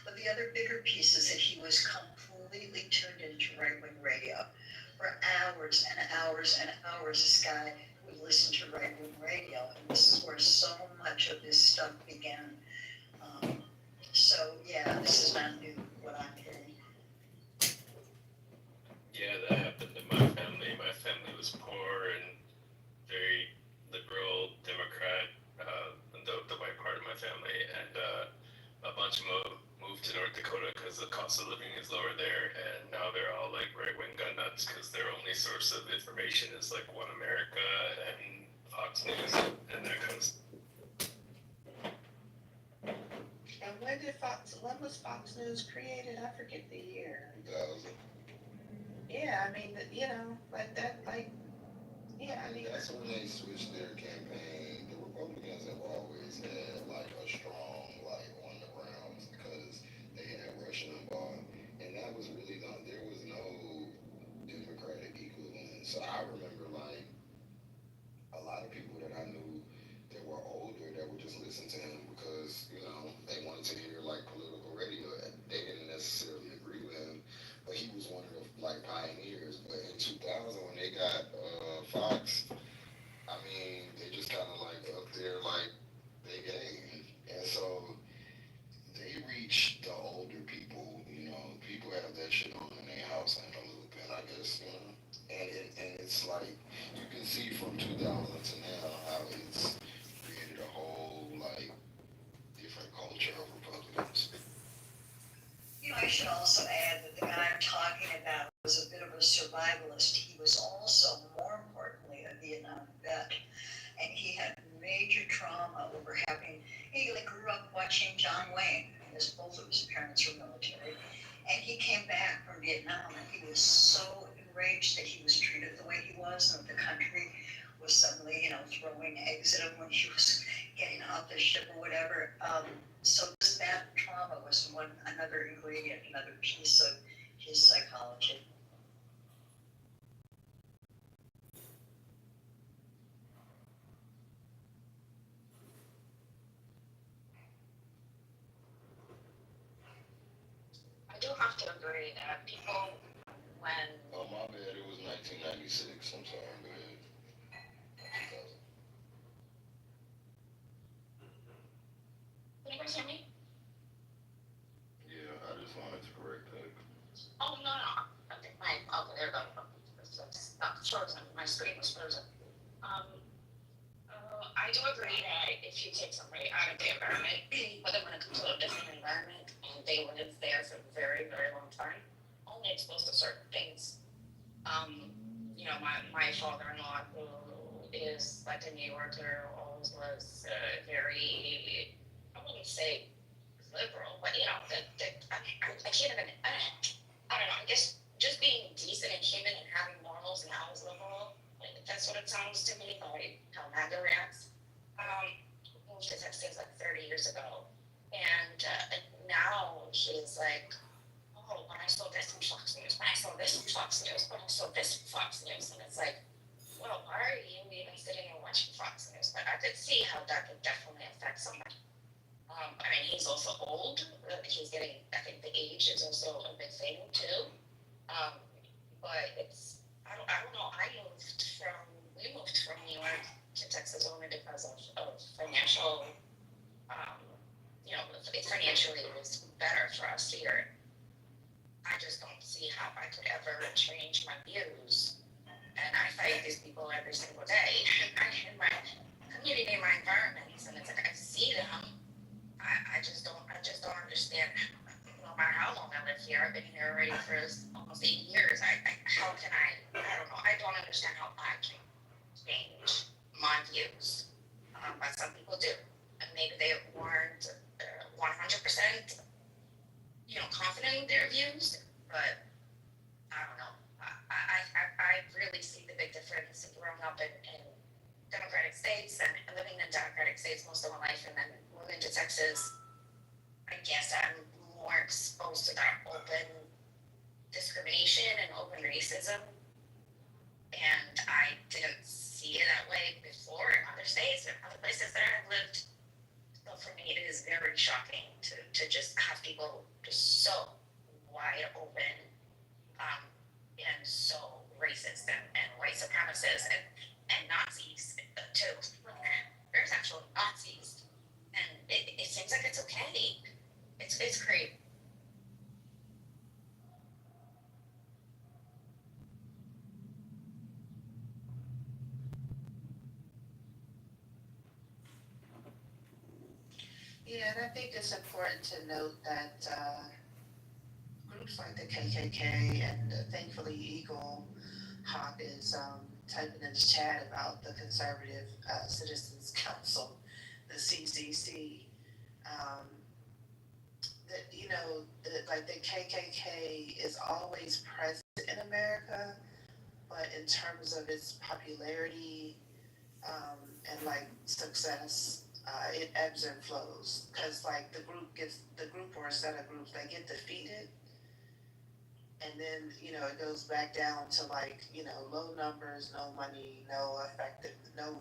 Speaker 21: But the other bigger piece is that he was completely tuned into right-wing radio. For hours and hours and hours, this guy would listen to right-wing radio, and this is where so much of this stuff began. So yeah, this is not new, what I'm hearing.
Speaker 14: Yeah, that happened to my family. My family was poor and very liberal Democrat, the white part of my family, and a bunch of them moved to North Dakota because the cost of living is lower there, and now they're all like right-wing gun nuts because their only source of information is like One America and Fox News and that kind of stuff.
Speaker 20: And when was Fox News created? I forget the year.
Speaker 22: 2000.
Speaker 20: Yeah, I mean, I mean.
Speaker 22: That's when they switched their campaign. The Republicans have always had like a strong on the grounds because they had Russia involved, and that was really there was no Democratic equivalent. So I remember a lot of people that I knew that were older that would just listen to him because they wanted to hear political radio. They didn't necessarily agree with him, but he was one of the pioneers. But in 2000 when they got Fox, I mean they just kind of up there they game, and so they reach the older people. People have that shit on in their house and a loop, and I guess and it's you can see from 2000 to now how it's created a whole different culture of Republicans.
Speaker 21: I should also add that the guy I'm talking about was a bit of a survivalist. He was also, more importantly, a Vietnam vet. And he had major trauma over he grew up watching John Wayne, because both of his parents were military. And he came back from Vietnam and he was so enraged that he was treated the way he was and that the country was suddenly, throwing eggs at him when he was getting off the ship or whatever. So that trauma was another ingredient, another piece of his psychology.
Speaker 7: I do have to agree that people, when...
Speaker 22: Oh, my bad, it was 1996. I'm sorry, go ahead. 2000.
Speaker 7: Can you guys hear me?
Speaker 22: Yeah, I just wanted to correct that.
Speaker 7: Oh, no. I think there we go. It's not frozen. My screen was frozen. I do agree that if you take somebody out of the environment, put them in a completely different environment, and they live there for a very, very long time, only exposed to certain things. My father-in-law, who is like a New Yorker, always was very, I wouldn't say liberal, I can't even, I don't know, I guess just being decent and human and having morals now is liberal. Like, that's what it sounds to me, like how MAGA reacts. Moved to Texas like 30 years ago. And now he's like, oh, when I saw this from Fox News, when I saw this from Fox News, when I saw this from Fox News. And it's like, well, why are you even sitting and watching Fox News? But I could see how that could definitely affect somebody. I mean, he's also old. He's getting, I think the age is also a big thing too. But it's, I don't know. We moved from New York to Texas only because of financial, financially it was better for us here. I just don't see how I could ever change my views. And I fight these people every single day. In my community, in my environments, and it's like I see them. I just don't understand. No matter how long I live here, I've been here already for almost 8 years. How can I don't know. I don't understand how I can change my views. But some people do. And maybe they weren't 100%, confident in their views. But I don't know. I really see the big difference growing up in Democratic states and living in Democratic states most of my life, and then moving to Texas. I guess I'm more exposed to that open discrimination and open racism, and I didn't see it that way before in other states and other places that I've lived. So for me, it is very shocking to just have people just so wide open, and so racist and white supremacists and Nazis too. There's actual Nazis, and it seems like it's okay. It's great.
Speaker 20: Yeah, and I think it's important to note that groups like the KKK and thankfully Eagle Hawk is typing in the chat about the Conservative Citizens Council, the CCC. Um, that like the KKK is always present in America, but in terms of its popularity and like success, it ebbs and flows because like the group or a set of groups that get defeated, and then it goes back down to like low numbers, no money, no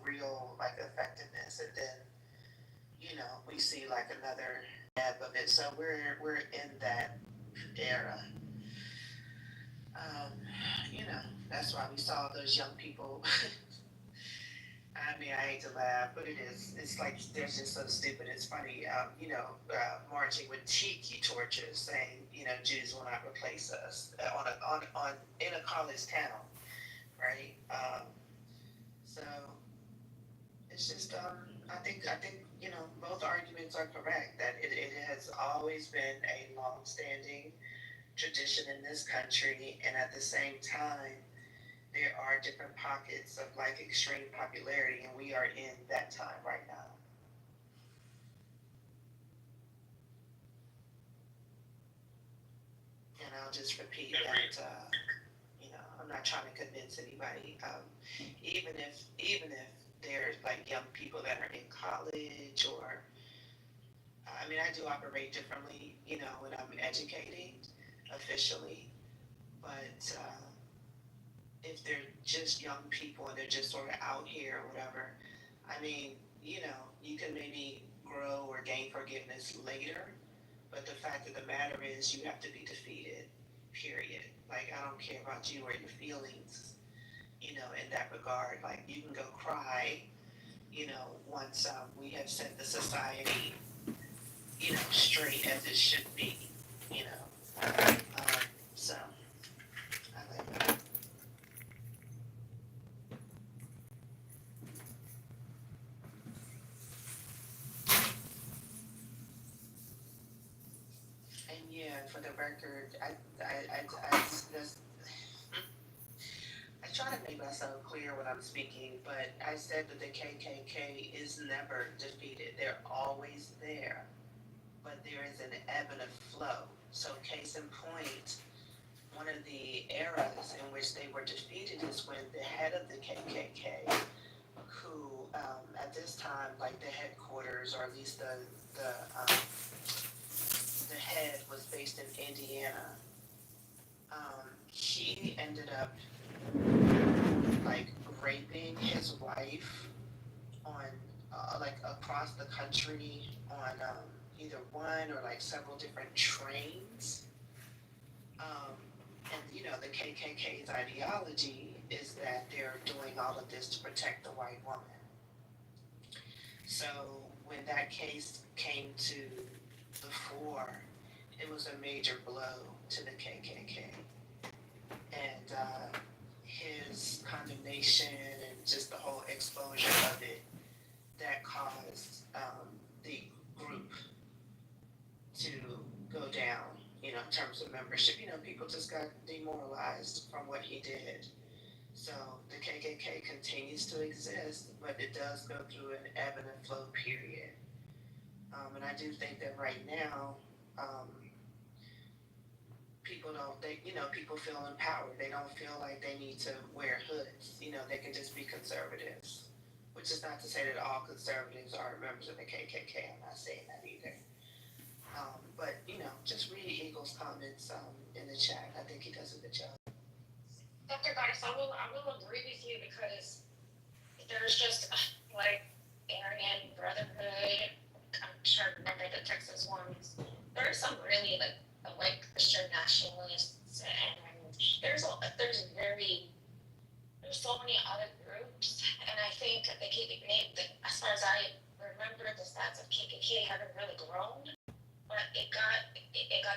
Speaker 20: real like effectiveness, and then we see like another ebb of it. So we're in that era. Um, that's why we saw those young people. I mean, I hate to laugh, but it's like they're just so stupid. It's funny, marching with tiki torches, saying, Jews will not replace us on in a college town, right? So it's just, I think, both arguments are correct. That it has always been a long-standing tradition in this country, and at the same time, there are different pockets of like extreme popularity, and we are in that time right now. And I'll just repeat that, I'm not trying to convince anybody. Even if there's like young people that are in college or, I mean, I do operate differently, when I'm educating officially, but if they're just young people and they're just sort of out here or whatever, I mean, you can maybe grow or gain forgiveness later, but the fact of the matter is you have to be defeated, period. Like, I don't care about you or your feelings, in that regard. Like, you can go cry, once we have set the society, straight as it should be, so I like that. And yeah, for the record, I try to make myself clear when I'm speaking, but I said that the KKK is never defeated. They're always there, but there is an ebb and a flow. So case in point, one of the eras in which they were defeated is when the head of the KKK, who at this time, like the headquarters, or at least the head was based in Indiana. He ended up like raping his wife on like across the country on either one or like several different trains. And you know, the KKK's ideology is that they're doing all of this to protect the white woman. So when that case came to the fore, it was a major blow to the KKK. And his condemnation and just the whole exposure of it, that caused the group to go down, you know, in terms of membership. You know, people just got demoralized from what he did. So the KKK continues to exist, but it does go through an ebb and flow period. And I do think that right now, people people feel empowered. They don't feel like they need to wear hoods. You know, they can just be conservatives. Which is not to say that all conservatives are members of the KKK. I'm not saying that either. But you know, just read Eagle's comments in the chat. I think he does a good job.
Speaker 7: Dr. Goddess, I will agree with you because there's just like Aryan Brotherhood. I'm trying to remember the Texas ones. There are some really like Christian nationalists, and there's so many other groups, and I think as far as I remember, the stats of KKK haven't really grown, but it got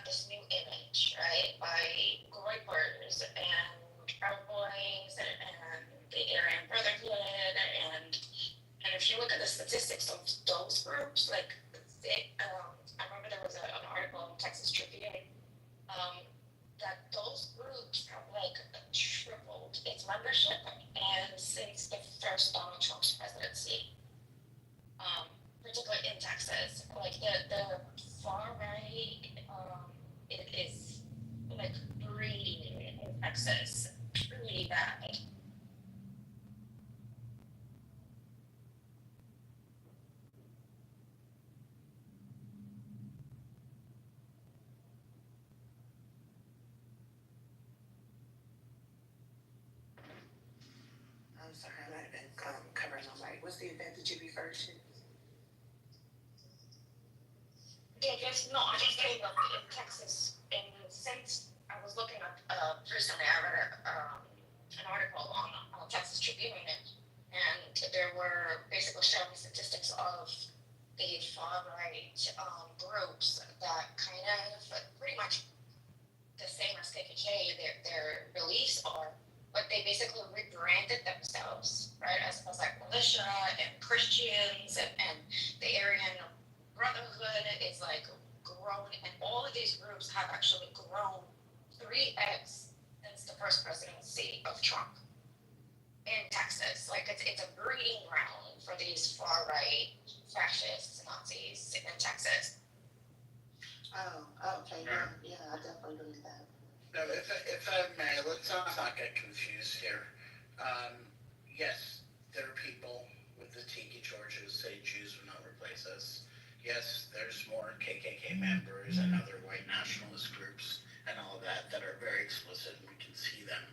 Speaker 7: this new image, right, by Groypers and Proud Boys and the Aryan Brotherhood, and if you look at the statistics of those groups, like I remember there was an article in Texas Tribune that those groups have like tripled its membership, and since the first Donald Trump's presidency, particularly in Texas, like the far right, it is like breeding in Texas pretty bad.
Speaker 20: I'm sorry, I might have been covering on mic. What's the event that you referred to?
Speaker 7: Yeah, I just came up in Texas, and since I was looking up recently, I read an article on Texas Tribune, and there were basically showing statistics of the far right groups that kind of pretty much the same as KKK, their beliefs are, but they basically rebranded themselves, right, as like militia and Christians, and the Aryan Brotherhood is like grown, and all of these groups have actually grown 3x since the first presidency of Trump in Texas. Like it's a breeding ground for these far right fascists, Nazis in Texas.
Speaker 20: Oh, okay, yeah, I definitely believe that.
Speaker 12: No, if I may, let's not get confused here. Yes, there are people with the tiki torches say Jews will not replace us. Yes, there's more KKK members and other white nationalist groups and all of that are very explicit, and we can see them.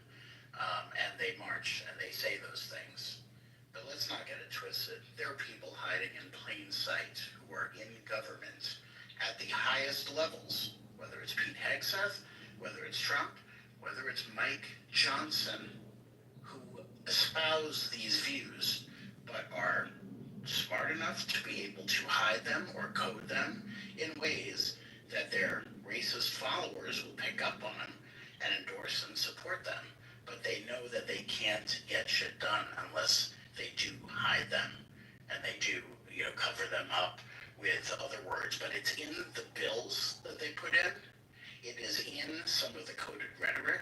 Speaker 12: And they march and they say those things. But let's not get it twisted. There are people hiding in plain sight who are in government at the highest levels, whether it's Pete Hegseth, whether it's Trump, whether it's Mike Johnson, who espouse these views, but are smart enough to be able to hide them or code them in ways that their racist followers will pick up on and endorse and support them. But they know that they can't get shit done unless they do hide them, and they do, cover them up with other words. But it's in the bills that they put in. It is in some of the coded rhetoric,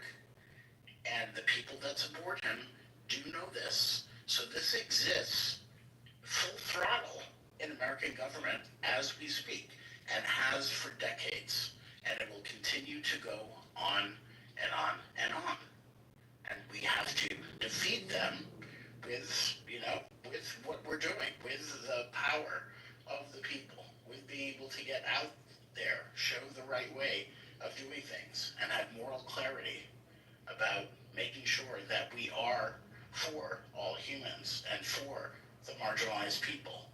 Speaker 12: and the people that support him do know this. So this exists full throttle in American government as we speak, and has for decades. And it will continue to go on and on and on. And we have to defeat them with, with what we're doing, with the power of the people, with being able to get out there, show the right way of doing things, and have moral clarity about making sure that we are for all humans and for the marginalized people.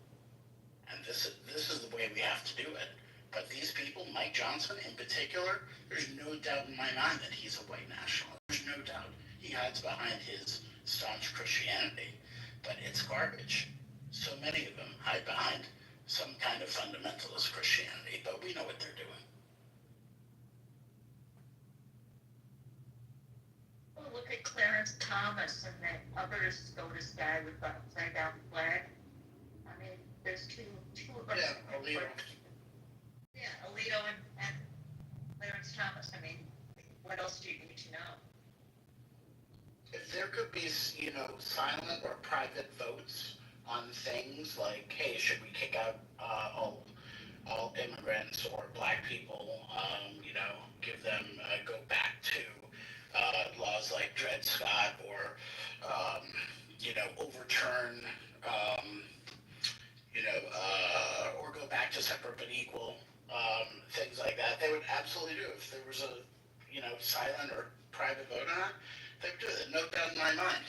Speaker 12: And this is the way we have to do it. But these people, Mike Johnson in particular, there's no doubt in my mind that he's a white nationalist. There's no doubt. He hides behind his staunch Christianity, but it's garbage. So many of them hide behind some kind of fundamentalist Christianity, but we know what they're doing.
Speaker 10: Well, look at Clarence Thomas and then others SCOTUS guy with the upside down flag. I mean, there's two of us.
Speaker 12: Yeah, Alito.
Speaker 10: Yeah, Alito and Clarence Thomas. I mean, what else do you need to know?
Speaker 12: If there could be, silent or private votes on things like, hey, should we kick out all immigrants or black people, give them, go back to laws like Dred Scott or, overturn, or go back to separate but equal, things like that. They would absolutely do it. If there was a, silent or private vote on it, they would do it. No doubt in my mind.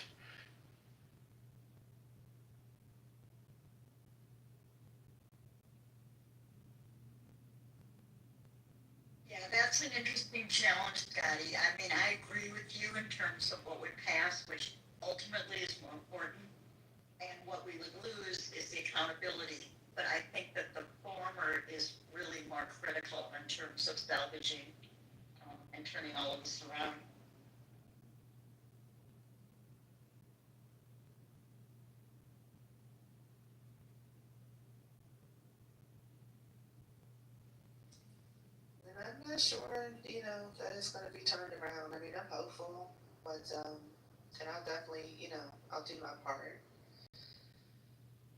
Speaker 10: Yeah, that's an interesting challenge, Scotty. I mean, I agree with you in terms of what would pass, which ultimately is more important. And what we would lose is the accountability. But I think that the former is really more critical in terms of salvaging and turning all of this around.
Speaker 20: And I'm not sure, that it's going to be turned around. I mean, I'm hopeful, but, and I'll definitely, I'll do my part.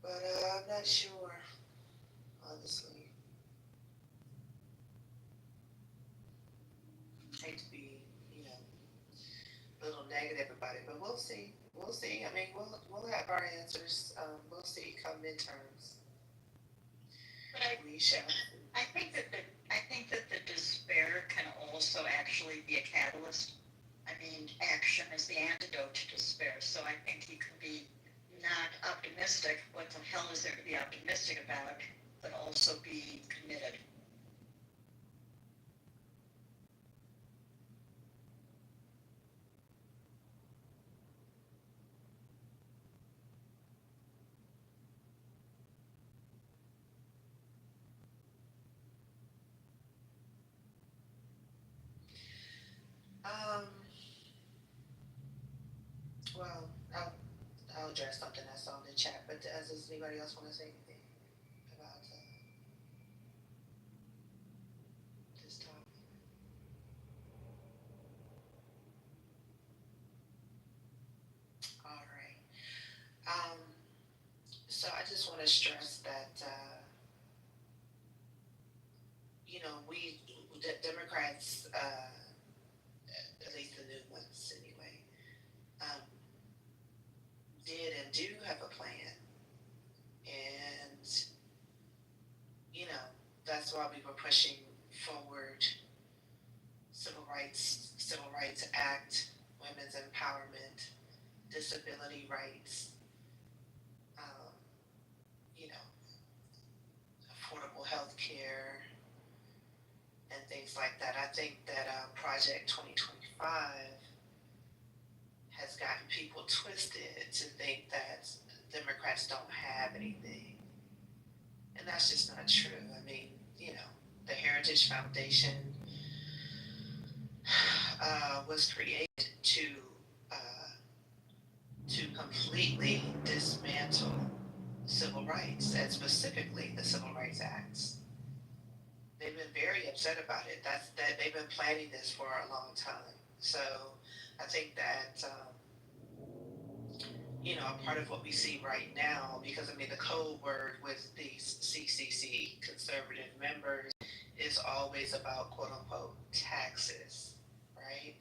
Speaker 20: But I'm not sure, honestly. Hate to be, a little negative about it, but we'll see. We'll see. I mean, we'll have our answers. We'll see come midterms.
Speaker 10: But
Speaker 20: we shall.
Speaker 10: I think that the despair can also actually be a catalyst. I mean, action is the antidote to despair. So I think you can be not optimistic. What the hell is there to be optimistic about? But also be committed.
Speaker 20: Well, I'll address something that's on the chat, but does anybody else want to say anything about this topic? All right. So I just want to stress that, we, the Democrats, at least the new ones anyway, did and do have a plan. And, that's why we were pushing forward Civil Rights Act, women's empowerment, disability rights, affordable health care, and things like that. I think that Project 2025 has gotten people twisted to think that Democrats don't have anything. And that's just not true. I mean, the Heritage Foundation was created to completely dismantle civil rights, and specifically the Civil Rights Acts. They've been very upset about it. That they've been planning this for a long time. So I think that a part of what we see right now, because the code word with these CCC conservative members is always about quote unquote taxes, right?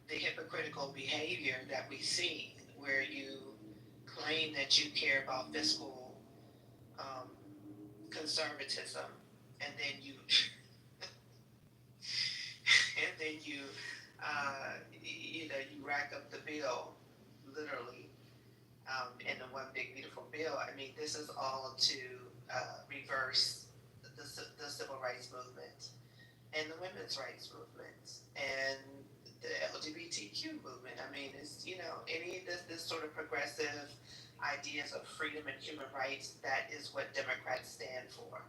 Speaker 20: The hypocritical behavior that we see where you claim that you care about fiscal um, conservatism, and then you and then you rack up the bill, literally, in the one big beautiful bill. I mean, this is all to reverse the civil rights movement and the women's rights movement and the LGBTQ movement. I mean, it's, any of this sort of progressive ideas of freedom and human rights, that is what Democrats stand for.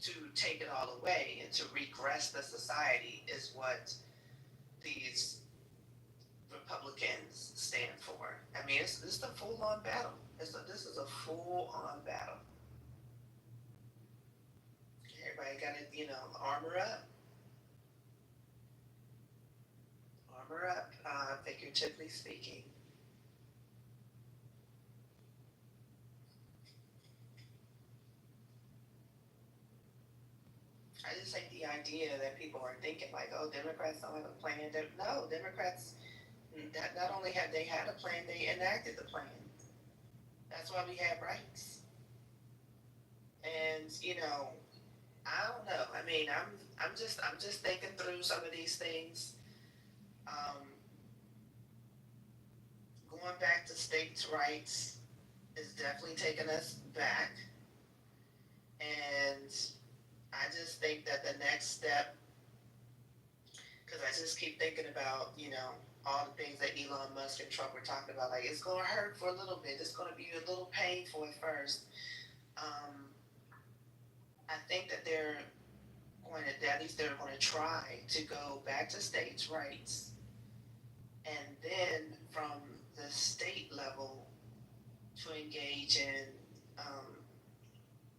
Speaker 20: To take it all away and to regress the society is what these Republicans stand for. I mean, it's a full-on battle. This is a full-on battle. Everybody got to, armor up. Armor up, figuratively speaking. I just think the idea that people are thinking like, oh, Democrats don't have a plan. No, Democrats, that not only have they had a plan, they enacted the plan. That's why we have rights. And I don't know. I mean, I'm just thinking through some of these things. Going back to states' rights is definitely taking us back, and I just think that the next step, because I just keep thinking about, all the things that Elon Musk and Trump were talking about, like, it's going to hurt for a little bit. It's going to be a little painful at first. I think that at least they're going to try to go back to states' rights. And then from the state level to engage in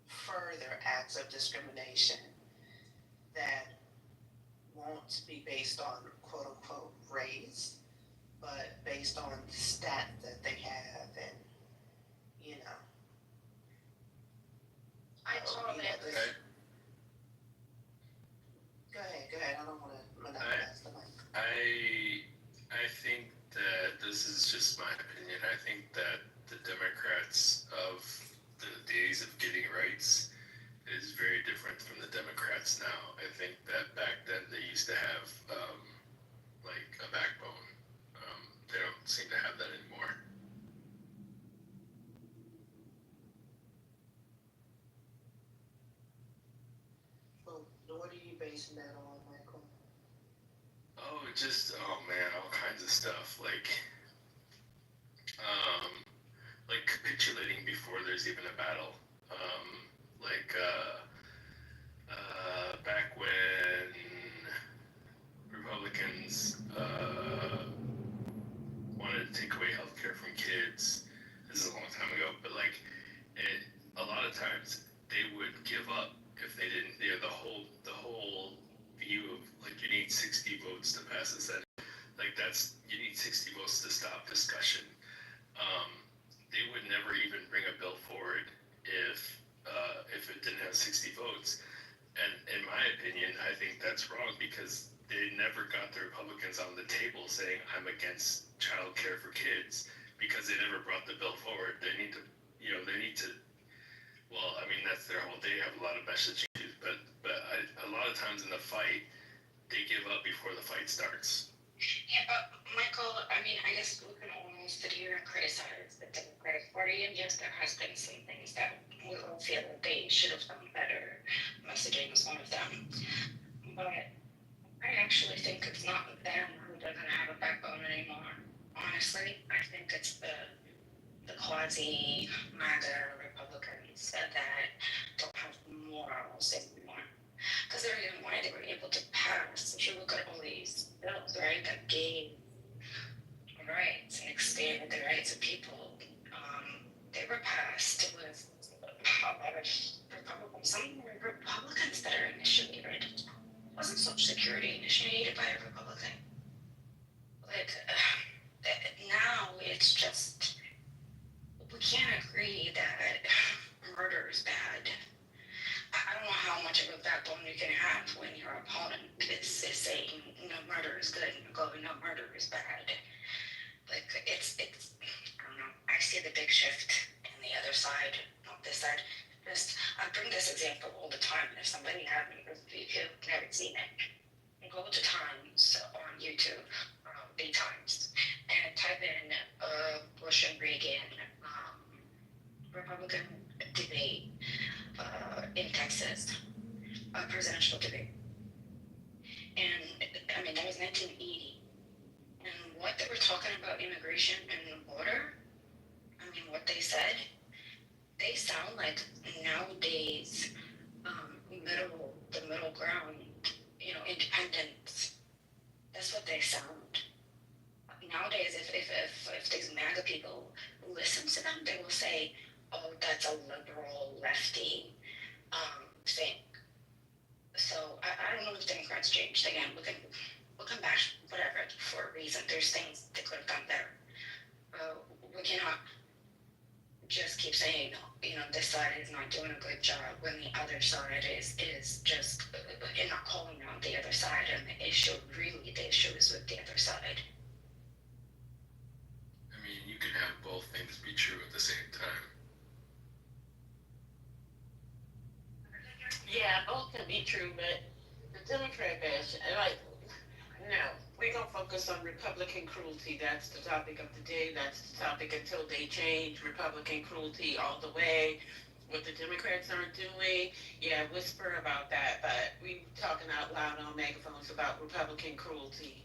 Speaker 20: further acts of discrimination that won't be based on quote unquote race, but based on the stat that they have, and
Speaker 3: I totally agree.
Speaker 20: Go ahead. I don't want to monopolize the mic.
Speaker 14: I think that this is just my opinion. I think that the Democrats of the days of getting rights is very different from the Democrats now. I think that back then they used to have like a backbone. They don't seem to have that anymore.
Speaker 20: Well, what are you basing that on, Michael?
Speaker 14: Oh man, all kinds of stuff like capitulating before there's even a battle. Back when Republicans wanted to take away healthcare from kids. This is a long time ago, but a lot of times they would give up if they didn't. The whole view of you need 60 votes to pass the Senate. You need 60 votes to stop discussion. They would never even bring a bill forward if it didn't have 60 votes. And in my opinion, I think that's wrong because they never got the Republicans on the table saying I'm against child care for kids because they never brought the bill forward. They need to, well, I mean, that's their whole, they have a lot of message issues, but a lot of times in the fight, they give up before the fight starts.
Speaker 7: Yeah, but Michael, I mean, I guess we can almost sit here and criticize the Democratic Party, and yes, there has been some things that we all feel that they should have done better. Messaging is one of them. But I actually think it's not them who doesn't have a backbone anymore. Honestly, I think it's the quasi-MAGA Republicans that don't have morals anymore. Because the reason why they were able to pass, if you look at all these bills, right, that gave rights and expanded the rights of people, they were passed with a lot of Republicans. Some Republicans that are initiated. Wasn't Social Security initiated by a Republican? Now it's just, we can't agree that murder is bad. I don't know how much much of a backbone you can have when your opponent is saying no murder is good and you're going no murder is bad. Like it's I don't know. I see the big shift in the other side, not this side. Just I bring this example all the time. If somebody if you've never seen it, go to Times on YouTube, the Times, and type in Bush and Reagan Republican debate in Texas, a presidential debate. And I mean, that was 1980. And what they were talking about immigration and the border, I mean, what they said, they sound like nowadays the middle ground, independence. That's what they sound. Nowadays, if these MAGA people listen to them, they will say, "Oh, that's a liberal lefty thing." So I don't know if Democrats changed. Again, we'll come back, whatever, for a reason. There's things they could have done better. We cannot just keep saying, this side is not doing a good job when the other side is just not calling out the other side, and the issue is with the other side.
Speaker 14: I mean, you can have both things be true at the same time.
Speaker 12: Yeah, both can be true, but the Democrat bash, no, we're going to focus on Republican cruelty. That's the topic of the day. That's the topic until they change Republican cruelty all the way. What the Democrats aren't doing, yeah, whisper about that, but we talking out loud on megaphones about Republican cruelty.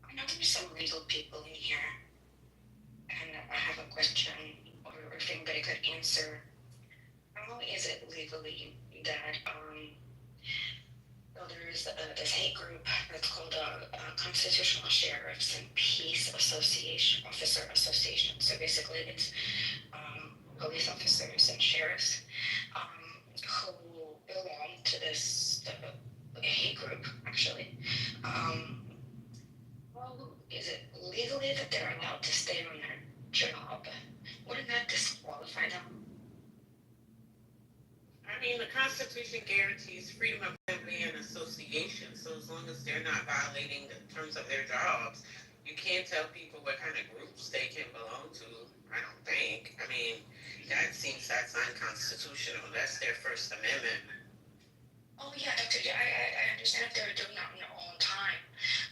Speaker 7: I know there's some legal people in here, and I have a question, or if anybody could answer. How is it legally that there's this hate group that's called Constitutional Sheriffs and Peace Officer Association. So basically, it's police officers and sheriffs who belong to this hate group, actually. Well, is it legally that they're allowed to stay on their job? Wouldn't that disqualify them?
Speaker 12: I mean, the Constitution guarantees freedom of assembly and association, so as long as they're not violating the terms of their jobs, you can't tell people what kind of groups they can belong to, I don't think. I mean, that's unconstitutional. That's their First Amendment.
Speaker 7: Oh yeah, I understand if they're doing it on their own time,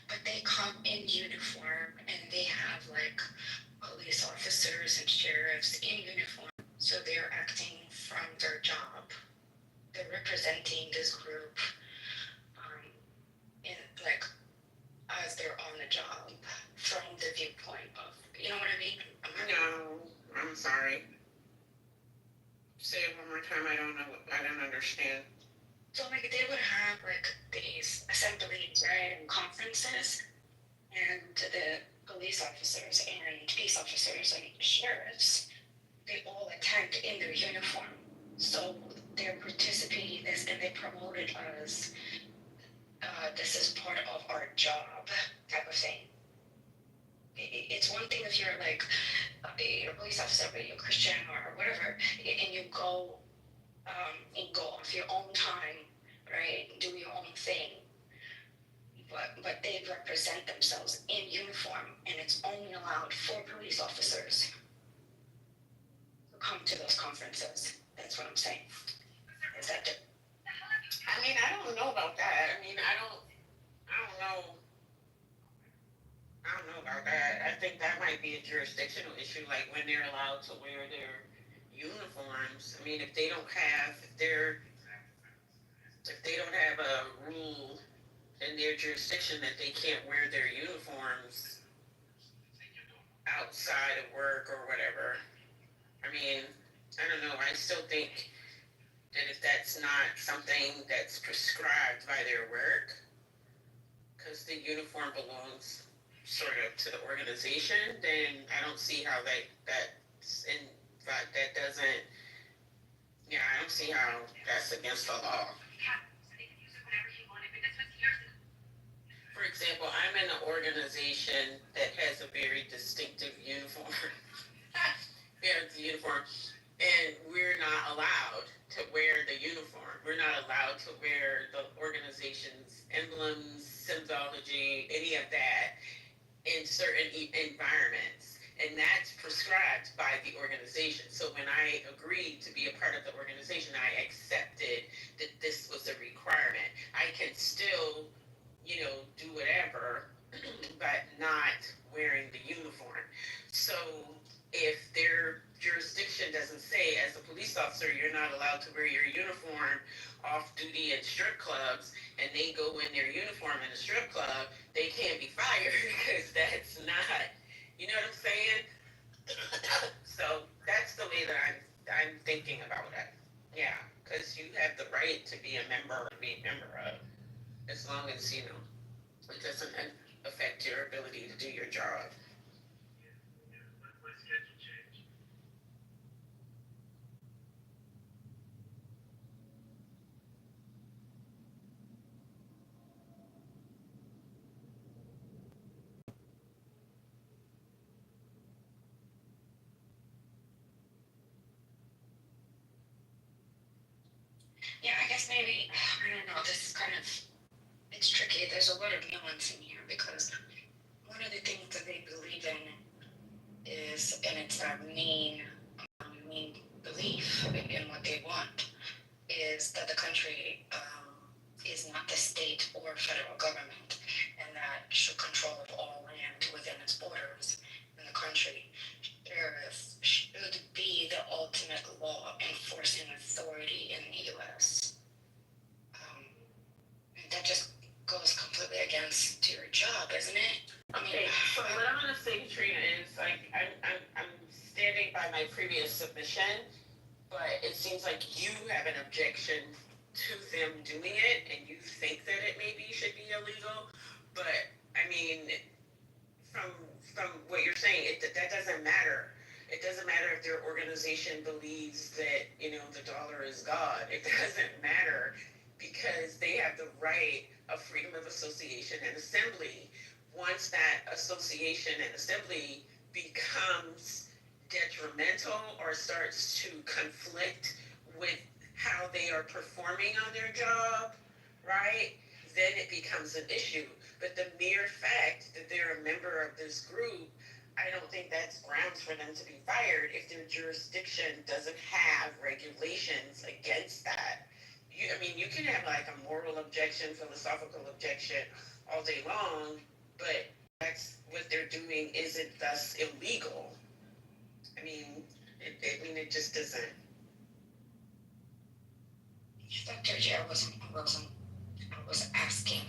Speaker 7: but they come in uniform and they have like police officers and sheriffs in uniform, so they're acting from their job. They're representing this group as they're on the job from the viewpoint of, you know what I mean?
Speaker 12: No, I'm sorry. Say it one more time. I don't understand.
Speaker 7: So they would have these assemblies, right, and conferences, and the police officers and peace officers and sheriffs, they all attend in their uniform. So they're participating in this, and they promote it as this is part of our job type of thing. It's one thing if you're a police officer, but you're a Christian or whatever, and you go off your own time, right? Do your own thing. But they represent themselves in uniform, and it's only allowed for police officers to come to those conferences. That's what I'm saying. Is that it?
Speaker 12: I mean, I don't know about that. I mean, I don't know. I don't know about that. I think that might be a jurisdictional issue, like when they're allowed to wear their uniforms. I mean, if they don't have a rule in their jurisdiction that they can't wear their uniforms outside of work or whatever. I mean, I don't know. I still think that if that's not something that's prescribed by their work, because the uniform belongs sort of to the organization, then I don't see how I don't see how that's against the law. For example, I'm in an organization that has a very distinctive uniform. And
Speaker 19: not allowed to wear the uniform. We're not allowed to wear the organization's emblems, symbology, any of that in certain environments. And that's prescribed by the organization. So when I agreed to be a part of the organization, I accepted that this was a requirement. I can still, do whatever, but not wearing the uniform. So if their jurisdiction doesn't say, as a police officer, you're not allowed to wear your uniform off duty at strip clubs, and they go in their uniform in a strip club, they can't be fired because that's not, you know what I'm saying? So that's the way that I'm thinking about it. Yeah, because you have the right to be a member of, as long as, it doesn't affect your ability to do your job.
Speaker 7: Yeah, I guess maybe, I don't know, this is kind of, it's tricky. There's a lot of nuance in here because one of the things that they believe in is, and it's that main belief in what they want, is that the country is not the state or federal government, and that should control of all land within its borders in the country. There should be the ultimate law enforcing authority in the U.S. That just goes completely against your job, isn't it?
Speaker 19: Okay, so what I'm gonna say, Trina, is like I'm standing by my previous submission, but it seems like you have an objection to them doing it, and you think that it maybe should be illegal. But I mean, from what you're saying, that doesn't matter. It doesn't matter if their organization believes that the dollar is God. It doesn't matter because they have the right of freedom of association and assembly. Once that association and assembly becomes detrimental or starts to conflict with how they are performing on their job, right, then it becomes an issue. But the mere fact that they're a member of this group, I don't think that's grounds for them to be fired if their jurisdiction doesn't have regulations against that. You can have like a moral objection, philosophical objection all day long, but that's what they're doing isn't thus illegal. It just doesn't.
Speaker 7: Dr. J, I was asking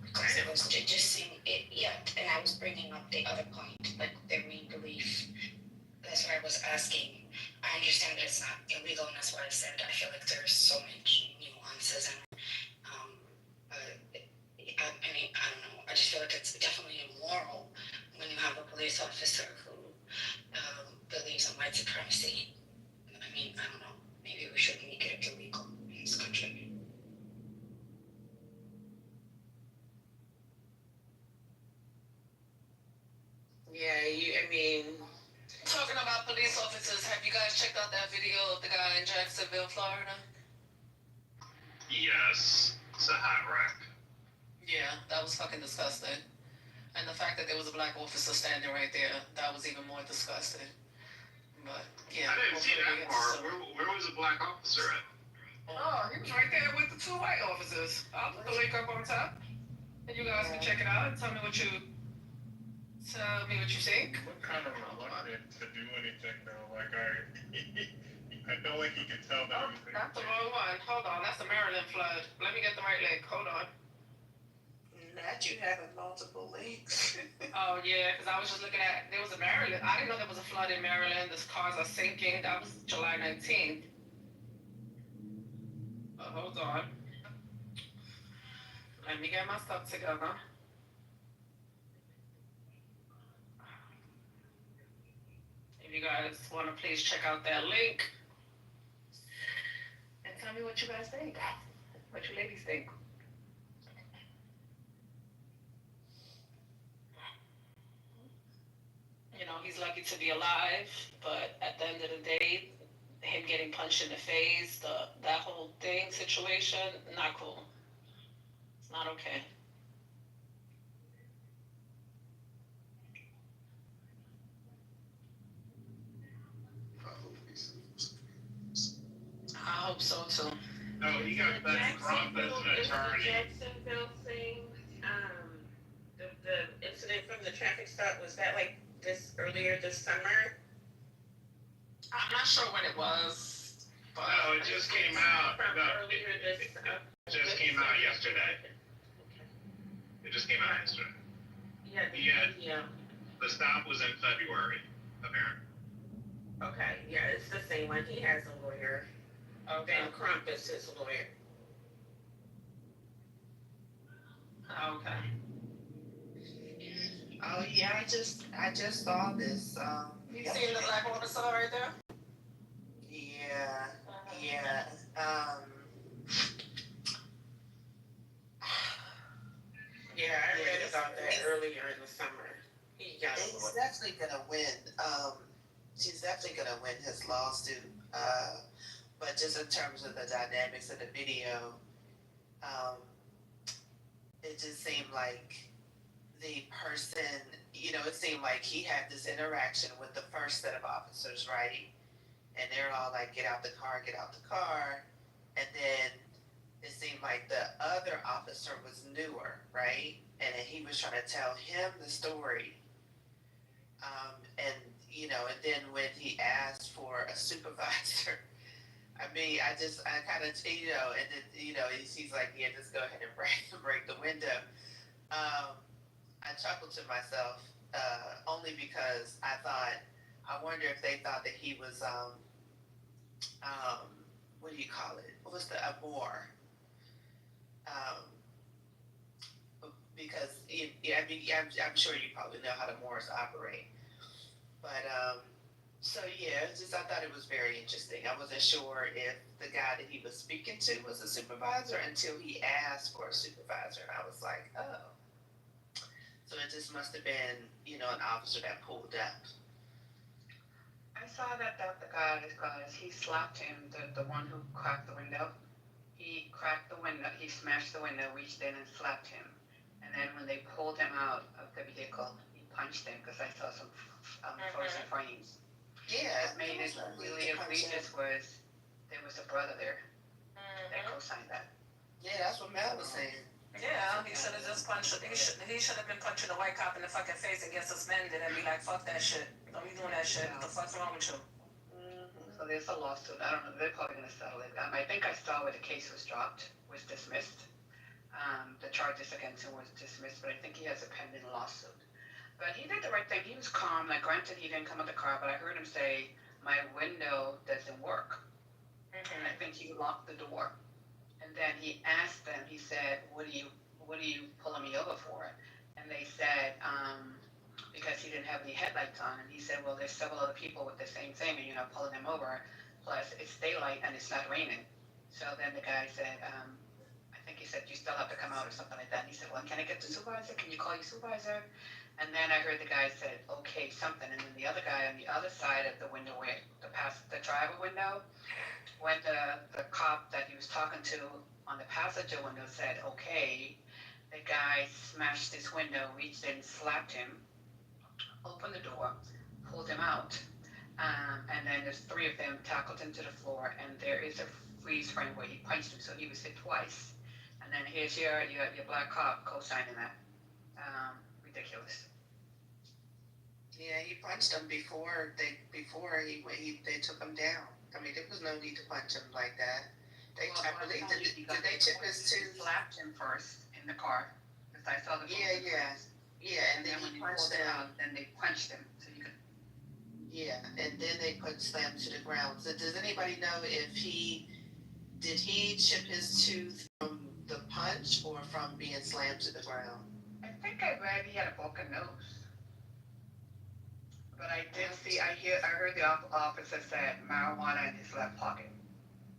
Speaker 7: because it was just saying it, yeah, and I was bringing up the other point, like their main belief. That's what I was asking. I understand that it's not illegal, and that's why I said I feel like there's so much nuances and I don't know. I just feel like it's definitely immoral when you have a police officer who believes in white supremacy. I don't know. Maybe we should make it illegal in this country.
Speaker 19: Yeah,
Speaker 15: Talking about police officers, have you guys checked out that video of the guy in Jacksonville, Florida?
Speaker 13: Yes, it's a hot wreck.
Speaker 15: Yeah, that was fucking disgusting. And the fact that there was a black officer standing right there, that was even more disgusting. But yeah,
Speaker 13: I didn't see that part. Where was the black officer at?
Speaker 15: Oh, he was right there with the two white officers. I'll put the link up on top, and you guys can check it out and tell me what you think.
Speaker 16: What kind of reluctant to do anything though? Like I feel like he can tell that everything.
Speaker 15: That's the wrong one. Hold on, that's the Maryland flood. Let me get the right link. Hold on.
Speaker 20: Not you having multiple links.
Speaker 15: Oh yeah, because I was just looking at, there was a Maryland. I didn't know there was a flood in Maryland. The cars are sinking. That was July 19th. Hold on. Let me get my stuff together. If you guys want to please check out that link and tell me what you guys think. What you ladies think. He's lucky to be alive, but at the end of the day, him getting punched punch in the face, that whole thing situation, not cool. It's not okay. I hope so too.
Speaker 12: No, he got that Trump as an attorney.
Speaker 19: Jacksonville thing, the incident from the traffic stop, was that like earlier this summer?
Speaker 15: I'm not sure when it was, but
Speaker 12: No, it just came out.
Speaker 19: From
Speaker 12: No,
Speaker 19: earlier this,
Speaker 12: it just came out yesterday. It just came out yesterday.
Speaker 19: yeah.
Speaker 12: The stop was in February, apparently.
Speaker 19: Okay, yeah, it's the same one. He has a lawyer. Ben Crump is his lawyer.
Speaker 15: okay.
Speaker 20: Oh yeah, I just saw this.
Speaker 15: You seen the black officer right there?
Speaker 20: Yeah, yeah.
Speaker 19: Yeah, I read about that earlier in the summer. He got a
Speaker 20: He's
Speaker 19: lawyer.
Speaker 20: definitely gonna win. She's definitely gonna win his lawsuit. But just in terms of the dynamics of the video, it just seemed like the person, it seemed like he had this interaction with the first set of officers, right? And they're all like, get out the car, get out the car. And then it seemed like the other officer was newer, right? And then he was trying to tell him the story. And then when he asked for a supervisor, I mean, I kind of, and then, he's like, yeah, just go ahead and break the window. I chuckled to myself, only because I wonder if they thought that he was, what do you call it? What was a Moor? Because, I'm sure you probably know how the Moors operate. But, so yeah, I thought it was very interesting. I wasn't sure if the guy that he was speaking to was a supervisor until he asked for a supervisor. And I was like, oh. So it just must have been, an officer that pulled up.
Speaker 5: I saw that the guy, he slapped him, the one who cracked the window. He cracked the window, he smashed the window, reached in and slapped him. And then when they pulled him out of the vehicle, he punched him, because I saw some frozen frames.
Speaker 20: Yeah.
Speaker 5: What made it really egregious was there was a brother there that co-signed that.
Speaker 20: Yeah, that's what Mel was saying.
Speaker 15: Yeah, he should have just punched. He should have been punching the white cop in the fucking face and get suspended and be like, "Fuck that shit. Don't be doing that shit. What the fuck's wrong with you?"
Speaker 5: So there's a lawsuit. I don't know. They're probably going to settle it. I think I saw where the case was dropped, was dismissed. The charges against him was dismissed, but I think he has a pending lawsuit. But he did the right thing. He was calm. Like, granted, he didn't come out the car, but I heard him say, "My window doesn't work." And I think he locked the door. And then he asked them, he said, what are you pulling me over for? And they said, because he didn't have any headlights on. And he said, well, there's several other people with the same thing, and you're not pulling them over. Plus, it's daylight and it's not raining. So then the guy said, I think he said, you still have to come out or something like that. And he said, well, can I get the supervisor? Can you call your supervisor? And then I heard the guy said, okay, something. And then the other guy on the other side of the window, where the driver window, when the cop that he was talking to on the passenger window said, okay, the guy smashed his window, reached in, slapped him, opened the door, pulled him out. And then there's three of them tackled him to the floor, and there is a freeze frame where he punched him, so he was hit twice. And then here's your black cop co-signing that. Ridiculous.
Speaker 20: Yeah, he punched him before they took him down. I mean, there was no need to punch him like that. Did they chip his tooth?
Speaker 5: Slapped him first in the car, because I saw the
Speaker 20: Yeah,
Speaker 5: and then when he pulled him out, then they punched him, so you could.
Speaker 20: Yeah, and then they slammed to the ground. So does anybody know if did he chip his tooth from the punch or from being slammed to the ground?
Speaker 5: I think I read he had a broken nose. But I heard the officer said marijuana in his left pocket.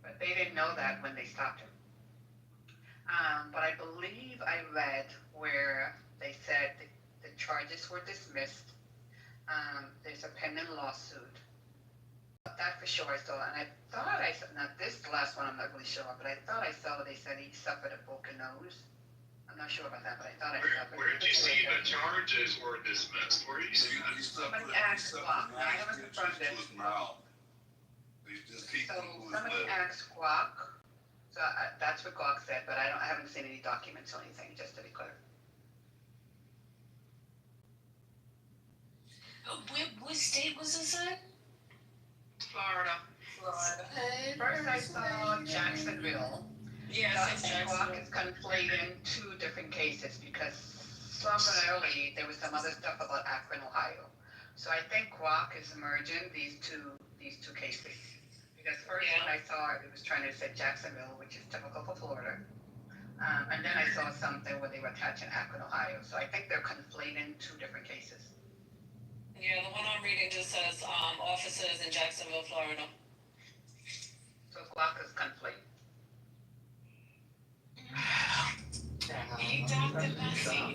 Speaker 5: But they didn't know that when they stopped him. But I believe I read where they said the charges were dismissed. There's a pending lawsuit. That for sure I saw, and I thought I saw, now this last one I'm not really sure, but I thought I saw they said he suffered a broken nose. I'm not sure about that, but I thought I saw.
Speaker 14: Where did you see the charges were dismissed? Where did you see that?
Speaker 5: Somebody asked Guac, now I haven't confirmed this. So somebody asked Guac, so that's what Guac said, but I haven't seen any documents or anything, just to be clear.
Speaker 10: What state was this in?
Speaker 5: Florida. First I saw Jacksonville.
Speaker 15: Yes,
Speaker 5: I
Speaker 15: it's
Speaker 5: think
Speaker 15: Jacksonville.
Speaker 5: Guac is conflating two different cases because summarily there was some other stuff about Akron, Ohio. So I think Guac is merging these two cases. Because first when I saw it was trying to say Jacksonville, which is typical for Florida. And then I saw something where they were attaching Akron, Ohio. So I think they're conflating two different cases.
Speaker 15: Yeah, the one I'm reading just says officers in Jacksonville, Florida.
Speaker 5: So Guac is conflating.
Speaker 10: Hey, Dr. Bessie.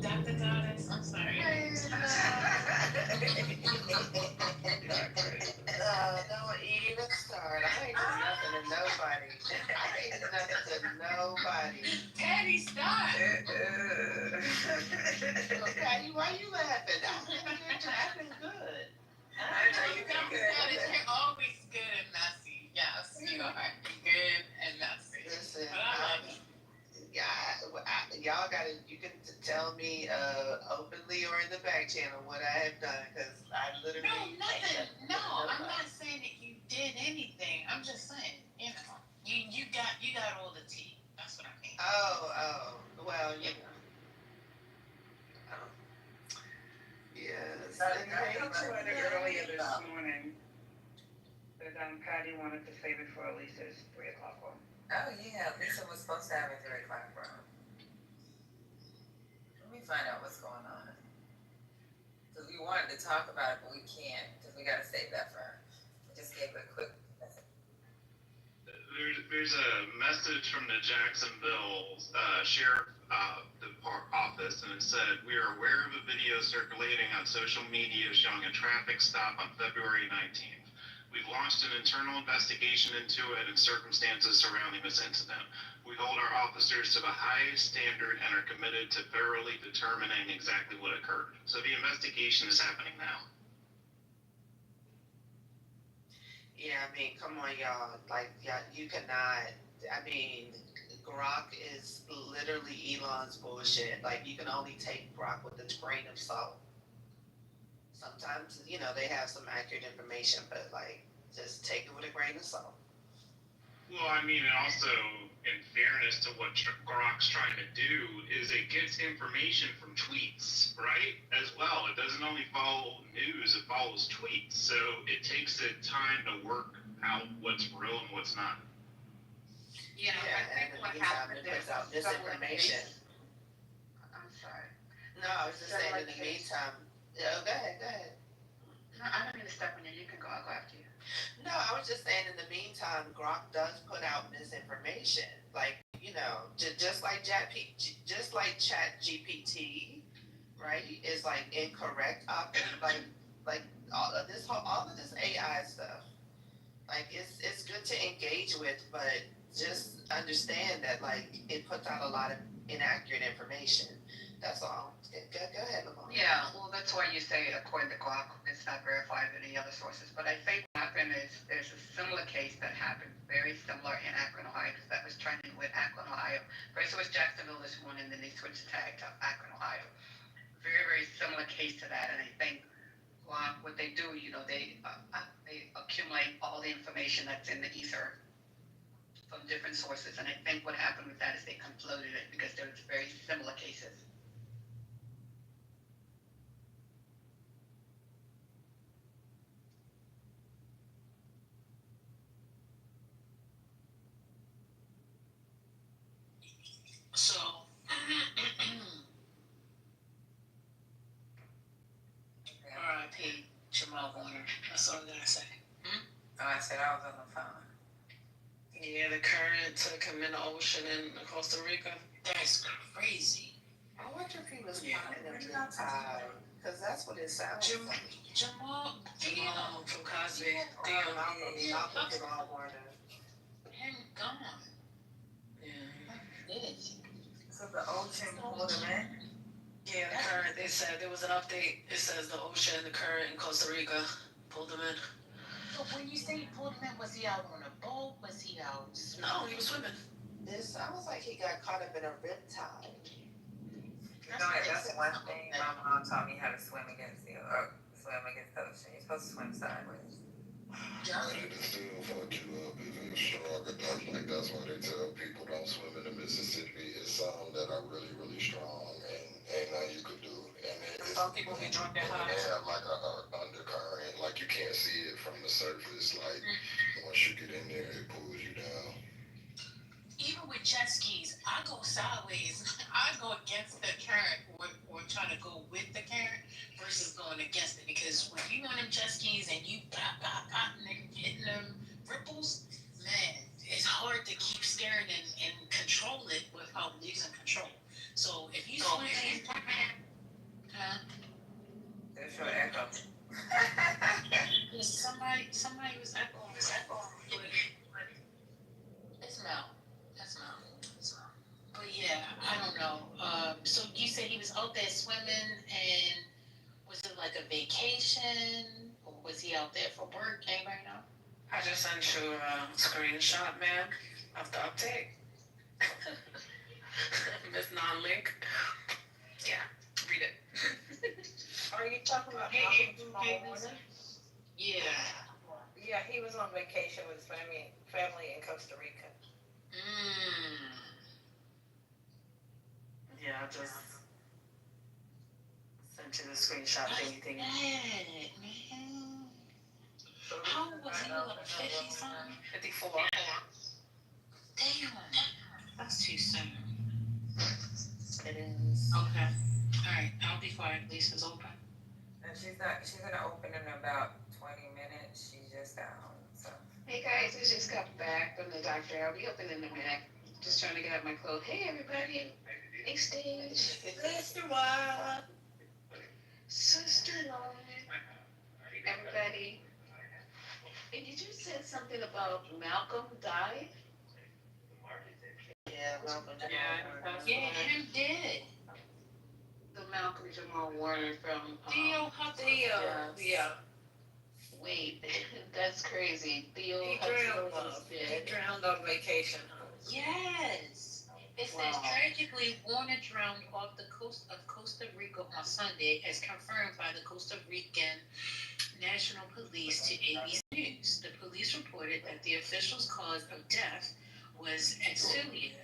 Speaker 10: Dr. Goddess. I'm sorry.
Speaker 20: Don't even start. I ain't doing nothing to nobody. I ain't doing nothing to nobody.
Speaker 10: Patty, stop.
Speaker 20: Patty, why you laughing? You're laughing good.
Speaker 10: I know you're good. You're always good and messy. Yes, you are good and messy.
Speaker 20: Listen,
Speaker 10: But I love you.
Speaker 20: y'all gotta, you can tell me openly or in the back channel what I have done, because I literally.
Speaker 10: No, nothing. No, I'm not saying that you did anything. I'm just saying, you know, you got all the tea. That's what I mean.
Speaker 20: Well, you know. Yes.
Speaker 5: I talked about it earlier this morning, but Patty wanted to save it for Lisa's 3 o'clock one.
Speaker 6: Oh yeah, Lisa was supposed to have a 3 o'clock room. Let me find out what's going on. Because we wanted to talk about it, but we can't, because we gotta save that for her. I just gave it a quick message.
Speaker 14: There's a message from the Jacksonville Sheriff Office, and it said, "We are aware of a video circulating on social media showing a traffic stop on February 19th. We've launched an internal investigation into it and circumstances surrounding this incident. We hold our officers to the highest standard and are committed to thoroughly determining exactly what occurred." So the investigation is happening now.
Speaker 20: Yeah, I mean, come on, y'all. Like, yeah, you cannot. I mean, Grok is literally Elon's bullshit. Like, you can only take Grok with a grain of salt. Sometimes, you know, they have some accurate information, but like, just take it with a grain of salt.
Speaker 14: Well, I mean, and also, in fairness to what Grok's trying to do, is it gets information from tweets, right? As well. It doesn't only follow news, it follows tweets. So it takes it time to work out what's real and what's not.
Speaker 5: Yeah, I think what happened is
Speaker 20: out misinformation.
Speaker 5: I'm sorry.
Speaker 20: No, I was just saying in the meantime. Yeah, go ahead.
Speaker 5: No, I don't mean to step on you. You can go. I'll go after you.
Speaker 20: No, I was just saying in the meantime, Grok does put out misinformation. Like, you know, just like Chat GPT, right, is like incorrect. Like all of this AI stuff. Like it's good to engage with, but just understand that like it puts out a lot of inaccurate information. That's all. Go ahead, Lamar.
Speaker 5: Yeah, well, that's why you say it according to Glock. It's not verified in any other sources. But I think what happened is there's a similar case that happened, very similar in Akron, Ohio, because that was trending with Akron, Ohio. First it was Jacksonville this morning, then they switched the tag to Akron, Ohio. Very, very similar case to that. And I think Glock, what they do, you know, they accumulate all the information that's in the ether from different sources. And I think what happened with that is they concluded it because there was very similar cases.
Speaker 10: So, R.I.P. Jamal Warner. That's all I gotta say.
Speaker 6: Oh, I said I was on the phone.
Speaker 15: Yeah, the current took him in the ocean in Costa Rica.
Speaker 10: That's crazy.
Speaker 20: I wonder if he was planning them to tie Cause that's what it sounds like.
Speaker 15: Jamal from Cosby.
Speaker 20: Malcolm Jamal Warner.
Speaker 10: Him gone.
Speaker 15: Yeah.
Speaker 6: So the ocean pulled him in?
Speaker 15: Yeah, the current, they said there was an update. It says the ocean, the current in Costa Rica pulled him in.
Speaker 10: So when you say he pulled him in, was he out on a boat? Was he out swimming?
Speaker 15: No, he was swimming.
Speaker 20: It sounds like he got caught up in a riptide.
Speaker 6: That's one thing my mom taught me how to swim against the ocean. You're supposed to swim sideways.
Speaker 22: And it still fuck you up if it's strong enough. Like that's why they tell people don't swim in the Mississippi. It's some that are really, really strong and ain't nothing you could do. And
Speaker 15: some people be drunk at high.
Speaker 22: They have like a undercurrent, like you can't see it from the surface. Like once you get in there, it pulls you down.
Speaker 10: Even with jet skis, I go sideways. I go against the current or try to go with the current versus going against it. Because when you on them jet skis and you pop, and then hitting them ripples, man, it's hard to keep steering and control it without losing control. So if you swim
Speaker 6: There's your echo.
Speaker 10: somebody was echoing. It's Mel. That's Mel. But yeah, I don't know. So you said he was out there swimming, and was it like a vacation, or was he out there for work? Anybody know?
Speaker 15: I just sent you a screenshot, man, of the update. Miss Non-Link. Yeah, read it.
Speaker 6: Are you talking about
Speaker 10: Yeah.
Speaker 6: Yeah, he was on vacation with his family in Costa Rica.
Speaker 15: Yeah, I just sent you the screenshot thingy.
Speaker 10: Man. How old was he? Like 50 something?
Speaker 15: 54.
Speaker 10: Damn. That's too soon.
Speaker 15: It is.
Speaker 10: Okay. Alright, I'll be quiet. Lisa's open.
Speaker 6: And she's gonna open in about 20 minutes. She just got home, so.
Speaker 5: Hey guys, we just got back from the doctor. I'll be open in a minute. Just trying to get out my clothes. Hey everybody. Hey Stage.
Speaker 6: Sister Wild.
Speaker 5: Sister Lauren. Everybody. Hey, did you say something about Malcolm died?
Speaker 20: Yeah, Malcolm Jamal Warner.
Speaker 10: Yeah, him did.
Speaker 5: The Malcolm Jamal Warner from
Speaker 10: Theo.
Speaker 6: Yeah.
Speaker 5: Wait, that's crazy. Theo
Speaker 6: He
Speaker 5: Hudson
Speaker 6: drowned,
Speaker 5: is
Speaker 6: he
Speaker 5: dead.
Speaker 6: drowned on vacation, huh?
Speaker 10: Yes. It says
Speaker 5: Wow.
Speaker 10: tragically Warner drowned off the coast of Costa Rica on Sunday, as confirmed by the Costa Rican National Police to ABC News. The police reported that the official's cause of death was exfoliation,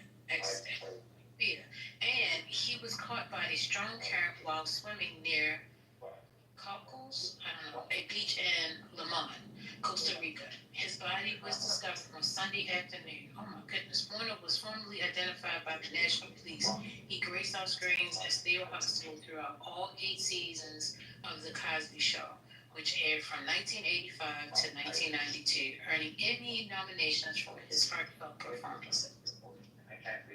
Speaker 10: and he was caught by a strong current while swimming near Cocos, a beach in Limon, Costa Rica. His body was discovered on Sunday afternoon. Oh my goodness. Warner was formally identified by the National Police. He graced our screens as Theo Huxtable throughout all 8 seasons of The Cosby Show, which aired from 1985 to 1992, earning Emmy nominations for his heartfelt performances.
Speaker 5: I can't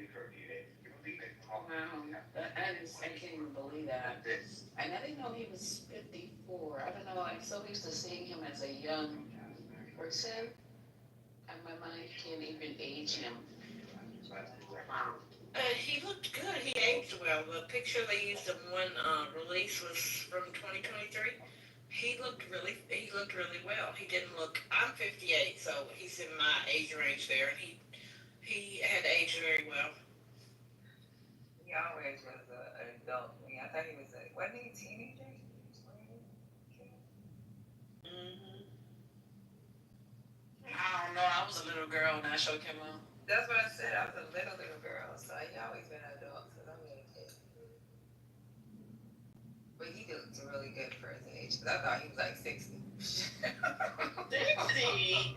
Speaker 5: even believe that. And I didn't know he was 54. I don't know, I'm so used to seeing him as a young person, and my mind can't even age him.
Speaker 6: He looked good. He aged well. The picture they used in one release was from 2023. He looked really well. He didn't look. I'm 58, so he's in my age range there, and he had aged very well. He always was an adult. I thought he was wasn't he a teenager?
Speaker 15: I don't know. I was a little girl when that show came out.
Speaker 6: That's what I said. I was a little girl, so he always been an adult. So I'm really kid. But he looked really good for his age. Cause I thought he was like 60.
Speaker 10: 60?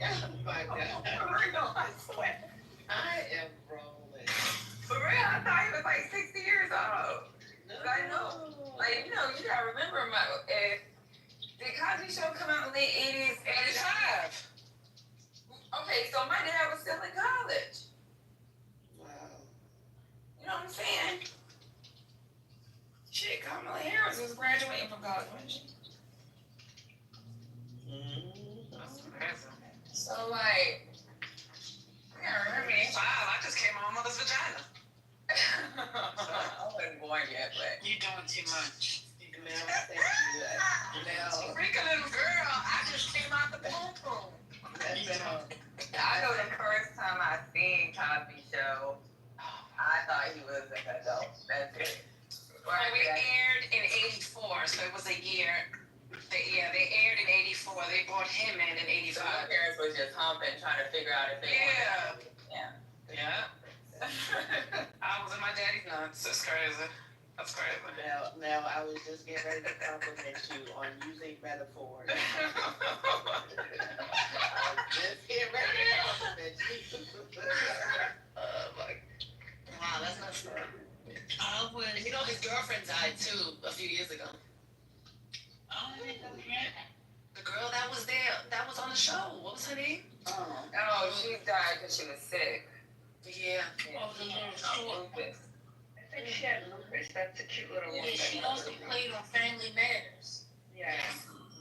Speaker 10: Oh my God.
Speaker 6: For real, I swear.
Speaker 10: I am rolling.
Speaker 6: For real, I thought he was like 60 years old. I know. Like, you gotta remember did Cosby Show come out in the 80s? 85. Okay, so my dad was still in college.
Speaker 20: Wow.
Speaker 6: You know what I'm saying? Shit, Kamala Harris was graduating from college.
Speaker 5: So like, yeah, remember me?
Speaker 15: Wow, I just came out of my mother's vagina.
Speaker 5: I wasn't born yet, but.
Speaker 10: You're doing too much.
Speaker 5: Mel, thank you. Mel.
Speaker 15: Freaking little girl, I just came out the poom poom.
Speaker 5: I know the first time I seen Cosby Show, I thought he was an adult. That's it.
Speaker 15: Well, we aired in '84, so it was a year. They aired in '84. They brought him in
Speaker 5: So
Speaker 15: '85.
Speaker 5: my parents were just humping, trying to figure out if they
Speaker 15: Yeah. I was in my daddy's nuts. It's crazy. That's crazy.
Speaker 20: Now, I was just getting ready to compliment you on using metaphors. I was just getting ready to compliment you.
Speaker 15: Wow, that's not true. And you know his girlfriend died too a few years ago. The girl that was there, that was on the show. What was her name?
Speaker 5: Oh, she died because she was sick.
Speaker 15: Yeah.
Speaker 5: Lupus. I think she had lupus. That's a cute little woman.
Speaker 10: Yeah, she also played on Family Matters.
Speaker 5: Yeah.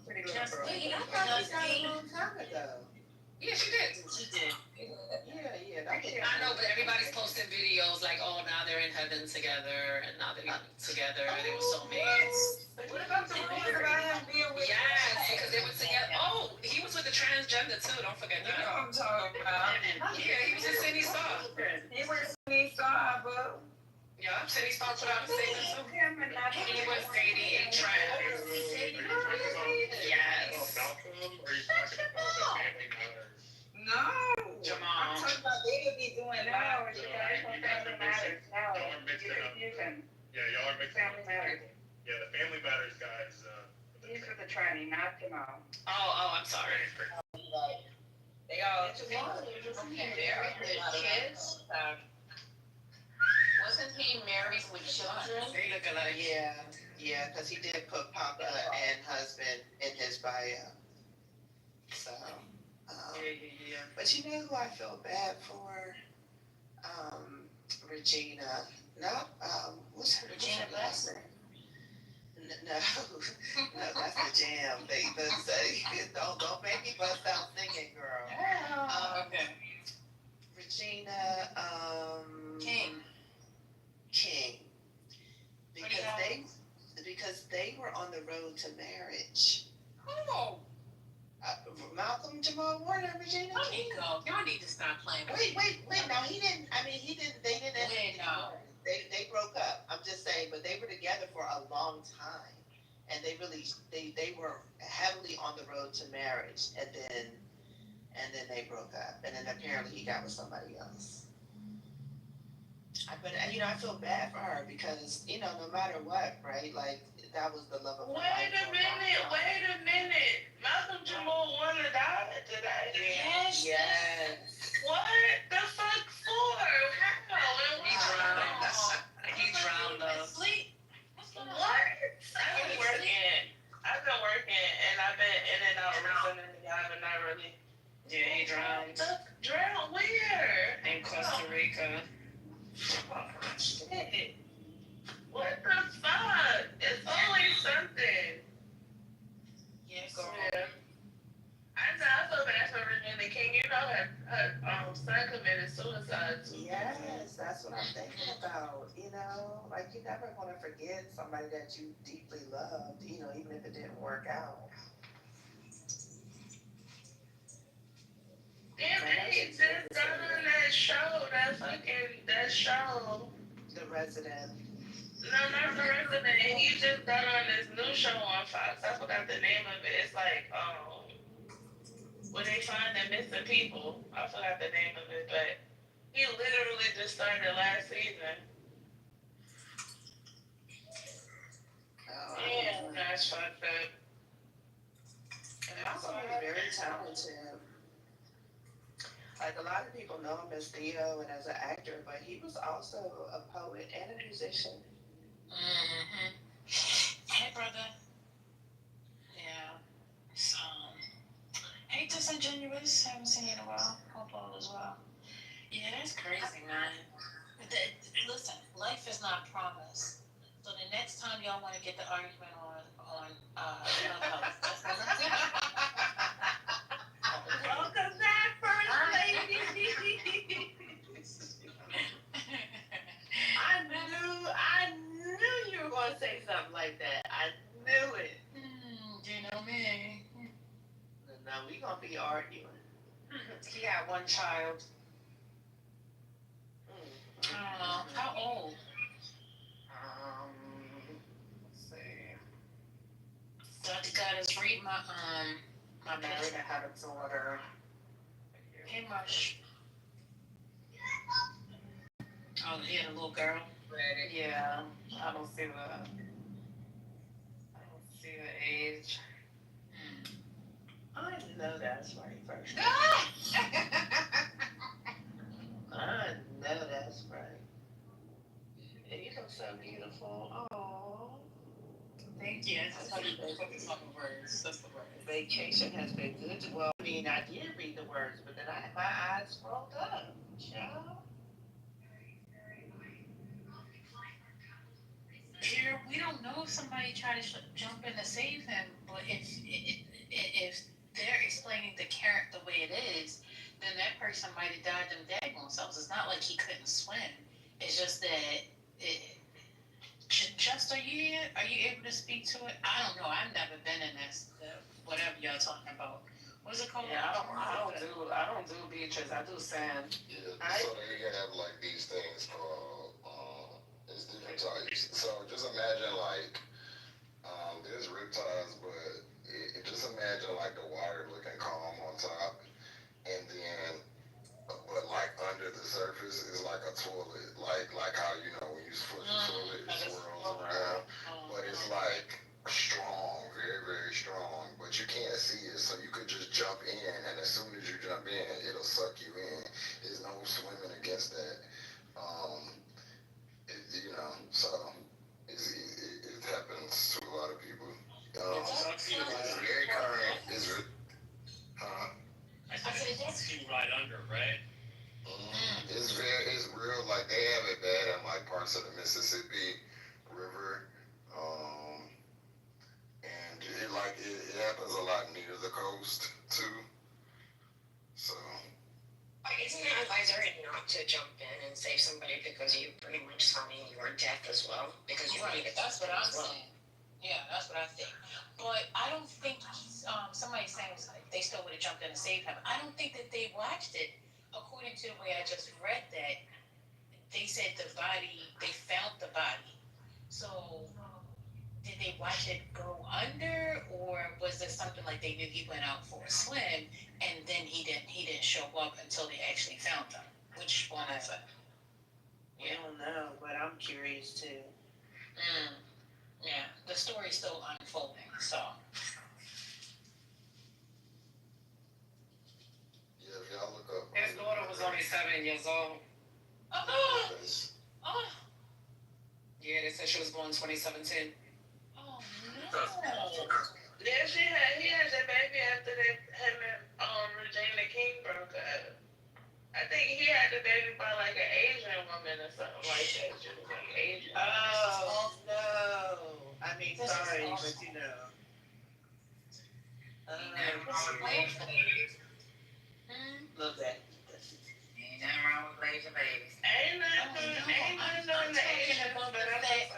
Speaker 5: Pretty little
Speaker 10: Just
Speaker 5: girl.
Speaker 10: played
Speaker 20: I thought that was a long time ago.
Speaker 15: Yeah, she did.
Speaker 10: She did.
Speaker 20: Yeah, that was.
Speaker 15: I know, but everybody's posting videos like, oh, now they're in heaven together, and now they're not together. They were soulmates.
Speaker 5: What about the rumors about him being with?
Speaker 15: Yes, because they were together. Oh, he was with the transgender too. Don't forget
Speaker 5: You know
Speaker 15: that.
Speaker 5: what I'm talking about.
Speaker 15: Yeah, he was in Cindy Star.
Speaker 5: He was Cindy Star, but.
Speaker 15: Yeah, Cindy Star put out a statement too. He was dating a trans. Yes.
Speaker 16: Malcolm, or are you talking about the Family Matters?
Speaker 5: No.
Speaker 15: Jamal.
Speaker 5: I'm talking about they would be doing now. It's
Speaker 16: Family Matters. Y'all are mixing up. Yeah, y'all are mixing
Speaker 5: Family
Speaker 16: up.
Speaker 5: Matters.
Speaker 16: Yeah, the Family Matters guys.
Speaker 5: He's with the tranny, not Jamal.
Speaker 15: Oh, I'm sorry.
Speaker 5: They all.
Speaker 10: Kids? Wasn't he married with children?
Speaker 15: They look alike.
Speaker 20: Yeah, because he did put Papa and husband in his bio. So,
Speaker 15: Yeah.
Speaker 20: but you know who I feel bad for? Regina. Not, what's her last name? No, that's the jam. Don't make me bust out singing, girl.
Speaker 15: Okay.
Speaker 20: Regina, King. Because they were on the road to marriage.
Speaker 15: Oh.
Speaker 20: Malcolm Jamal Warner, Regina
Speaker 10: There
Speaker 20: King.
Speaker 10: you go. Y'all need to stop playing.
Speaker 20: Wait. Now they didn't.
Speaker 10: Wait, no.
Speaker 20: They broke up. I'm just saying, but they were together for a long time, and they were heavily on the road to marriage, and then they broke up, and then apparently he got with somebody else. But I feel bad for her because no matter what, right? Like that was the love of her life.
Speaker 6: Wait a minute. Malcolm Jamal Warner died today.
Speaker 20: Yes.
Speaker 6: What the fuck for? How?
Speaker 15: He drowned us.
Speaker 10: Sleep. What's going on?
Speaker 6: What? I've been working, and I've been in and out recently. I've not really.
Speaker 15: Yeah, he drowned.
Speaker 6: Drown where?
Speaker 15: In Costa Rica.
Speaker 6: Shit. What the fuck? It's always something.
Speaker 10: Yes.
Speaker 6: Yeah. I feel bad for Regina King. Her son committed suicide too.
Speaker 20: Yes, that's what I'm thinking about. Like you never want to forget somebody that you deeply loved, even if it didn't work out.
Speaker 6: Damn, and he just got on that show, that show.
Speaker 20: The Resident.
Speaker 6: No, not The Resident. He just got on this new show on Fox. I forgot the name of it. It's like, where they find the missing people. I forgot the name of it, but he literally just started last season. Yeah, that's fucked up.
Speaker 20: Malcolm is very talented. Like a lot of people know him as Theo and as an actor, but he was also a poet and a musician.
Speaker 10: Mm-hmm. Hey, brother. Yeah. Hey, Disingenuous. Haven't seen you in a while. Hope all is well. Yeah, that's crazy, man. Listen, life is not promised. So the next time y'all want to get the argument on Clubhouse,
Speaker 6: Welcome back.
Speaker 20: be arguing.
Speaker 15: He had one child. How old? Let's see. Dr. Goddess, read my married and had a daughter. Hey, Mush. Oh, he had a little girl? Yeah, I don't see the age.
Speaker 20: I know that's right first. I know that's right. And you look so beautiful. Oh.
Speaker 15: Thank you. That's how you focus on the words. That's the word.
Speaker 20: Vacation has been good. Well, I mean, I did read the words, but then my eyes rolled up. Child.
Speaker 15: Here, we don't know if somebody tried to jump in to save him, but if they're explaining the way it is, then that person might have died them daggone selves. It's not like he couldn't swim. It's just that just are you able to speak to it? I don't know. I've never been in this whatever y'all talking about. What's it called?
Speaker 17: Yeah, I don't do beaches. I do sand.
Speaker 22: Yeah, so they have like these things called, it's different types. So just imagine like, there's riptides, but just imagine like the water looking calm on top, and then, but like under the surface is like a toilet, like how when you flush the toilet, it swirls around, but it's like strong, very very strong, but you can't see it, so you could just jump in, and as soon as you jump in, it'll suck you in. There's no swimming against that. So it happens to a lot of people. It's very current.
Speaker 17: I said it's right under, right?
Speaker 22: It's real, like they have it bad in like parts of the Mississippi River, and it happens a lot near the coast too. So.
Speaker 7: Isn't it advisory not to jump in and save somebody because you pretty much signing your death as well? Because you
Speaker 15: Right, that's what I'm saying. Yeah, that's what I think. But I don't think somebody's saying they still would have jumped in and saved him. I don't think that they watched it. According to the way I just read that, they said they found the body. So did they watch it go under, or was there something like they knew he went out for a swim and then he didn't show up until they actually found him? Which one is it?
Speaker 20: I don't know, but I'm curious too.
Speaker 15: Yeah, the story's still unfolding, so.
Speaker 22: Yeah, if y'all look up.
Speaker 17: His daughter was only 7 years old.
Speaker 15: Oh.
Speaker 17: Yeah, they said she was born 2017.
Speaker 15: Oh no.
Speaker 6: Yeah, he had that baby after him and Regina King broke up. I think he had the baby by like an Asian woman or something like that. She was like Asian.
Speaker 20: Oh no. I mean, sorry, but you know. Look at.
Speaker 12: Ain't nothing wrong with raising babies.
Speaker 6: Ain't nothing on the Asian, but I'm like.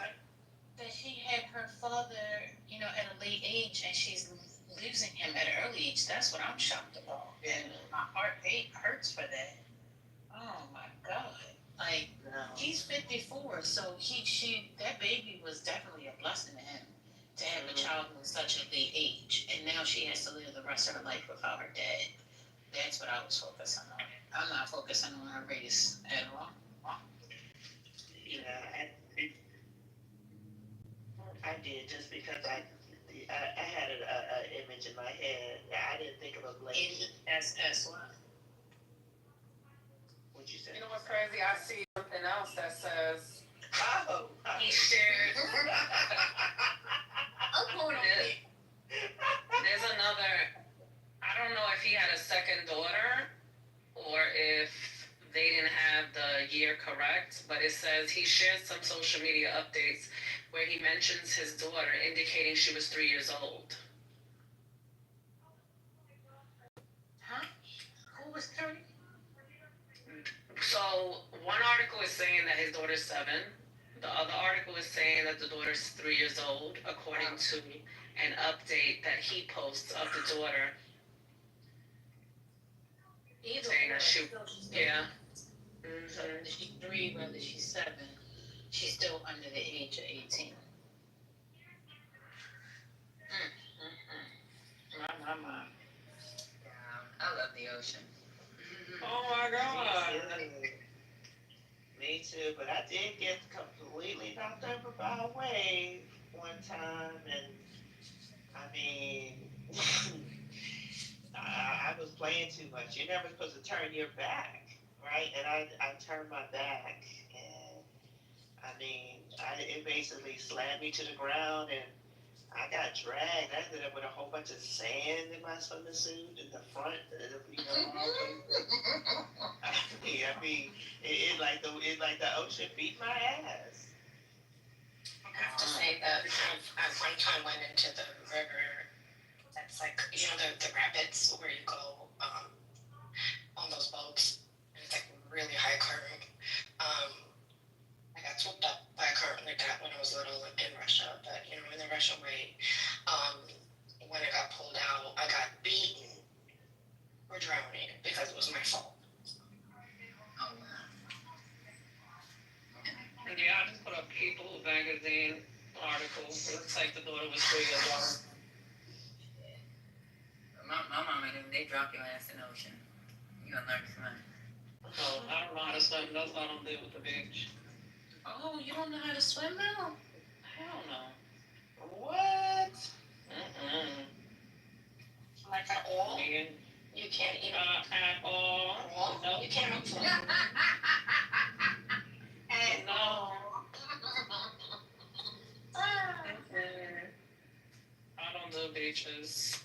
Speaker 15: That she had her father, at a late age, and she's losing him at an early age. That's what I'm shocked about. And my heart hurts for that. Oh my God. Like, he's 54, so that baby was definitely a blessing to him to have a child at such a late age. And now she has to live the rest of her life without her dad. That's what I was focusing on. I'm not focusing on her race at all.
Speaker 20: Yeah, I did, just because I had an image in my head. I didn't think of a lady.
Speaker 15: NSSY.
Speaker 20: What'd you say?
Speaker 17: You know what's crazy? I see something else that says
Speaker 7: He shared.
Speaker 15: I'm going on it.
Speaker 17: There's another. I don't know if he had a second daughter or if they didn't have the year correct, but it says he shared some social media updates where he mentions his daughter, indicating she was 3 years old.
Speaker 15: Huh? Who was 30?
Speaker 17: So one article is saying that his daughter's 7. The other article is saying that the daughter's 3 years old, according to an update that he posts of the daughter.
Speaker 15: Either
Speaker 17: saying
Speaker 15: or,
Speaker 17: that she,
Speaker 15: still, she's
Speaker 17: yeah.
Speaker 15: So whether she's 3, whether she's 7, she's still under the age of 18. My.
Speaker 20: Yeah, I love the ocean.
Speaker 17: Oh my God.
Speaker 20: Me too, but I did get completely knocked over by a wave one time, and I mean, I was playing too much. You're never supposed to turn your back, right? And I turned my back, and I mean, it basically slammed me to the ground, and I got dragged. I ended up with a whole bunch of sand in my swimming suit in the front, all I mean, it like the ocean beat my ass.
Speaker 7: I have to say that I one time went into the river that's like, the rapids where you go on those boats. And it's like really high current. I got swept up by a current like that when I was little in Russia. But, in the Russian way, when it got pulled out, I got beaten for drowning because it was my fault.
Speaker 20: Oh, wow.
Speaker 17: Yeah, I just put up People magazine article. It looks like the daughter was 3 years old.
Speaker 20: My mama, they drop your ass in the ocean. You gotta learn to swim.
Speaker 17: Oh, I don't know how to swim. That's why I don't deal with the beach.
Speaker 15: Oh, you don't know how to swim now?
Speaker 17: Hell no.
Speaker 20: What?
Speaker 7: Like at all?
Speaker 17: Me
Speaker 7: You can't even.
Speaker 17: at all.
Speaker 7: No, you can't.
Speaker 17: No. I don't do beaches.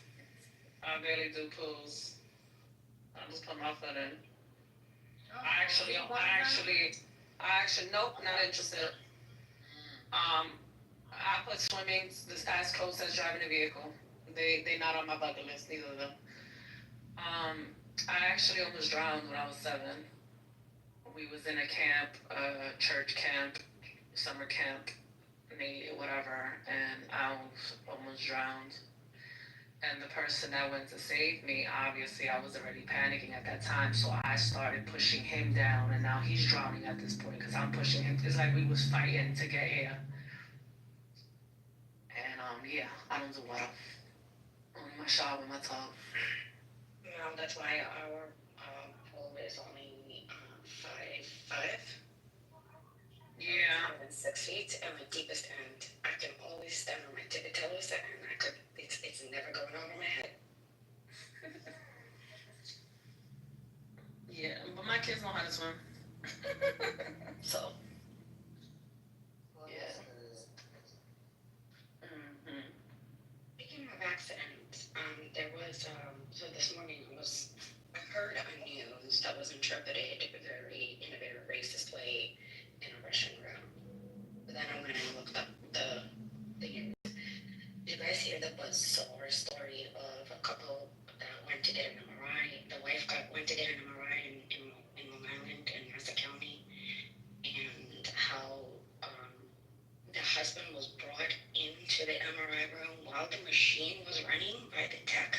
Speaker 17: I barely do pools. I just put my foot in. I actually, nope, not interested. I put swimming, this guy's code says driving a vehicle. They not on my bucket list, neither of them. I actually almost drowned when I was 7. We was in a camp, church camp, summer camp, whatever, and I almost drowned. And the person that went to save me, obviously I was already panicking at that time, so I started pushing him down, and now he's drowning at this point because I'm pushing him. It's like we was fighting to get air. And yeah, I don't do water. Only my shower and my tub.
Speaker 7: That's why our pool is only 5'5".
Speaker 17: Yeah.
Speaker 7: 6 feet, and my deepest end, I can always stand on my tippy toes, and it's never going over my head.
Speaker 17: Yeah, but my kids know how to swim. So. Yeah.
Speaker 7: Speaking of accidents, there was so this morning I heard on news that was interpreted in a very racist way in a Russian room. But then I went and looked up the news. Did you guys hear the bizarre story of a couple that went to get an MRI? The wife went to get an MRI in Long Island in Nassau County, and how the husband was brought into the MRI room while the machine was running by the tech,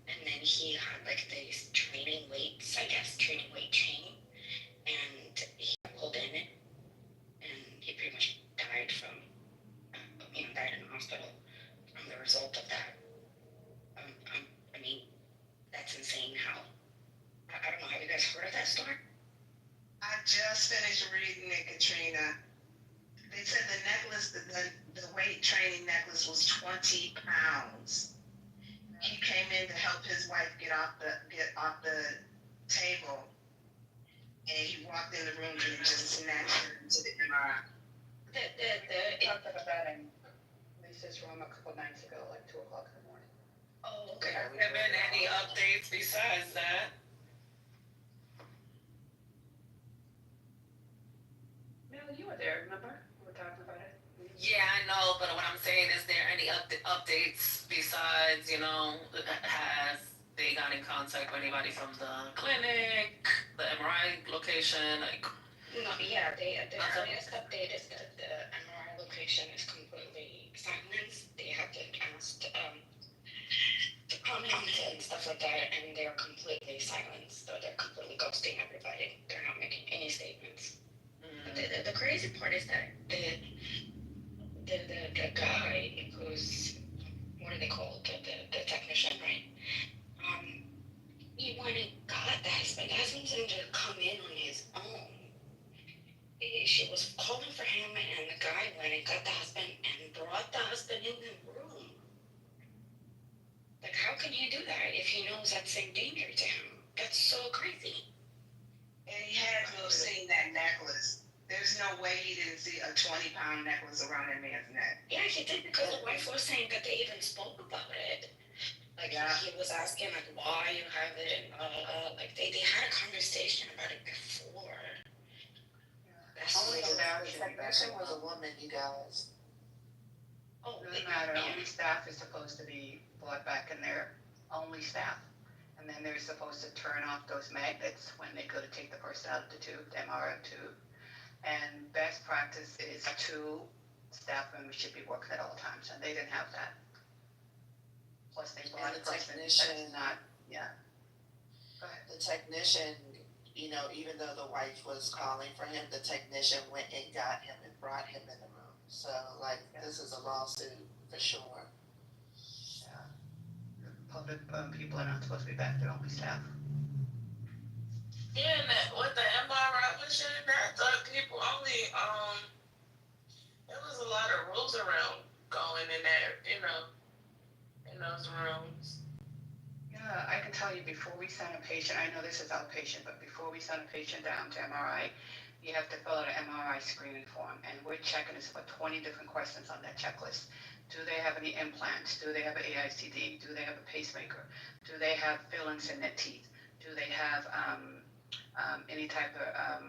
Speaker 7: and then he had like these training weight chain, and he pulled in it, and he pretty much died died in the hospital from the result of that. I mean, that's insane. How I don't know. Have you guys heard of that story?
Speaker 20: I just finished reading it, Katrina. They said the necklace, the weight training necklace was 20 pounds. He came in to help his wife get off the table, and he walked in the room and just snatched her into the MRI.
Speaker 5: We talked about that in Lisa's room a couple nights ago, like 2 o'clock in the morning.
Speaker 7: Oh, okay.
Speaker 17: Have there been any updates besides that?
Speaker 5: Mel, you were there, remember? We were talking about it.
Speaker 17: Yeah, I know, but what I'm saying, is there any updates besides, has they got in contact with anybody from the clinic, the MRI location, like?
Speaker 7: No, yeah, the earliest update is that the MRI location is completely silenced. They have to ask the comments and stuff like that, and they're completely silenced, or they're completely ghosting everybody. They're not making any statements. But the crazy part is that the guy who's, what are they called, the technician, right? He went and got the husband. The husband didn't just come in on his own. She was calling for him, and the guy went and got the husband and brought the husband in the room. Like, how can he do that if he knows that's in danger to him? That's so crazy.
Speaker 20: And he had to have seen that necklace. There's no way he didn't see a 20-pound necklace around that man's neck.
Speaker 7: Yeah, he did, because the wife was saying that they even spoke about it. Like, he was asking, like, why you have it, and like, they had a conversation about it before. That's
Speaker 20: Only
Speaker 7: so
Speaker 20: staff
Speaker 7: crazy.
Speaker 20: should be back. Was a woman, you guys.
Speaker 5: Oh, doesn't matter, only staff is supposed to be brought back in there, only staff. And then they're supposed to turn off those magnets when they go to take the person out of the tube, the MRI tube. And best practice is 2 staff members should be working at all times, and they didn't have that. Plus they brought a person that's not, yeah. Go ahead.
Speaker 20: The technician, you know, even though the wife was calling for him, the technician went and got him and brought him in the room. So, like, this is a lawsuit for sure.
Speaker 5: Yeah. Public people are not supposed to be back there, only staff.
Speaker 6: Yeah, and that, with the MRI machine, that people only, there was a lot of rules around going in there, you know, in those rooms.
Speaker 5: Yeah, I can tell you before we send a patient, I know this is outpatient, but before we send a patient down to MRI, you have to fill out an MRI screening form, and we're checking this about 20 different questions on that checklist. Do they have any implants? Do they have an AICD? Do they have a pacemaker? Do they have fillings in their teeth? Do they have any type of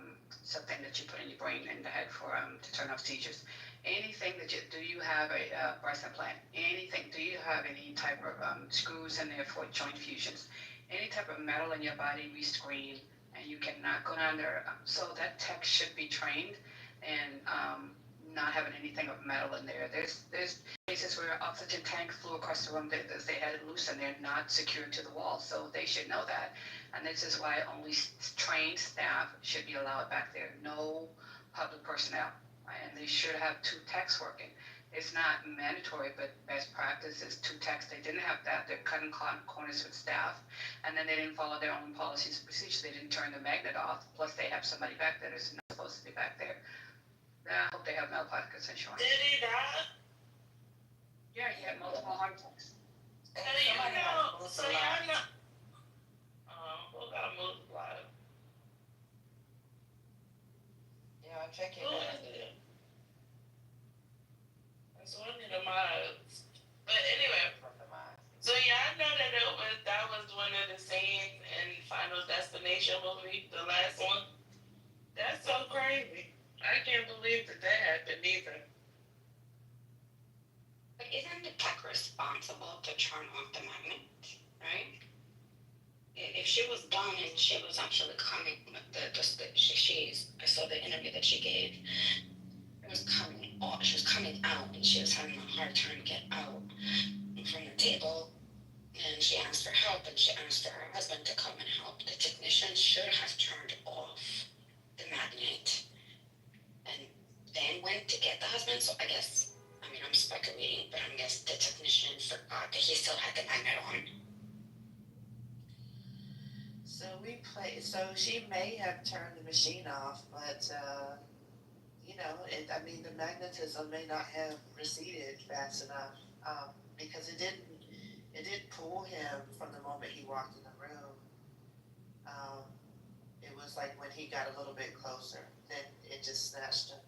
Speaker 5: something that you put in your brain in the head for to turn off seizures? Anything that do you have a breast implant? Anything? Do you have any type of screws in there for joint fusions? Any type of metal in your body, we screen, and you cannot go down there. So that tech should be trained and not having anything of metal in there. There's cases where oxygen tank flew across the room. They had it loose and they're not secured to the wall, so they should know that. And this is why only trained staff should be allowed back there. No public personnel. And they should have 2 techs working. It's not mandatory, but best practice is 2 techs. They didn't have that. They're cutting corners with staff, and then they didn't follow their own policies and procedures. They didn't turn the magnet off. Plus, they have somebody back there that's not supposed to be back there. I hope they have malpractice insurance.
Speaker 6: Did he die?
Speaker 5: Yeah, he had multiple heart attacks.
Speaker 6: So y'all know, who got multiplied?
Speaker 20: Yeah, I'm checking
Speaker 6: Who
Speaker 20: that.
Speaker 6: is it? That's one of the mods. But anyway, so y'all know that was one of the scenes in Final Destination movie, the last one. That's so crazy. I can't believe that happened either.
Speaker 7: But isn't the tech responsible to turn off the magnet, right? If she was done and she was actually coming, I saw the interview that she gave. It was coming off. She was coming out, and she was having a hard time to get out from the table. And she asked for help, and she asked for her husband to come and help. The technician should have turned off the magnet, and then went to get the husband. So I guess, I'm speculating, but I guess the technician forgot that he still had the magnet on.
Speaker 20: So she may have turned the machine off, but you know, the magnetism may not have receded fast enough because it didn't pull him from the moment he walked in the room. It was like when he got a little bit closer, then it just snatched him.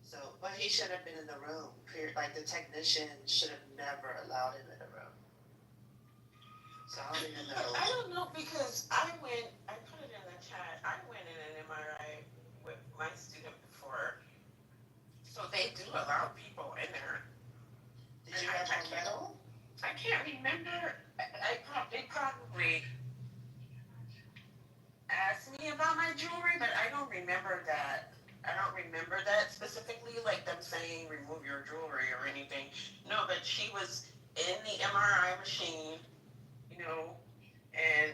Speaker 20: So, but he should have been in the room. Like the technician should have never allowed him in the room. So I don't even know.
Speaker 6: I don't know, because I put it in the chat, I went in an MRI with my student before. So they do allow people in there.
Speaker 20: Did you have on metal?
Speaker 6: I can't remember. They probably asked me about my jewelry, but I don't remember that. I don't remember that specifically, like them saying remove your jewelry or anything. No, but she was in the MRI machine,
Speaker 19: you know, and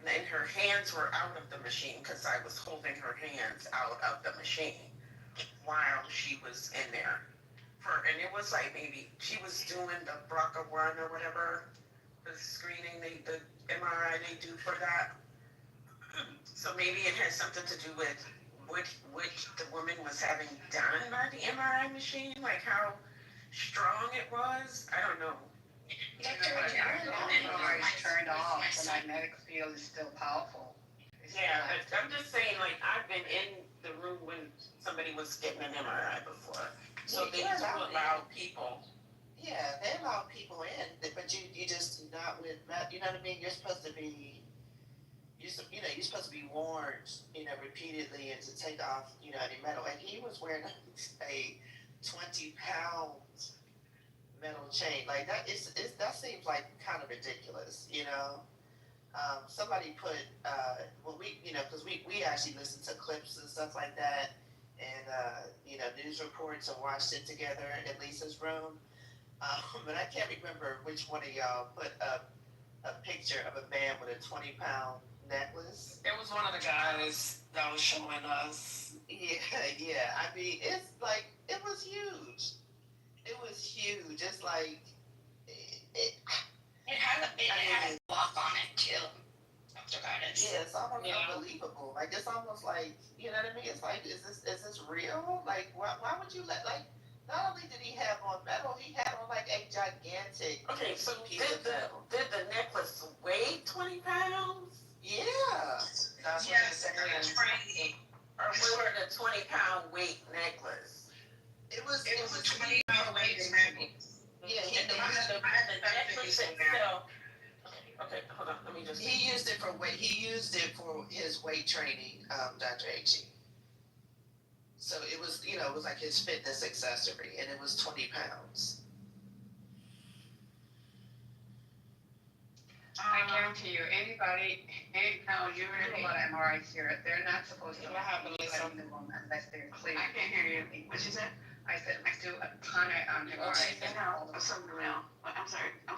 Speaker 19: and her hands were out of the machine because I was holding her hands out of the machine while she was in there. And it was like maybe she was doing the BRCA1 or whatever, the screening, the MRI they do for that. So maybe it has something to do with what the woman was having done by the MRI machine, like how strong it was. I don't know.
Speaker 5: MRI's turned off, the magnetic field is still powerful.
Speaker 19: Yeah, but I'm just saying, like, I've been in the room when somebody was getting an MRI before. So they do allow people.
Speaker 20: Yeah, they allow people in, but you just not with, you know what I mean? You're supposed to be, you're supposed to be warned, repeatedly and to take off, any metal. And he was wearing a 20-pound metal chain. Like that seems like kind of ridiculous, somebody put, because we actually listen to clips and stuff like that, and news reports and watched it together in Lisa's room. But I can't remember which one of y'all put up a picture of a man with a 20-pound necklace.
Speaker 6: It was one of the guys that was showing us.
Speaker 20: Yeah. I mean, it's like it was huge. It was huge. It's like
Speaker 7: It had a block on it too.
Speaker 20: Yeah, it's almost unbelievable. Like it's almost like, you know what I mean? It's like, is this real? Like why would you not only did he have on metal, he had on like a gigantic
Speaker 19: piece of metal. Did the necklace weigh 20 pounds?
Speaker 20: Yeah.
Speaker 19: That's what it's saying. Or was it a 20-pound weight necklace?
Speaker 20: It was
Speaker 7: a 20-pound weight necklace.
Speaker 20: Yeah,
Speaker 19: the necklace itself. Okay, hold on. Let me just.
Speaker 20: He used it for weight. He used it for his weight training, Dr. H. So it was, it was like his fitness accessory, and it was 20 pounds.
Speaker 5: I guarantee you, now you're in a lot of MRIs here, they're not supposed to let anybody in the room unless they're clear.
Speaker 19: I can't hear you. What you said?
Speaker 5: I said, I do a ton of MRIs.
Speaker 19: I'm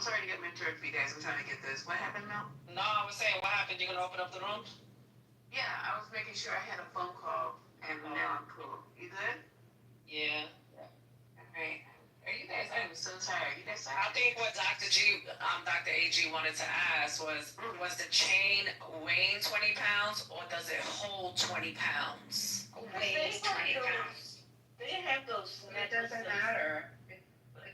Speaker 19: sorry to get mentored for you guys. I'm trying to get this. What happened, Mel?
Speaker 6: No, I was saying, what happened? You gonna open up the room?
Speaker 19: Yeah, I was making sure I had a phone call, and now I'm cool. You good?
Speaker 6: Yeah.
Speaker 19: Alright. Are you guys? I'm so tired. You guys tired?
Speaker 17: I think what Dr. AG wanted to ask was the chain weighing 20 pounds or does it hold 20 pounds?
Speaker 7: Weighs 20 pounds.
Speaker 19: They have those.
Speaker 5: It doesn't matter. It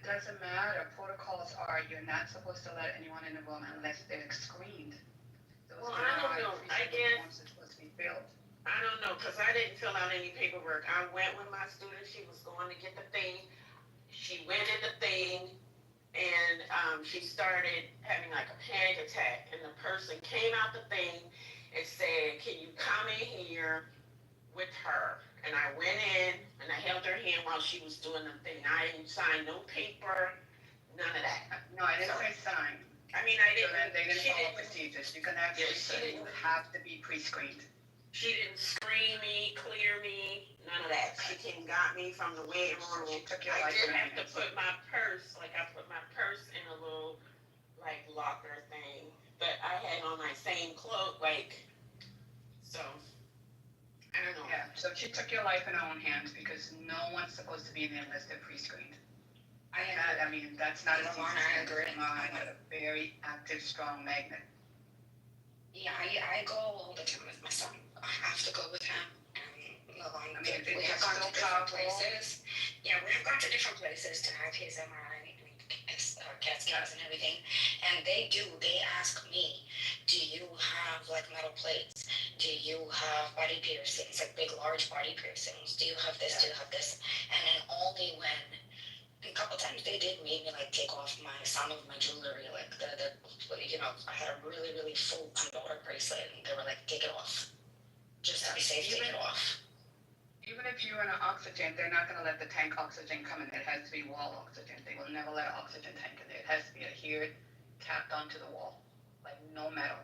Speaker 5: doesn't matter. Protocols are you're not supposed to let anyone in the room unless they're screened.
Speaker 19: Well, I don't know. I guess
Speaker 5: it's supposed to be filled.
Speaker 19: I don't know because I didn't fill out any paperwork. I went with my student. She was going to get the thing. She went in the thing, and she started having like a panic attack. And the person came out the thing and said, "Can you come in here with her?" And I went in and I held her hand while she was doing the thing. I didn't sign no paper, none of that.
Speaker 5: No, I didn't say sign.
Speaker 19: I mean, I didn't.
Speaker 5: So they didn't follow procedures. You can actually say you have to be pre-screened.
Speaker 19: She didn't screen me, clear me, none of that. She came got me from the waiting room. I did have to put my purse, I put my purse in a little, locker thing. But I had on my same clothes, so, I don't know.
Speaker 5: Yeah, so she took your life in her own hands because no one's supposed to be in there unless they're pre-screened. That's not a a very active, strong magnet.
Speaker 7: Yeah, I go all the time with my son. I have to go with him. We have gone to different places. Yeah, we have gone to different places to have his MRI, CAT scans and everything. And they ask me, do you have metal plates? Do you have body piercings, big, large body piercings? Do you have this? Do you have this? And then only when a couple times they did make me take off some of my jewelry, I had a really, really full Pandora bracelet, and they were take it off. Just to be safe, take it off.
Speaker 5: Even if you're in an oxygen, they're not gonna let the tank oxygen come in. It has to be wall oxygen. They will never let an oxygen tank in there. It has to be adhered, tapped onto the wall, no metal.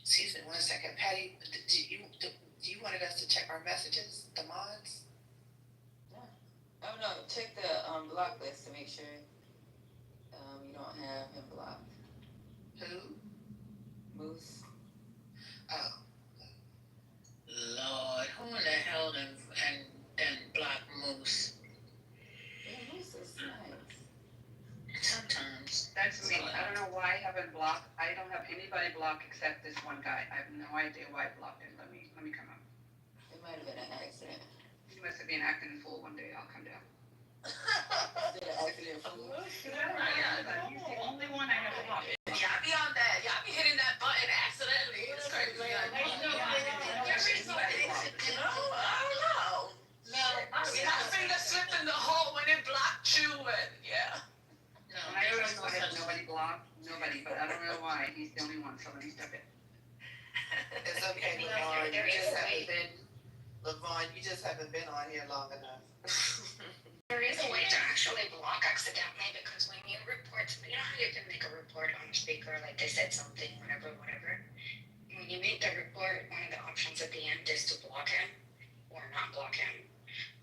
Speaker 20: Excuse me 1 second, Patty. Do you wanted us to check our messages, the mods?
Speaker 1: Oh no, check the block list to make sure you don't have him blocked.
Speaker 15: Who?
Speaker 1: Moose.
Speaker 15: Oh, Lord, who in the hell done block Moose?
Speaker 1: Yeah, Moose is nice.
Speaker 15: Sometimes.
Speaker 5: That's me. I don't know why I haven't blocked. I don't have anybody blocked except this one guy. I have no idea why I blocked him. Let me come up.
Speaker 1: It might have been an accident.
Speaker 5: He must have been acting a fool one day. I'll come down.
Speaker 1: Did an accident fool?
Speaker 5: He's the only one I have blocked.
Speaker 17: Y'all be on that. Y'all be hitting that button accidentally. It's crazy. I don't know.
Speaker 15: No,
Speaker 17: See, that finger slipped in the hole when it blocked you, and yeah.
Speaker 15: no,
Speaker 5: When I
Speaker 15: there
Speaker 5: try
Speaker 15: is
Speaker 5: to
Speaker 15: no
Speaker 5: have
Speaker 15: such
Speaker 5: nobody blocked, nobody, but I don't know why. He's the only one, so let me step in.
Speaker 20: It's okay, LaVon, you just haven't been, LaVon, you just haven't been on here long enough.
Speaker 7: There is a way to actually block accidentally, because when you report, you know how you can make a report on a speaker, like they said something, whatever. When you make the report, one of the options at the end is to block him or not block him.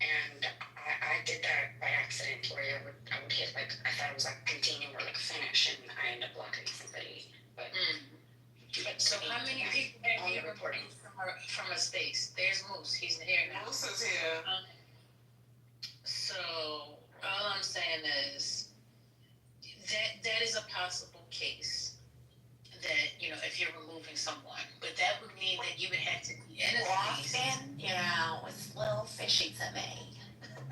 Speaker 7: And I did that by accident, where I would hit like, I thought it was like continue or like finish, and I ended up blocking somebody. But
Speaker 15: So how many people have you reporting from a space? There's Moose. He's here now.
Speaker 17: Moose is here.
Speaker 15: So all I'm saying is that is a possible case that, you know, if you're removing someone, but that would mean that you would have to be in a space.
Speaker 1: Often, you know, it's a little fishy to me.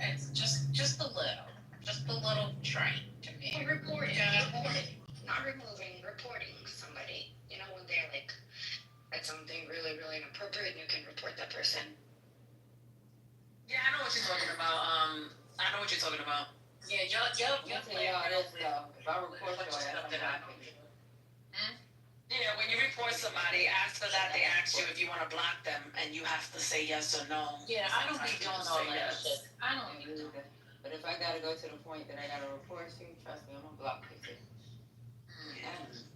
Speaker 15: It's just a little train to me.
Speaker 7: reporting, not removing, reporting somebody. You know, when they're like at something really, really inappropriate, and you can report that person.
Speaker 17: Yeah, I know what you're talking about. I know what you're talking about.
Speaker 15: Yeah, y'all
Speaker 1: I'll tell y'all this though, if I report your ass, I'm blocking you.
Speaker 17: Yeah, when you report somebody, after that they ask you if you want to block them, and you have to say yes or no.
Speaker 15: Yeah, I don't be doing all that shit. I don't
Speaker 1: Me neither. But if I gotta go to the point that I gotta report you, trust me, I'm gonna block you too.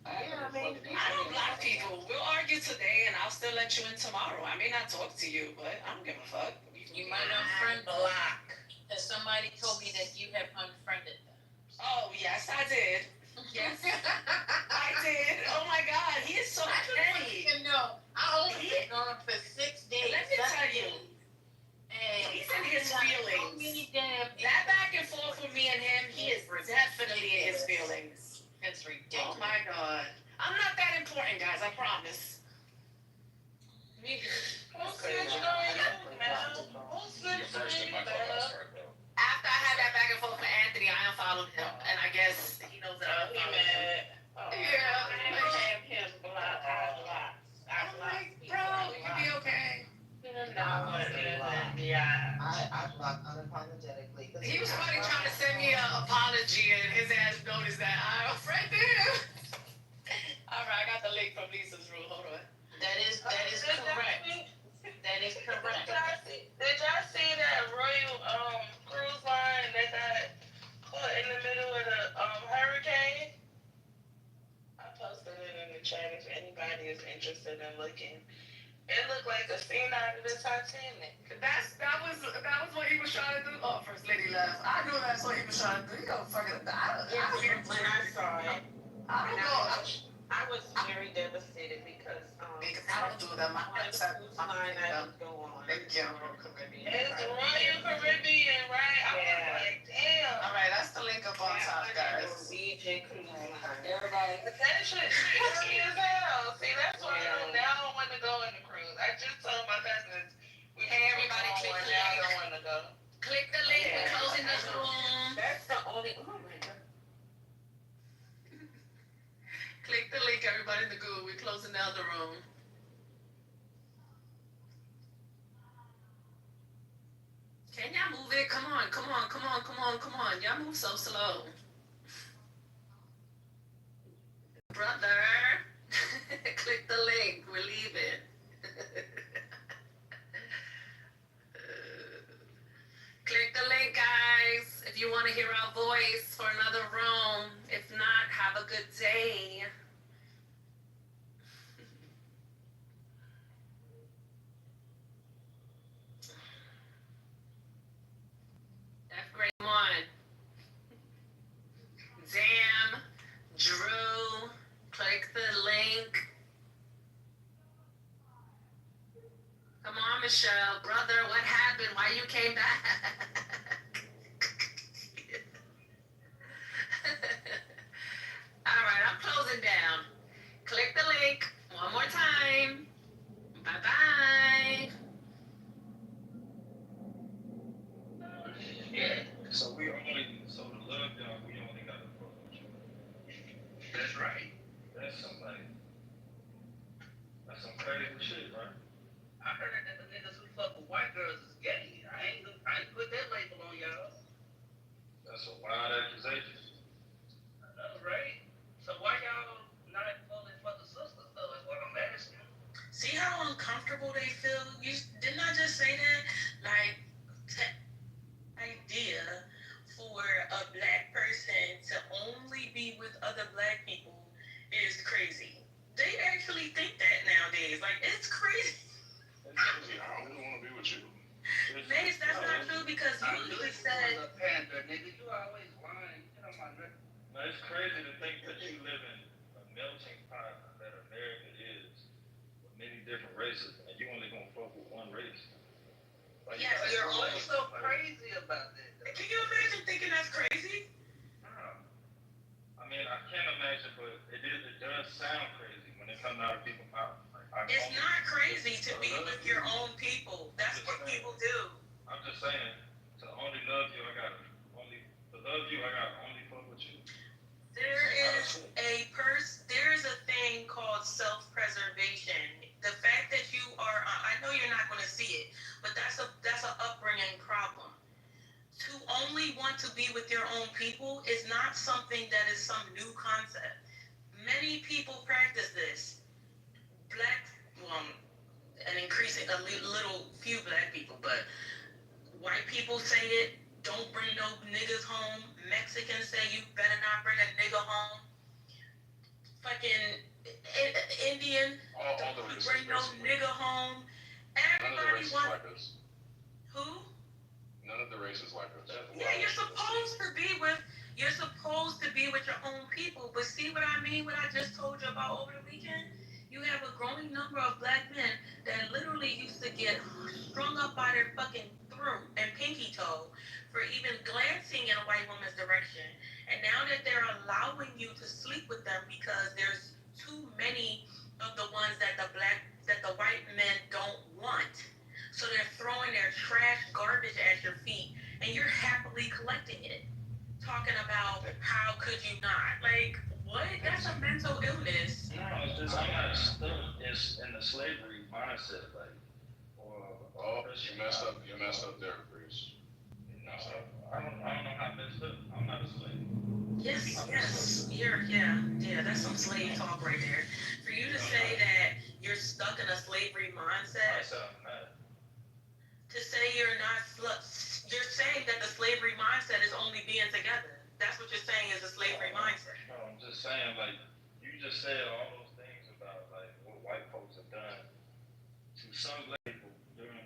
Speaker 17: I don't block people. We'll argue today, and I'll still let you in tomorrow. I may not talk to you, but I don't give a fuck.
Speaker 15: You might unfriend block. And somebody told me that you have unfriended them.
Speaker 17: Oh yes, I did. Yes, I did. Oh my God, he is so petty.
Speaker 15: No, I only been gone for 6 days.
Speaker 17: Let me tell you,
Speaker 15: And
Speaker 17: he's in his feelings.
Speaker 15: So many damn.
Speaker 17: That back and forth with me and him, he is definitely in his feelings.
Speaker 15: It's ridiculous.
Speaker 17: Oh my God, I'm not that important, guys. I promise. After I had that back and forth with Anthony, I unfollowed him, and I guess he knows that I unfollowed him. Yeah. I'm like, bro, you'll be okay.
Speaker 20: I block unapologetically.
Speaker 17: He was probably trying to send me an apology, and his ass noticed that I unfriended him. All right, I got the link from Lisa's room. Hold on.
Speaker 15: That is correct. That is correct.
Speaker 6: Did y'all see that Royal cruise line that got caught in the middle of the hurricane? I posted it in the chat if anybody is interested in looking. It looked like a scene out of the Titanic.
Speaker 17: That was what he was trying to do. Oh, First Lady left. I knew that's what he was trying to do. He gonna fucking die.
Speaker 6: When I saw it,
Speaker 17: I don't know.
Speaker 6: I was very devastated because
Speaker 17: I don't do them. I
Speaker 6: the cruise line that would go on.
Speaker 17: It's Royal Caribbean.
Speaker 6: It's the Royal Caribbean, right? I was like, damn.
Speaker 17: All right, that's the link up on top, guys.
Speaker 6: BJ Cruise Line.
Speaker 1: Everybody.
Speaker 6: That shit scary as hell. See, that's why now I don't want to go on the cruise. I just told my cousins,
Speaker 17: Hey, everybody, click the
Speaker 6: now I
Speaker 17: link.
Speaker 6: don't want to go.
Speaker 17: Click the link. We're closing this room.
Speaker 6: That's the only. Oh my God.
Speaker 17: Click the link, everybody in the group. We're closing down the room. Can y'all move it? Come on, come on, come on, come on, come on. Y'all move so slow. Brother, click the link. We're leaving. Click the link, guys, if you want to hear our voice for another room. If not, have a good day. F grade 1. Damn. Come on, Michelle, brother, what happened? Why you came back? All right, I'm closing down. Click the link one more time. Bye-bye.
Speaker 16: So to love y'all, we only gotta fuck with you.
Speaker 4: That's right.
Speaker 16: That's some crazy shit, right?
Speaker 12: I heard that the niggas who fuck with white girls is gay. I ain't put that label on y'all.
Speaker 16: That's a wild accusation.
Speaker 12: I know, right? So why y'all not voting for the sisters though? Is what I'm asking.
Speaker 15: See how uncomfortable they feel? Didn't I just say that? Like, idea for a black person to only be with other black people is crazy. They actually think that nowadays. Like, it's crazy.
Speaker 16: It's crazy. I don't really want to be with you.
Speaker 15: Mace, that's not true because you usually said.
Speaker 12: A panther, nigga. You always lying. Get on my nerves.
Speaker 16: No, it's crazy to think that you live in a melting pot that America is with many different races, and you only gonna fuck with one race. Like,
Speaker 15: Yes, you're
Speaker 12: always so crazy about that.
Speaker 15: Can you imagine thinking that's crazy?
Speaker 16: I mean, I can't imagine, but it does sound crazy when it comes out of people's mouth. Like,
Speaker 15: It's not crazy to be with your own people. That's what people do.
Speaker 16: I'm just saying, to only love you, I gotta only fuck with you.
Speaker 15: There is a thing called self-preservation. The fact that you are, I know you're not going to see it, but that's an upbringing problem. To only want to be with your own people is not something that is some new concept. Many people practice this. An increasing, a little few black people, but white people say it, don't bring no niggas home. Mexicans say you better not bring a nigga home. Fucking Indian, don't bring no nigga home. Everybody wants. Who?
Speaker 16: None of the races like us.
Speaker 15: Yeah, you're supposed to be with your own people. But see what I mean? What I just told you about over the weekend? You have a growing number of black men that literally used to get strung up by their fucking throat and pinky toe for even glancing in a white woman's direction. And now that they're allowing you to sleep with them because there's too many of the ones that the white men don't want. So they're throwing their trash garbage at your feet and you're happily collecting it. Talking about how could you not? Like, what? That's a mental illness.
Speaker 16: No, it's just I'm not stuck in the slavery mindset, like, you messed up there, Bruce. No, I don't know how I messed up. I'm not a slave.
Speaker 15: Yes. Yeah, that's some slave talk right there. For you to say that you're stuck in a slavery mindset, to say you're saying that the slavery mindset is only being together. That's what you're saying is a slavery mindset.
Speaker 16: No, I'm just saying, like, you just said all those things about, like, what white folks have done to some black people during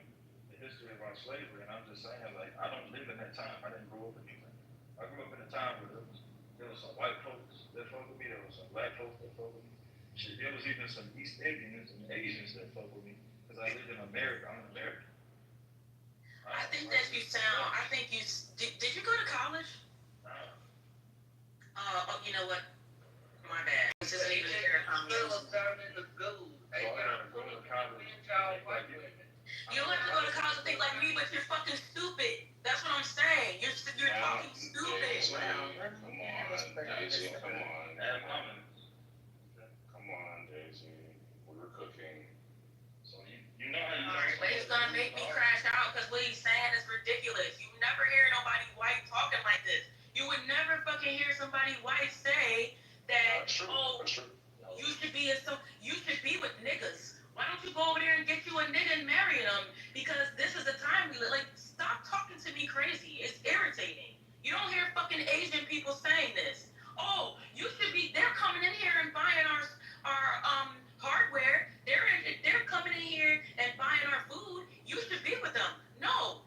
Speaker 16: the history of our slavery, and I'm just saying, like, I don't live in that time. I didn't grow up in anything. I grew up in a time where there was some white folks that fuck with me, there was some black folks that fuck with me. Shit, there was even some East Indians and Asians that fuck with me, because I lived in America. I'm an American.
Speaker 15: I think that you sound, did you go to college? You know what? My bad. This isn't even a fair conversation. You don't have to go to college to think like me, but you're fucking stupid. That's what I'm saying. You're talking stupid.
Speaker 16: Come on, Daisy. We were cooking. So you know how you
Speaker 15: But he's gonna make me crash out because what he's saying is ridiculous. You never hear nobody white talking like this. You would never fucking hear somebody white say that, you should be with niggas. Why don't you go over there and get you a nigga and marry them? Because this is the time we live. Like, stop talking to me crazy. It's irritating. You don't hear fucking Asian people saying this. Oh, they're coming in here and buying our hardware. They're coming in here and buying our food. You should be with them. No,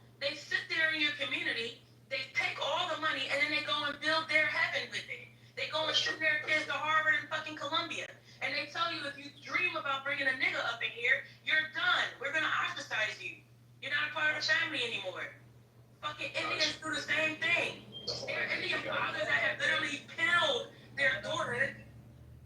Speaker 6: here, you're done. We're gonna ostracize you. You're not a part of the family anymore. Fucking Indians do the same thing. There are Indian fathers that have literally killed their daughter.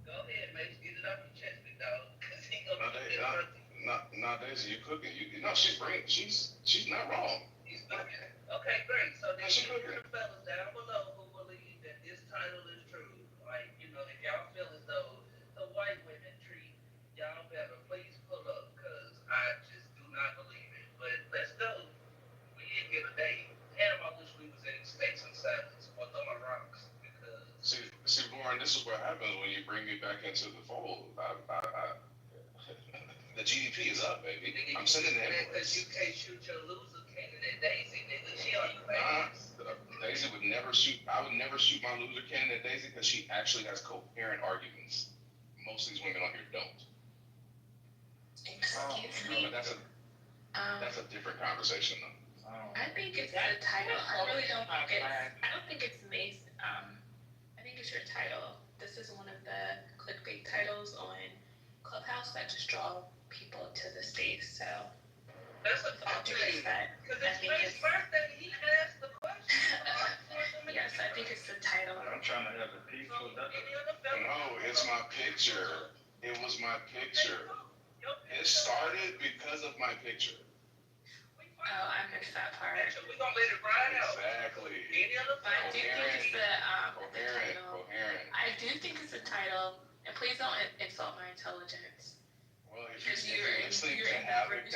Speaker 6: Go ahead, mate. Get it up your chest, big dog. Cause he gonna get it.
Speaker 22: Not Daisy, you cooking. She's not wrong.
Speaker 6: He's cooking. Okay, great. So then you the fellas down below who believe that this title is true. Like, you know, if y'all feel as though the white women treat y'all better, please pull up, because I just do not believe it. But let's go. We in here today. Damn, I wish we was in states and silence or throwing rocks, because
Speaker 22: See, Lauren, this is what happens when you bring me back into the fold. The GDP is up, baby. I'm sending the
Speaker 6: because you can't shoot your loser candidate Daisy, nigga. She on your face.
Speaker 22: Daisy would never shoot. I would never shoot my loser candidate Daisy because she actually has coherent arguments. Most of these women on here don't.
Speaker 15: Excuse me.
Speaker 22: But that's a different conversation, though.
Speaker 15: I think it's the title. I really don't think it's. I don't think it's Mace. I think it's your title. This is one of the clickbait titles on Clubhouse that just draw people to the space. So
Speaker 6: that's a
Speaker 15: all due respect.
Speaker 6: Because it's his birthday. He asked the question.
Speaker 15: Yes, I think it's the title.
Speaker 16: I'm trying to have a peek for that.
Speaker 22: No, it's my picture. It was my picture. It started because of my picture.
Speaker 15: Oh, I missed that part.
Speaker 6: We're gonna let it ride out.
Speaker 22: Exactly.
Speaker 15: But I do think it's the title.
Speaker 22: Coherent.
Speaker 15: I do think it's the title. And please don't insult my intelligence.
Speaker 22: Well, if you're listening to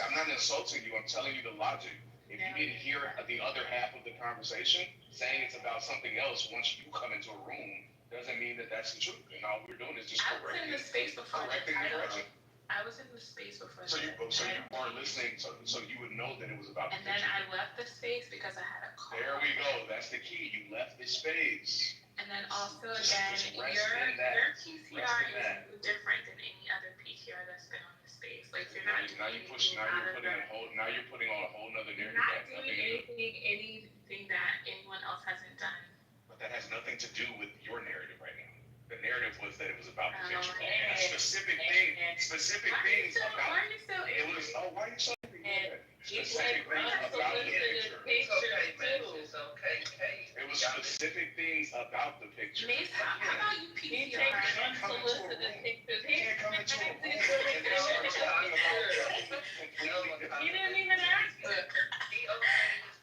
Speaker 22: I'm not insulting you. I'm telling you the logic. If you didn't hear the other half of the conversation, saying it's about something else once you come into a room doesn't mean that that's the truth. And all we're doing is just correcting the correction.
Speaker 15: I was in the space before.
Speaker 22: So you weren't listening, so you would know that it was about the
Speaker 15: picture. And then I left the space because I had a call.
Speaker 22: There we go. That's the key. You left the space.
Speaker 15: And then also again, your PCR is different than any other PCR that's been on the space. Like you're not doing
Speaker 22: now you're putting on a whole nother narrative.
Speaker 15: You're not doing anything that anyone else hasn't done.
Speaker 22: But that has nothing to do with your narrative right now. The narrative was that it was about the picture. And specific things about it was. Oh, why are you so specific things about the picture?
Speaker 6: It's okay, Kate.
Speaker 22: It was specific things about the picture.
Speaker 15: Mace, how about you PCR unsolicited pictures?
Speaker 22: You can't come into a room and start talking about.
Speaker 15: You didn't even ask her.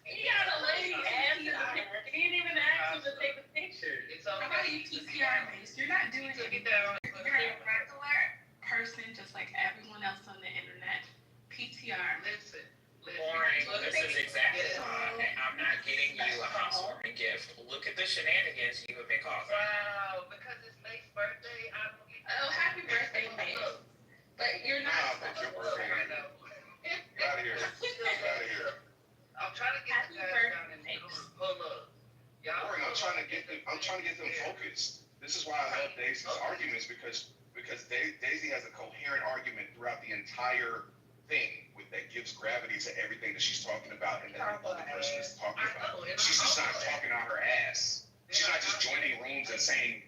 Speaker 15: You got a lady asking the picture. You didn't even ask her to take a picture. How about you PCR, Mace? You're not doing it. You're a regular person just like everyone else on the internet. PTR.
Speaker 6: Listen.
Speaker 9: Lauren, this is exactly why I'm not getting you a housewarming gift. Look at the shenanigans you have been causing.
Speaker 6: Wow, because it's May's birthday, I don't get
Speaker 15: happy birthday, May. But you're not
Speaker 22: Your birthday. Get out of here. Get out of here.
Speaker 6: I'm trying to get the guys down in the pull up.
Speaker 22: Lauren, I'm trying to get them focused. This is why I love Daisy's arguments because Daisy has a coherent argument throughout the entire thing that gives gravity to everything that she's talking about and that the other person is talking about. She's just not talking out her ass. She's not just joining rooms and saying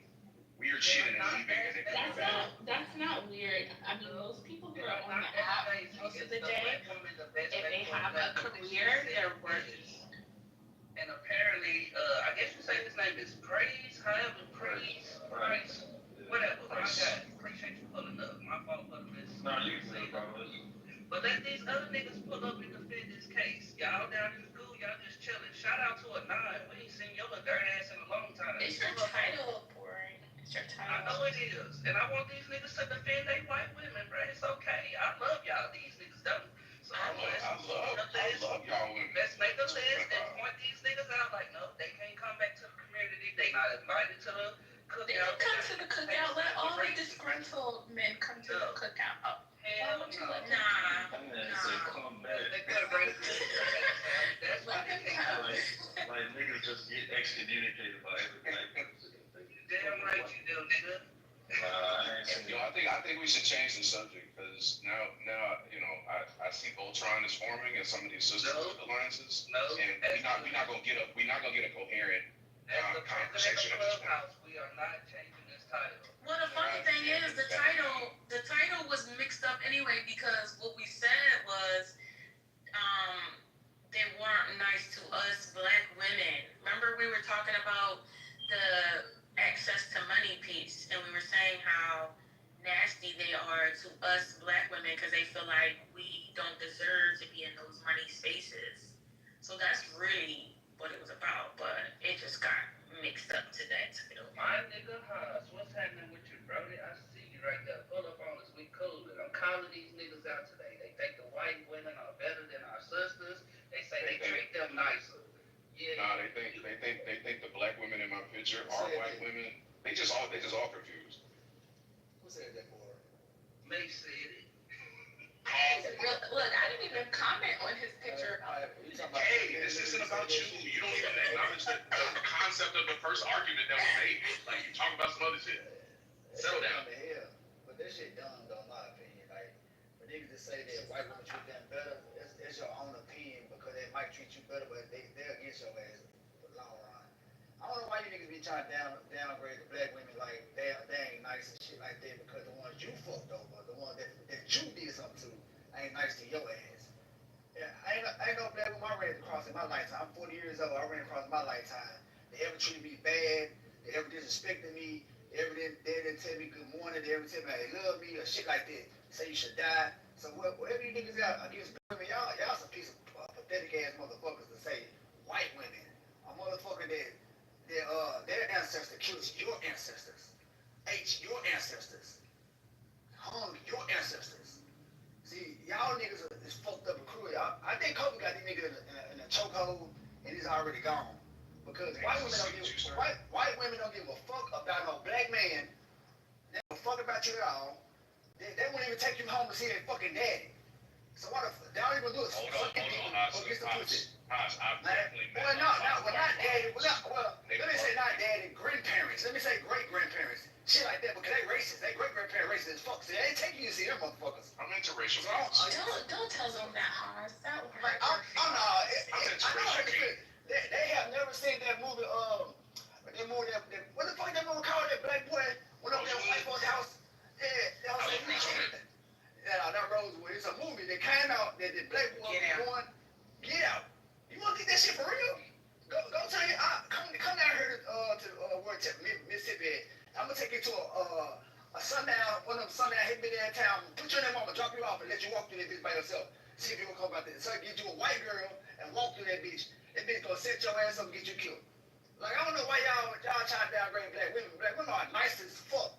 Speaker 22: weird shit and then leaving and then coming back.
Speaker 15: That's not weird. I mean, most people who are on the app most of the day, if they have a career, they're working.
Speaker 6: And apparently, I guess you say his name is Praise, however, Praise, whatever. My God, appreciate you pulling up. My fault for the miss.
Speaker 16: No, you can say about this.
Speaker 6: But let these other niggas pull up and defend this case. Y'all down in the school, y'all just chilling. Shout out to a 9. We ain't seen your little dirt ass in a long time.
Speaker 15: It's your title, boring. It's your title.
Speaker 6: I know it is. And I want these niggas to defend they white women, bro. It's okay. I love y'all. These niggas don't. So
Speaker 22: I love y'all women.
Speaker 6: Let's make a list and point these niggas out like, no, they can't come back to the community. They not invited to the cookout.
Speaker 15: They don't come to the cookout. Let all the disgruntled men come to the cookout.
Speaker 6: Hell no.
Speaker 15: Nah.
Speaker 6: They could have raised it. That's why they can't.
Speaker 16: Like niggas just get excommunicated by every black person.
Speaker 6: Damn right you do, nigga.
Speaker 22: I think we should change the subject because now I see Voltron is forming and some of these sister alliances.
Speaker 6: No.
Speaker 22: And we're not gonna get a coherent
Speaker 6: as the
Speaker 22: conversation
Speaker 6: president of the Clubhouse, we are not changing this title.
Speaker 3: Well, the funny thing is, the title was mixed up anyway, because what we said was, they weren't nice to us black women. Remember, we were talking about the access to money piece, and we were saying how nasty they are to us black women because they feel like we don't deserve to be in those money spaces. So that's really what it was about, but it just got mixed up to that title.
Speaker 6: My nigga Haas, what's happening with you, Brody? I see you right there. Pull up on us. We cool. And I'm calling these niggas out today. They think the white women are better than our sisters. They say they treat them nicer. Yeah.
Speaker 13: Nah, they think the black women in my picture are white women. They just all confused.
Speaker 8: Who said that, boy?
Speaker 6: May said it.
Speaker 1: Look, I didn't even comment on his picture.
Speaker 13: Hey, this isn't about you. You don't even acknowledge the concept of the first argument that was made. Like, you talk about some other shit. Settle down.
Speaker 11: But that shit dumb, though, in my opinion. Like, when niggas just say that white women treat them better, it's your own opinion, because they might treat you better, but they're against your ass for the long run. I don't know why you niggas be trying to downgrade the black women like they ain't nice and shit like that, because the ones you fucked over, the ones that you did something to, ain't nice to your ass. Yeah, I ain't no black woman I ran across in my lifetime. I'm 40 years old. I ran across in my lifetime. They ever treated me bad. They ever disrespected me. They didn't tell me good morning. They ever tell me they love me or shit like that. Say you should die. So whatever you niggas out against women, y'all some piece of pathetic ass motherfuckers to say white women. A motherfucker that their ancestor kills your ancestors. Ate your ancestors. Hung your ancestors. See, y'all niggas is fucked up and cruel. I think Kobe got these niggas in a chokehold and he's already gone. Because white women don't give a fuck about no black man. They don't fuck about you at all. They won't even take you home to see their fucking daddy. So what if they don't even do it?
Speaker 13: Hold on, Haas, I've definitely met
Speaker 11: not daddy. Let me say not daddy, grandparents. Let me say great grandparents. Shit like that, because they racist. They great grandparents racist as fuck. See, they ain't taking you to see them motherfuckers.
Speaker 13: I'm interracial.
Speaker 3: Don't tell them that, Haas. That would hurt.
Speaker 11: They have never seen that movie. What the fuck that movie called? That black boy went up there white boy's house. Yeah, that Rosewood. It's a movie that came out that the black boy was going. Get out. You want to think that shit for real? Go tell you. Come down here to Mississippi. I'm gonna take you to a sundown, one of them sundown hippie down town. Put your name on, drop you off, and let you walk through that bitch by yourself. See if you will come about that. So I get you a white girl and walk through that bitch. That bitch gonna set your ass up and get you killed. Like, I don't know why y'all trying to downgrade black women. Black women are nice as fuck.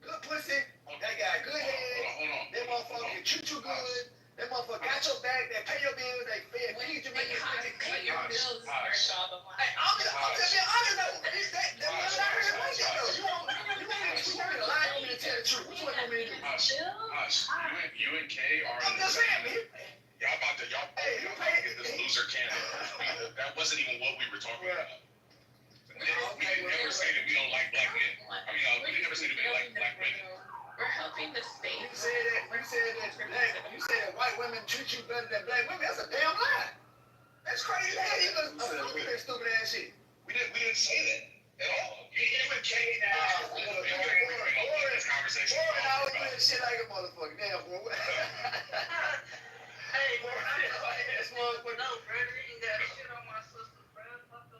Speaker 11: Good pussy. They got good head. That motherfucker can treat you good. That motherfucker got your back. They pay your bills. They feed you.
Speaker 3: Pay your bills is first off the line.
Speaker 11: Hey, I'm just know. That women out here like that though. You want me to lie on me and tell the truth? Which one you want me to do?
Speaker 13: You and Kay are.
Speaker 11: I'm just saying,
Speaker 13: y'all about to get this loser candidate. That wasn't even what we were talking about. We never say that we don't like black men. We never say that we like black women.
Speaker 3: We're helping the state.
Speaker 11: You said that white women treat you better than black women. That's a damn lie. That's crazy. You just assume that stupid ass shit.
Speaker 13: We didn't say that at all. You and Kay now. This conversation.
Speaker 11: Boy, I was doing shit like a motherfucker. Damn, boy.
Speaker 6: Hey, bro, this motherfucker. No, bro, you ain't got shit on my sister, bro.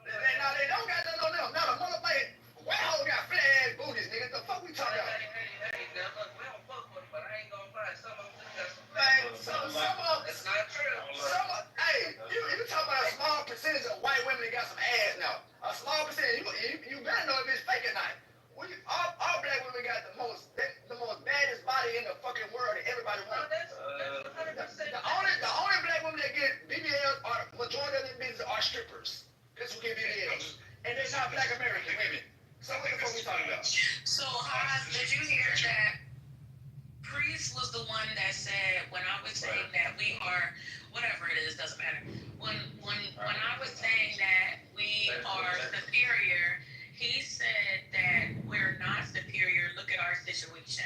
Speaker 11: They don't got none on them. Not a motherfucking white hoe got flat ass booties, nigga. The fuck we talking about?
Speaker 6: Hey, now look, we don't fuck with them, but I ain't gonna lie. Some of them got some.
Speaker 11: That's not true. Hey, you talking about a small percentage of white women that got some ass now. A small percentage. You better know if it's fake or not. All black women got the most baddest body in the fucking world that everybody wants. The only black women that get BBLs are majority of them bitches are strippers. That's who get BBLs, and they're not black American women. So what the fuck we talking about?
Speaker 3: So Haas, did you hear that? Priest was the one that said when I was saying that we are whatever it is, doesn't matter. When I was saying that we are superior, he said that we're not superior. Look at our situation.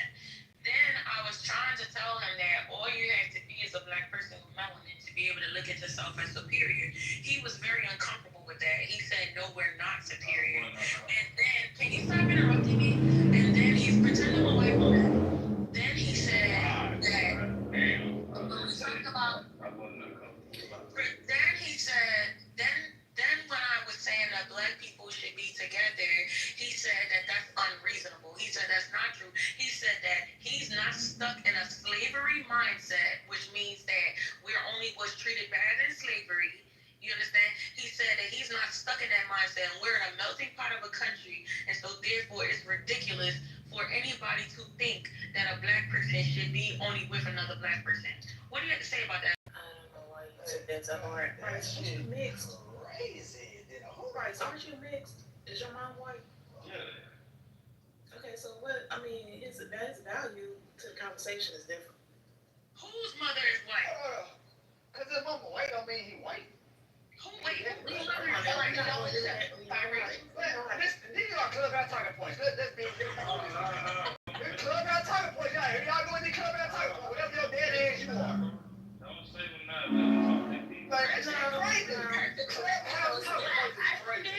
Speaker 3: Then I was trying to tell him that all you have to be is a black person with melanin to be able to look at yourself as superior. He was very uncomfortable with that. He said, no, we're not superior. And then, can you stop interrupting me? And then he's
Speaker 10: was treated bad in slavery. You understand? He said that he's not stuck in that mindset, and we're in a melting pot of a country, and so therefore it's ridiculous for anybody to think that a black person should be only with another black person. What do you have to say about that?
Speaker 6: I don't know why you took that to heart. Right, aren't you mixed?
Speaker 11: Crazy. Then a whole
Speaker 6: Right, so aren't you mixed? Is your mom white?
Speaker 16: Yeah.
Speaker 6: Okay, so what, I mean, his value to the conversation is different.
Speaker 10: Whose mother is white?
Speaker 11: Cause his mama white don't mean he white.
Speaker 10: Who wait? Whose mother
Speaker 6: Come
Speaker 10: is
Speaker 6: on now,
Speaker 10: white?
Speaker 6: we not gonna do that.
Speaker 11: These are clubhouse talking points. Let's be clubhouse talking points. Y'all go in the clubhouse talking points. Whatever your dead age you are.
Speaker 16: Don't say them now.
Speaker 11: Like, it's crazy. Clubhouse talking points is crazy.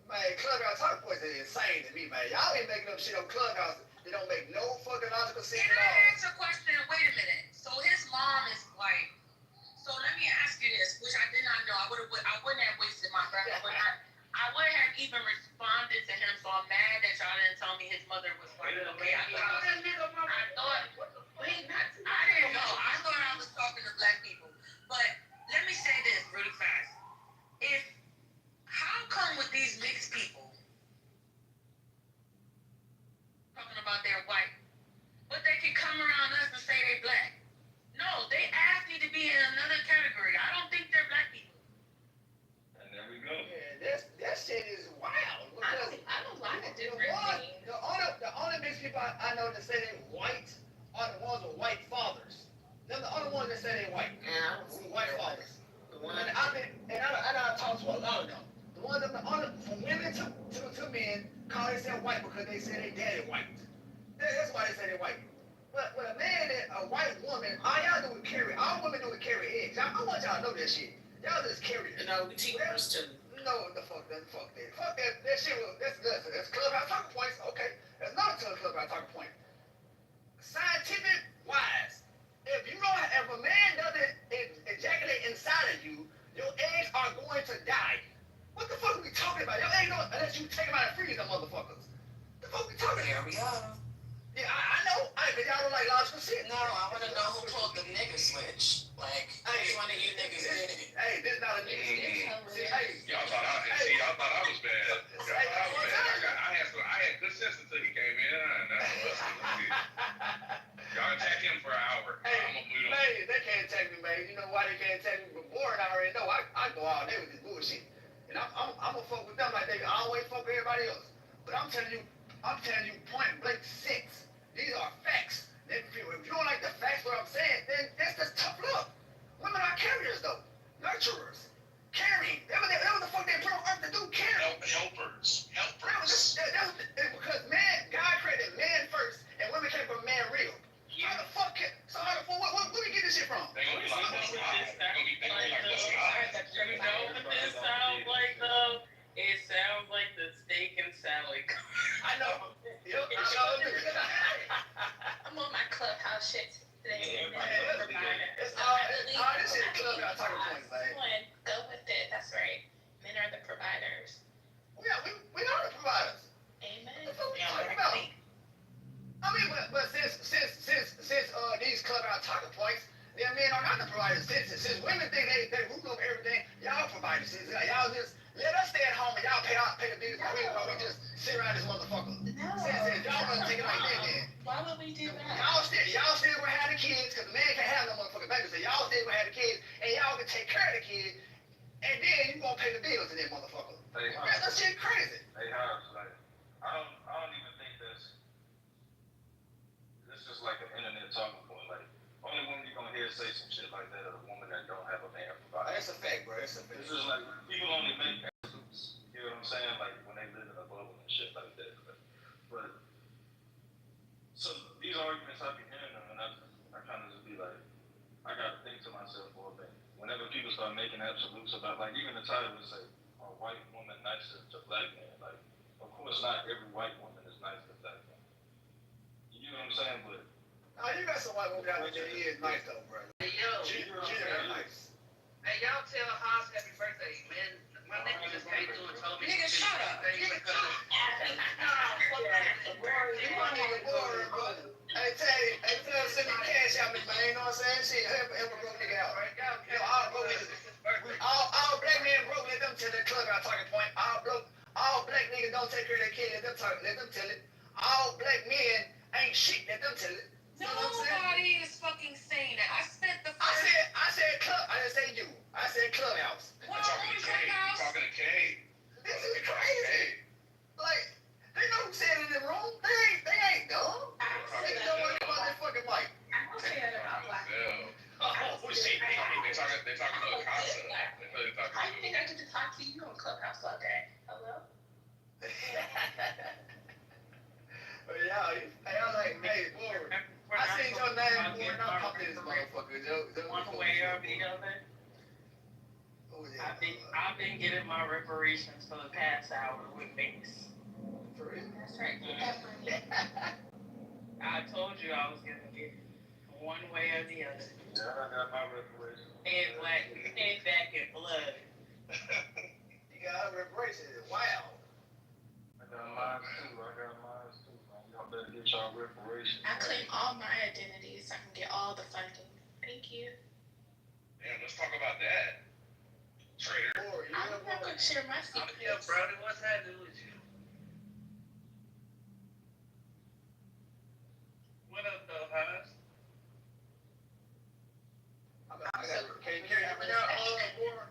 Speaker 11: Man, clubhouse talking points is insane to me, man. Y'all ain't making up shit on clubhouse. They don't make no fucking logical sense
Speaker 10: Can
Speaker 11: at all.
Speaker 10: I answer a question? Wait a minute. So his mom is white. So let me ask you this, which I did not know. I wouldn't have wasted my breath. I wouldn't have even responded to him. So I'm mad that y'all didn't tell me his mother was white. Okay, I didn't know. I thought I was talking to black people. But let me say this really fast. How come with these mixed people talking about they're white, but they can come around us and say they black? No, they asked me to be in another category. I don't think they're black people.
Speaker 16: And there we go.
Speaker 11: Yeah, that shit is wild.
Speaker 10: I don't like a different thing.
Speaker 11: The only mixed people I know that say they white are the ones with white fathers. They're the only ones that say they white.
Speaker 6: Yeah,
Speaker 11: white fathers. And I talk to a lot of them. The ones that from women to men call themselves white because they say they daddy white. That's why they say they white. But when a white woman, all y'all do is carry. All women do is carry eggs. I want y'all to know that shit. Y'all just carry it.
Speaker 6: No, we teach us too.
Speaker 11: No, fuck that. Fuck that. That shit was, that's clubhouse talking points. Okay. That's not a clubhouse talking point. Scientific wise, if a man doesn't ejaculate inside of you, your eggs are going to die. What the fuck are we talking about? Your eggs don't, unless you take them out and freeze them motherfuckers. The fuck we talking about?
Speaker 10: Here we are.
Speaker 11: Yeah, I know. But y'all don't like logical shit.
Speaker 10: No, I want to know who pulled the nigga switch. Like, which one of you niggas did it?
Speaker 11: Hey, this not a nigga switch.
Speaker 13: Y'all thought I was bad. I had good sense until he came in. Y'all attack him for an hour. I'm gonna mute him.
Speaker 11: Man, they can't attack me, man. You know why they can't attack me? Before, I already know. I go all day with this bullshit. And I'm gonna fuck with them like they always fuck with everybody else. But I'm telling you point blank sense. These are facts. If you don't like the facts, what I'm saying, then that's just tough luck. Women are carriers, though. Nurturers. Carrying. That was the fuck they put on earth to do, carry.
Speaker 13: Helpers.
Speaker 11: Because God created man first, and women came from man real. How the fuck where we get this shit from?
Speaker 13: They gonna be like, this
Speaker 17: It sounds like the steak and salad.
Speaker 11: I know.
Speaker 15: I'm on my clubhouse shit today.
Speaker 11: It's all this shit clubhouse talking points, man.
Speaker 15: Go with it. That's right. Men are the providers.
Speaker 11: Yeah, we are the providers.
Speaker 15: Amen.
Speaker 11: That's what we talking about. I mean, but since these clubhouse talking points, then men are not the providers. Since women think they rule over everything, y'all providers. Y'all just let us stay at home and y'all pay the bills while we just sit around this motherfucker.
Speaker 15: No.
Speaker 11: Since y'all gonna take it like that, then.
Speaker 15: Why would we do that?
Speaker 11: Y'all still gonna have the kids, because the man can't have no motherfucking babies. So y'all still gonna have the kids, and y'all can take care of the kids, and then you gonna pay the bills to that motherfucker. That shit crazy.
Speaker 16: Hey, Hobbs, like, I don't even think this is like an internet talking point. Like, only woman you gonna hear say some shit like that is a woman that don't have a man provide.
Speaker 11: That's a fact, bro. That's a fact.
Speaker 16: This is like, people only make excuses. You know what I'm saying? Like, when they live in a bubble and shit like that. But so these arguments I be hearing them, and I kind of just be like, I gotta think to myself for a minute. Whenever people start making absolutes about, like, even the title would say, "A white woman nicer to black man." Like, of course, not every white woman is nice to black man. You know what I'm saying? But
Speaker 11: you got some white women out there that is nice though, bro.
Speaker 6: Hey, yo.
Speaker 11: Generally nice.
Speaker 6: Hey, y'all tell Haas happy birthday, man. My nigga just came through and told me.
Speaker 10: Nigga, shut up.
Speaker 11: You want me to boring, brother. Hey, tell him send me cash out, man. You know what I'm saying? Shit, help a broke nigga out.
Speaker 13: You see, they talking about concept.
Speaker 10: I think I get to talk to you on Clubhouse all day. Hello?
Speaker 11: But yeah, I was like, hey, boy, I seen your name going out pop in this motherfucker.
Speaker 17: One way or the other.
Speaker 11: Oh, yeah.
Speaker 17: I've been getting my reparations for the past hour with Mace.
Speaker 11: For real?
Speaker 10: That's right.
Speaker 17: I told you I was gonna get one way or the other.
Speaker 16: Yeah, I got my reparations.
Speaker 17: Head back in blood.
Speaker 11: You got her reparations. Wow.
Speaker 16: I got mine too. Man. Y'all better get y'all reparations.
Speaker 10: I claim all my identities so I can get all the funding. Thank you.
Speaker 13: Damn, let's talk about that. Traitor.
Speaker 10: I'm not going to share my secrets.
Speaker 6: Yeah, brother, what's happening with you? What up, though, Haas?
Speaker 11: Can you hear me now, boy?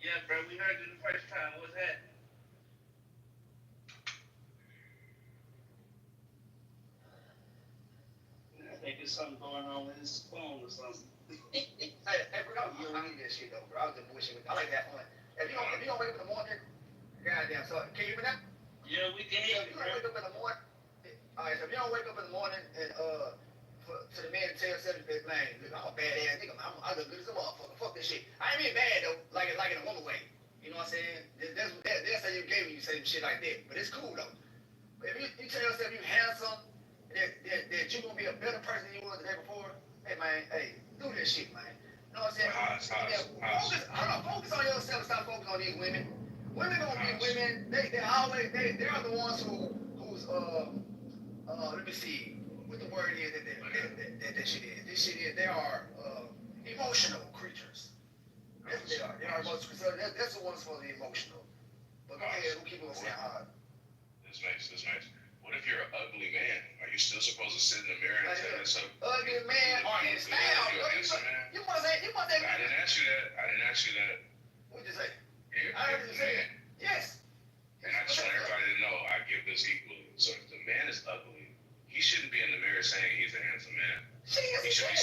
Speaker 6: Yeah, bro, we heard you the first time. What's happening?
Speaker 2: I think there's something going on with his phone or something.
Speaker 11: Hey, bro, you don't need that shit though, bro. I was just bullshitting. I like that one. If you don't wake up in the morning, goddamn, so can you hear me now?
Speaker 6: Yeah, we can hear
Speaker 11: If
Speaker 6: you,
Speaker 11: you don't wake up in the morning, alright, so if you don't wake up in the morning and to the man tell yourself, man, look, I'm a bad ass nigga, I look good as a motherfucker. Fuck this shit. I ain't mean bad though, like in a woman way. You know what I'm saying? That's how you gave when you say shit like that. But it's cool though. But if you tell yourself you handsome, that you gonna be a better person than you was the day before, hey man, hey, do this shit, man. You know what I'm saying? Focus on yourself and stop focusing on these women. Women gonna be women. They're the ones who's let me see what the word is that shit is. This shit is they are emotional creatures. That's what they are. They are emotional. So that's the ones supposed to be emotional. But go ahead, we'll keep on saying hard.
Speaker 13: This makes. What if you're an ugly man? Are you still supposed to sit in the mirror and tell yourself?
Speaker 11: Ugly man on his style.
Speaker 13: You're a handsome man.
Speaker 11: You must say.
Speaker 13: I didn't ask you that.
Speaker 11: What'd you say?
Speaker 13: I heard you say it.
Speaker 11: Yes.
Speaker 13: And I just want everybody to know I give this equally. So if the man is ugly, he shouldn't be in the mirror saying he's a handsome man. He should be.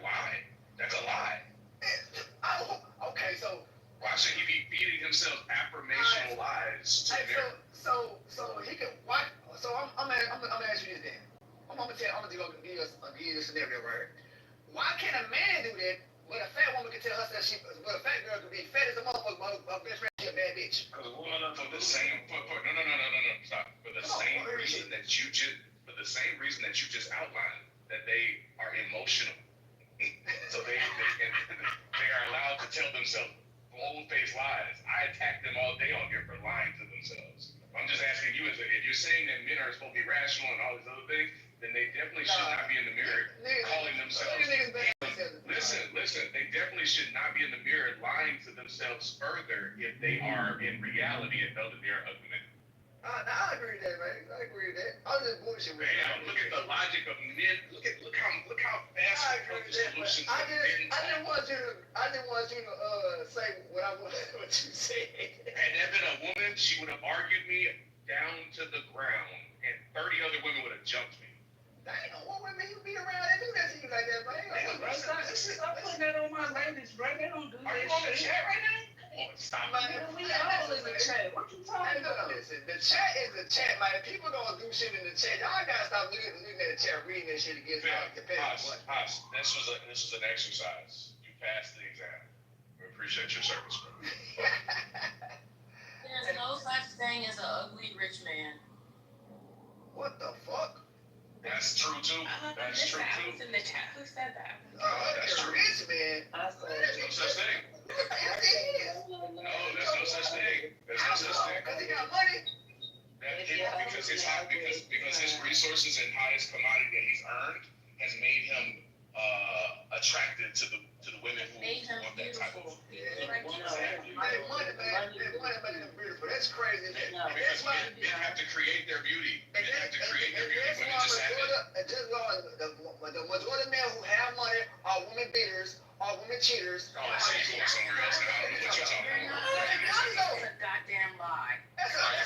Speaker 13: Why? That's a lie.
Speaker 11: Okay, so.
Speaker 13: Why should he be feeding himself affirmational lies to the mirror?
Speaker 11: So he can. Why? So I'm gonna ask you this then. I'm gonna give you a scenario right here. Why can't a man do that? But a fat woman can tell us that but a fat girl can be fat as a motherfucker, but her best friend is a bad bitch.
Speaker 13: For the same reason that you just outlined, that they are emotional. So they are allowed to tell themselves bold-faced lies. I attack them all day on here for lying to themselves. I'm just asking you, if you're saying that men are supposed to be rational and all these other things, then they definitely should not be in the mirror calling themselves. Listen, they definitely should not be in the mirror lying to themselves further if they are in reality and know that they are ugly men.
Speaker 11: I agree with that, man. I agree with that. I was just bullshit with
Speaker 13: you. Look at the logic of men. Look how fast we come to solutions.
Speaker 11: I didn't want you to say what you said.
Speaker 13: Had that been a woman, she would have argued me down to the ground, and 30 other women would have jumped me.
Speaker 11: I ain't no woman you be around and do that to you like that, man.
Speaker 2: Stop putting that on my ladies, bro. They don't do that.
Speaker 13: Are you on the chat right now? Stop.
Speaker 2: We all in the chat. What you talking about?
Speaker 11: Listen, the chat is the chat, man. People gonna do shit in the chat. Y'all gotta stop looking at the chat, reading that shit against
Speaker 13: Haas, this was an exercise. You passed the exam. We appreciate your service, bro.
Speaker 17: There's no such thing as an ugly rich man.
Speaker 11: What the fuck?
Speaker 13: That's true too. That's true too.
Speaker 17: Who's in the chat? Who said that?
Speaker 13: That's true.
Speaker 11: Rich man.
Speaker 13: There's no such thing. No, there's no such thing. There's no such thing.
Speaker 11: Because he got money.
Speaker 13: Because his resources and highest commodity that he's earned has made him attracted to the women who want that type of.
Speaker 11: Money, man. Beautiful. That's crazy.
Speaker 13: Because men have to create their beauty. Men have to create their beauty. Women just have it.
Speaker 11: The majority of men who have money are women beaters, are women cheaters.
Speaker 13: Oh, that's somewhere else. I don't know what you're talking about.
Speaker 17: That's a goddamn lie.
Speaker 11: That's a lie.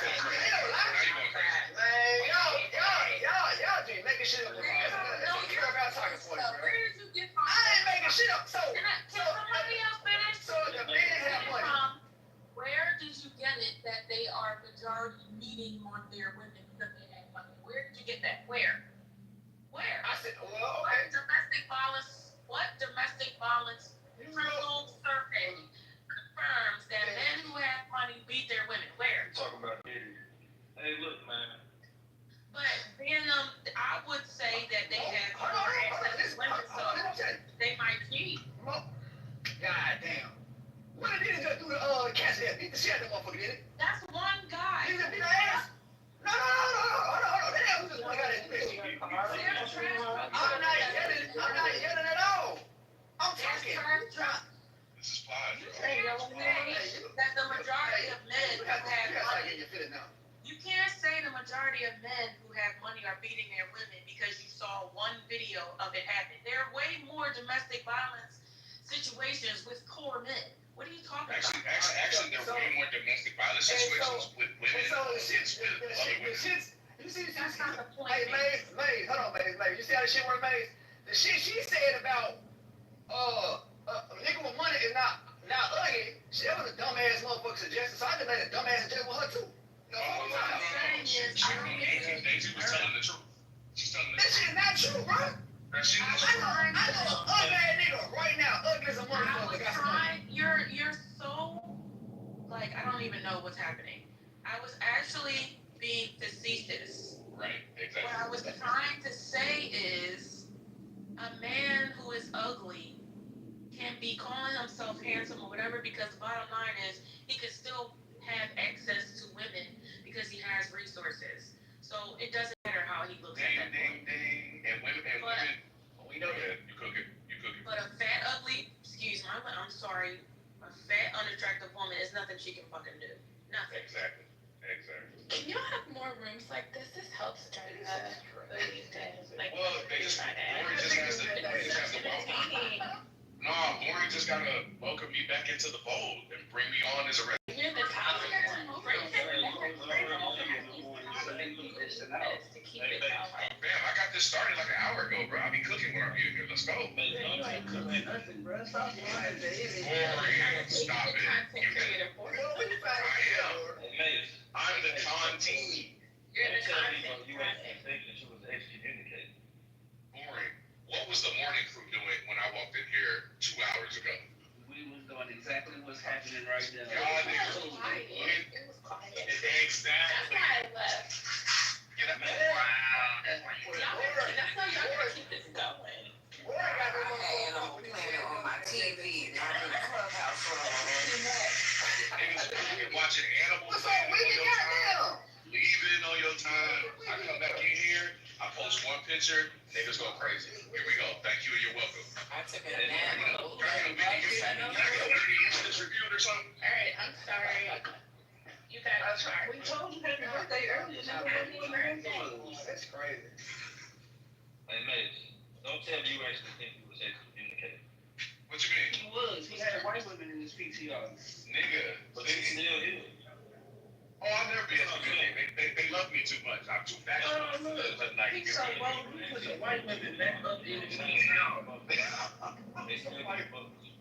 Speaker 11: Man, y'all just making shit up. I don't care about talking points, bro. I ain't making shit up.
Speaker 6: majority of men who have money are beating their women because you saw one video of it happen. There are way more domestic violence situations with poor men. What are you talking about?
Speaker 9: Actually, there are way more domestic violence situations with women.
Speaker 11: You see,
Speaker 6: That's not the point.
Speaker 11: Hey, Maze, hold on, Maze. You see how the shit works, Maze? The shit she said about a nigga with money is not ugly. Shit, that was a dumbass motherfucker suggestion. So I just made a dumbass suggestion with her too. No,
Speaker 9: Daisy was telling the truth. She's telling the
Speaker 11: this shit not true, bro. I know an ugly ass nigga right now, ugly as a motherfucker. Got some money.
Speaker 6: You're so like I don't even know what's happening. I was actually being facetious.
Speaker 9: Right, exactly.
Speaker 6: What I was trying to say is a man who is ugly can be calling himself handsome or whatever because the bottom line is he can still have access to women because he has resources. So it doesn't matter how he looks at that point.
Speaker 9: And women, we know that. You cooking.
Speaker 6: But a fat, ugly, excuse my, I'm sorry, a fat, unattractive woman is nothing she can fucking do. Nothing.
Speaker 9: Exactly.
Speaker 7: Can y'all have more rooms like this? This helps try to like.
Speaker 9: Well, Boring just has to welcome. No, Boring just gotta welcome me back into the fold and bring me on as a regular.
Speaker 7: You're the top
Speaker 9: Bam, I got this started like an hour ago, bro. I'll be cooking when I'm here. Let's go. Boring. Stop it. I'm the tontine.
Speaker 7: You're the content.
Speaker 9: Boring. What was the morning crew doing when I walked in here 2 hours ago?
Speaker 2: We was doing exactly what's happening right now.
Speaker 9: Y'all niggas.
Speaker 7: It was quiet.
Speaker 9: Exactly.
Speaker 7: That's why I left.
Speaker 9: Get up. Wow.
Speaker 7: That's how y'all gotta keep this going.
Speaker 1: I had them playing on my TV, not in the clubhouse room.
Speaker 9: Niggas watching animals.
Speaker 11: What's up, Wiggy? Goddamn.
Speaker 9: Leaving on your time. I come back in here. I post one picture. Niggas go crazy. Here we go. Thank you and you're welcome.
Speaker 1: I took a nap.
Speaker 9: This reviewed or something?
Speaker 7: Alright, I'm sorry. You guys are.
Speaker 11: We told you happy birthday earlier. That's crazy.
Speaker 16: Hey, Mace, don't tell me you actually think he was excommunicated.
Speaker 9: What you mean?
Speaker 2: He was. He had white women in his PTR.
Speaker 9: Nigga.
Speaker 16: But he still is.
Speaker 9: Oh, I'll never be excommunicated. They love me too much. I'm too passionate.
Speaker 2: He's so wrong. He put the white women back up in his town.
Speaker 16: They still get books.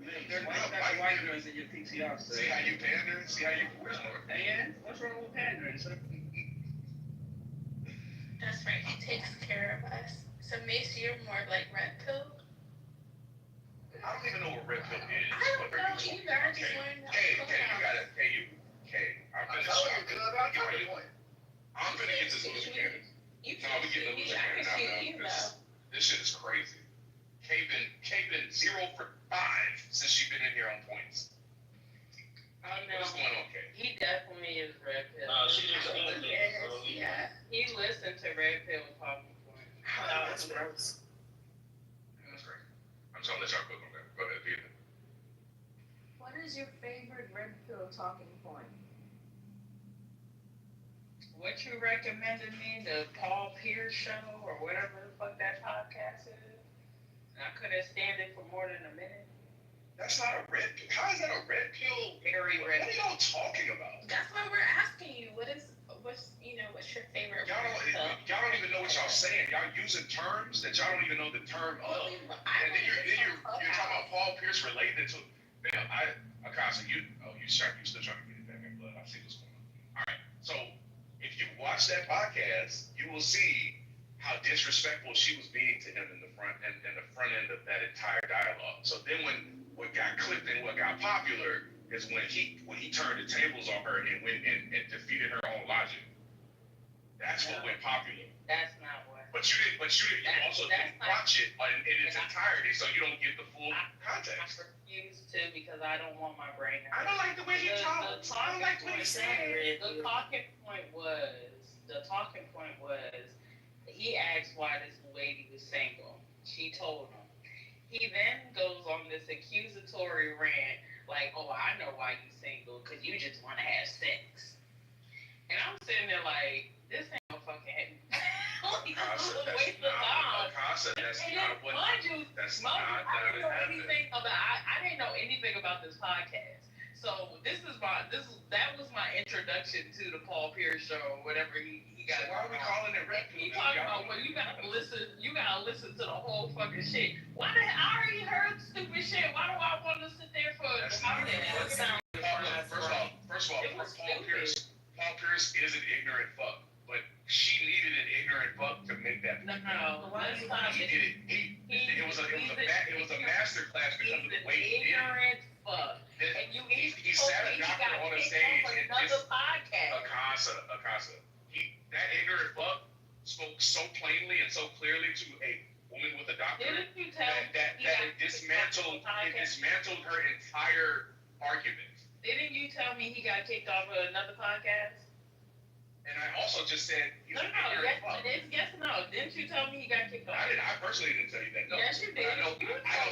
Speaker 2: They're not white girls in your PTR.
Speaker 9: See how you pander? See how you
Speaker 2: And what's wrong with pandering?
Speaker 7: That's right, he takes care of us. So Mace, you're more like red pill?
Speaker 9: I don't even know what red pill is.
Speaker 7: I don't know either. I just learned that.
Speaker 9: Hey, you gotta, I'm gonna get this loose cannon. No, we get the loose cannon now. This shit is crazy. K been 0 for 5 since she's been in here on points. What's going on, K?
Speaker 17: He definitely is red pill.
Speaker 16: She just
Speaker 17: Yeah, he listened to red pill talking point.
Speaker 9: That's gross. That's great. I'm just gonna let y'all cook on that. Go ahead, Peter.
Speaker 1: What is your favorite red pill talking point?
Speaker 17: What you recommended me, the Paul Pierce show or whatever the fuck that podcast is? I couldn't stand it for more than a minute.
Speaker 9: That's not a red pill. How is that a red pill?
Speaker 17: Very red.
Speaker 9: What are y'all talking about?
Speaker 7: That's why we're asking you. What's your favorite?
Speaker 9: Y'all don't even know what y'all saying. Y'all using terms that y'all don't even know the term of. And then you're talking about Paul Pierce related to. Man, Akasa, you still trying to get it back in blood. I see what's going on. All right, so if you watch that podcast, you will see how disrespectful she was being to him in the front end of that entire dialogue. So then when what got clipped and what got popular is when he turned the tables on her and went and defeated her own logic. That's what went popular.
Speaker 17: That's not what.
Speaker 9: But you didn't watch it in its entirety, so you don't get the full context.
Speaker 17: I refuse to because I don't want my brain.
Speaker 9: I don't like the way he talks. I don't like what he said.
Speaker 17: The talking point was he asked why this lady was single. She told him. He then goes on this accusatory rant like, oh, I know why you single, because you just want to have sex.
Speaker 6: And I'm sitting there like, this ain't no fucking like, this is a
Speaker 9: That's
Speaker 6: waste of time.
Speaker 9: that's
Speaker 6: And
Speaker 9: not
Speaker 6: then,
Speaker 9: what,
Speaker 6: mind you,
Speaker 9: that's
Speaker 6: I
Speaker 9: not
Speaker 6: didn't know
Speaker 9: happening.
Speaker 6: anything about. I didn't know anything about this podcast. So that was my introduction to the Paul Pierce show, whatever he got.
Speaker 9: So why are we calling it Red Pill?
Speaker 6: He talking about, well, you gotta listen to the whole fucking shit. Why the hell? I already heard stupid shit. Why do I want to sit there for?
Speaker 9: That's not what sound. First of all, Paul Pierce is an ignorant fuck, but she needed an ignorant fuck to make that.
Speaker 6: No.
Speaker 9: He did it. It was a master class because of the way he did it.
Speaker 6: Ignorant fuck. And
Speaker 9: He sat a doctor on a stage and
Speaker 6: another podcast.
Speaker 9: Akasa. That ignorant fuck spoke so plainly and so clearly to a woman with a doctorate that it dismantled her entire argument.
Speaker 6: Didn't you tell me he got kicked off of another podcast?
Speaker 9: And I also just said he's an ignorant fuck.
Speaker 6: Yes or no? Didn't you tell me he got kicked off?
Speaker 9: I personally didn't tell you that. No.
Speaker 6: Yes, you did.
Speaker 9: I know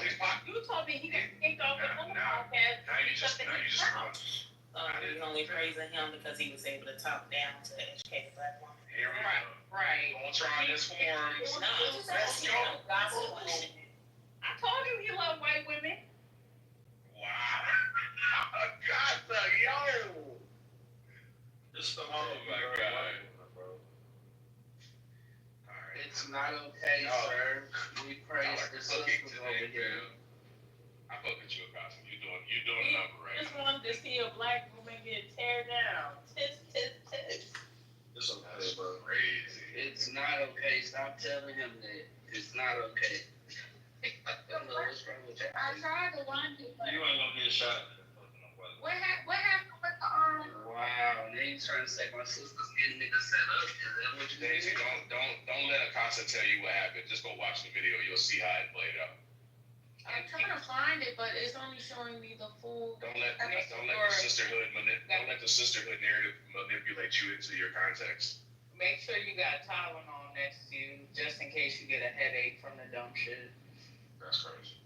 Speaker 9: his podcast.
Speaker 6: You told me he got kicked off of another podcast.
Speaker 9: Now you just
Speaker 18: He's only praising him because he was able to talk down to educate black women.
Speaker 9: Here we go.
Speaker 6: Right.
Speaker 9: Ultron is formed. Let's go.
Speaker 6: I told you he loved white women.
Speaker 9: Wow. Gotcha, yo. Oh my God.
Speaker 21: It's not okay, sir. We praise the sisters over here.
Speaker 9: I fuck with you, Akasa. You doing a number right
Speaker 6: Just wanted to see a black woman get tear down. Tis.
Speaker 21: It's okay, bro.
Speaker 9: Crazy.
Speaker 21: It's not okay. Stop telling him that. It's not okay. I don't know what's wrong with you.
Speaker 10: I tried to warn you, but
Speaker 16: You ain't gonna get shot.
Speaker 10: what happened with the
Speaker 21: Wow, now you trying to say my sister's getting niggas set up? Is that what you
Speaker 9: Daisy,
Speaker 21: think?
Speaker 9: don't let Akasa tell you what happened. Just go watch the video. You'll see how it played out.
Speaker 10: I'm trying to find it, but it's only showing me the full.
Speaker 9: Don't let the sisterhood narrative manipulate you into your context.
Speaker 6: Make sure you got Tylenol next to you, just in case you get a headache from the dumb shit.
Speaker 9: That's crazy.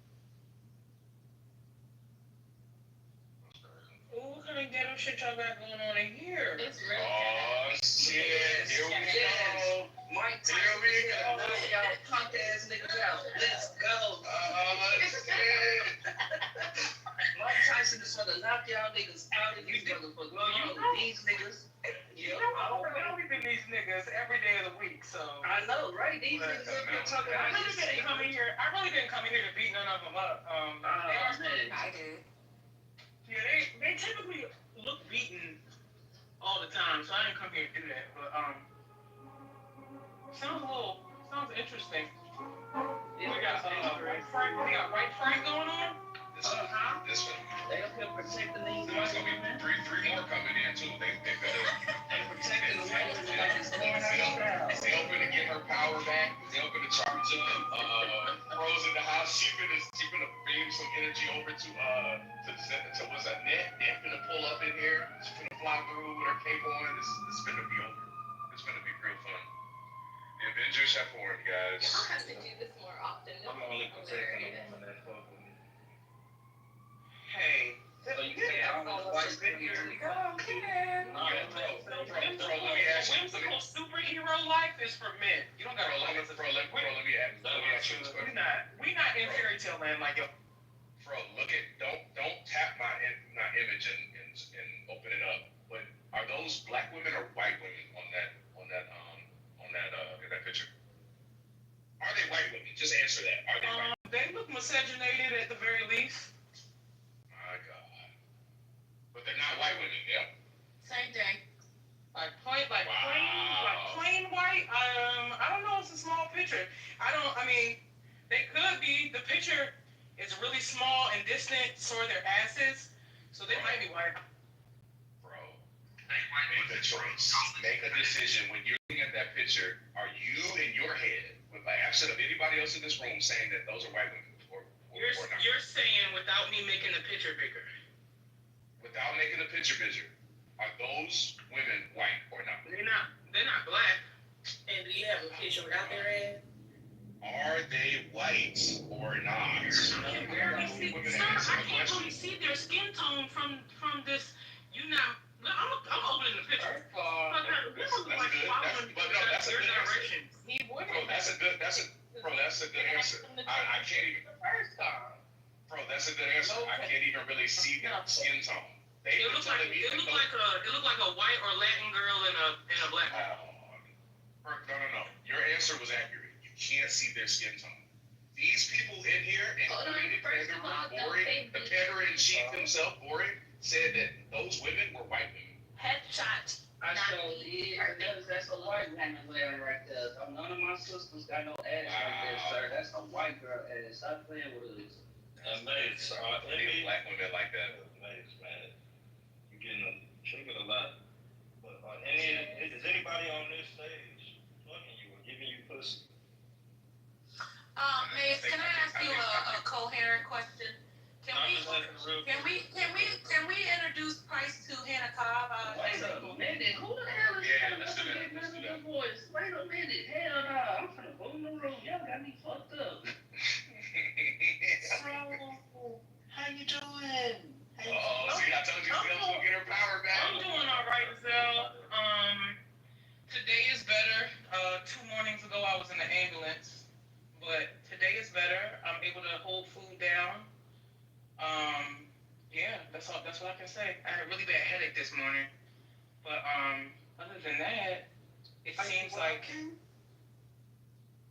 Speaker 6: What kind of ghetto shit y'all got going on in here?
Speaker 10: It's really
Speaker 9: Oh shit! Here we go.
Speaker 21: Mike Tyson is gonna knock y'all punk ass niggas out. Let's go. Mike Tyson is gonna knock y'all niggas out of these motherfuckers. You know these niggas.
Speaker 6: You know, I don't be these niggas every day of the week, so.
Speaker 21: I know, right? These niggas up here talking
Speaker 6: I
Speaker 21: about
Speaker 6: really didn't come in here to beat none of them up.
Speaker 1: I did.
Speaker 6: Yeah, they typically look beaten all the time, so I didn't come here to do that. But sounds interesting. We got White Frank going on.
Speaker 9: This one.
Speaker 21: They up here protecting these
Speaker 9: There's
Speaker 21: white
Speaker 9: gonna be
Speaker 21: women.
Speaker 9: three more coming in too. They better.
Speaker 21: They protecting the white women like it's going out of style.
Speaker 9: They open to get her power back. They open to charge up. Rose in the house. She finna beam some energy over to what's that? Net finna pull up in here. She finna fly through with her cape on. It's finna be over. It's finna be real fun. The Avengers have formed, guys.
Speaker 1: I'll have to do this more often.
Speaker 16: I'm only protecting the woman that fuck with me.
Speaker 21: Hey, so you say I'm on the white women too?
Speaker 9: Bro, let me ask you.
Speaker 6: Whimsical superhero life is for men. You don't gotta
Speaker 9: Let me ask you this question.
Speaker 6: We not in fairy tale land like yo.
Speaker 9: Bro, don't tap my image and open it up. But are those black women or white women on that picture? Are they white women? Just answer that. Are they white?
Speaker 6: They look miscegenated at the very least.
Speaker 9: My God. But they're not white women, yeah?
Speaker 10: Same thing.
Speaker 6: Plain white. I don't know. It's a small picture. They could be. The picture is really small and distant. So are their asses. So they might be white.
Speaker 9: Bro, make a choice. Make a decision. When you're looking at that picture, are you in your head, with the absence of anybody else in this room, saying that those are white women or not?
Speaker 6: You're saying without me making the picture bigger.
Speaker 9: Without making the picture bigger, are those women white or not?
Speaker 6: They're not black.
Speaker 18: And do you have a picture without their ass?
Speaker 9: Are they white or not?
Speaker 6: I can't really see their skin tone from this. I'm opening the picture.
Speaker 9: First of all,
Speaker 6: He would.
Speaker 9: Bro, that's a good answer. I can't even.
Speaker 6: First time.
Speaker 9: Bro, that's a good answer. I can't even really see their skin tone. They
Speaker 2: It
Speaker 9: were
Speaker 2: looked like
Speaker 9: telling me
Speaker 2: it looked like a white or Latin girl in a black man.
Speaker 9: No. Your answer was accurate. You can't see their skin tone. These people in here, including the Pandora in chief himself, Boring, said that those women were white women.
Speaker 7: Headshot.
Speaker 21: I showed it. That's a white woman laying right there. None of my sisters got no ass like that, sir. That's a white girl ass. Stop playing with us.
Speaker 16: Amazing.
Speaker 9: Any black women like that.
Speaker 16: Amazing, man. You're getting triggered a lot. But is anybody on this stage fucking you or giving you pussy?
Speaker 15: Mace, can I ask you a coherent question? Can we introduce Price to Hannah Cobb?
Speaker 21: Wait a minute. Who the hell is that voice? Wait a minute. Hell no. I'm finna boom the room. Y'all got me fucked up.
Speaker 20: How you doing?
Speaker 9: See, I told you Phil's gonna get her power back.
Speaker 2: I'm doing all right, Zell. Today is better. 2 mornings ago, I was in the ambulance, but today is better. I'm able to hold food down. Yeah, that's all. That's what I can say. I had a really bad headache this morning, but other than that, it seems like.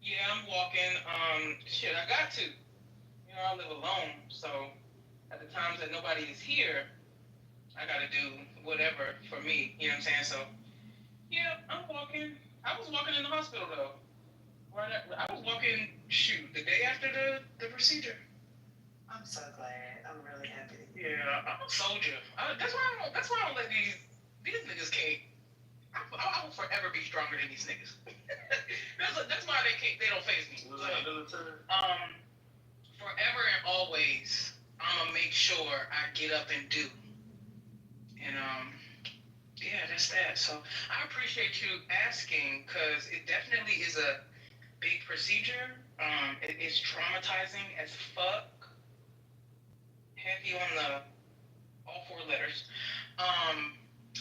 Speaker 2: Yeah, I'm walking. Shit, I got to. You know, I live alone, so at the times that nobody is here, I gotta do whatever for me. You know what I'm saying? So, yeah, I'm walking. I was walking in the hospital though. I was walking. Shoot, the day after the procedure.
Speaker 20: I'm so glad. I'm really happy.
Speaker 2: Yeah, I'm a soldier. That's why I don't let these niggas can't. I will forever be stronger than these niggas. that's why they don't face me. Like, forever and always, I'm gonna make sure I get up and do. And yeah, that's that. So I appreciate you asking, cause it definitely is a big procedure. It is traumatizing as fuck. Heavy on all 4 letters.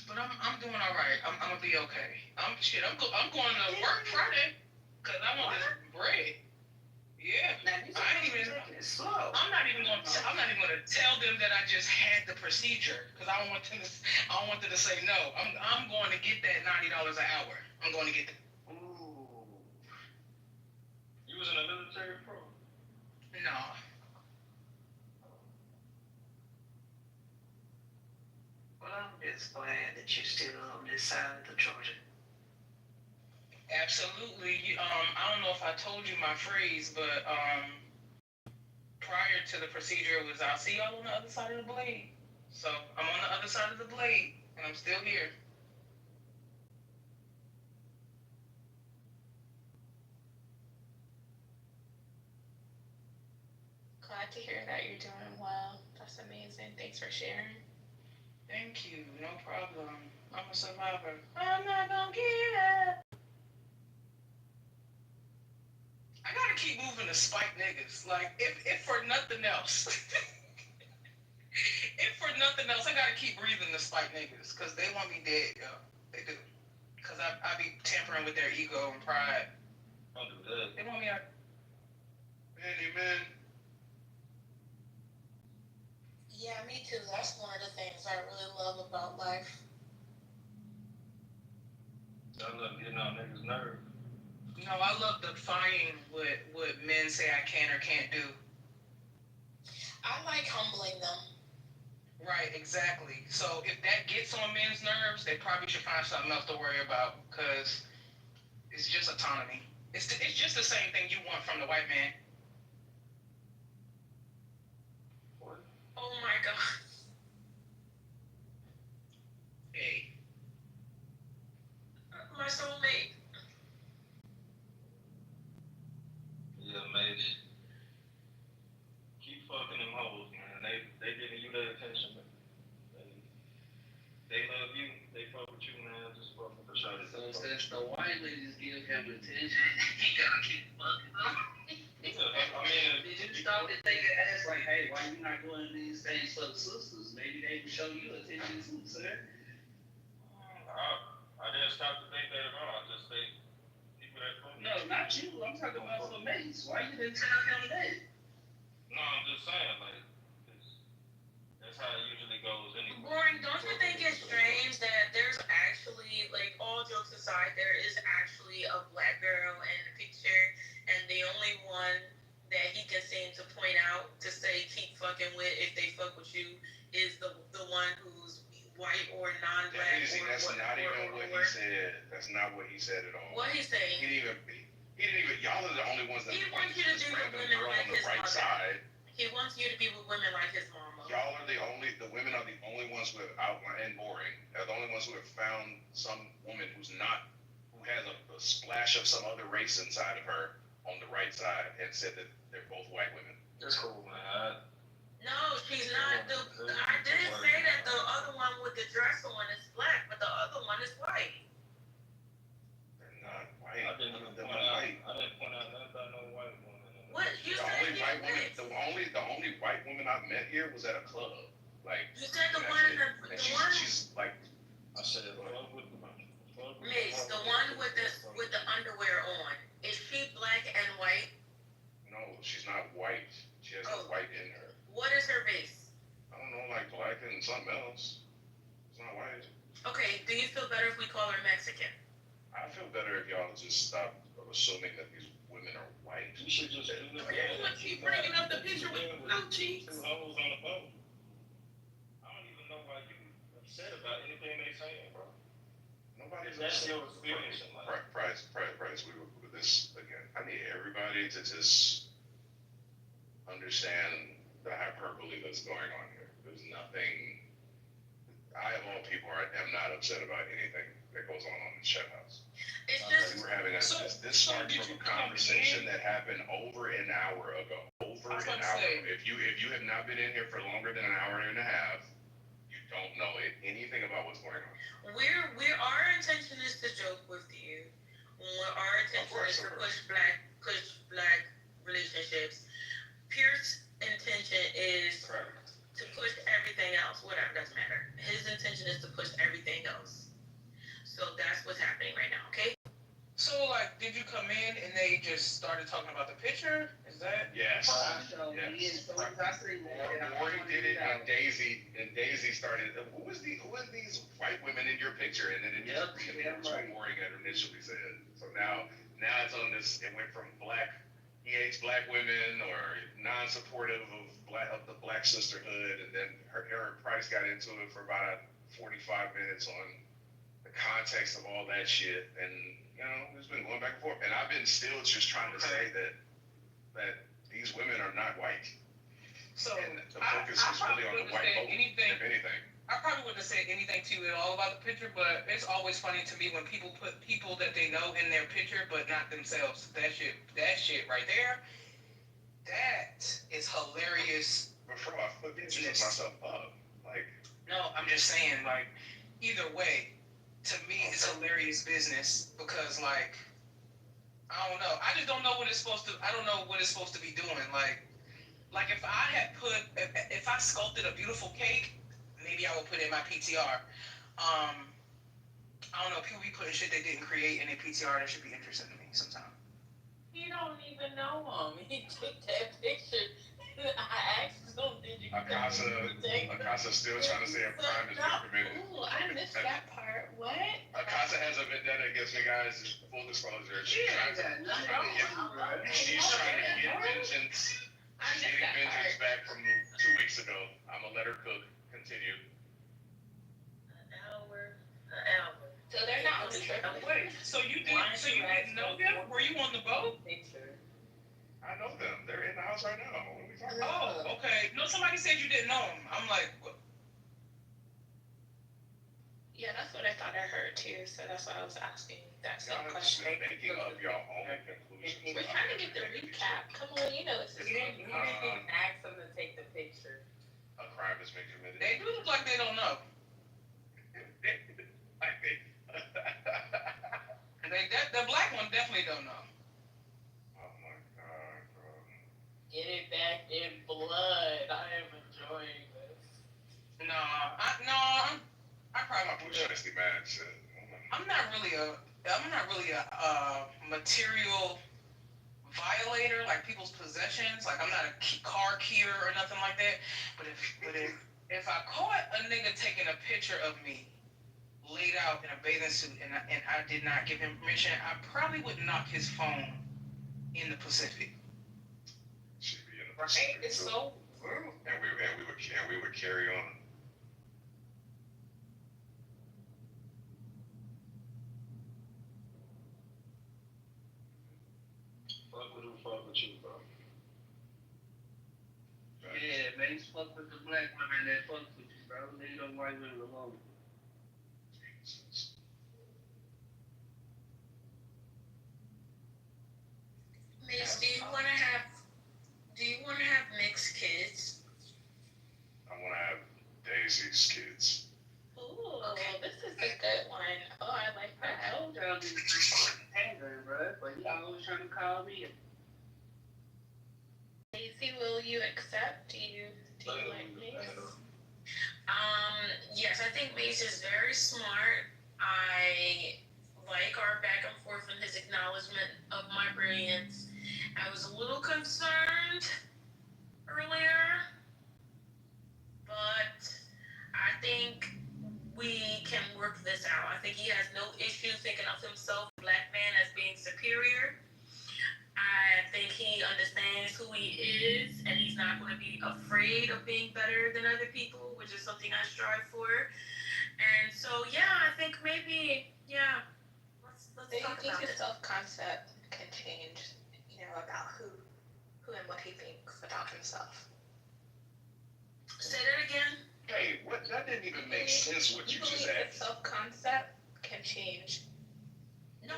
Speaker 2: But I'm doing all right. I'm gonna be okay. I'm going to work Friday, cause I want this bread. Yeah. I'm not even gonna tell them that I just had the procedure, cause I don't want them to say no. I'm going to get that $90 an hour. I'm going to get that.
Speaker 16: Ooh. You was in the military, bro?
Speaker 2: No.
Speaker 20: Well, I'm just glad that you're still on this side of the Georgia.
Speaker 2: Absolutely. I don't know if I told you my phrase, but prior to the procedure, it was I'll see y'all on the other side of the blade. So I'm on the other side of the blade, and I'm still here.
Speaker 15: Glad to hear that you're doing well. That's amazing. Thanks for sharing.
Speaker 2: Thank you. No problem. I'm a survivor. I'm not gonna give up. I gotta keep moving to spike niggas. Like, if for nothing else. If for nothing else, I gotta keep breathing to spike niggas. Cause they want me dead, yo. They do. Cause I be tampering with their ego and pride.
Speaker 16: Don't do that.
Speaker 2: They want me out.
Speaker 9: Man.
Speaker 15: Yeah, me too. That's one of the things I really love about life.
Speaker 16: I love getting on niggas' nerves.
Speaker 2: No, I love defying what men say I can or can't do.
Speaker 15: I like humbling them.
Speaker 2: Right, exactly. So if that gets on men's nerves, they probably should find something else to worry about, because it's just autonomy. It's just the same thing you want from the white man.
Speaker 16: What?
Speaker 2: Oh my God. Hey. My soulmate.
Speaker 16: Yeah, mate. Keep fucking them hoes, man. They giving you that attention. They love you. They fuck with you, man. Just fuck with the shot.
Speaker 21: So since the white ladies give him attention, he gotta keep fucking them.
Speaker 16: I mean,
Speaker 21: did you stop to think and ask, like, hey, why you not doing these things for the sisters? Maybe they can show you attention too, sir.
Speaker 16: I I didn't stop to think that at all. I just think people that from
Speaker 21: No, not you. I'm talking about for Mace. Why you didn't tell him that?
Speaker 16: No, I'm just saying, like, that's how it usually goes anyway.
Speaker 3: Warren, don't you think it's strange that there's actually, like, all jokes aside, there is actually a black girl in the picture, and the only one that he can seem to point out to say keep fucking with if they fuck with you is the one who's white or non-black.
Speaker 9: That's not even what he said. That's not what he said at all.
Speaker 3: What he's saying?
Speaker 9: He didn't even. Y'all are the only ones that.
Speaker 3: He wants you to be with women like his mother. Side. He wants you to be with women like his mama.
Speaker 9: Y'all are the women are the only ones who have outlined and boring. They're the only ones who have found some woman who has a splash of some other race inside of her on the right side and said that they're both white women.
Speaker 16: That's cool, man.
Speaker 3: No, she's not. I didn't say that the other one with the dress on is black, but the other one is white.
Speaker 9: They're not white.
Speaker 16: I didn't point out nothing about no white woman.
Speaker 3: What you said?
Speaker 9: The only white woman I've met here was at a club. Like
Speaker 3: you said, the one in the one.
Speaker 9: She's like.
Speaker 16: I said,
Speaker 3: Miss, the one with the underwear on. Is she black and white?
Speaker 9: No, she's not white. She has no white in her.
Speaker 3: What is her race?
Speaker 9: I don't know, like black and something else. It's not white.
Speaker 3: Okay, do you feel better if we call her Mexican?
Speaker 9: I feel better if y'all just stop assuming that these women are white.
Speaker 16: You should just do that.
Speaker 6: Keep bringing up the picture with no cheeks.
Speaker 16: Two hoes on the boat. I don't even know why you upset about anything they saying, bro.
Speaker 9: Nobody's
Speaker 16: That's your experience in life.
Speaker 9: Price. We were with this again. I need everybody to just understand the hyperbole that's going on here. There's nothing. I, of all people, am not upset about anything that goes on in the chat house.
Speaker 3: It's just
Speaker 9: we're having this sparked from a conversation that happened over an hour ago. Over an hour. If you have not been in here for longer than an hour and a half, you don't know anything about what's going on.
Speaker 3: Our intention is to joke with you. Our intention is to push black relationships. Pierce's intention is to push everything else. Whatever, doesn't matter. His intention is to push everything else. So that's what's happening right now. Okay.
Speaker 2: So, like, did you come in and they just started talking about the picture? Is that?
Speaker 9: Yes. Yes. Morty did it, and Daisy started. Who are these white women in your picture? And then it just Morty had initially said. So now it's on this. It went from black. He hates black women or non-supportive of the black sisterhood, and then Eric Price got into it for about 45 minutes on the context of all that shit, and it's been going back and forth. And I've been still just trying to say that these women are not white.
Speaker 2: So
Speaker 9: and the focus is really on the white vote, if anything.
Speaker 2: I probably wouldn't have said anything to you at all about the picture, but it's always funny to me when people put people that they know in their picture, but not themselves. That shit right there, that is hilarious.
Speaker 9: Before I put myself up, like.
Speaker 2: No, I'm just saying, like, either way, to me, it's hilarious business because, like, I don't know. I just don't know what it's supposed to. I don't know what it's supposed to be doing. Like if I sculpted a beautiful cake. Maybe I will put it in my PTR. I don't know. People be putting shit they didn't create in their PTR. That should be interesting to me sometimes.
Speaker 18: You don't even know him. He took that picture. I asked him, did you
Speaker 9: Akasa's still trying to say a crime has been committed.
Speaker 15: Ooh, I missed that part. What?
Speaker 9: Akasa has a vendetta against me, guys. Full disclosure. She's trying to get vengeance. She's getting vengeance back from 2 weeks ago. I'm gonna let her cook. Continue.
Speaker 3: An hour.
Speaker 15: So they're not on the trip.
Speaker 2: Wait, so you didn't know them? Were you on the boat?
Speaker 9: I know them. They're in the house right now. What are we talking
Speaker 2: about? Oh, okay. No, somebody said you didn't know them. I'm like, what?
Speaker 15: Yeah, that's what I thought I heard too. So that's why I was asking that same
Speaker 9: y'all
Speaker 15: question.
Speaker 9: Just making up your own conclusions.
Speaker 15: We're trying to get the recap. Come on, you know it's
Speaker 18: You didn't even ask them to take the picture.
Speaker 9: A crime has been committed.
Speaker 2: They do look like they don't know. The black one definitely don't know.
Speaker 9: Oh my god, bro.
Speaker 18: Get it back in blood. I am enjoying this.
Speaker 2: I probably
Speaker 9: Shiesty man shit. Oh my
Speaker 2: I'm not really a material violator, like people's possessions. Like I'm not a car keyer or nothing like that. But if I caught a nigga taking a picture of me laid out in a bathing suit and I did not give him permission, I probably would knock his phone in the Pacific.
Speaker 9: She'd be in the
Speaker 2: Right?
Speaker 9: Pacific
Speaker 2: It's
Speaker 9: too.
Speaker 2: so rude.
Speaker 9: And we would carry on.
Speaker 16: Fuck with who fuck with you, bro.
Speaker 21: Yeah, man, you fuck with the black women that fuck with you, bro. Leave them white women alone.
Speaker 3: Mace, do you want to have mixed kids?
Speaker 9: I want to have Daisy's kids.
Speaker 15: Ooh, this is a good one. Oh, I like
Speaker 21: I
Speaker 15: that.
Speaker 21: told y'all these people angry, bro. But y'all always trying to call me.
Speaker 15: Daisy, will you accept? Do you like Mace?
Speaker 3: Yes, I think Mace is very smart. I like our back and forth and his acknowledgement of my brilliance. I was a little concerned earlier, but I think we can work this out. I think he has no issue thinking of himself, black man, as being superior. I think he understands who he is, and he's not going to be afraid of being better than other people, which is something I strive for. And so, yeah, I think maybe, yeah, let's
Speaker 15: Do you
Speaker 3: talk
Speaker 15: think
Speaker 3: about
Speaker 15: his
Speaker 3: it.
Speaker 15: self-concept can change, about who and what he thinks about himself?
Speaker 3: Say that again.
Speaker 9: Hey, what? That didn't even make sense what you just
Speaker 15: believe his
Speaker 9: asked.
Speaker 15: self-concept can change
Speaker 3: No,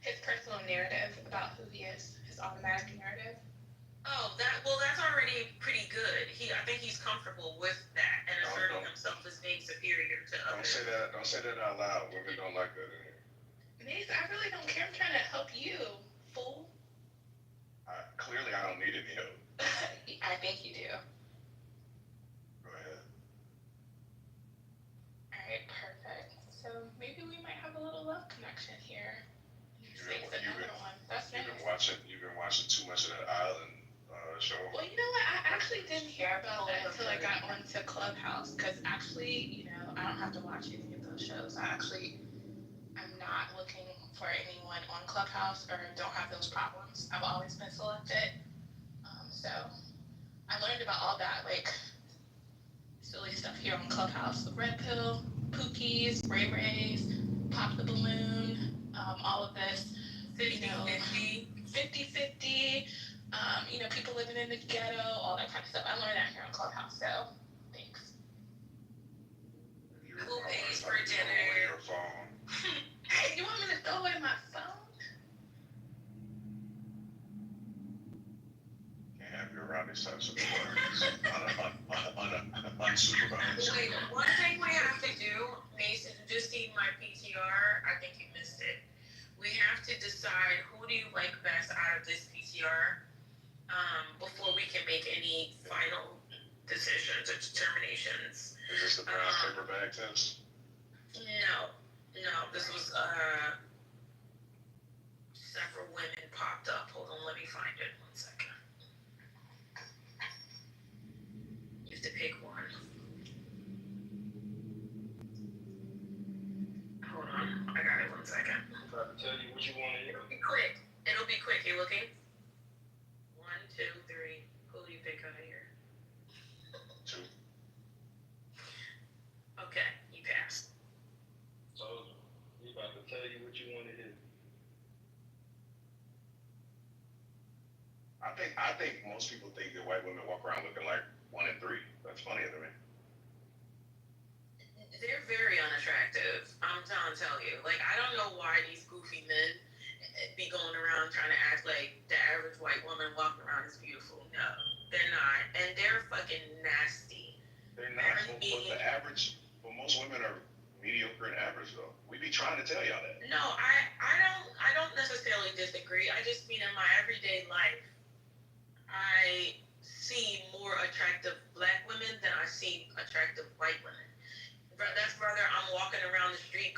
Speaker 15: his personal narrative about who he is, his automatic narrative?
Speaker 3: Oh, that's already pretty good. I think he's comfortable with that and asserting himself as being superior to
Speaker 9: Don't
Speaker 3: others.
Speaker 9: say that out loud. Women don't like that in here.
Speaker 15: Mace, I really don't care. I'm trying to help you, fool.
Speaker 9: Clearly, I don't need any help.
Speaker 15: I think you do.
Speaker 9: Go ahead.
Speaker 15: Alright, perfect. So maybe we might have a little love connection here. You've
Speaker 9: been watching too much of that Island show.
Speaker 15: Well, you know what? I actually didn't hear about that until I got onto Clubhouse. Because actually, I don't have to watch any of those shows. I'm not looking for anyone on Clubhouse or don't have those problems. I've always been selected. So I learned about all that, like, silly stuff here on Clubhouse. The Red Pill, Pookies, Ray Rays, Pop the Balloon, all of this.
Speaker 3: 50-50.
Speaker 15: 50-50, people living in the ghetto, all that kind of stuff. I learned that here on Clubhouse, so thanks.
Speaker 3: Who pays for dinner?
Speaker 9: Your phone.
Speaker 15: Hey, you want me to throw away my phone?
Speaker 9: Can't have you around these types of words. Unsupervised.
Speaker 3: Wait, one thing we have to do, Mason, just see my PTR. I think you missed it. We have to decide who do you like best out of this PTR before we can make any final decisions or determinations.
Speaker 9: Is this the brown paper bag test?
Speaker 3: No, this was several women popped up. Hold on, let me find it. 1 second. You have to pick one. Hold on, I got it. 1 second.
Speaker 16: I'm trying to tell you what you want to hear.
Speaker 3: It'll be quick. You looking? 1, 2, 3. Who do you pick out of here?
Speaker 9: 2.
Speaker 3: Okay, you passed.
Speaker 16: So, he about to tell you what you want to hear.
Speaker 9: I think most people think that white women walk around looking like 1 and 3. That's funny to me.
Speaker 3: They're very unattractive. I'm trying to tell you. Like, I don't know why these goofy men be going around trying to act like the average white woman walking around is beautiful. No, they're not. And they're fucking nasty.
Speaker 9: They're not. But most women are mediocre and average, though. We be trying to tell y'all that.
Speaker 3: No, I don't necessarily disagree. I just mean in my everyday life, I see more attractive black women than I see attractive white women. That's whether I'm walking around the street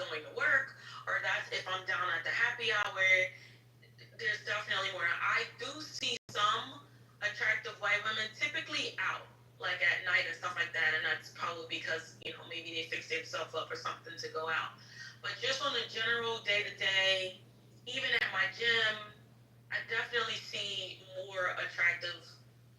Speaker 6: I'm down at the happy hour, there's definitely more. I do see some attractive white women typically out, like at night and stuff like that, and that's probably because, maybe they fix themselves up or something to go out. But just on the general day to day, even at my gym, I definitely see more attractive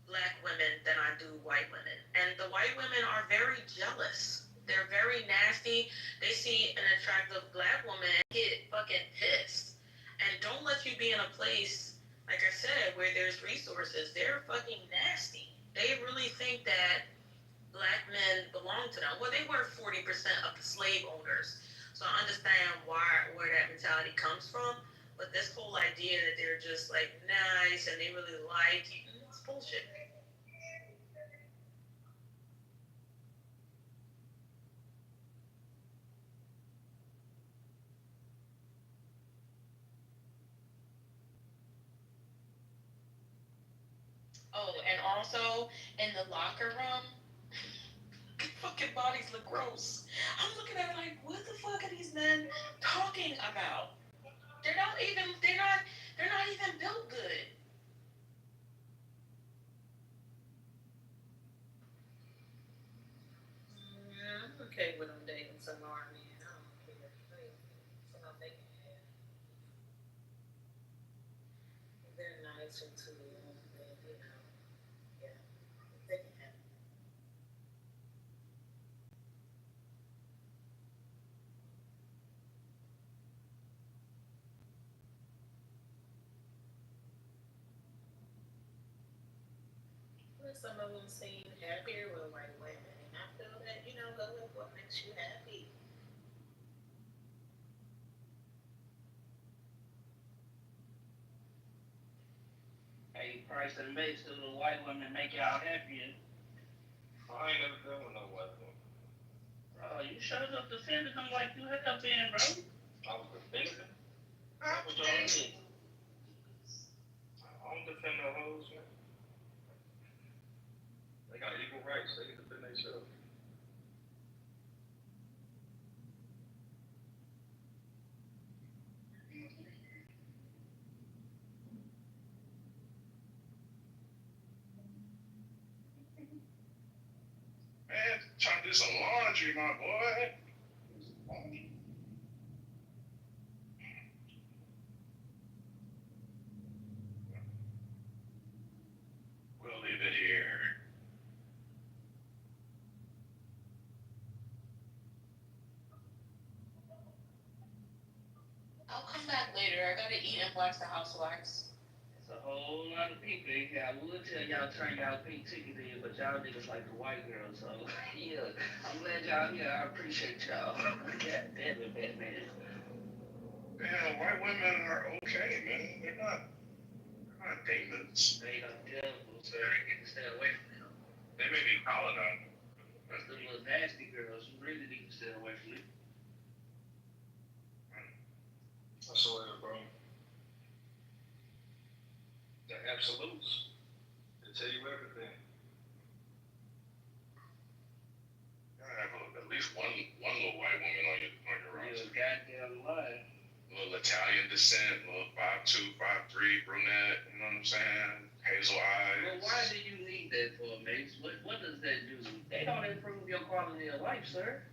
Speaker 6: black women than I do white women. And the white women are very jealous. They're very nasty. They see an attractive black woman and get fucking pissed. And don't let you be in a place, like I said, where there's resources. They're fucking nasty. They really think that black men belong to them. Well, they were 40% of the slave owners. So I understand where that mentality comes from. But this whole idea that they're just like nice and they really like you, it's bullshit. Oh, and also in the locker room, fucking bodies look gross. I'm looking at it like, what the fuck are these men talking about? They're not even built good. Yeah, I'm okay with them dating some army. I don't care. So they can have. They're nice and too, yeah, they can have. Well, some of them seem happier with white women, and I feel that, go with what makes you happy.
Speaker 21: Hey, price and mix to the white women make y'all happier.
Speaker 16: I ain't never been with no white woman.
Speaker 21: Bro, you showed up defending them like you have been, bro.
Speaker 16: I was defending them.
Speaker 21: That was your shit.
Speaker 16: I don't defend no hoes, man. They got equal rights. They can defend themselves.
Speaker 9: Man, trying to do some laundry, my boy. We'll leave it here.
Speaker 6: I'll come back later. I gotta eat and watch the housewives.
Speaker 21: It's a whole lot of people in here. I would tell y'all turn y'all pink ticket in, but y'all niggas like the white girls, so yeah. I'm glad y'all here. I appreciate y'all. God damn it, Batman.
Speaker 9: Man, white women are okay, man. They're not demons.
Speaker 21: They are devils, so you need to stay away from them.
Speaker 9: They may be colonized.
Speaker 21: That's the little nasty girls. You really need to stay away from them.
Speaker 16: I swear, bro. The absolutes. They tell you everything.
Speaker 9: You gotta have at least one little white woman on your roster.
Speaker 21: You're goddamn lying.
Speaker 9: Little Italian descent, little 5'2", 5'3", brunette, you know what I'm saying? Hazel eyes.
Speaker 21: Well, why do you need that for, Mace? What does that do? They don't improve your quality of life, sir.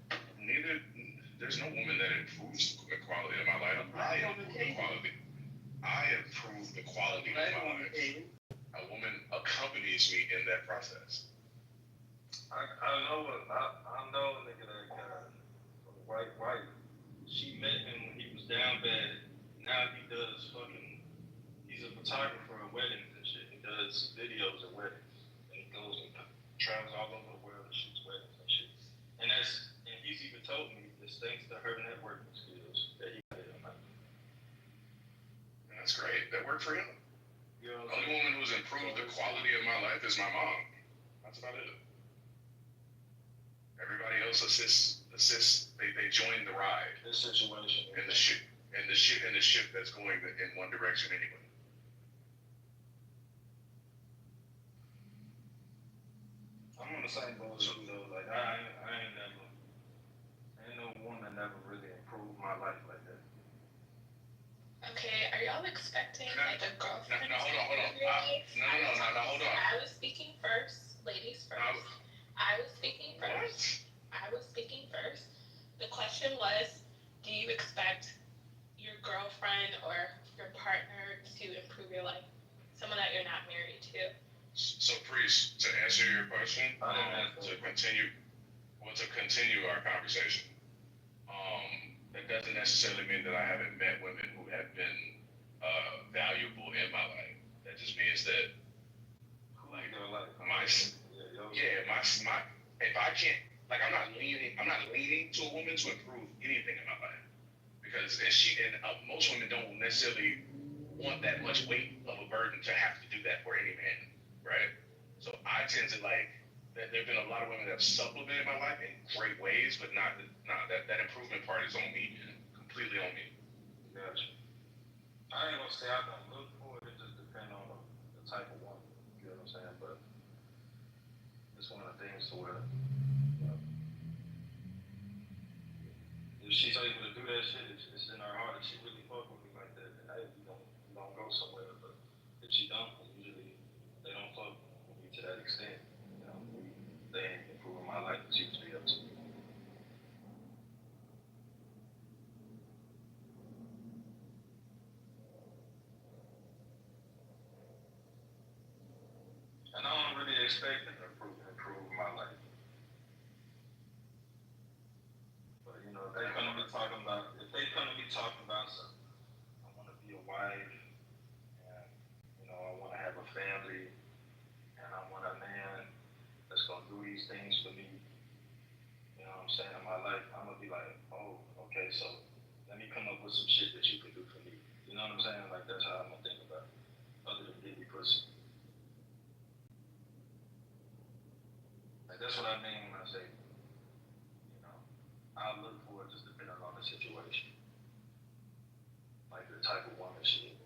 Speaker 9: There's no woman that improves the quality of my life. I improve the quality. I improve the quality of my life. A woman accompanies me in that process.
Speaker 16: I know a nigga that got a white wife. She met him when he was down bad. Now he does he's a photographer at weddings and shit. He does videos at weddings. And he goes and travels all over the world and shoots weddings and shit. And he's even told me this thanks to her networking skills that he got in life.
Speaker 9: That's great. That worked for him.
Speaker 16: You know
Speaker 9: the only woman who's improved the quality of my life is my mom. That's about it. Everybody else assists. They join the ride.
Speaker 16: This situation.
Speaker 9: In the ship that's going in one direction anyway.
Speaker 16: I'm on the same boat as you though. Like I ain't no woman never really improved my life like that.
Speaker 3: expecting
Speaker 9: No,
Speaker 3: like a girlfriend?
Speaker 9: no, hold on. Hold on.
Speaker 3: I was speaking first, ladies first. I was speaking first. I was speaking first. The question was, do you expect your girlfriend or your partner to improve your life? Someone that you're not married to.
Speaker 9: So, Priest, to answer your question, to continue our conversation, that doesn't necessarily mean that I haven't met women who have been valuable in my life. That just means that, like, if I can't, like, I'm not leading to a woman to improve anything in my life, because most women don't necessarily want that much weight of a burden to have to do that for any man, right? So I tend to there've been a lot of women that have supplemented my life in great ways, but that improvement part is on me, man. Completely on me.
Speaker 16: Gotcha. I ain't gonna say I don't look for it. It just depends on the type of woman. You know what I'm saying? But it's one of the things to where, you know, if she's able to do that shit, it's in her heart. If she really fuck with me like that, then hey, we don't go somewhere. But if she don't, usually they don't fuck with me to that extent. You know, they ain't improving my life. It's usually up to me. And I don't really expect them to improve my life. But you know, if they come to me talking about something, I want to be a wife, and you know, I want to have a family, and I want a man that's gonna do these things for me. You know what I'm saying? In my life, I'm gonna be like, oh, okay, so let me come up with some shit that you can do for me. You know what I'm saying? Like that's how I'm gonna think about it. Other than give me pussy. Like that's what I mean when I say, you know, I look for it just depending on the situation. Like the type of woman she is.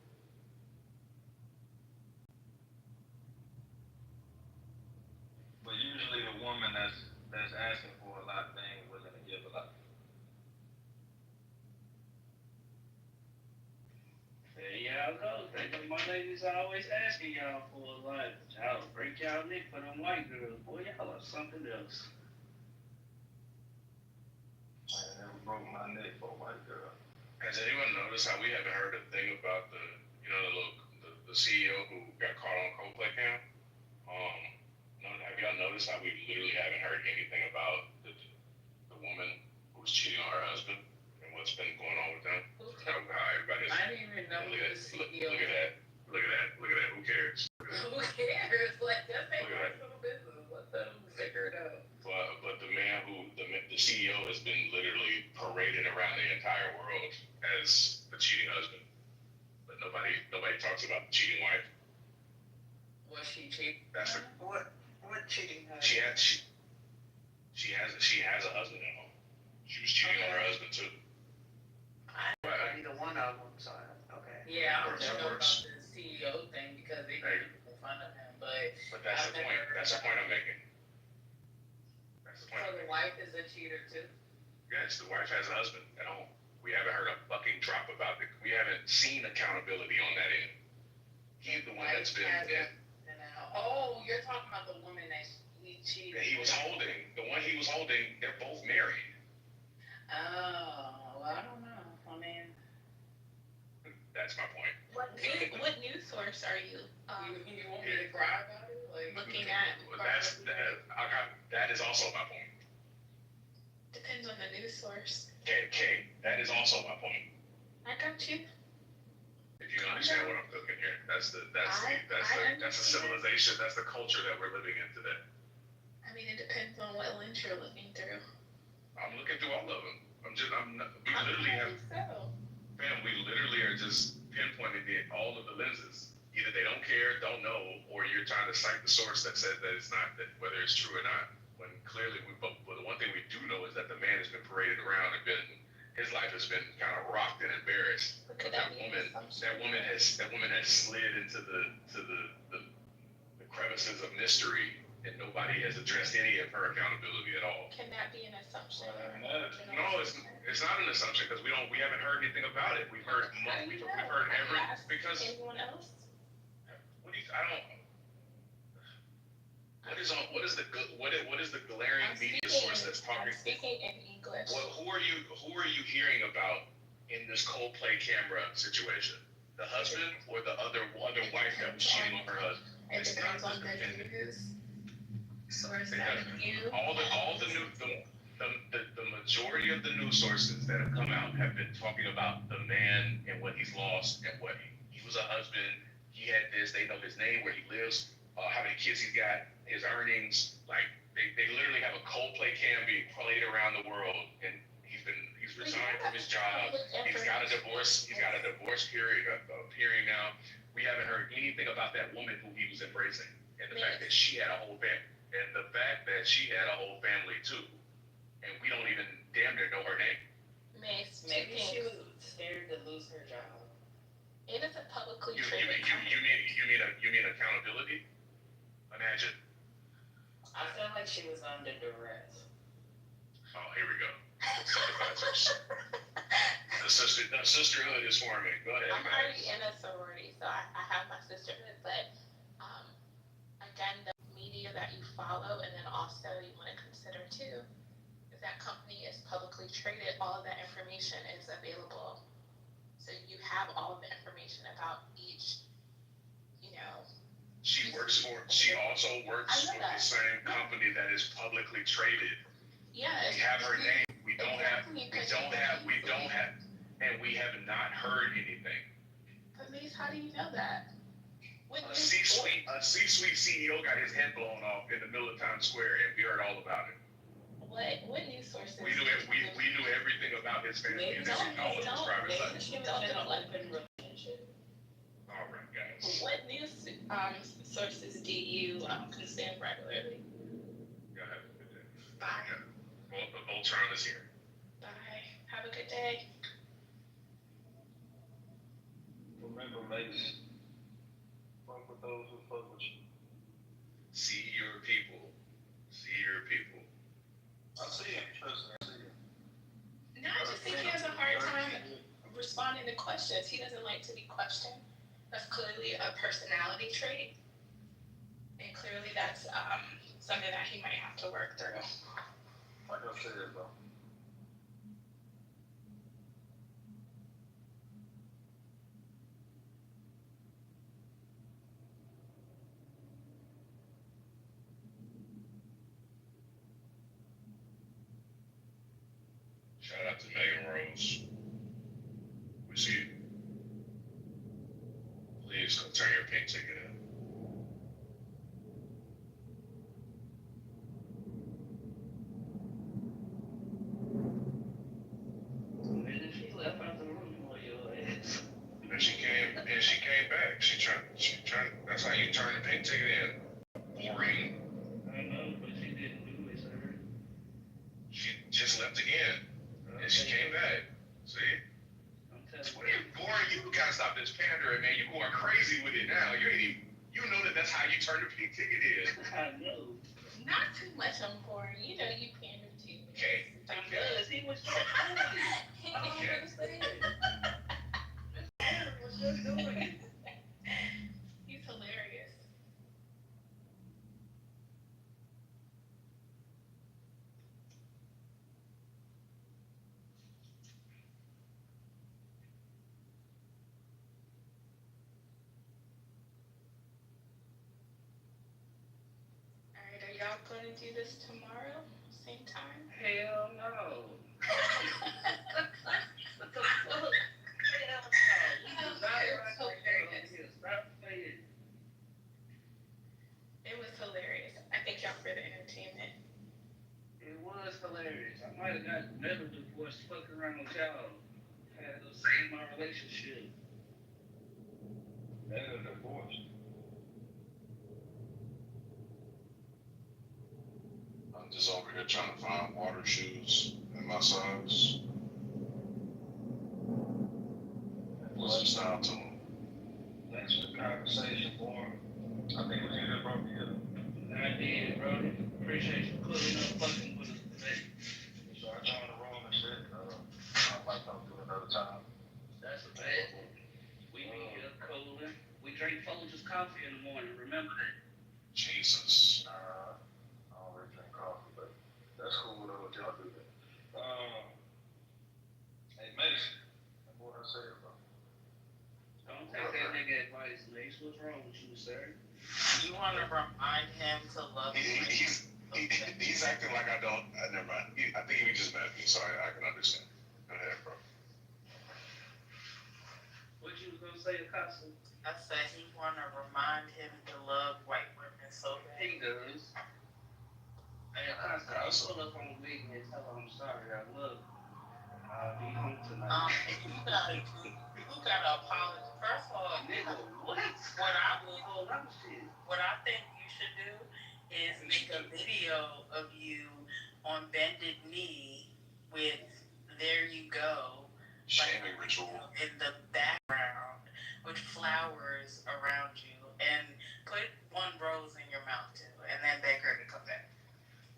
Speaker 16: But usually the woman that's asking for a lot, they ain't willing to give a lot.
Speaker 21: There y'all go. They know my ladies always asking y'all for a lot. Y'all break y'all neck for them white girls. Boy, y'all are something else.
Speaker 16: I never broke my neck for a white girl.
Speaker 9: Has anyone noticed how we haven't heard a thing about the CEO who got caught on Coldplay cam? Have y'all noticed how we literally haven't heard anything about the woman who's cheating on her husband and what's been going on with them? How everybody's.
Speaker 1: I didn't even know who the CEO.
Speaker 9: Look at that. Who cares?
Speaker 1: Who cares? Like, that's their personal business. Let them figure it out.
Speaker 9: But the man the CEO has been literally paraded around the entire world as the cheating husband. But nobody talks about the cheating wife.
Speaker 1: Was she cheating?
Speaker 9: That's
Speaker 20: What cheating?
Speaker 9: She has a husband at home. She was cheating on her husband too.
Speaker 20: Either one of them, so okay.
Speaker 1: Yeah, I don't know about the CEO thing because they make fun of him, but
Speaker 9: that's the point. That's the point I'm making.
Speaker 1: So the wife is a cheater too?
Speaker 9: Yes, the wife has a husband at home. We haven't heard a fucking drop about it. We haven't seen accountability on that end. He's the one that's been.
Speaker 1: Oh, you're talking about the woman that he cheated.
Speaker 9: That he was holding. The one he was holding, they're both married.
Speaker 1: Oh, well, I don't know. I mean,
Speaker 9: that's my point.
Speaker 3: What news source are you?
Speaker 1: You want me to cry about it? Like
Speaker 3: looking at?
Speaker 9: That is also my point.
Speaker 3: Depends on the news source.
Speaker 9: Okay, that is also my point.
Speaker 3: I got you.
Speaker 9: If you understand what I'm cooking here, that's the civilization, that's the culture that we're living in today.
Speaker 3: I mean, it depends on what lens you're looking through.
Speaker 9: I'm looking through all of them. We literally are just pinpointing all of the lenses. Either they don't care, don't know, or you're trying to cite the source that says that it's not, that whether it's true or not. When clearly, but the one thing we do know is that the man has been paraded around and his life has been kind of rocked and embarrassed. But that woman has slid into the crevices of mystery and nobody has addressed any of her accountability at all.
Speaker 14: Can that be an assumption?
Speaker 9: No, it's not an assumption because we haven't heard anything about it. We've heard we've heard every because
Speaker 14: anyone else?
Speaker 9: what do you I don't. What is the glaring media source that's talking?
Speaker 14: I'm speaking in English.
Speaker 9: Who are you hearing about in this Coldplay camera situation? The husband or the other wife that was cheating on her husband?
Speaker 14: It depends on the news source that you.
Speaker 9: The majority of the news sources that have come out have been talking about the man and what he's lost and what he was a husband. He had this. They know his name, where he lives, how many kids he's got, his earnings. Like they literally have a Coldplay cam being played around the world, and he's resigned from his job. He's got a divorce. He's got a divorce hearing now. We haven't heard anything about that woman who he was embracing, and the fact that she had a whole family too, and we don't even damn near know her name.
Speaker 18: Maybe she was scared to lose her job.
Speaker 14: It is a publicly
Speaker 9: You
Speaker 14: traded
Speaker 9: mean accountability? Imagine.
Speaker 18: I feel like she was under duress.
Speaker 9: Oh, here we go. Sympathizers. The sisterhood is forming. Go ahead.
Speaker 14: I'm already in a sorority, so I have my sisterhood, but again, the media that you follow, and then also you want to consider too, if that company is publicly traded, all of that information is available. So you have all of the information about each,
Speaker 9: She also works for the same company that is publicly traded.
Speaker 14: Yes.
Speaker 9: We have her name. We don't have, and we have not heard anything.
Speaker 14: But Mace, how do you know that?
Speaker 9: A C-suite CEO got his head blown off in the middle of Times Square, and we heard all about it.
Speaker 14: What news sources?
Speaker 9: We knew everything about his family and all of his private life. All right, guys.
Speaker 14: What news sources do you consume regularly?
Speaker 9: Y'all have a good day.
Speaker 14: Bye.
Speaker 9: Voltron is here.
Speaker 14: Bye. Have a good day.
Speaker 16: Remember, Mace, fuck with those who fuck with you.
Speaker 9: See your people. See your people.
Speaker 16: I see him. Trust me, I see him.
Speaker 14: No, I just think he has a hard time responding to questions. He doesn't like to be questioned. That's clearly a personality trait. And clearly that's something that he might have to work through.
Speaker 16: Like I said, bro.
Speaker 9: Shout out to Megan Rose. We see you. Please go turn your pink ticket in.
Speaker 21: She left out the room for your ass.
Speaker 9: And she came back. She tried. That's how you turn the pink ticket in. Boring.
Speaker 21: I know, but she didn't do it, sir.
Speaker 9: She just left again. And she came back. See? What are you boring? You gotta stop this pandering, man. You're going crazy with it now. You know that's how you turn the pink ticket in.
Speaker 21: I know.
Speaker 14: Not too much on boring. You pander too.
Speaker 9: Okay.
Speaker 21: Because he was just doing.
Speaker 14: He's hilarious. Alright, are y'all going to do this tomorrow? Same time?
Speaker 21: Hell no. What the fuck? Hell no.
Speaker 14: It was hilarious. I thank y'all for the entertainment.
Speaker 21: It was hilarious. I might have got another divorce fucking around with y'all. Had to save my relationship.
Speaker 16: That is a divorce.
Speaker 9: I'm just over here trying to find water shoes in my size. What's the style to them?
Speaker 16: Thanks for the conversation, boy. I think it was either broke you.
Speaker 21: I did, wrong with you, sir?
Speaker 18: You want to remind him to love you.
Speaker 9: He's acting like I don't. Never mind. I think he just met me, so I can understand. Go ahead, bro.
Speaker 21: What you was gonna say, Acosta?
Speaker 18: I said he want to remind him to love white women so bad.
Speaker 21: He does. Hey, Acosta, I'll pull up on the week and tell her I'm sorry. I love you. I'll be home tonight.
Speaker 18: You gotta apologize. First of all,
Speaker 21: nigga, what?
Speaker 18: What I think you should do is make a video of you on bended knee with "There You Go"
Speaker 9: shaming ritual
Speaker 18: in the background with flowers around you, and put one rose in your mouth too, and then beg her to come back.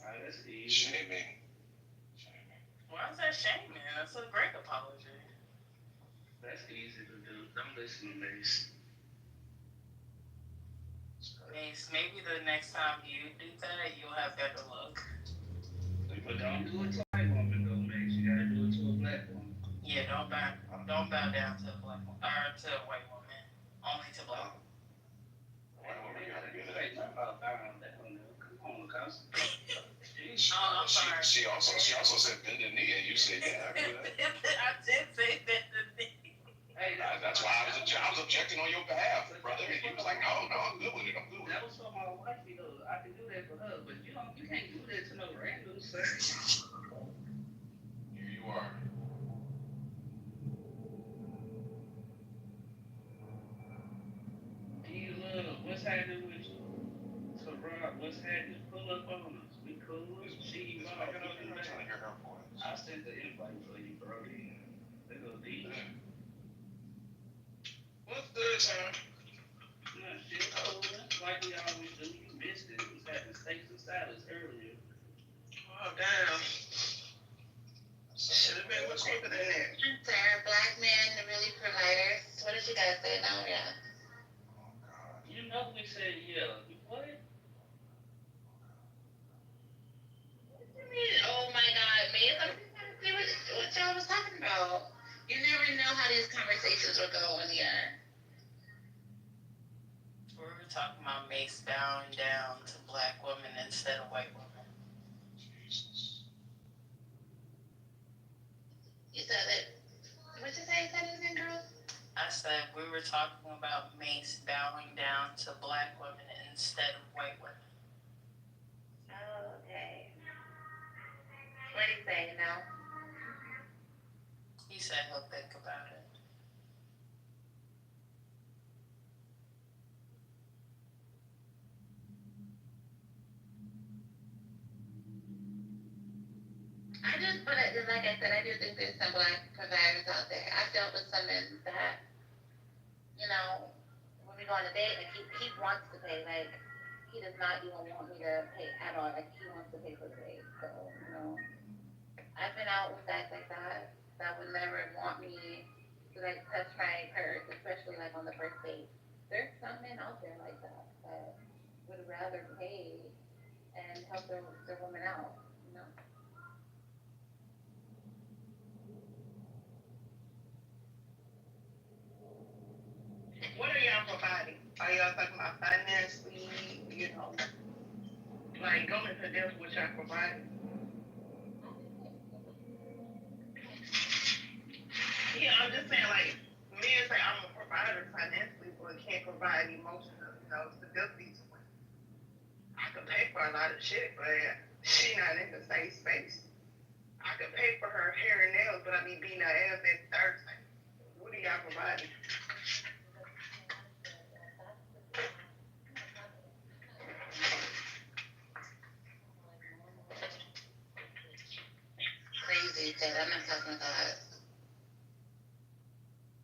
Speaker 21: Alright, that's easy.
Speaker 9: Shaming.
Speaker 18: Why is that shaming? That's a great apology.
Speaker 21: That's easy to do. I'm listening, Mace.
Speaker 18: Mace, maybe the next time you do that, you'll have better luck.
Speaker 21: But don't do it to a white woman, though, Mace. You gotta do it to a black woman.
Speaker 18: Yeah, don't bow down to a black woman, or to a white woman. Only to black women.
Speaker 9: White woman gotta do that.
Speaker 21: Come on, Acosta.
Speaker 18: I'm sorry.
Speaker 9: She also said bend the knee, and you said yeah.
Speaker 18: I did say bend the knee.
Speaker 21: Hey,
Speaker 9: that's why I was objecting on your behalf, brother. And you was like, no, I'm good with it. I'm good with it.
Speaker 21: That was for my wife, you know. I can do that for her, but you can't do that to no random, sir.
Speaker 9: Here you are.
Speaker 21: D-Love, what's happening with you? So, Rob, what's happening? Pull up on us. We cool. She evolved. I sent the invite for you, bro. They go deep.
Speaker 2: What's good, son?
Speaker 21: Nah, shit, cool. Like we always do. You missed it. We was having steaks and salads earlier.
Speaker 2: Oh, damn. Should have been quicker than that.
Speaker 3: Sir, black men really providers. What did you guys say now? Yeah.
Speaker 21: You know we said yeah. What?
Speaker 3: Oh my God, man! I'm just trying to see what y'all was talking about. You never know how these conversations will go in here.
Speaker 18: We were talking about Mace bowing down to black women instead of white women.
Speaker 9: Jesus.
Speaker 3: You said it. What'd you say? Said it again, girl?
Speaker 18: I said we were talking about Mace bowing down to black women instead of white women.
Speaker 3: Oh, okay. What do you say now?
Speaker 18: He said he'll think about it.
Speaker 3: But like I said, I do think there's some black providers out there. I've dealt with some men that, you know, when we go on a date, like he wants to pay, like he does not even want me to pay at all. Like he wants to pay for the date. So, you know, I've been out with guys like that would never want me to like touch my purse, especially like on the first date. There's some men out there like that would rather pay and help their woman out, you know.
Speaker 2: What are y'all providing? Are y'all talking about financially, you know? Like, go into depth what y'all providing? Yeah, I'm just saying, like, men say I'm a provider financially, but can't provide emotional, you know, stability to women. I could pay for a lot of shit, but she not in the same space. I could pay for her hair and nails, but I be beating her ass every Thursday. What are y'all providing?
Speaker 3: Crazy that I'm not talking about.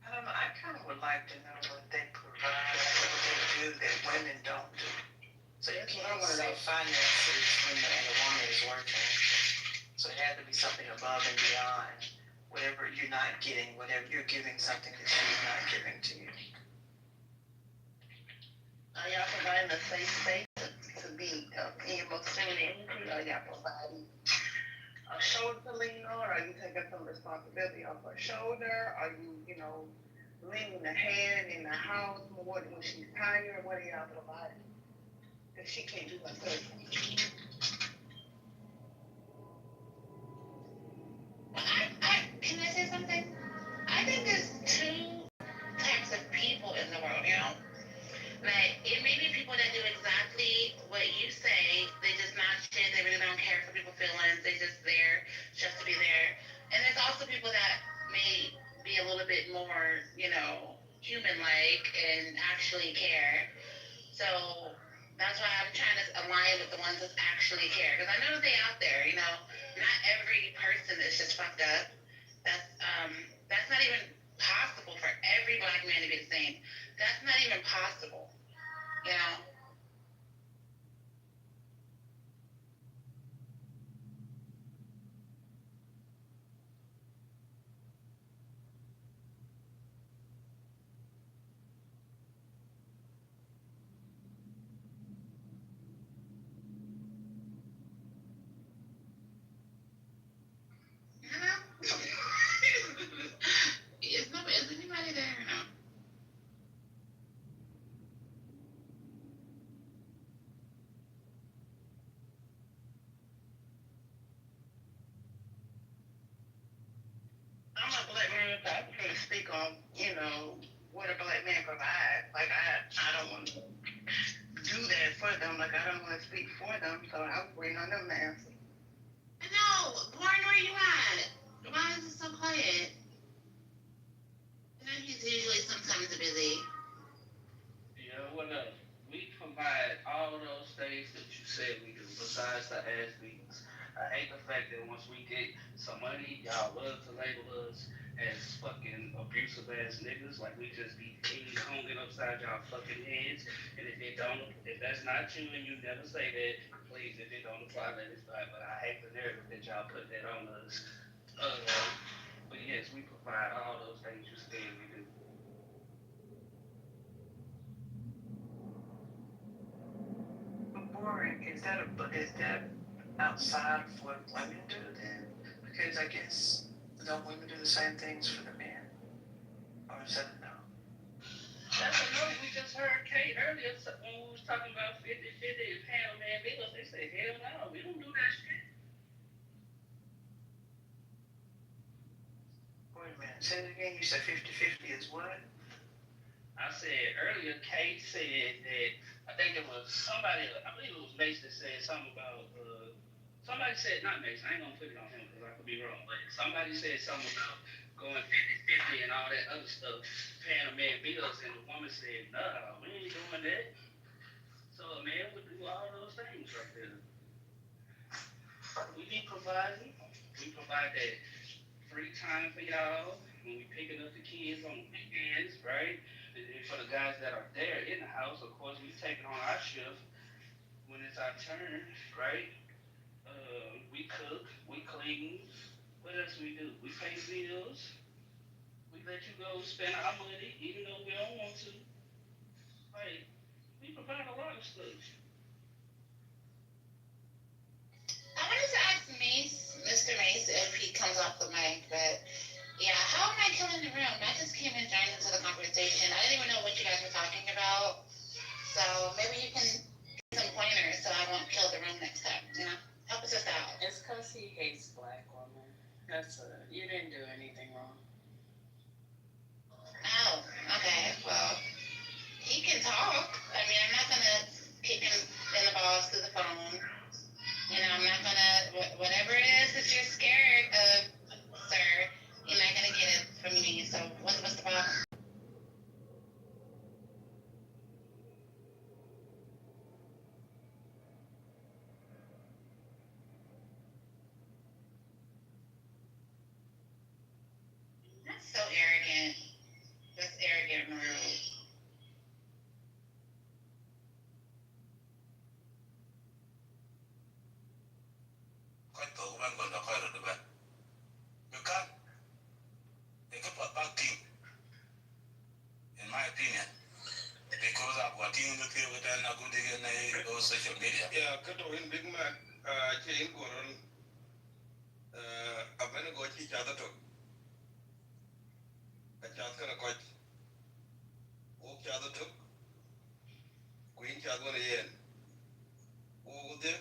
Speaker 18: I don't know. I kind of would like to know what they provide, what they do that women don't do. So you can't say finances when the woman is working. So it had to be something above and beyond whatever you're not getting, whatever you're giving something that she's not giving to you.
Speaker 2: Are y'all providing a safe space to be in your femininity? Are y'all providing a shoulder to lean on? Are you taking some responsibility off her shoulder? Are you, you know,
Speaker 18: lending a hand in the house more than when she's tired? What are y'all about it? Because she can't do herself.
Speaker 10: Well, can I say something? I think there's two types of people in the world, you know? Like, it may be people that do exactly what you say. They just not shit. They really don't care for people's feelings. They just there just to be there. And there's also people that may be a little bit more, you know, human-like and actually care. So that's why I'm trying to align with the ones that actually care. Because I know that they out there, you know. Not every person is just fucked up. That's not even possible for every black man to be the same. That's not even possible. You know? Is anybody there or no?
Speaker 18: I'm a black man, so I can't speak on, you know, what a black man provides. Like, I don't want to do that for them. Like, I don't want to speak for them, so I'm waiting on them to answer.
Speaker 10: No, Warren, where you at? Why is it so quiet? You know, he's usually sometimes busy.
Speaker 21: Yeah, what else? We provide all those things that you said we do, besides the ass beats. I hate the fact that once we get some money, y'all love to label us as fucking abusive ass niggas, like we just be king hunging upside y'all fucking heads. And if that's not you and you never say that, please, if it don't apply, let it fly. But I hate the narrative that y'all put that on us. But yes, we provide all those things you said we do.
Speaker 18: Boring. Is that outside of what women do then? Because I guess don't women do the same things for the men? Or is that a no?
Speaker 21: That's a no. We just heard Kate earlier when we was talking about 50-50 and panel man bills. They said, hell no, we don't do that shit.
Speaker 18: Wait a minute. Say it again. You said 50-50 is what?
Speaker 21: I said earlier, Kate said that, I think it was somebody, I believe it was Mace that said something about, somebody said, not Mace, I ain't gonna put it on him because I could be wrong, but somebody said something about going 50-50 and all that other stuff, paying a man bills, and the woman said, nah, we ain't doing that. So a man would do all those things right there. We be providing. We provide that free time for y'all when we picking up the kids on the weekends, right? And then for the guys that are there in the house, of course, we taking on our shift when it's our turn, right? We cook, we clean. What else we do? We pay bills. We let you go spend our money, even though we don't want to. Like, we provide a lot of stuff.
Speaker 10: I wanted to ask Mr. Mace, if he comes off the mic, but yeah, how am I killing the room? I just came and joined into the conversation. I didn't even know what you guys were talking about. So maybe you can give some pointers so I won't kill the room next time, you know? Help us out.
Speaker 5: It's because he hates black women. You didn't do anything wrong.
Speaker 10: Oh, okay. Well, he can talk. I mean, I'm not going to kick him in the balls through the phone. You know, I'm not going to, whatever it is that you're scared of, sir, you're not going to get it from me. So what's the problem? That's so arrogant. That's arrogant and rude.
Speaker 19: In my opinion, because I've got things to play with and I'm going to go social media. Yeah, Kitover in big man, chain Goron, I'm going to go to each other. A chat can a coach,
Speaker 4: chado tuk, queen chado na yen. Ugo de,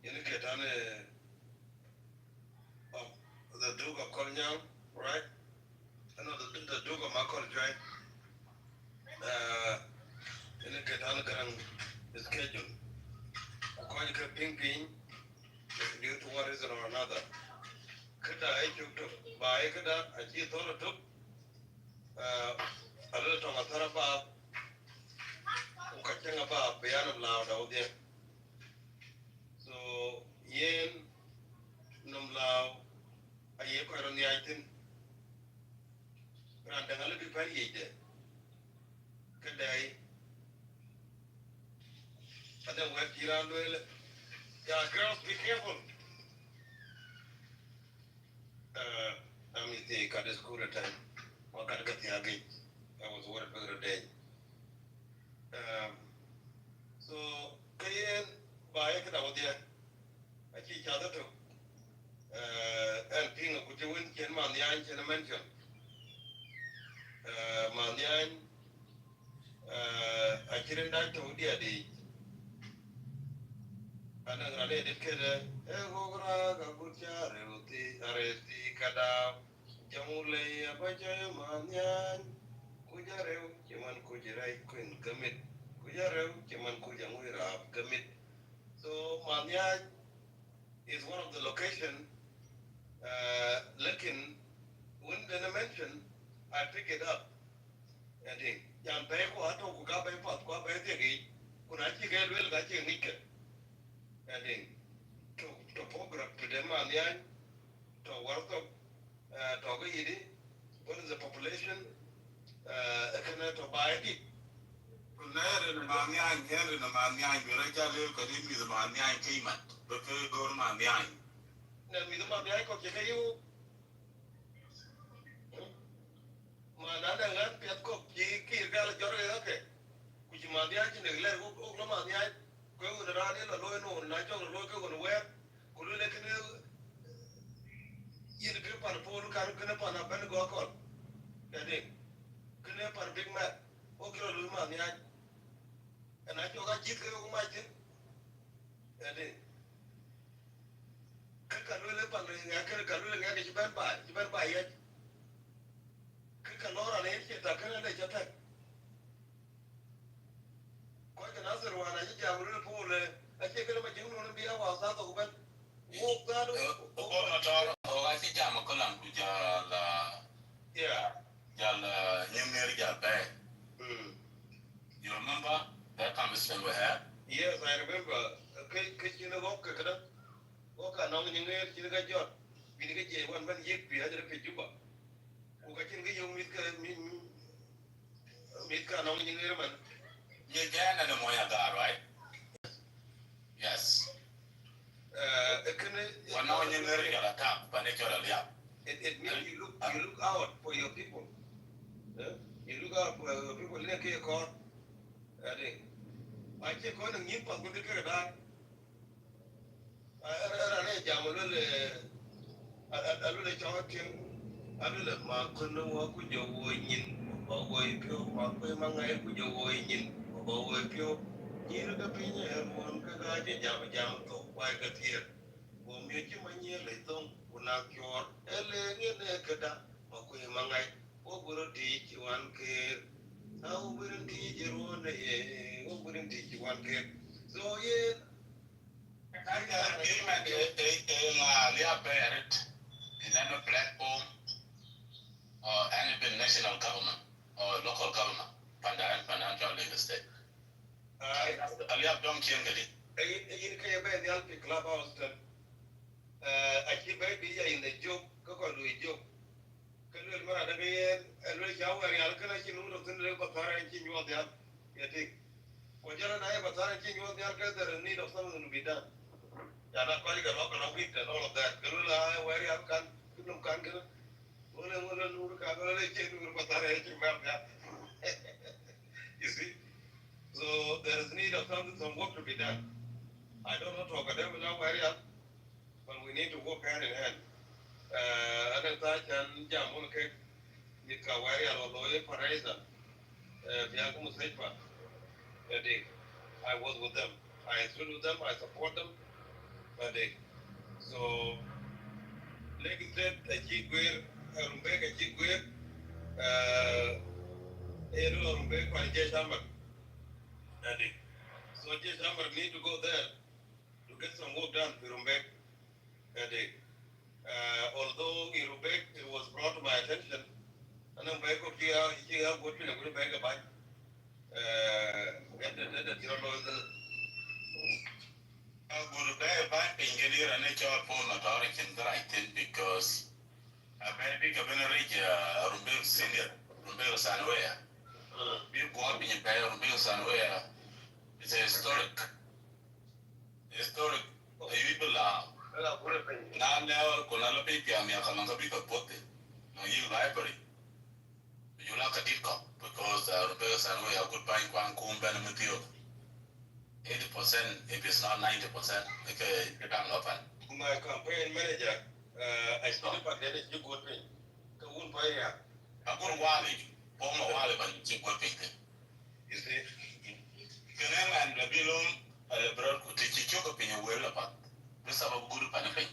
Speaker 4: yun ketane of the Duke of Colonyang, right? I know the Duke of Makol, right? Yun ketane karang schedule. Ukoi ka ping ping, due to one reason or another. Kada ay chuk tuk, ba ay kada, achi thora tuk, a little tonga thara ba, ukachanga ba, bayanam lao daw there. So, yen, num lao, aye ko ron yaitin, randang alabi pa yede. Kaday, ada wet kiran doyle. Yeah, girls, be careful. I'm the cut the school at time. I got to get the agate. I was worried for the day. So, Kayen, by a out there, I teach other two. And Ping of Kutuin, Ken Manian, Ken mention. Manian, I didn't die to the and then I did Egogra, Gabucha, Reuti, Aresti, Kada, Jamule, Abaja, Manian, Kujareu, Jaman Kujirai, Queen Commit, Kujareu, Jaman Kujamura, Commit. So Manian is one of the location, looking, when they mention, I pick it up. And then, Yan Peko, Ato Kukabe, Patqua, Betty, Kunachi Gelwell, Gachi Nika. And then, to program to them and the to work up to go what is the population to buy it.
Speaker 19: Nere na mamiang, nere na mamiang, biraja leo kadimi the mamiang kimat, because go to mamiang.
Speaker 4: Na mi the mamiang ko kaya you. Manada ngan piat ko ki gala jorge okay. Kuchi mamiang ni nagler ko mamiang ko yung rani la loy no na chong loy ko no wer kulu lekin yin ke pan polu kan kene pan aben go kon. Jadi kene pan big man. Okay lu mamiang. And I told I get over my thing. And then, Kakalula, I can't you better buy it. Kakalora, and it, I can't let you take. Quite another one, I think I will pull I think I'm a gym on be a was out of bed. Walk that over.
Speaker 19: Oh, I think I'm a column with Jal, Yamir Bay. You remember that conversation we had?
Speaker 4: Yes, I remember. You know, walk a nominee, you got your. We get one yet be other Juba. Who can get you meet nominee man.
Speaker 19: You can and the Moyaga, right? Yes. But now you know you're a top, but
Speaker 4: it means you look out for your people. You look out for your people in a court. I can't go and give up with the girl. I jam a little talking. I will mark no work with your way in, or way pure, mark with my eye with your way in, or way pure. Here the opinion and one Kagaji jam to why got here. Whom you human year later, will not cure, Ellen Kada, Makui Mangai, what would teach you one care? How wouldn't teach you one day? What wouldn't teach you one care? So, yeah.
Speaker 19: I got a game at the Barrett in any platform or any national government or local government, financial legal state. I have done change it.
Speaker 4: You can't be the Alpi clubhouse. I keep baby in the joke, Coco Louis joke. Can you remember the and Louis Yao and Alcanachi Nuno Tundra Batara and King you on the up? You think? When you're an Batara and King you on the Alcanachi, there is need of something to be done. You're not calling a local of it and all of that. Gurula, where you can, you can't get it. You see? So there is need of some work to be done. I don't know to academic now where but we need to work hand in hand. Other side and Jamun cake, Nikawari or Loye Pareza, I was with them. I stood with them. I support them. So, legislate a jigware, rumbek a jigware, rumbek by Jeshammer. So Jeshammer need to go there to get some work done for rumbek. Although in rumbek it was brought to my attention, and I'm back up here, what we are going to beg about.
Speaker 19: Guru Bay by Pingali and a child for Natarican Brighton because a baby Gabanarija, Rumbel Senior, Rumbel Sanwea. We go up in Bay, Rumbel Sanwea. It's a historic. People are now never Kunala Pipi, I'm Yakamaka Pote, no you library. You like a deep cup because Rumbel Sanwea could buy Quankum Benamatio. 80%, if it's not 90%, okay, you can't open. My campaign manager, I still back then, you go to the one by a good wally, former wally, but you go to you see, Canal and the Bilum, a broad could teach you up in your well about this of a good panoply.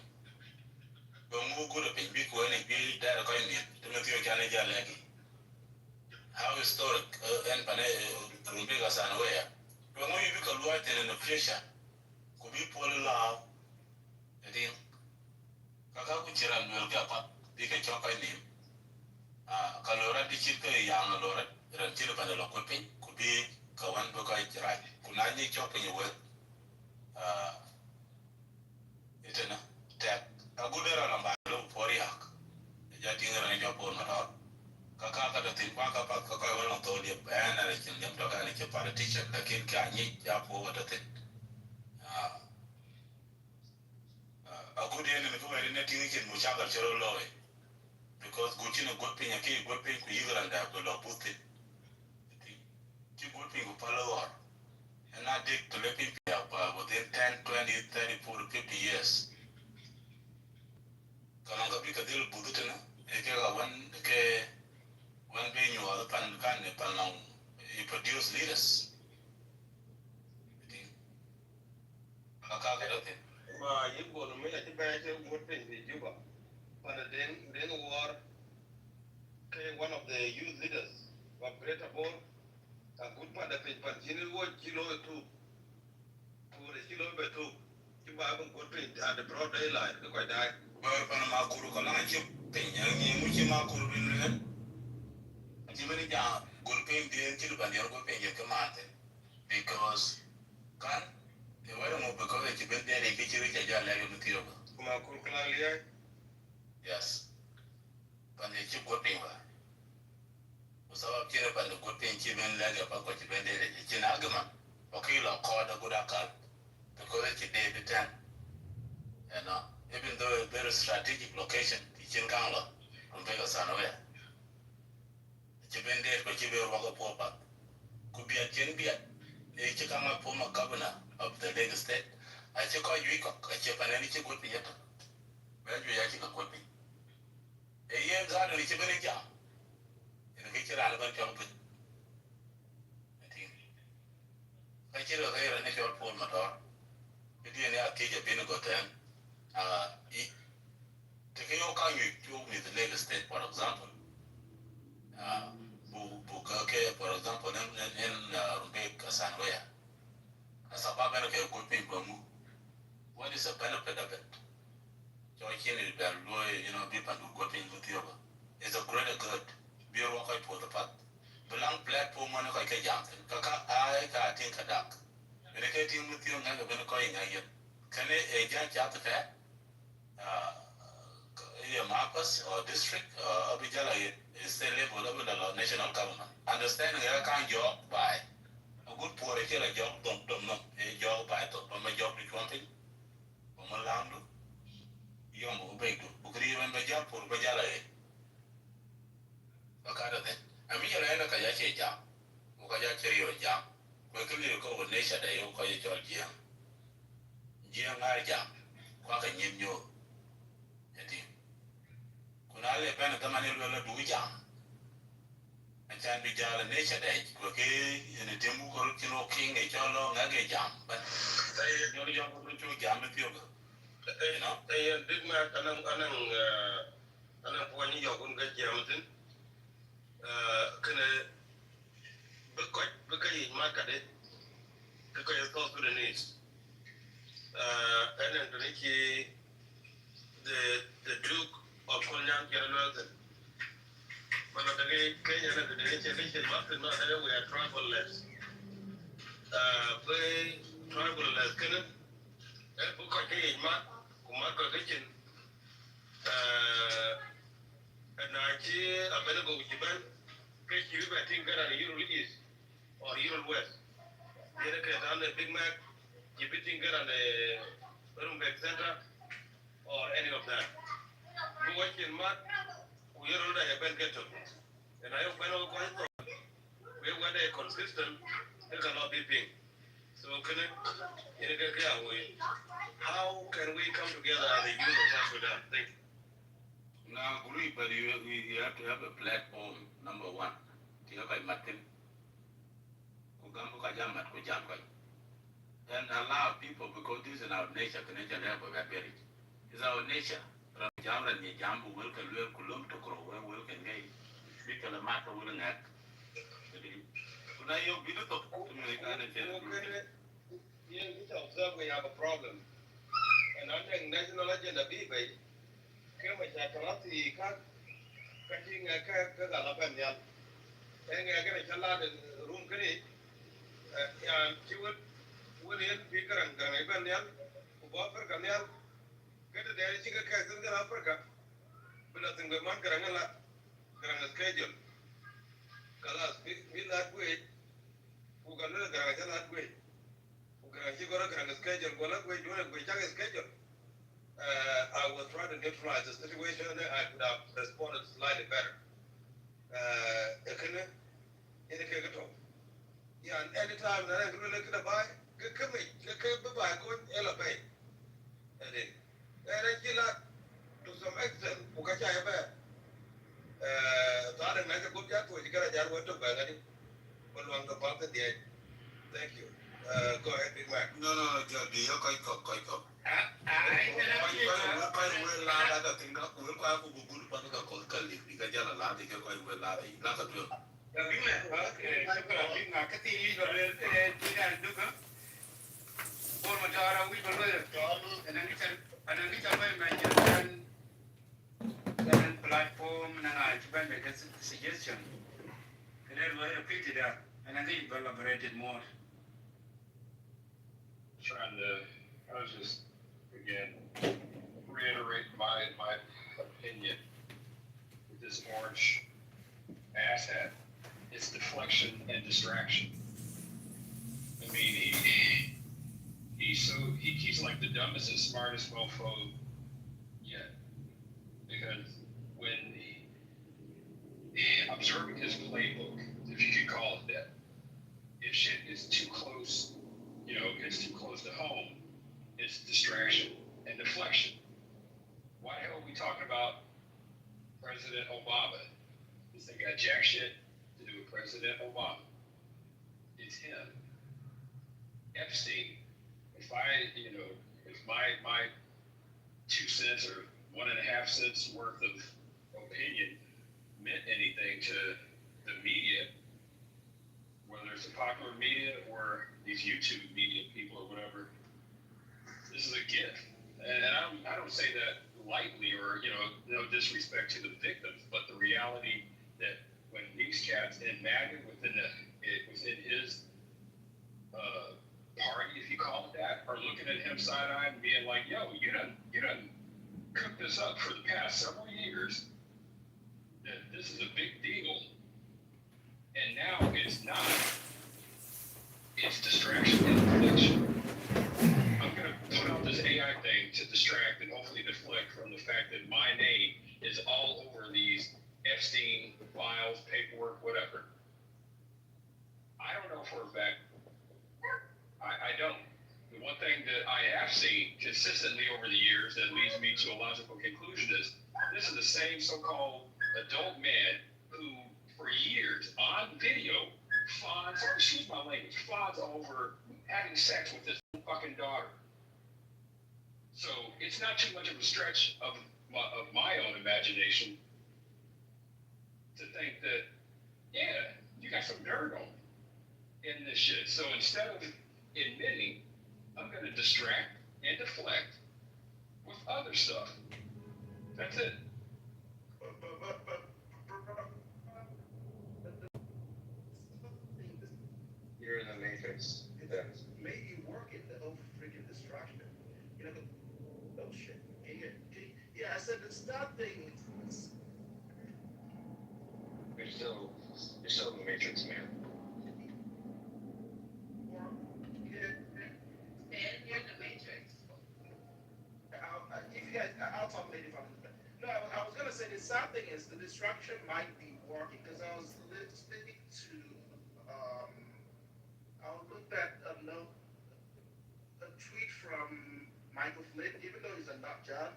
Speaker 19: Don't move good up in big when it be that kind of Timothy Canada leggy. How historic and Rumbigas and where. When we become white in the future, could be poorly loud. I think Kakakuchiran will get up, they can chop by name. Kalora the chicken, young Lord, Ranchil Panelopin, could be Kawan Bokai right. Could I need chopping your work? It's a tap. A good error on my low for yak. Jetting a range of on my dog. Kakaka the thing back up, Kaka told you, and I can get a politician, the kid can eat up over the thing. A good end in the way netting in Muchaka Chero because Gucci good thing, a key good thing, either and that will put it. Keep good thing with Palo and I dig to let people up within 10, 20, 30, 40, 50 years. Kalanga Pika Dil Budutana, one being you are the pan can you produce leaders. You go to me at the back of what thing did you go? But then war, one of the youth leaders of Greater Ball, a good part of it, but you know what, kilo two, for the kilo by two. You haven't got it at the broad daylight, look at that. Well, Panama Kuru Kalanachi, Penyan, Muchimakuru in the Jimmy Jam, good pain, the Chilban, you're going to pay your command because can the wedding of because you've been there, they get you rich at your material. Yes, but they keep good paper. So I'm here about the good pain, Chibin, like about what you've been there. It's an argument. Okay, I'll call the good account because it's a day to 10. You know, even though a very strategic location, it's in Kangla, from Vegas and away. It's been there, but you will walk up. Could be a Chinbia, a Chicama former governor of the Lagos State. I check out you, a chip and any chip would be it. Where you actually could be. A year's out of the Chibini Jam. In the picture, I'll go jump with. I think. I check out there and it's your phone motor. You didn't have to teach a pinnacle then. Take your car, you told me the Lagos State, for example. Bukake, for example, in Rubek, Sanwea. As a Babaka, good people. What is the benefit of it? So I can't people who go into the other. It's a greater good. Be a walk for the path. Belong platform on a jump. Kaka, I think a duck. When I get in with you, I'm going to call in again. Can a judge out the fair? Marcus or district or Abijala is still labeled over the national government. Understanding I can't job by a good poor a job, don't know a job by a job recruiting. Malando, young Ubedu, who could even be job for Bajala. A kind of thing. I mean, you're a Kayachi jam, Ukayachi or jam. We could go with nation day, Ukayachi jam. Jam, I jam, Quaka Yin. Kunale pen the money will do jam. Chan be jala nature day, okay, in a demo kino king a jolo nage jam, but you're young to jam if you know.
Speaker 4: Big Mac anang puani yogun ga jamtin kana bukai market ka ya to Sudanese and then the Duke of Kolyan Kerala but the Kenya and the nation market not that we are travelers by travelers kana bukai ke ma kuma ka kitchen na ci available with Japan kai ki riba tin gara Euro East or Euro West yana kai ta the Big Mac you think gara the Rumbek Center or any of that we watching mat we are under a benketo and I hope I know quite we were there consistent there cannot be ping so can it how can we come together as a unit of South Sudan? Thank you.
Speaker 19: Now, agree, but you have to have a platform, number one. You have a Martin, and allow people, because this is our nature, it's our nature. Jamra ni jambu welcome lue kulum to grow welcome gay. Speak a matter willing act. Kuna yo bidu to kumulika na tena.
Speaker 4: We observe we have a problem, and I think national agenda be by kama cha kalati ka kating ka galapan yan. And I get a chala room kani ya chiwut wulin speaker and ganaban yan ubafar kanyan kada da ya shiga kai sun gana Africa bila tinggal man garangala garang schedule kalas mi that way bukan le garang jalan way bukan sih garang schedule wala way dua way jaga schedule I was trying to neutralize the situation I could have responded slightly better ekene ini kayak gitu ya anytime that I really could buy ke buy ko elevate and then to some extent bukan saya ba ada naga gua jatuh jika jar waktu bagani peluang tempat dia thank you go ahead Big Mac
Speaker 19: no jadi ya koi kok ada tinggal aku gugur pada kau kali jika jalan lada jika kau lada lada tu
Speaker 12: Big Mac sekarang Big Mac ketiri jual tidak juga orang macam orang wih berber Anang kita mengajarkan dan platform nana coba mereka suggestion. Kena dua pick it up, and I think elaborated more.
Speaker 9: I was just again reiterate my opinion with this orange asshat. It's deflection and distraction. I mean he's like the dumbest and smartest mofo yet. Because when observing his playbook, if you could call it that, if shit is too close, gets too close to home, it's distraction and deflection. Why the hell are we talking about President Obama? This thing got jack shit to do with President Obama. It's him. Epstein. If my 2 cents or 1.5 cents worth of opinion meant anything to the media, whether it's the popular media or these YouTube media people or whatever, this is a gift. And I don't say that lightly or, no disrespect to the victims, but the reality that when these cats in MAGA within his party, if you call it that, are looking at him side-eyed and being like, yo, you done cooked this up for the past several years, that this is a big deal, and now it's not. It's distraction and deflection. I'm going to put out this AI thing to distract and hopefully deflect from the fact that my name is all over these Epstein files, paperwork, whatever. I don't know for a fact. I don't. The one thing that I have seen consistently over the years that leads me to a logical conclusion is this is the same so-called adult man who
Speaker 13: for years on video fawns, excuse my language, fawns over having sex with his fucking daughter. So it's not too much of a stretch of my own imagination to think that, yeah, you got some dirt on in this shit. So instead of admitting, I'm going to distract and deflect with other stuff. That's it.
Speaker 4: You're in the matrix.
Speaker 11: It's maybe working the whole freaking distraction. You know, oh shit. Yeah, I said it's nothing.
Speaker 4: You're still in the matrix, man.
Speaker 18: And you're in the matrix.
Speaker 11: If you guys, I'll talk later if I'm. No, I was gonna say the sad thing is the distraction might be working because I was listening to I looked at a tweet from Michael Flynn, even though he's a nut job.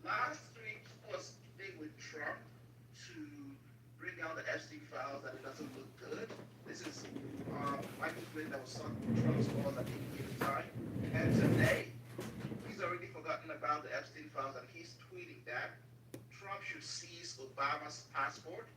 Speaker 11: Last week was big with Trump to bring out the Epstein files that it doesn't look good. This is Michael Flynn that was on Trump's calls at 8 years time. And today, he's already forgotten about the Epstein files and he's tweeting that Trump should seize Obama's passport